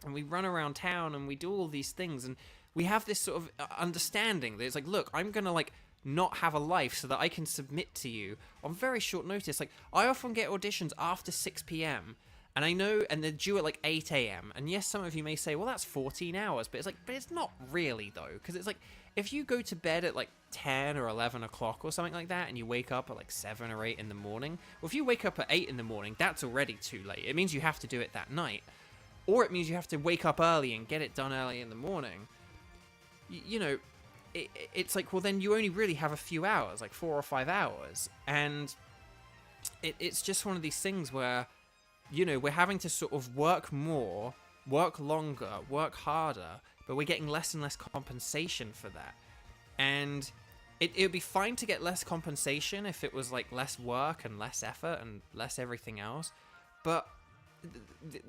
and we run around town and we do all these things, and we have this sort of understanding that it's like, look, I'm gonna like not have a life so that I can submit to you on very short notice. Like, I often get auditions after 6 p.m. and I know, and they're due at like 8 a.m. And yes, some of you may say, well, that's 14 hours, but it's like, but it's not really though, because it's like, if you go to bed at like 10 or 11 o'clock or something like that, and you wake up at like 7 or 8 in the morning, well, if you wake up at 8 in the morning, that's already too late. It means you have to do it that night, or it means you have to wake up early and get it done early in the morning. It's like, well, then you only really have a few hours, like 4 or 5 hours, and it's just one of these things where, we're having to sort of work more, work longer, work harder, but we're getting less and less compensation for that. And it would be fine to get less compensation if it was like less work and less effort and less everything else, but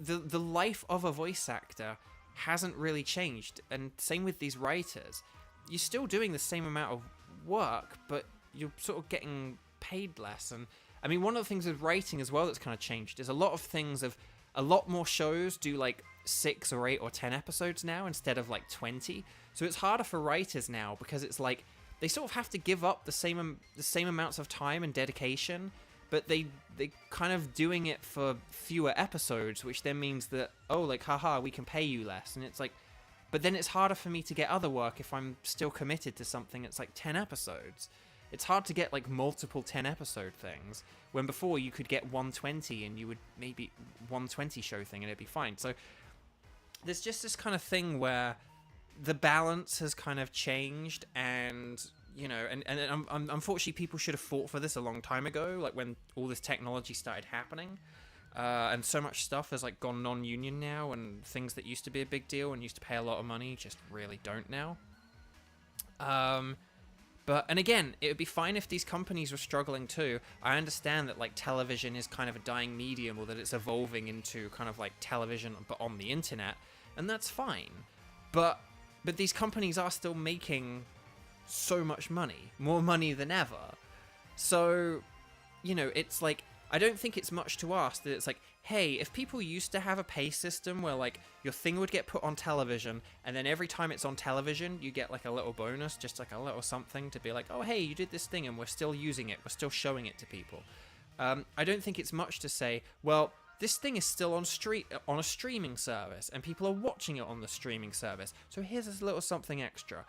the life of a voice actor hasn't really changed. And same with these writers. You're still doing the same amount of work, but you're sort of getting paid less. And I mean, one of the things with writing as well that's kind of changed is a lot more shows do like 6 or 8 or 10 episodes now instead of like 20. So it's harder for writers now because it's like they sort of have to give up the same amounts of time and dedication, but they kind of doing it for fewer episodes, which then means that, oh, like, haha, we can pay you less. And it's like, but then it's harder for me to get other work if I'm still committed to something that's like 10 episodes. It's hard to get like multiple 10 episode things when before you could get 120 and you would maybe 120 show thing and it'd be fine. So there's just this kind of thing where the balance has kind of changed, and and unfortunately people should have fought for this a long time ago, like when all this technology started happening, and so much stuff has like gone non-union now, and things that used to be a big deal and used to pay a lot of money just really don't now. And again, it would be fine if these companies were struggling too. I understand that like television is kind of a dying medium, or that it's evolving into kind of like television but on the internet, and that's fine. But these companies are still making so much money, more money than ever. So, it's like, I don't think it's much to ask that it's like, hey, if people used to have a pay system where like your thing would get put on television, and then every time it's on television you get like a little bonus, just like a little something to be like, oh hey, you did this thing and we're still using it, we're still showing it to people. I don't think it's much to say, well, this thing is still on a streaming service and people are watching it on the streaming service, so here's this little something extra.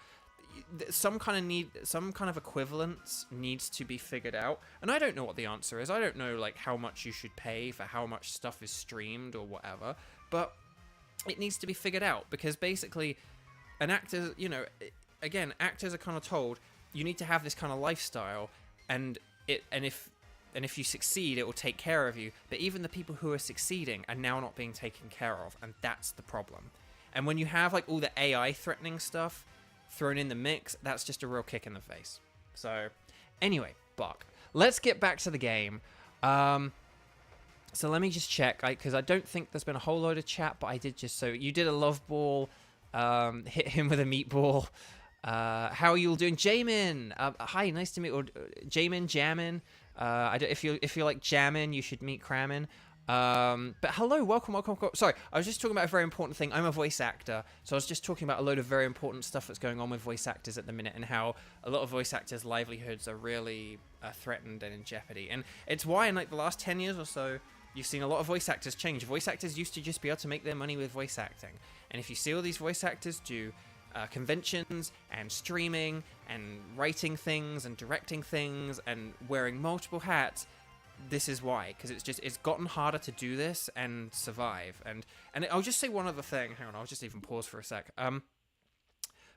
Some kind of equivalence needs to be figured out, and I don't know what the answer is. I don't know like how much you should pay for how much stuff is streamed or whatever, but it needs to be figured out, because basically an actor, again, actors are kind of told you need to have this kind of lifestyle, and if you succeed it will take care of you, but even the people who are succeeding are now not being taken care of, and that's the problem. And when you have like all the AI threatening stuff thrown in the mix, that's just a real kick in the face. So anyway, Buck. Let's get back to the game. So let me just check, because I don't think there's been a whole load of chat, but I did just... So you did a love ball, hit him with a meatball. How are you all doing? Jamin! Hi, nice to meet you. Jamin, Jammin. If you like jamming, you should meet cramming. But hello, welcome. Sorry, I was just talking about a very important thing. I'm a voice actor, so I was just talking about a load of very important stuff that's going on with voice actors at the minute, and how a lot of voice actors' livelihoods are really threatened and in jeopardy. And it's why in like the last 10 years or so, you've seen a lot of voice actors change. Voice actors used to just be able to make their money with voice acting, and if you see all these voice actors do conventions and streaming and writing things and directing things and wearing multiple hats, this is why, because it's gotten harder to do this and survive. And I'll just say one other thing. Hang on, I'll just even pause for a sec.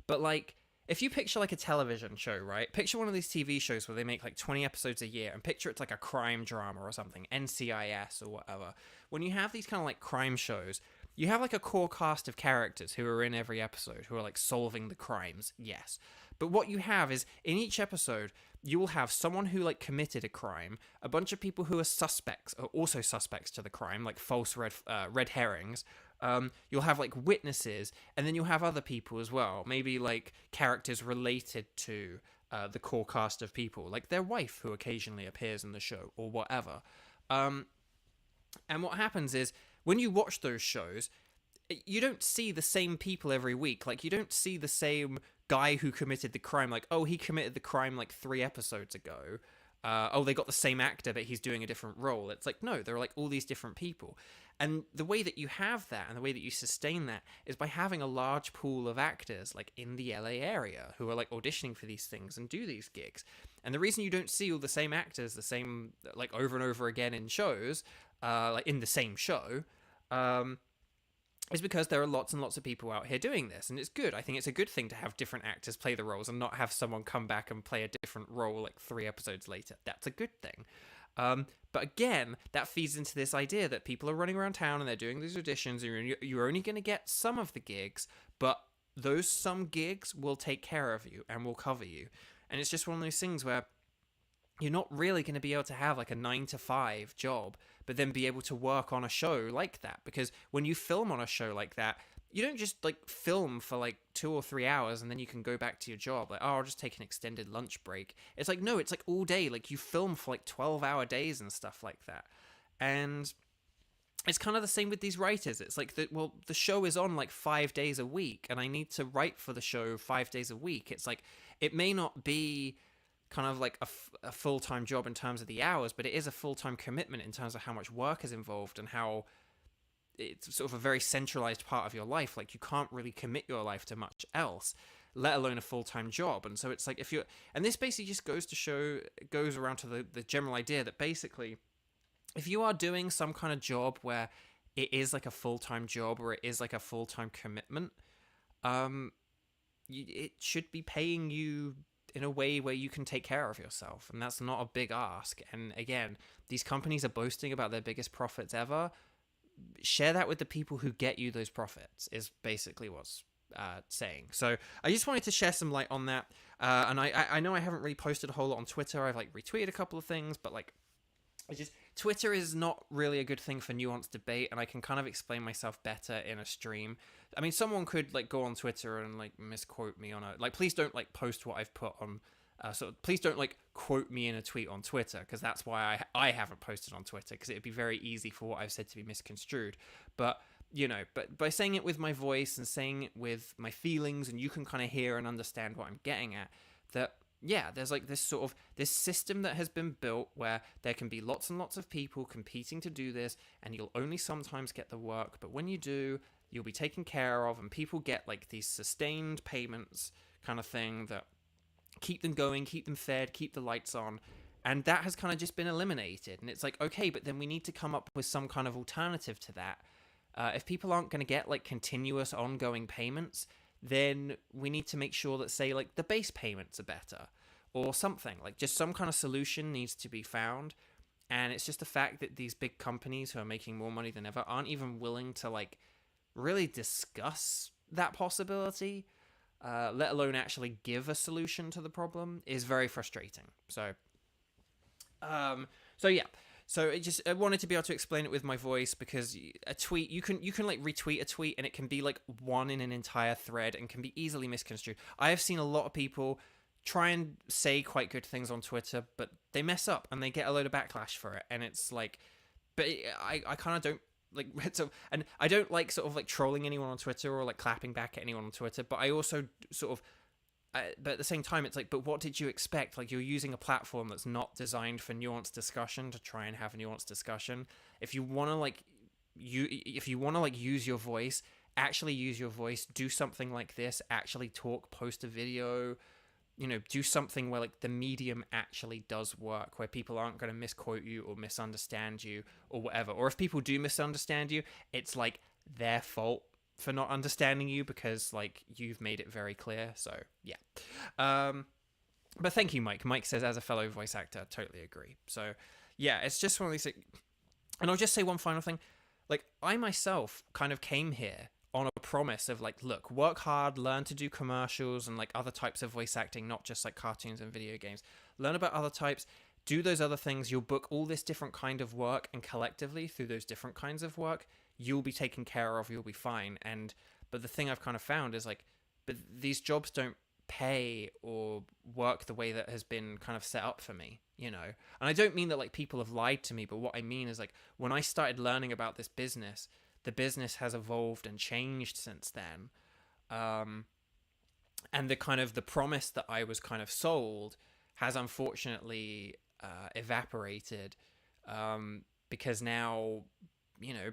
But like, if you picture like a television show, right? Picture one of these TV shows where they make like 20 episodes a year, and picture it's like a crime drama or something, NCIS or whatever. When you have these kind of like crime shows, you have like a core cast of characters who are in every episode who are like solving the crimes, yes. But what you have is, in each episode, you will have someone who like committed a crime, a bunch of people who are suspects, or also suspects to the crime, like false red herrings. You'll have like witnesses, and then you'll have other people as well, maybe like characters related to the core cast of people, like their wife who occasionally appears in the show or whatever. And what happens is, when you watch those shows, you don't see the same people every week. Like, you don't see the same guy who committed the crime. Like, oh, he committed the crime like 3 episodes ago. Oh, they got the same actor, but he's doing a different role. It's like, no, there are like all these different people. And the way that you have that and the way that you sustain that is by having a large pool of actors like in the LA area who are like auditioning for these things and do these gigs. And the reason you don't see all the same actors, the same, like over and over again in shows, like in the same show, is because there are lots and lots of people out here doing this, and it's good. I think it's a good thing to have different actors play the roles and not have someone come back and play a different role like 3 episodes later. That's a good thing. But again, that feeds into this idea that people are running around town and they're doing these auditions, and you're only going to get some of the gigs, but those some gigs will take care of you and will cover you. And it's just one of those things where you're not really going to be able to have like a 9-to-5 job, but then be able to work on a show like that. Because when you film on a show like that, you don't just like film for like 2 or 3 hours and then you can go back to your job. Like, oh, I'll just take an extended lunch break. It's like, no, it's like all day. Like, you film for like 12-hour days and stuff like that. And it's kind of the same with these writers. It's like, the show is on like 5 days a week, and I need to write for the show 5 days a week. It's like, it may not be kind of like a full-time job in terms of the hours, but it is a full-time commitment in terms of how much work is involved and how it's sort of a very centralized part of your life. Like, you can't really commit your life to much else, let alone a full-time job. And so it's like, and this basically just goes around to the general idea that basically, if you are doing some kind of job where it is like a full-time job or it is like a full-time commitment, it should be paying you in a way where you can take care of yourself. And that's not a big ask. And again, these companies are boasting about their biggest profits ever. Share that with the people who get you those profits, is basically what's saying. So I just wanted to share some light on that. And I know I haven't really posted a whole lot on Twitter. I've like retweeted a couple of things, but like, Twitter is not really a good thing for nuanced debate, and I can kind of explain myself better in a stream. I mean, someone could like go on Twitter and like misquote me on please don't like post what I've put on. So please don't like quote me in a tweet on Twitter, because that's why I haven't posted on Twitter, because it'd be very easy for what I've said to be misconstrued. But but by saying it with my voice and saying it with my feelings, and you can kind of hear and understand what I'm getting at, that yeah, there's like this sort of this system that has been built where there can be lots and lots of people competing to do this, and you'll only sometimes get the work, but when you do, you'll be taken care of, and people get like these sustained payments kind of thing that keep them going, keep them fed, keep the lights on. And that has kind of just been eliminated. And it's like, okay, but then we need to come up with some kind of alternative to that. If people aren't going to get like continuous ongoing payments, then we need to make sure that, say, like the base payments are better or something. Like, just some kind of solution needs to be found. And it's just the fact that these big companies who are making more money than ever aren't even willing to like really discuss that possibility, let alone actually give a solution to the problem, is very frustrating. So So yeah. So I wanted to be able to explain it with my voice, because a tweet, you can like retweet a tweet and it can be like one in an entire thread and can be easily misconstrued. I have seen a lot of people try and say quite good things on Twitter, but they mess up and they get a load of backlash for it. And it's like, but I kind of don't like, so, and I don't like sort of like trolling anyone on Twitter or like clapping back at anyone on Twitter, but I also sort of, but at the same time, it's like, but what did you expect? Like, you're using a platform that's not designed for nuanced discussion to try and have a nuanced discussion. If you want to like, if you want to like use your voice, actually use your voice. Do something like this. Actually talk. Post a video. You know, do something where like the medium actually does work, where people aren't going to misquote you or misunderstand you or whatever. Or if people do misunderstand you, it's like their fault for not understanding you, because like you've made it very clear. So yeah. But thank you, Mike. Mike says, as a fellow voice actor, I totally agree. So yeah, it's just one of these, and I'll just say one final thing. Like, I myself kind of came here on a promise of like, look, work hard, learn to do commercials and like other types of voice acting, not just like cartoons and video games. Learn about other types, do those other things. You'll book all this different kind of work, and collectively through those different kinds of work, you'll be taken care of, you'll be fine. But the thing I've kind of found is like, but these jobs don't pay or work the way that has been kind of set up for me, you know? And I don't mean that like people have lied to me, but what I mean is like, when I started learning about this business, the business has evolved and changed since then. And the kind of the promise that I was kind of sold has unfortunately evaporated, because now, you know,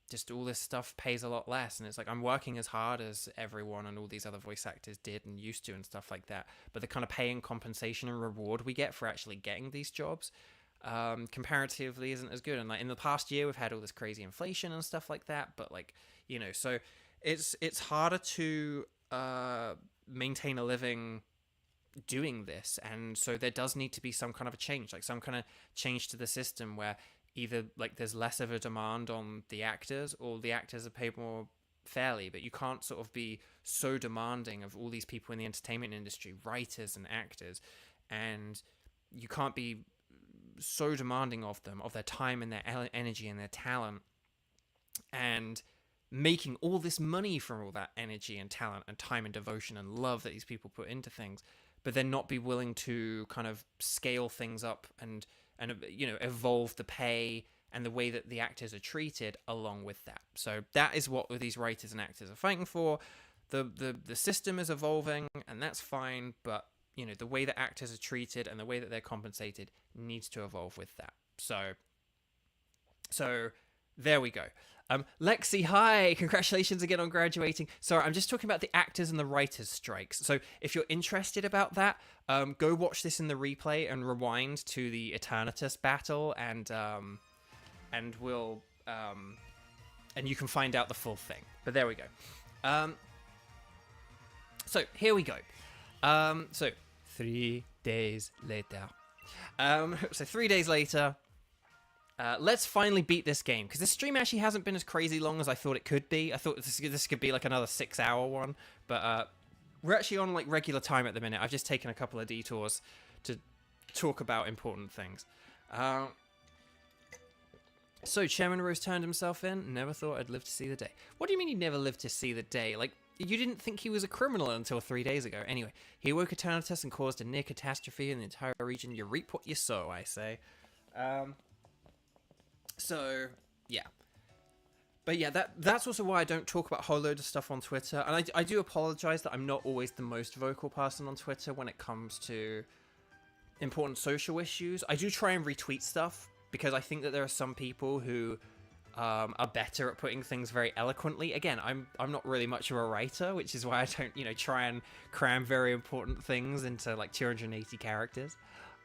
just all this stuff pays a lot less, and it's like I'm working as hard as everyone and all these other voice actors did and used to and stuff like that, but the kind of pay and compensation and reward we get for actually getting these jobs comparatively isn't as good. And like in the past year, we've had all this crazy inflation and stuff like that, but like, you know, so it's harder to maintain a living doing this. And so there does need to be some kind of a change, like some kind of change to the system where either like there's less of a demand on the actors, or the actors are paid more fairly. But you can't sort of be so demanding of all these people in the entertainment industry, writers and actors, and you can't be so demanding of them, of their time and their energy and their talent, and making all this money from all that energy and talent and time and devotion and love that these people put into things, but then not be willing to kind of scale things up and you know, evolve the pay and the way that the actors are treated along with that. So that is what these writers and actors are fighting for. The system is evolving, and that's fine, but you know, the way that actors are treated and the way that they're compensated needs to evolve with that. So there we go. Lexi, hi! Congratulations again on graduating. Sorry, I'm just talking about the actors and the writers' strikes. So if you're interested about that, go watch this in the replay and rewind to the Eternatus battle, and we'll and you can find out the full thing. But there we go. So here we go. So 3 days later. So 3 days later. Let's finally beat this game, because this stream actually hasn't been as crazy long as I thought it could be. I thought this could be like another 6-hour one, but we're actually on like regular time at the minute. I've just taken a couple of detours to talk about important things. So Chairman Rose turned himself in. Never thought I'd live to see the day. What do you mean you never lived to see the day? Like, you didn't think he was a criminal until 3 days ago. Anyway, he awoke Eternatus and caused a near catastrophe in the entire region. You reap what you sow, I say. So, yeah. But yeah, that's also why I don't talk about a whole load of stuff on Twitter. And I do apologize that I'm not always the most vocal person on Twitter when it comes to important social issues. I do try and retweet stuff, because I think that there are some people who are better at putting things very eloquently. Again, I'm not really much of a writer, which is why I don't, you know, try and cram very important things into like 280 characters.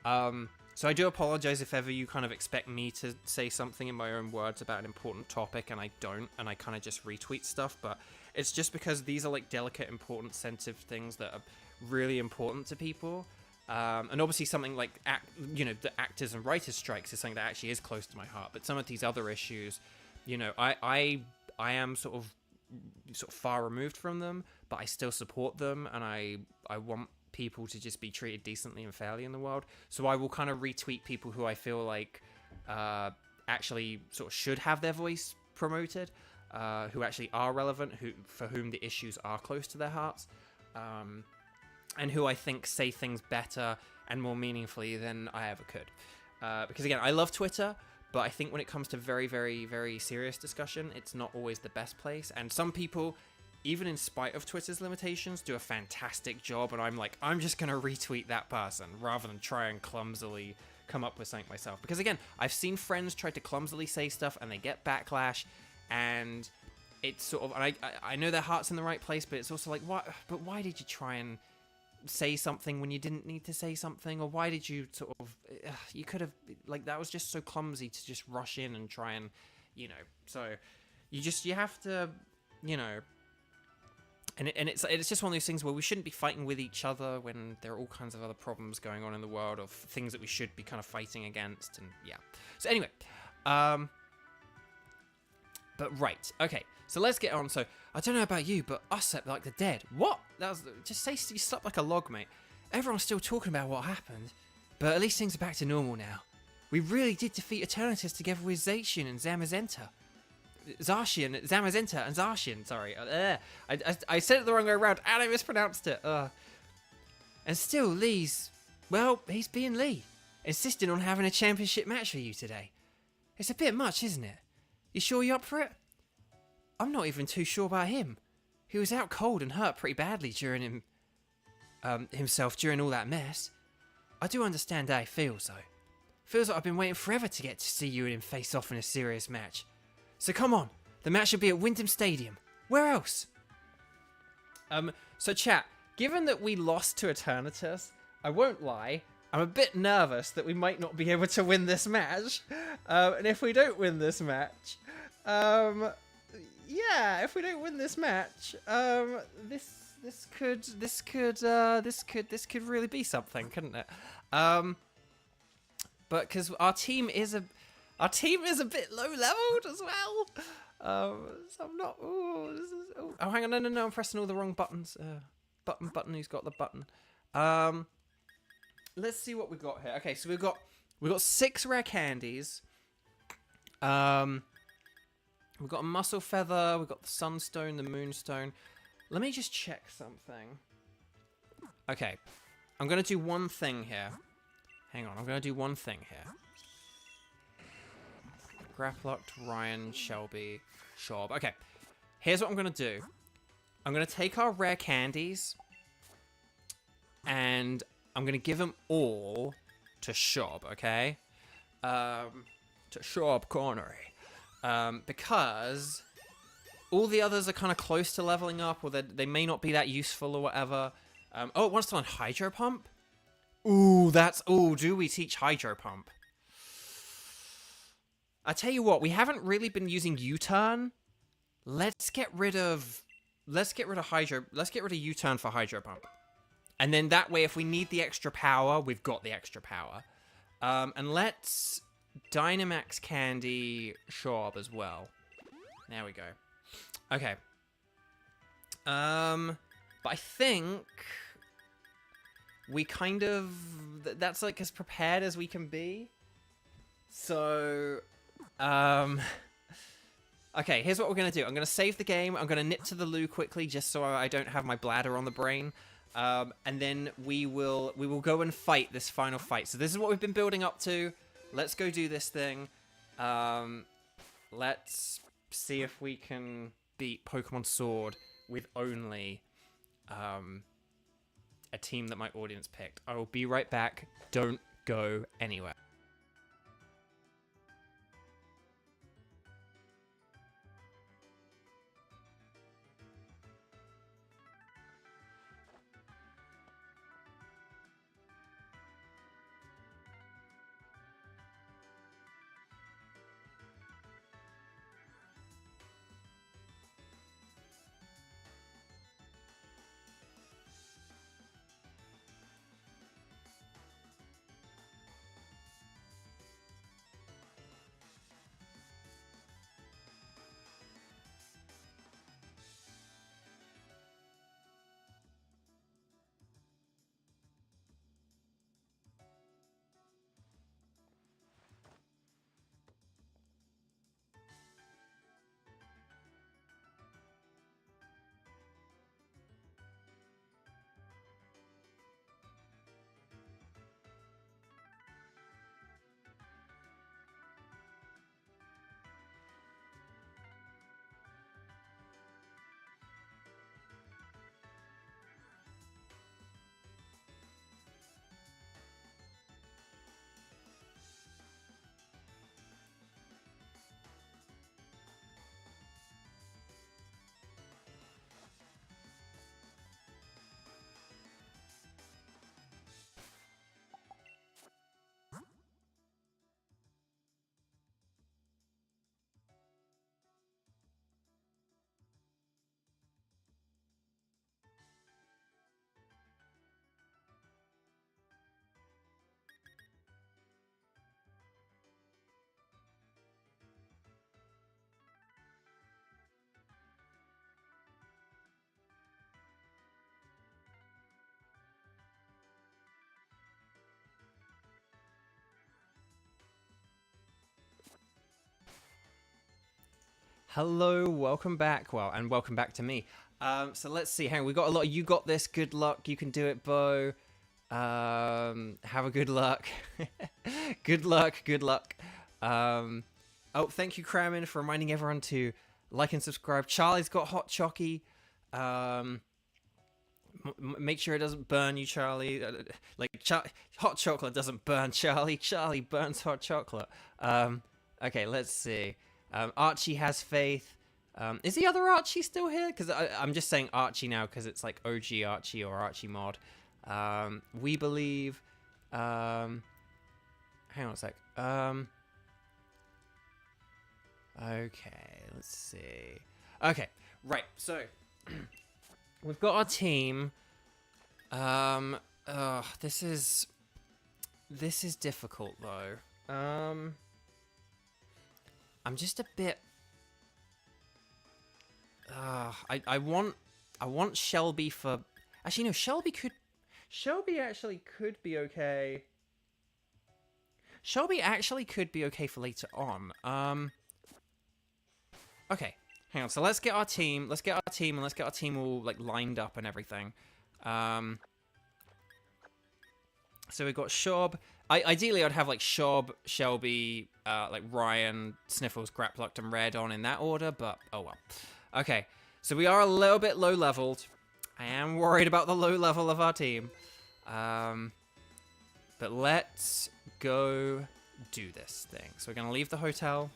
So I do apologize if ever you kind of expect me to say something in my own words about an important topic and I don't, and I kind of just retweet stuff, but it's just because these are like delicate, important, sensitive things that are really important to people. And obviously something like, you know, the actors and writers strikes is something that actually is close to my heart, but some of these other issues, you know, I am sort of far removed from them, but I still support them, and I want people to just be treated decently and fairly in the world. So I will kind of retweet people who I feel like actually sort of should have their voice promoted, who actually are relevant, for whom the issues are close to their hearts, and who I think say things better and more meaningfully than I ever could. Because again, I love Twitter, but I think when it comes to very, very, very serious discussion, it's not always the best place. And some people, even in spite of Twitter's limitations, do a fantastic job. And I'm like, I'm just going to retweet that person rather than try and clumsily come up with something myself. Because again, I've seen friends try to clumsily say stuff and they get backlash. And it's sort of, and I know their heart's in the right place, but it's also like, why did you try and say something when you didn't need to say something? Or why did you sort of, you could have, like, that was just so clumsy to just rush in and try and, you know, so you have to, you know, and it's just one of those things where we shouldn't be fighting with each other when there are all kinds of other problems going on in the world, of things that we should be kind of fighting against. And yeah, so anyway, but right, okay, so let's get on. So I don't know about you, but us slept like the dead. What? That was just say you slept like a log, mate. Everyone's still talking about what happened, but at least things are back to normal now. We really did defeat Eternatus together with Zacian and Zamazenta. Zamazenta and Zacian, sorry. I said it the wrong way around, and I mispronounced it. And still, he's being Lee, insisting on having a championship match for you today. It's a bit much, isn't it? You sure you're up for it? I'm not even too sure about him. He was out cold and hurt pretty badly during himself during all that mess. I do understand how he feels, though. Feels like I've been waiting forever to get to see you and him face off in a serious match. So come on, the match should be at Wyndham Stadium. Where else? So chat, given that we lost to Eternatus, I won't lie, I'm a bit nervous that we might not be able to win this match. And if we don't win this match, if we don't win this match, this could really be something, couldn't it? But because our team is a bit low leveled as well. So I'm not. Oh, hang on, no, I'm pressing all the wrong buttons. Button. Who's got the button? Let's see what we got here. Okay, so we've got 6 rare candies. We've got a muscle feather. We've got the sunstone, the moonstone. Let me just check something. Okay, I'm gonna do one thing here. Hang on, I'm gonna do one thing here. Graplocked, Ryan, Shelby, Shorb. Okay, here's what I'm gonna do. I'm gonna take our rare candies and I'm gonna give them all to Shorb, okay? To Shorb Cornery. Because all the others are kind of close to leveling up, or they may not be that useful or whatever. Oh, it wants to learn Hydro Pump? Ooh, do we teach Hydro Pump? I tell you what, we haven't really been using U-turn. Let's get rid of U-turn for Hydro Pump. And then that way, if we need the extra power, we've got the extra power. And let's Dynamax Candy Shorb as well. There we go. Okay. But I think we kind of, that's like as prepared as we can be. So, okay, here's what we're going to do. I'm going to save the game. I'm going to nip to the loo quickly just so I don't have my bladder on the brain. And then we will go and fight this final fight. So this is what we've been building up to. Let's go do this thing. Let's see if we can beat Pokémon Sword with only a team that my audience picked. I will be right back. Don't go anywhere. Hello, welcome back. Well, and welcome back to me. So let's see. Hang on, we got a lot of you got this. Good luck. You can do it, Bo. Have a good luck. Good luck. Good luck. Oh, thank you, Kramen, for reminding everyone to like and subscribe. Charlie's got hot chocky. Make sure it doesn't burn you, Charlie. Hot chocolate doesn't burn Charlie. Charlie burns hot chocolate. Okay, let's see. Archie has faith. Is the other Archie still here? Because I'm just saying Archie now because it's like OG Archie or Archie mod. We believe. Hang on a sec. Okay, let's see. Okay, right. So we've got our team. This is difficult though. I'm just a bit. I want Shelby for. Actually, no. Shelby actually could be okay. Shelby actually could be okay for later on. Okay, hang on. So let's get our team. Let's get our team, and let's get our team all like lined up and everything. So we've got Shob. Ideally, I'd have like Shob, Shelby, like Ryan, Sniffles, Graplucked, and Red on in that order, but oh well. Okay, so we are a little bit low leveled. I am worried about the low level of our team. But let's go do this thing. So we're going to leave the hotel.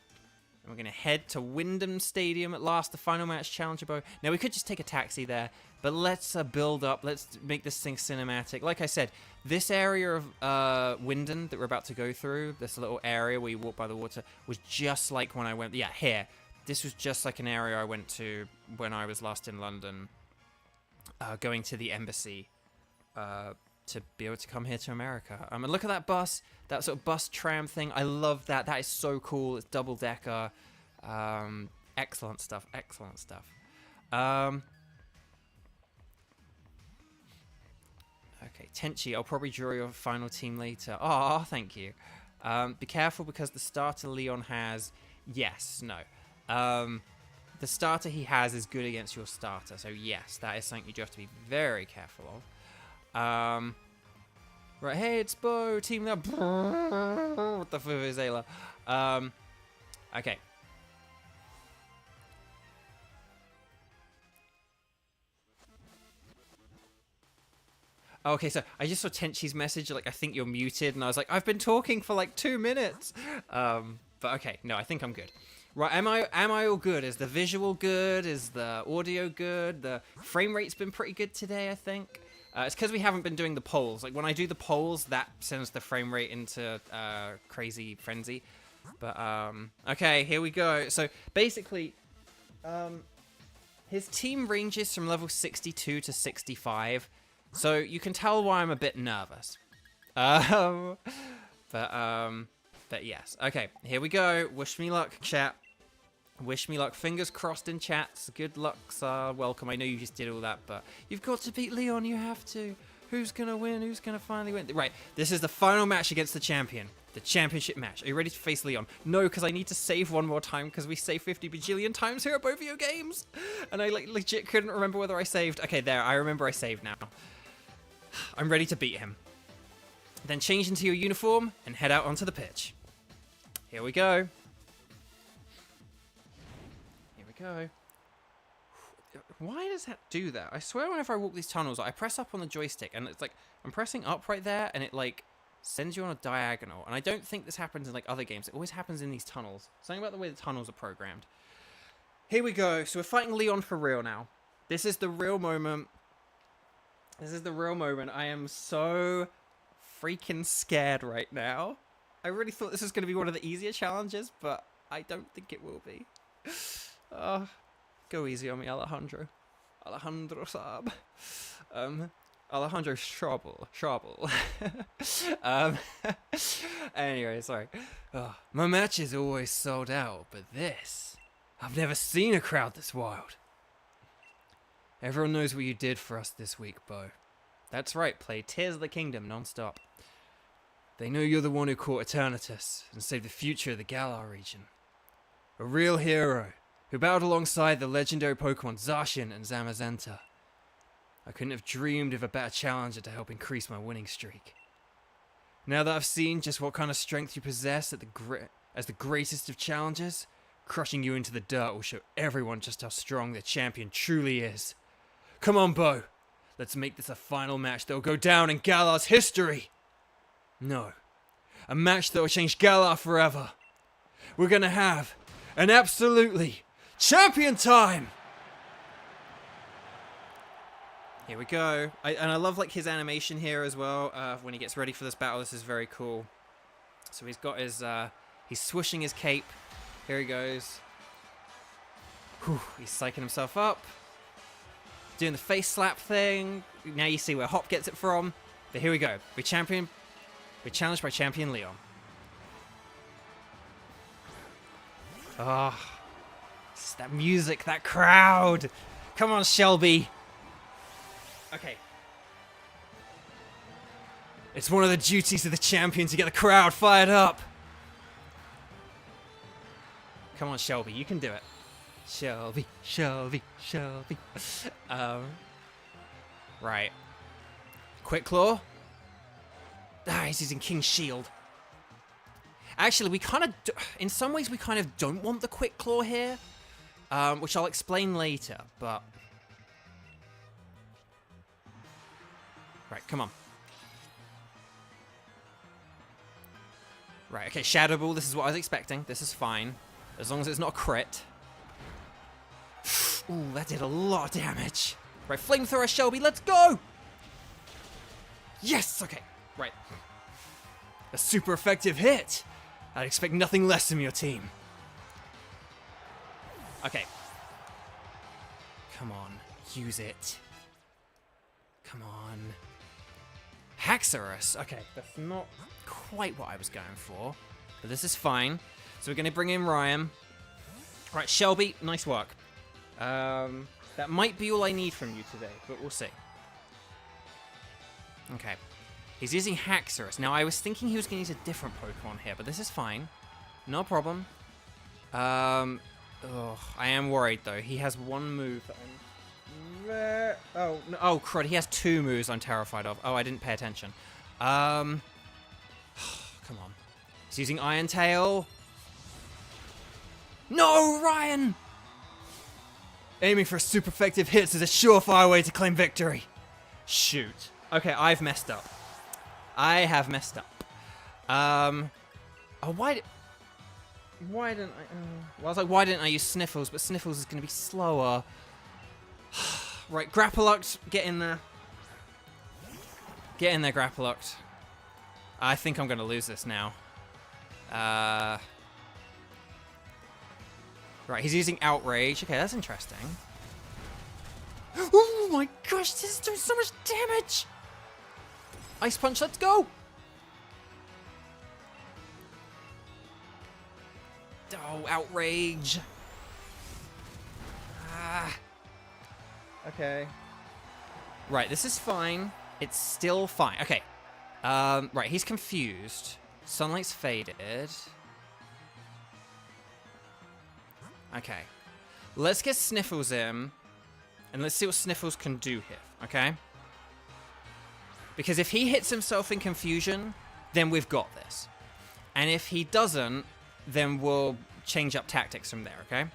And we're going to head to Wyndham Stadium at last, the final match, Challenger Bow. Now, we could just take a taxi there, but let's build up. Let's make this thing cinematic. Like I said, this area of Wyndham that we're about to go through, this little area where you walk by the water, was just like when I went... Yeah, here. This was just like an area I went to when I was last in London, going to the embassy to be able to come here to America. And look at that bus, that sort of bus tram thing. I love that. That is so cool. It's double decker. Excellent stuff. Excellent stuff. Okay, Tenchi, I'll probably draw your final team later. Oh, thank you. Be careful because the starter Leon has... Yes, no. The starter he has is good against your starter. So yes, that is something you do have to be very careful of. Right, hey, it's Bo, team up. What the Vuvuzela. Okay. Okay, so I just saw Tenchi's message, like, I think you're muted, and I was like, I've been talking for like 2 minutes. But okay, no, I think I'm good. Right, am I all good? Is the visual good? Is the audio good? The frame rate's been pretty good today, I think. It's because we haven't been doing the polls. Like, when I do the polls, that sends the frame rate into crazy frenzy. But, okay, here we go. So, basically, his team ranges from level 62 to 65. So, you can tell why I'm a bit nervous. But yes. Okay, here we go. Wish me luck, chat. Wish me luck. Fingers crossed in chats. Good luck, sir. Welcome. I know you just did all that, but you've got to beat Leon. You have to. Who's going to win? Who's going to finally win? Right. This is the final match against the champion. The championship match. Are you ready to face Leon? No, because I need to save one more time because we save 50 bajillion times here at Bovio Games. And I like legit couldn't remember whether I saved. Okay, there. I remember I saved now. I'm ready to beat him. Then change into your uniform and head out onto the pitch. Here we go. Here we go. Why does that do that? I swear whenever I walk these tunnels, I press up on the joystick and it's like, I'm pressing up right there and it like sends you on a diagonal. And I don't think this happens in like other games. It always happens in these tunnels. Something about the way the tunnels are programmed. Here we go. So we're fighting Leon for real now. This is the real moment. This is the real moment. I am so freaking scared right now. I really thought this was going to be one of the easier challenges, but I don't think it will be. Go easy on me, Alejandro. Alejandro Saab. Alejandro Schraubel. Anyway, sorry. My match is always sold out, but this... I've never seen a crowd this wild. Everyone knows what you did for us this week, Bo. That's right, play Tears of the Kingdom non-stop. They know you're the one who caught Eternatus and saved the future of the Galar region. A real hero, who battled alongside the legendary Pokemon Zacian and Zamazenta. I couldn't have dreamed of a better challenger to help increase my winning streak. Now that I've seen just what kind of strength you possess as the greatest of challengers, crushing you into the dirt will show everyone just how strong the champion truly is. Come on, Bo. Let's make this a final match that will go down in Galar's history. No. A match that will change Galar forever. We're going to have an absolutely champion time! Here we go. And I love like his animation here as well. When he gets ready for this battle, this is very cool. So he's got his, he's swooshing his cape. Here he goes. Whew, he's psyching himself up. Doing the face slap thing. Now you see where Hop gets it from. But here we go. We're challenged by Champion Leon. Ah, oh, that music, that crowd. Come on, Shelby. Okay. It's one of the duties of the champion to get the crowd fired up. Come on, Shelby, you can do it. Shelby, Shelby, Shelby. Right. Quick Claw. Ah, he's using King's Shield. Actually, we kind of, in some ways, we kind of don't want the Quick Claw here, which I'll explain later, but... Right, come on. Right, okay, Shadow Ball, this is what I was expecting. This is fine, as long as it's not a crit. Ooh, that did a lot of damage. Right, Flamethrower Shelby, let's go! Yes, okay, right. A super effective hit. I'd expect nothing less from your team. Okay. Come on, use it. Come on. Haxorus. Okay, that's not quite what I was going for, but this is fine. So we're going to bring in Ryan. Right, Shelby, nice work. That might be all I need from you today, but we'll see. Okay. He's using Haxorus. Now, I was thinking he was going to use a different Pokemon here, but this is fine. No problem. I am worried, though. He has one move that I'm... Oh, no. Oh, crud. He has two moves I'm terrified of. Oh, I didn't pay attention. Come on. He's using Iron Tail. No, Ryan! Aiming for super effective hits is a surefire way to claim victory. Shoot. Okay, I've messed up. I have messed up. Oh, why didn't I... well, I was like, why didn't I use Sniffles? But Sniffles is going to be slower. Right, Grapplux, get in there. Get in there, Grapplux. I think I'm going to lose this now. Right, he's using Outrage. Okay, that's interesting. Oh my gosh, this is doing so much damage! Ice Punch, let's go! Oh, Outrage. Ah. Okay. Right, this is fine. It's still fine. Okay. Right, he's confused. Sunlight's faded. Okay. Let's get Sniffles in, and let's see what Sniffles can do here, okay? Because if he hits himself in confusion, then we've got this. And if he doesn't, then we'll change up tactics from there, okay?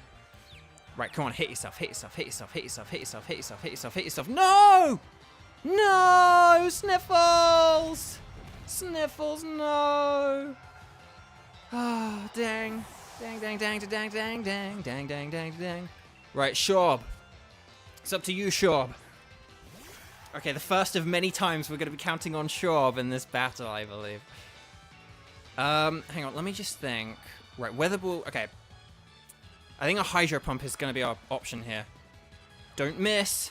Right, come on, hit yourself, hit yourself, hit yourself, hit yourself, hit yourself, hit yourself, hit yourself, hit yourself. No! No! Sniffles! Sniffles, no! Oh, dang. Dang, dang, dang, dang, dang, dang, dang, dang, dang, dang. Right, Shorb. It's up to you, Shorb. Okay, the first of many times we're going to be counting on Shorb in this battle, I believe. Hang on, let me just think. Right, Weather Ball. Okay. I think a Hydro Pump is going to be our option here. Don't miss.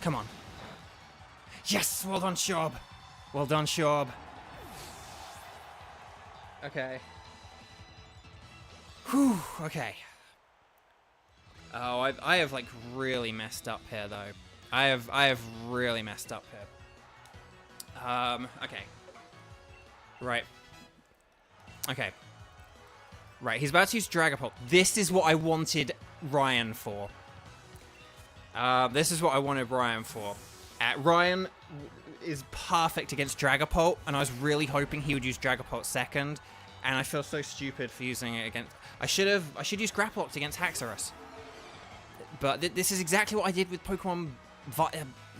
Come on. Yes, well done, Shorb. Well done, Shorb. Okay. Whew, okay. Oh, I have like really messed up here though. I have really messed up here. Okay. Right. Okay. Right, he's about to use Dragapult. This is what I wanted Ryan for. This is what I wanted Ryan for. Ryan is perfect against Dragapult, and I was really hoping he would use Dragapult second, and I feel so stupid for using it against... I should use Grapploct against Haxorus. But this is exactly what I did with Pokemon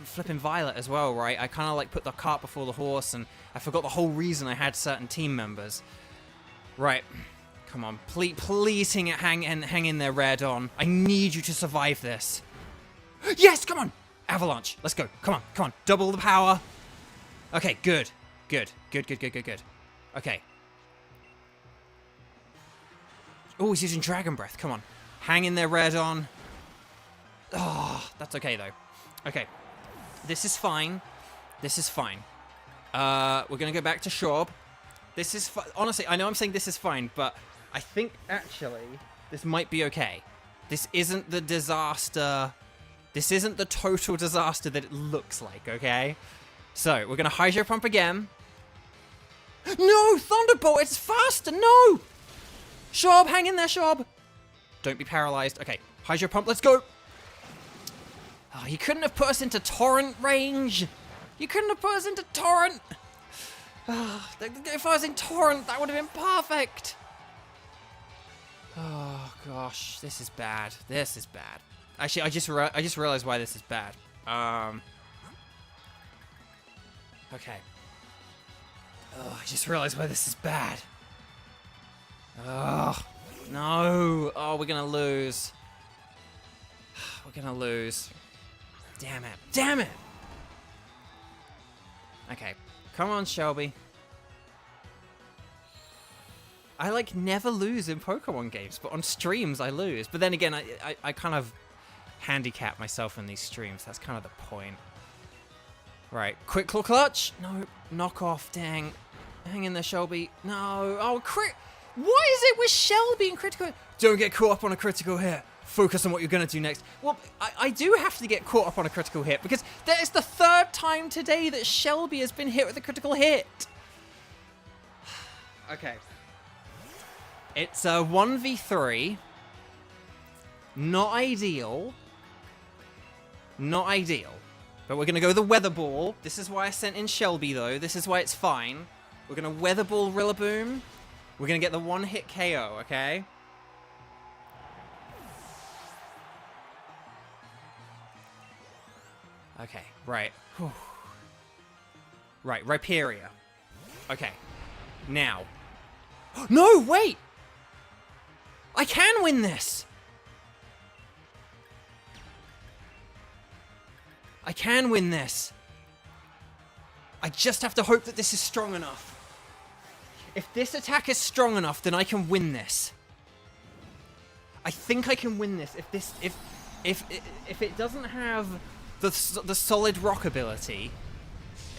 flipping Violet as well, right? I kind of like put the cart before the horse, and I forgot the whole reason I had certain team members. Right. Come on, please hang in there, Raredon. I need you to survive this. Yes, come on! Avalanche, let's go. Come on. Double the power. Okay, good. Okay. Oh, he's using Dragon Breath. Come on. Hang in there, Raredon. Oh, that's okay, though. Okay. This is fine. We're going to go back to Shorb. This is... Honestly, I know I'm saying this is fine, but... I think, actually, this might be okay. This isn't the disaster... This isn't the total disaster that it looks like, okay? So, we're going to Hydro Pump again. No! Thunderbolt! It's faster! No! Shorb, hang in there, Shorb! Don't be paralyzed. Okay, Hydro Pump, let's go! Oh, you couldn't have put us into Torrent range! You couldn't have put us into Torrent! Oh, if I was in Torrent, that would have been perfect! Oh gosh, this is bad. Actually, I just realized why this is bad. Okay. Oh, I just realized why this is bad. Oh no! Oh, we're gonna lose. Damn it! Okay, come on, Shelby. I, like, never lose in Pokemon games, but on streams I lose. But then again, I kind of handicap myself in these streams. That's kind of the point. Right, Quick Claw Clutch. No, knock off, dang. Hang in there, Shelby. No, oh, What is it with Shelby and critical? Don't get caught up on a critical hit. Focus on what you're going to do next. Well, I do have to get caught up on a critical hit, because that is the third time today that Shelby has been hit with a critical hit. Okay. It's a 1v3. Not ideal. But we're going to go the Weather Ball. This is why I sent in Shelby, though. This is why it's fine. We're going to Weather Ball Rillaboom. We're going to get the one-hit KO, okay? Okay, right. Whew. Right, Rhyperior. Okay. Now. No, wait! I can win this! I can win this. I just have to hope that this is strong enough. If this attack is strong enough, then I can win this. I think I can win this. If it doesn't have the solid rock ability,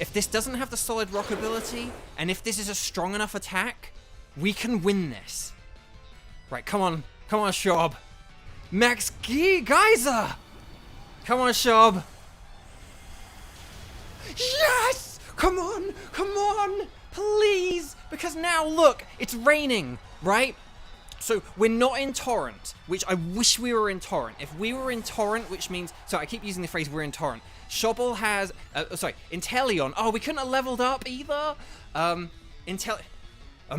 if this doesn't have the solid rock ability, and if this is a strong enough attack, we can win this. Right, come on, Shorb. Max Geyser! Come on, Shorb. Yes! Come on, please! Because now, look, it's raining, right? So, we're not in Torrent, which I wish we were in Torrent. If we were in Torrent, which means... Sorry, I keep using the phrase, we're in Torrent. Shobble has... Inteleon. Oh, we couldn't have leveled up either? I'm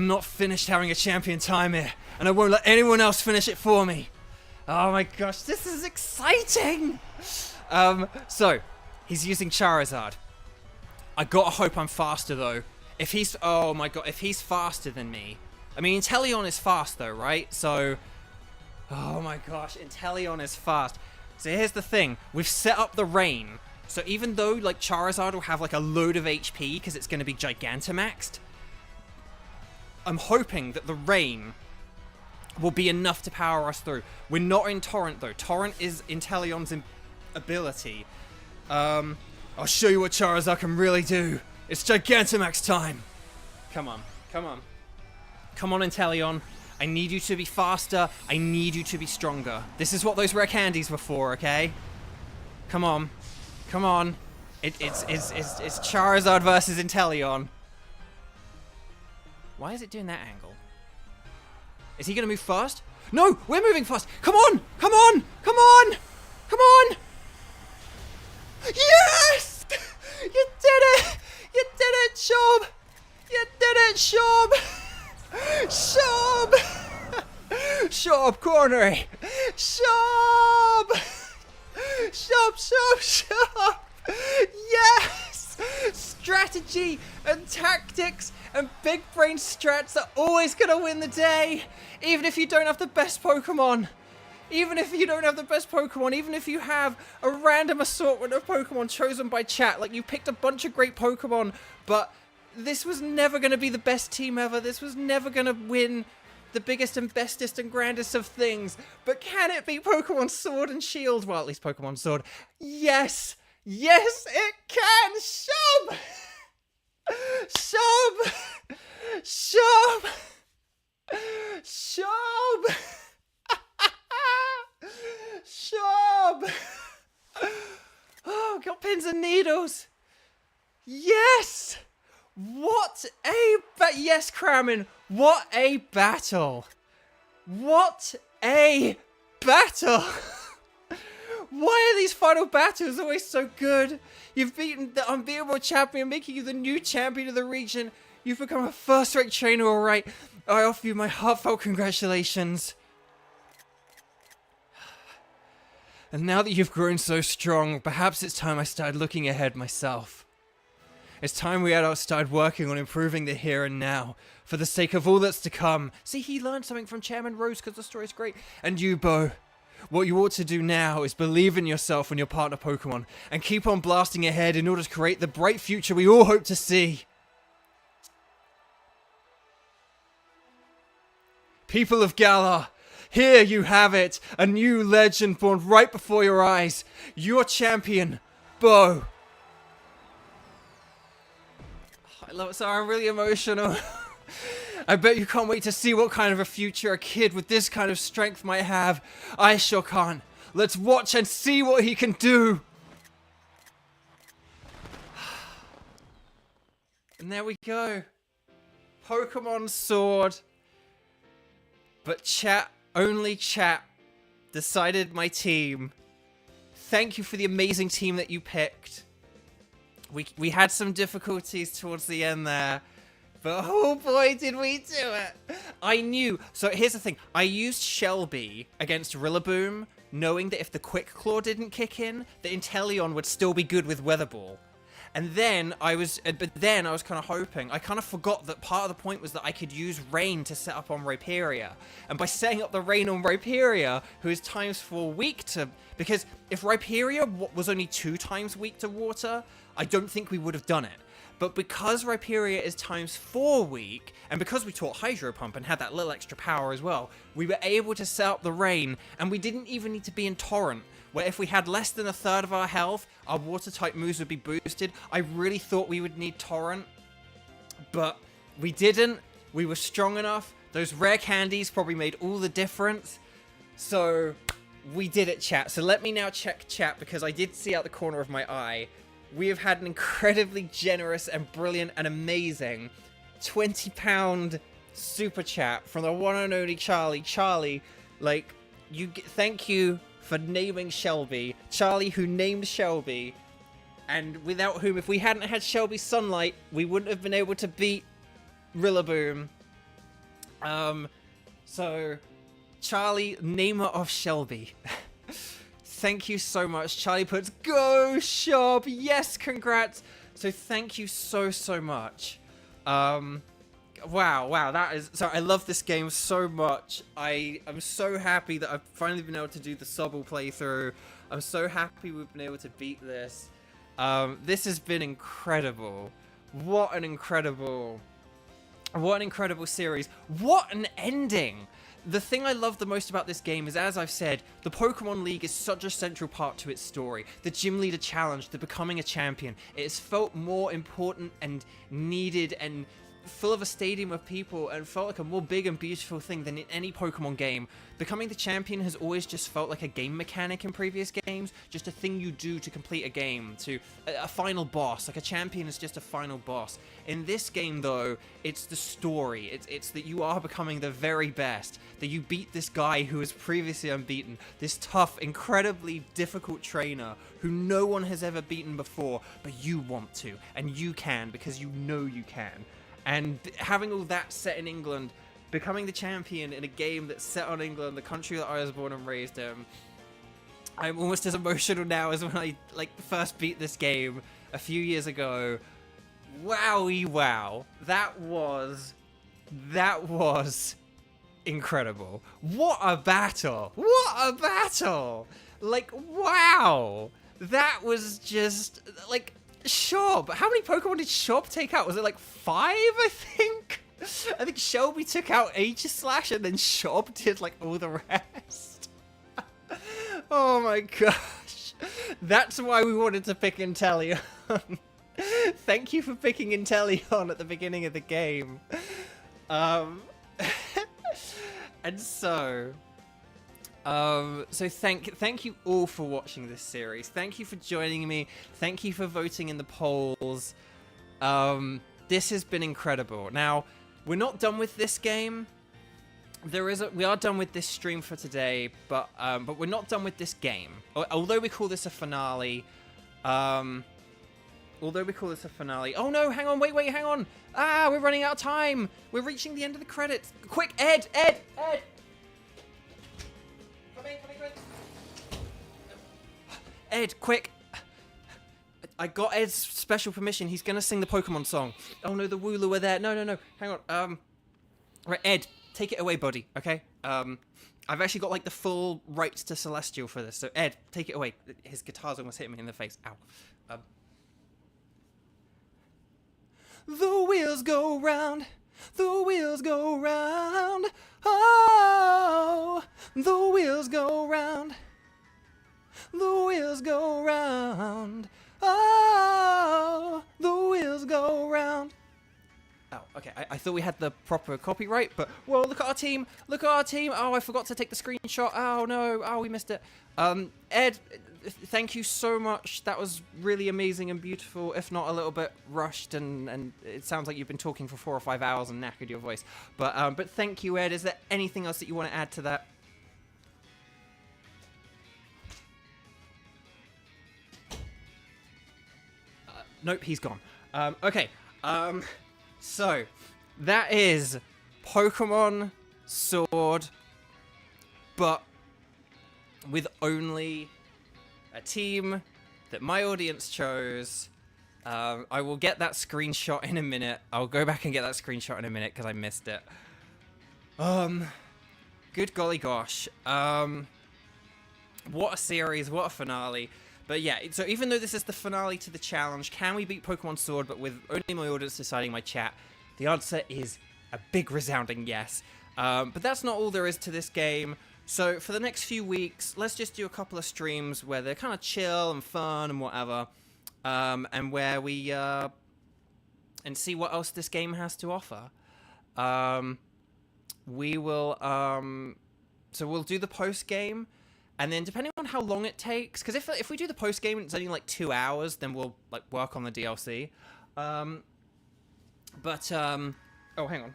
not finished having a champion time here, and I won't let anyone else finish it for me. Oh my gosh, this is exciting! So, he's using Charizard. I gotta hope I'm faster, though. If he's... Oh my god, if he's faster than me... I mean, Inteleon is fast, though, right? So... Oh my gosh, Inteleon is fast. So here's the thing. We've set up the rain. So even though, like, Charizard will have, like, a load of HP, because it's going to be Gigantamaxed, I'm hoping that the rain will be enough to power us through. We're not in Torrent, though. Torrent is Inteleon's ability. I'll show you what Charizard can really do. It's Gigantamax time. Come on. Come on, Inteleon. I need you to be faster. I need you to be stronger. This is what those rare candies were for, okay? Come on. It's Charizard versus Inteleon. Why is it doing that angle? Is he gonna move fast? No, we're moving fast. Come on, come on, come on, come on. Yes! You did it! You did it, Shob! You did it, Shob! Shob! Shob, cornery! Shob! Shob! Yes! Strategy and tactics and big brain strats are always gonna win the day, even if you don't have the best Pokemon. Even if you don't have the best Pokemon, even if you have a random assortment of Pokemon chosen by chat, like you picked a bunch of great Pokemon, but this was never going to be the best team ever. This was never going to win the biggest and bestest and grandest of things. But can it be Pokemon Sword and Shield? Well, at least Pokemon Sword. Yes! Yes, it can! Shub! Shub! Shub! Shub! Shub! Oh, got pins and needles. Yes! What a yes, Kramen. What a battle. What a battle. Why are these final battles always so good? You've beaten the unbeatable champion, making you the new champion of the region. You've become a first-rate trainer, alright. I offer you my heartfelt congratulations. And now that you've grown so strong, perhaps it's time I started looking ahead myself. It's time we adults started working on improving the here and now, for the sake of all that's to come. See, he learned something from Chairman Rose because the story's great. And you, Bo, what you ought to do now is believe in yourself and your partner Pokemon, and keep on blasting ahead in order to create the bright future we all hope to see. People of Galar, here you have it, a new legend born right before your eyes. Your champion, Bo. I love it, so I'm really emotional. I bet you can't wait to see what kind of a future a kid with this kind of strength might have. I sure can't. Let's watch and see what he can do. And there we go. Pokemon Sword. But chat, only chat, decided my team. Thank you for the amazing team that you picked. We had some difficulties towards the end there, but oh boy did we do it. I knew. So here's the thing. I used Shelby against Rillaboom, knowing that if the Quick Claw didn't kick in, the Inteleon would still be good with Weather Ball. And then I was kind of hoping, I kind of forgot that part of the point was that I could use Rain to set up on Rhyperior. And by setting up the Rain on Rhyperior, who is ×4 weak to, because if Rhyperior was only 2 times weak to water, I don't think we would have done it. But because Rhyperior is ×4 weak, and because we taught Hydro Pump and had that little extra power as well, we were able to set up the Rain, and we didn't even need to be in Torrent, where if we had less than a third of our health, our water-type moves would be boosted. I really thought we would need Torrent, but we didn't. We were strong enough. Those rare candies probably made all the difference. So we did it, chat. So let me now check chat, because I did see out the corner of my eye. We have had an incredibly generous and brilliant and amazing £20 super chat from the one and only Charlie. Charlie, like, thank you for naming Shelby. Charlie, who named Shelby, and without whom, if we hadn't had Shelby's Sunlight, we wouldn't have been able to beat Rillaboom. So, Charlie, namer of Shelby. Thank you so much. Charlie puts, go shop. Yes, congrats. So thank you so much. Wow, that is, so I love this game so much. I am so happy that I've finally been able to do the Sobble playthrough. I'm so happy we've been able to beat this. This has been incredible. What an incredible series. What an ending. The thing I love the most about this game is, as I've said, the Pokemon League is such a central part to its story. The Gym Leader Challenge, the becoming a champion. It has felt more important and needed and full of a stadium of people and felt like a more big and beautiful thing than in any Pokemon game. Becoming the champion has always just felt like a game mechanic in previous games, just a thing you do to complete a game, to a final boss. Like a champion is just a final boss. In this game, though, it's the story. It's that you are becoming the very best, that you beat this guy who was previously unbeaten, this tough, incredibly difficult trainer who no one has ever beaten before, but you want to, and you can because you know you can. And having all that set in England, becoming the champion in a game that's set on England, the country that I was born and raised in, I'm almost as emotional now as when I first beat this game a few years ago. Wowie wow. That was incredible. What a battle. What a battle. Like, wow. That was just, like, Shob. How many Pokemon did Shob take out? Was it like 5, I think? I think Shelby took out Aegislash and then Shob did like all the rest. Oh my gosh. That's why we wanted to pick Inteleon. Thank you for picking Inteleon at the beginning of the game. And so thank you all for watching this series. Thank you for joining me. Thank you for voting in the polls. This has been incredible. Now, we're not done with this game. We are done with this stream for today, but we're not done with this game. Although we call this a finale. Oh no, hang on, wait, hang on. Ah, we're running out of time. We're reaching the end of the credits. Quick, Ed. Come in. Ed, quick. I got Ed's special permission. He's gonna sing the Pokemon song. Oh no, the Wooloo are there. No. Hang on. Right, Ed, take it away, buddy. Okay. I've actually got like the full rights to Celestial for this. So Ed, take it away. His guitar's almost hitting me in the face. Ow. The wheels go round. The wheels go round. Oh, the wheels go round. The wheels go round. Oh, the wheels go round. Oh, okay. I thought we had the proper copyright, but whoa, look at our team. Oh, I forgot to take the screenshot. Oh no. Oh, we missed it. Ed, thank you so much. That was really amazing and beautiful, if not a little bit rushed, and it sounds like you've been talking for 4 or 5 hours and knackered your voice. But thank you, Ed. Is there anything else that you want to add to that? Nope, he's gone. Okay. So that is Pokémon Sword, but with only a team that my audience chose. I will get that screenshot in a minute. I'll go back and get that screenshot in a minute because I missed it. Good golly gosh. What a series, what a finale. But yeah, so even though this is the finale to the challenge, can we beat Pokemon Sword, but with only my audience deciding my chat? The answer is a big resounding yes. But that's not all there is to this game. So for the next few weeks, let's just do a couple of streams where they're kind of chill and fun and whatever. And where we, and see what else this game has to offer. We will, so we'll do the post-game. And then depending on how long it takes, because if we do the post game and it's only like 2 hours, then we'll like work on the DLC. Oh, hang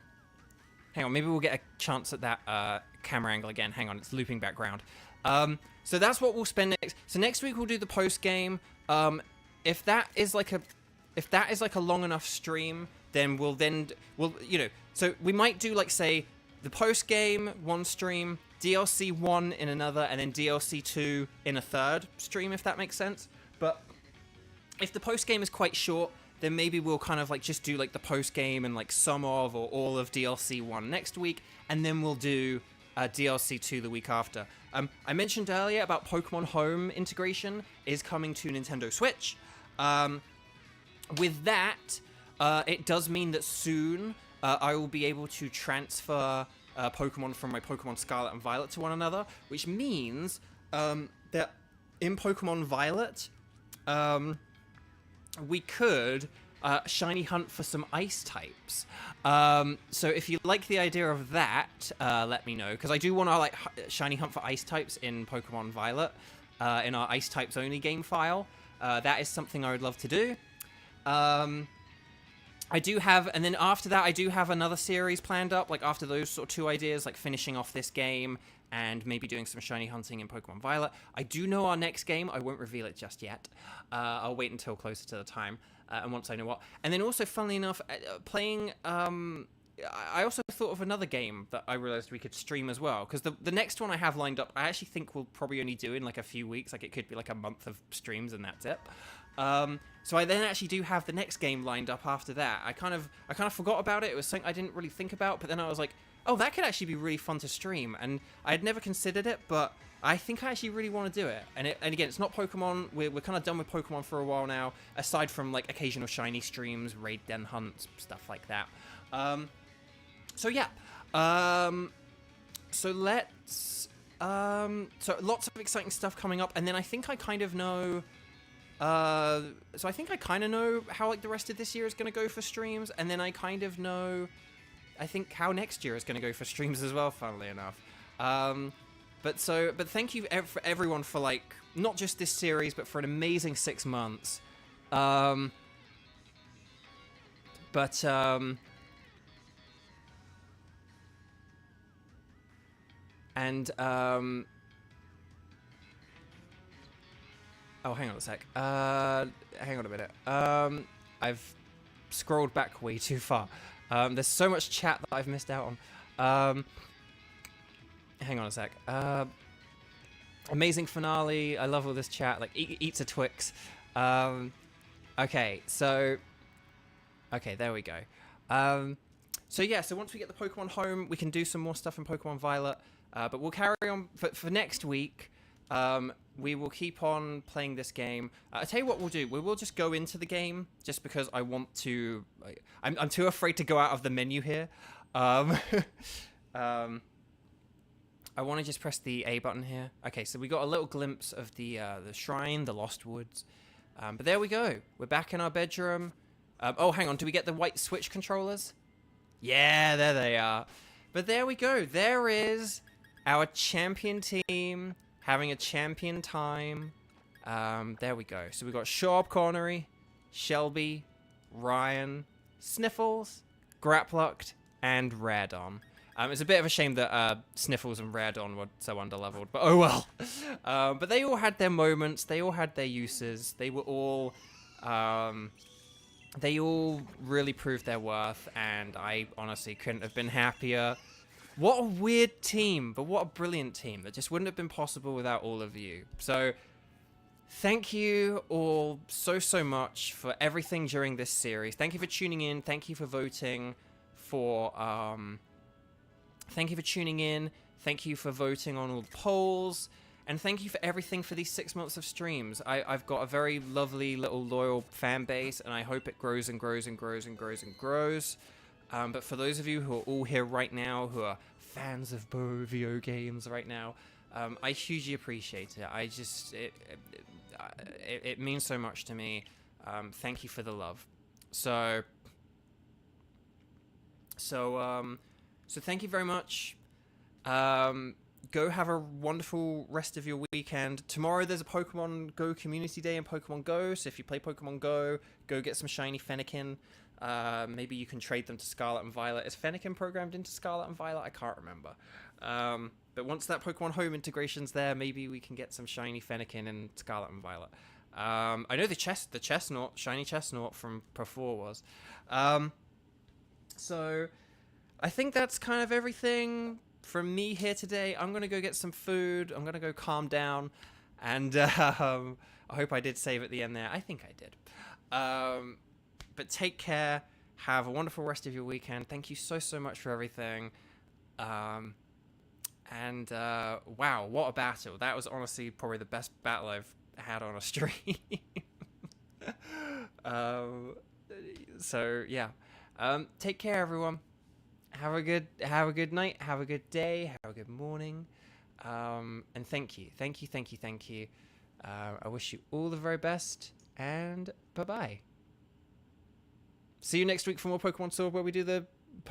on, maybe we'll get a chance at that camera angle again. Hang on, it's looping background. So that's what we'll spend next. So next week we'll do the post game. If that is like a long enough stream, then we'll so we might do like say the post game one stream, DLC 1 in another, and then DLC 2 in a third stream, if that makes sense. But if the post game is quite short, then maybe we'll kind of like just do like the post game and like some of or all of DLC 1 next week, and then we'll do DLC 2 the week after. I mentioned earlier about Pokemon Home integration is coming to Nintendo Switch. With that, it does mean that soon I will be able to transfer Pokemon from my Pokemon Scarlet and Violet to one another, which means that in Pokemon Violet, we could shiny hunt for some ice types. So if you like the idea of that, let me know, because I do want to like shiny hunt for ice types in Pokemon Violet, in our ice types only game file. That is something I would love to do. I do have, and then after that, I do have another series planned up, like after those sort of two ideas, like finishing off this game and maybe doing some shiny hunting in Pokemon Violet. I do know our next game. I won't reveal it just yet. I'll wait until closer to the time, and once I know what. And then also, funnily enough, playing, I also thought of another game that I realized we could stream as well, because the next one I have lined up, I actually think we'll probably only do in like a few weeks. Like it could be like a month of streams and that's it. So I then actually do have the next game lined up after that. I kind of forgot about it. It was something I didn't really think about, but then I was like, oh, that could actually be really fun to stream. And I had never considered it, but I think I actually really want to do it. And again, it's not Pokemon. We're kind of done with Pokemon for a while now, aside from like occasional shiny streams, raid den hunts, stuff like that. So yeah. So let's. So lots of exciting stuff coming up, and then I think I kind of know. So I think I kind of know how like the rest of this year is going to go for streams, and then I kind of know, I think, how next year is going to go for streams as well, funnily enough. But thank you for everyone for like, not just this series, but for an amazing 6 months. Oh, hang on a sec. Hang on a minute. I've scrolled back way too far. There's so much chat that I've missed out on. Hang on a sec. Amazing finale. I love all this chat. Like, eats a Twix. Okay, so... Okay, there we go. So yeah, so once we get the Pokemon home, we can do some more stuff in Pokemon Violet. But we'll carry on for next week. We will keep on playing this game. I'll tell you what we'll do. We will just go into the game, just because I want to... I'm too afraid to go out of the menu here. I want to just press the A button here. Okay, so we got a little glimpse of the shrine, the Lost Woods. But there we go. We're back in our bedroom. Oh, hang on. Do we get the white Switch controllers? Yeah, there they are. But there we go. There is our champion team having a champion time. There we go. So we got Sharp Connery, Shelby, Ryan, Sniffles, Graplucked, and Radon. It's a bit of a shame that Sniffles and Radon were so underleveled, but oh well. But they all had their moments. They all had their uses. They were all... they all really proved their worth, and I honestly couldn't have been happier. What a weird team, but what a brilliant team. That just wouldn't have been possible without all of you. So, thank you all so much for everything during this series. Thank you for tuning in. Thank you for voting for... Thank you for tuning in. Thank you for voting on all the polls. And thank you for everything for these 6 months of streams. I've got a very lovely little loyal fan base, and I hope it grows and grows and grows and grows and grows. But for those of you who are all here right now, who are fans of video games right now, I hugely appreciate it. I just... It means so much to me. Thank you for the love. So thank you very much. Go have a wonderful rest of your weekend. Tomorrow there's a Pokemon Go Community Day in Pokemon Go, so if you play Pokemon Go, go get some shiny Fennekin. Maybe you can trade them to Scarlet and Violet. Is Fennekin programmed into Scarlet and Violet? I can't remember. But once that Pokemon Home integration's there, maybe we can get some shiny Fennekin in Scarlet and Violet. I know the Chestnut, shiny Chestnut from Pro4 was. So I think that's kind of everything from me here today. I'm going to go get some food. I'm going to go calm down. And I hope I did save at the end there. I think I did. But take care. Have a wonderful rest of your weekend. Thank you so much for everything. Wow, what a battle. That was honestly probably the best battle I've had on a stream. So, yeah. Take care, everyone. Have a good night, have a good day, have a good morning, and thank you. I wish you all the very best, and bye-bye. see you next week for more Pokemon Sword, where we do the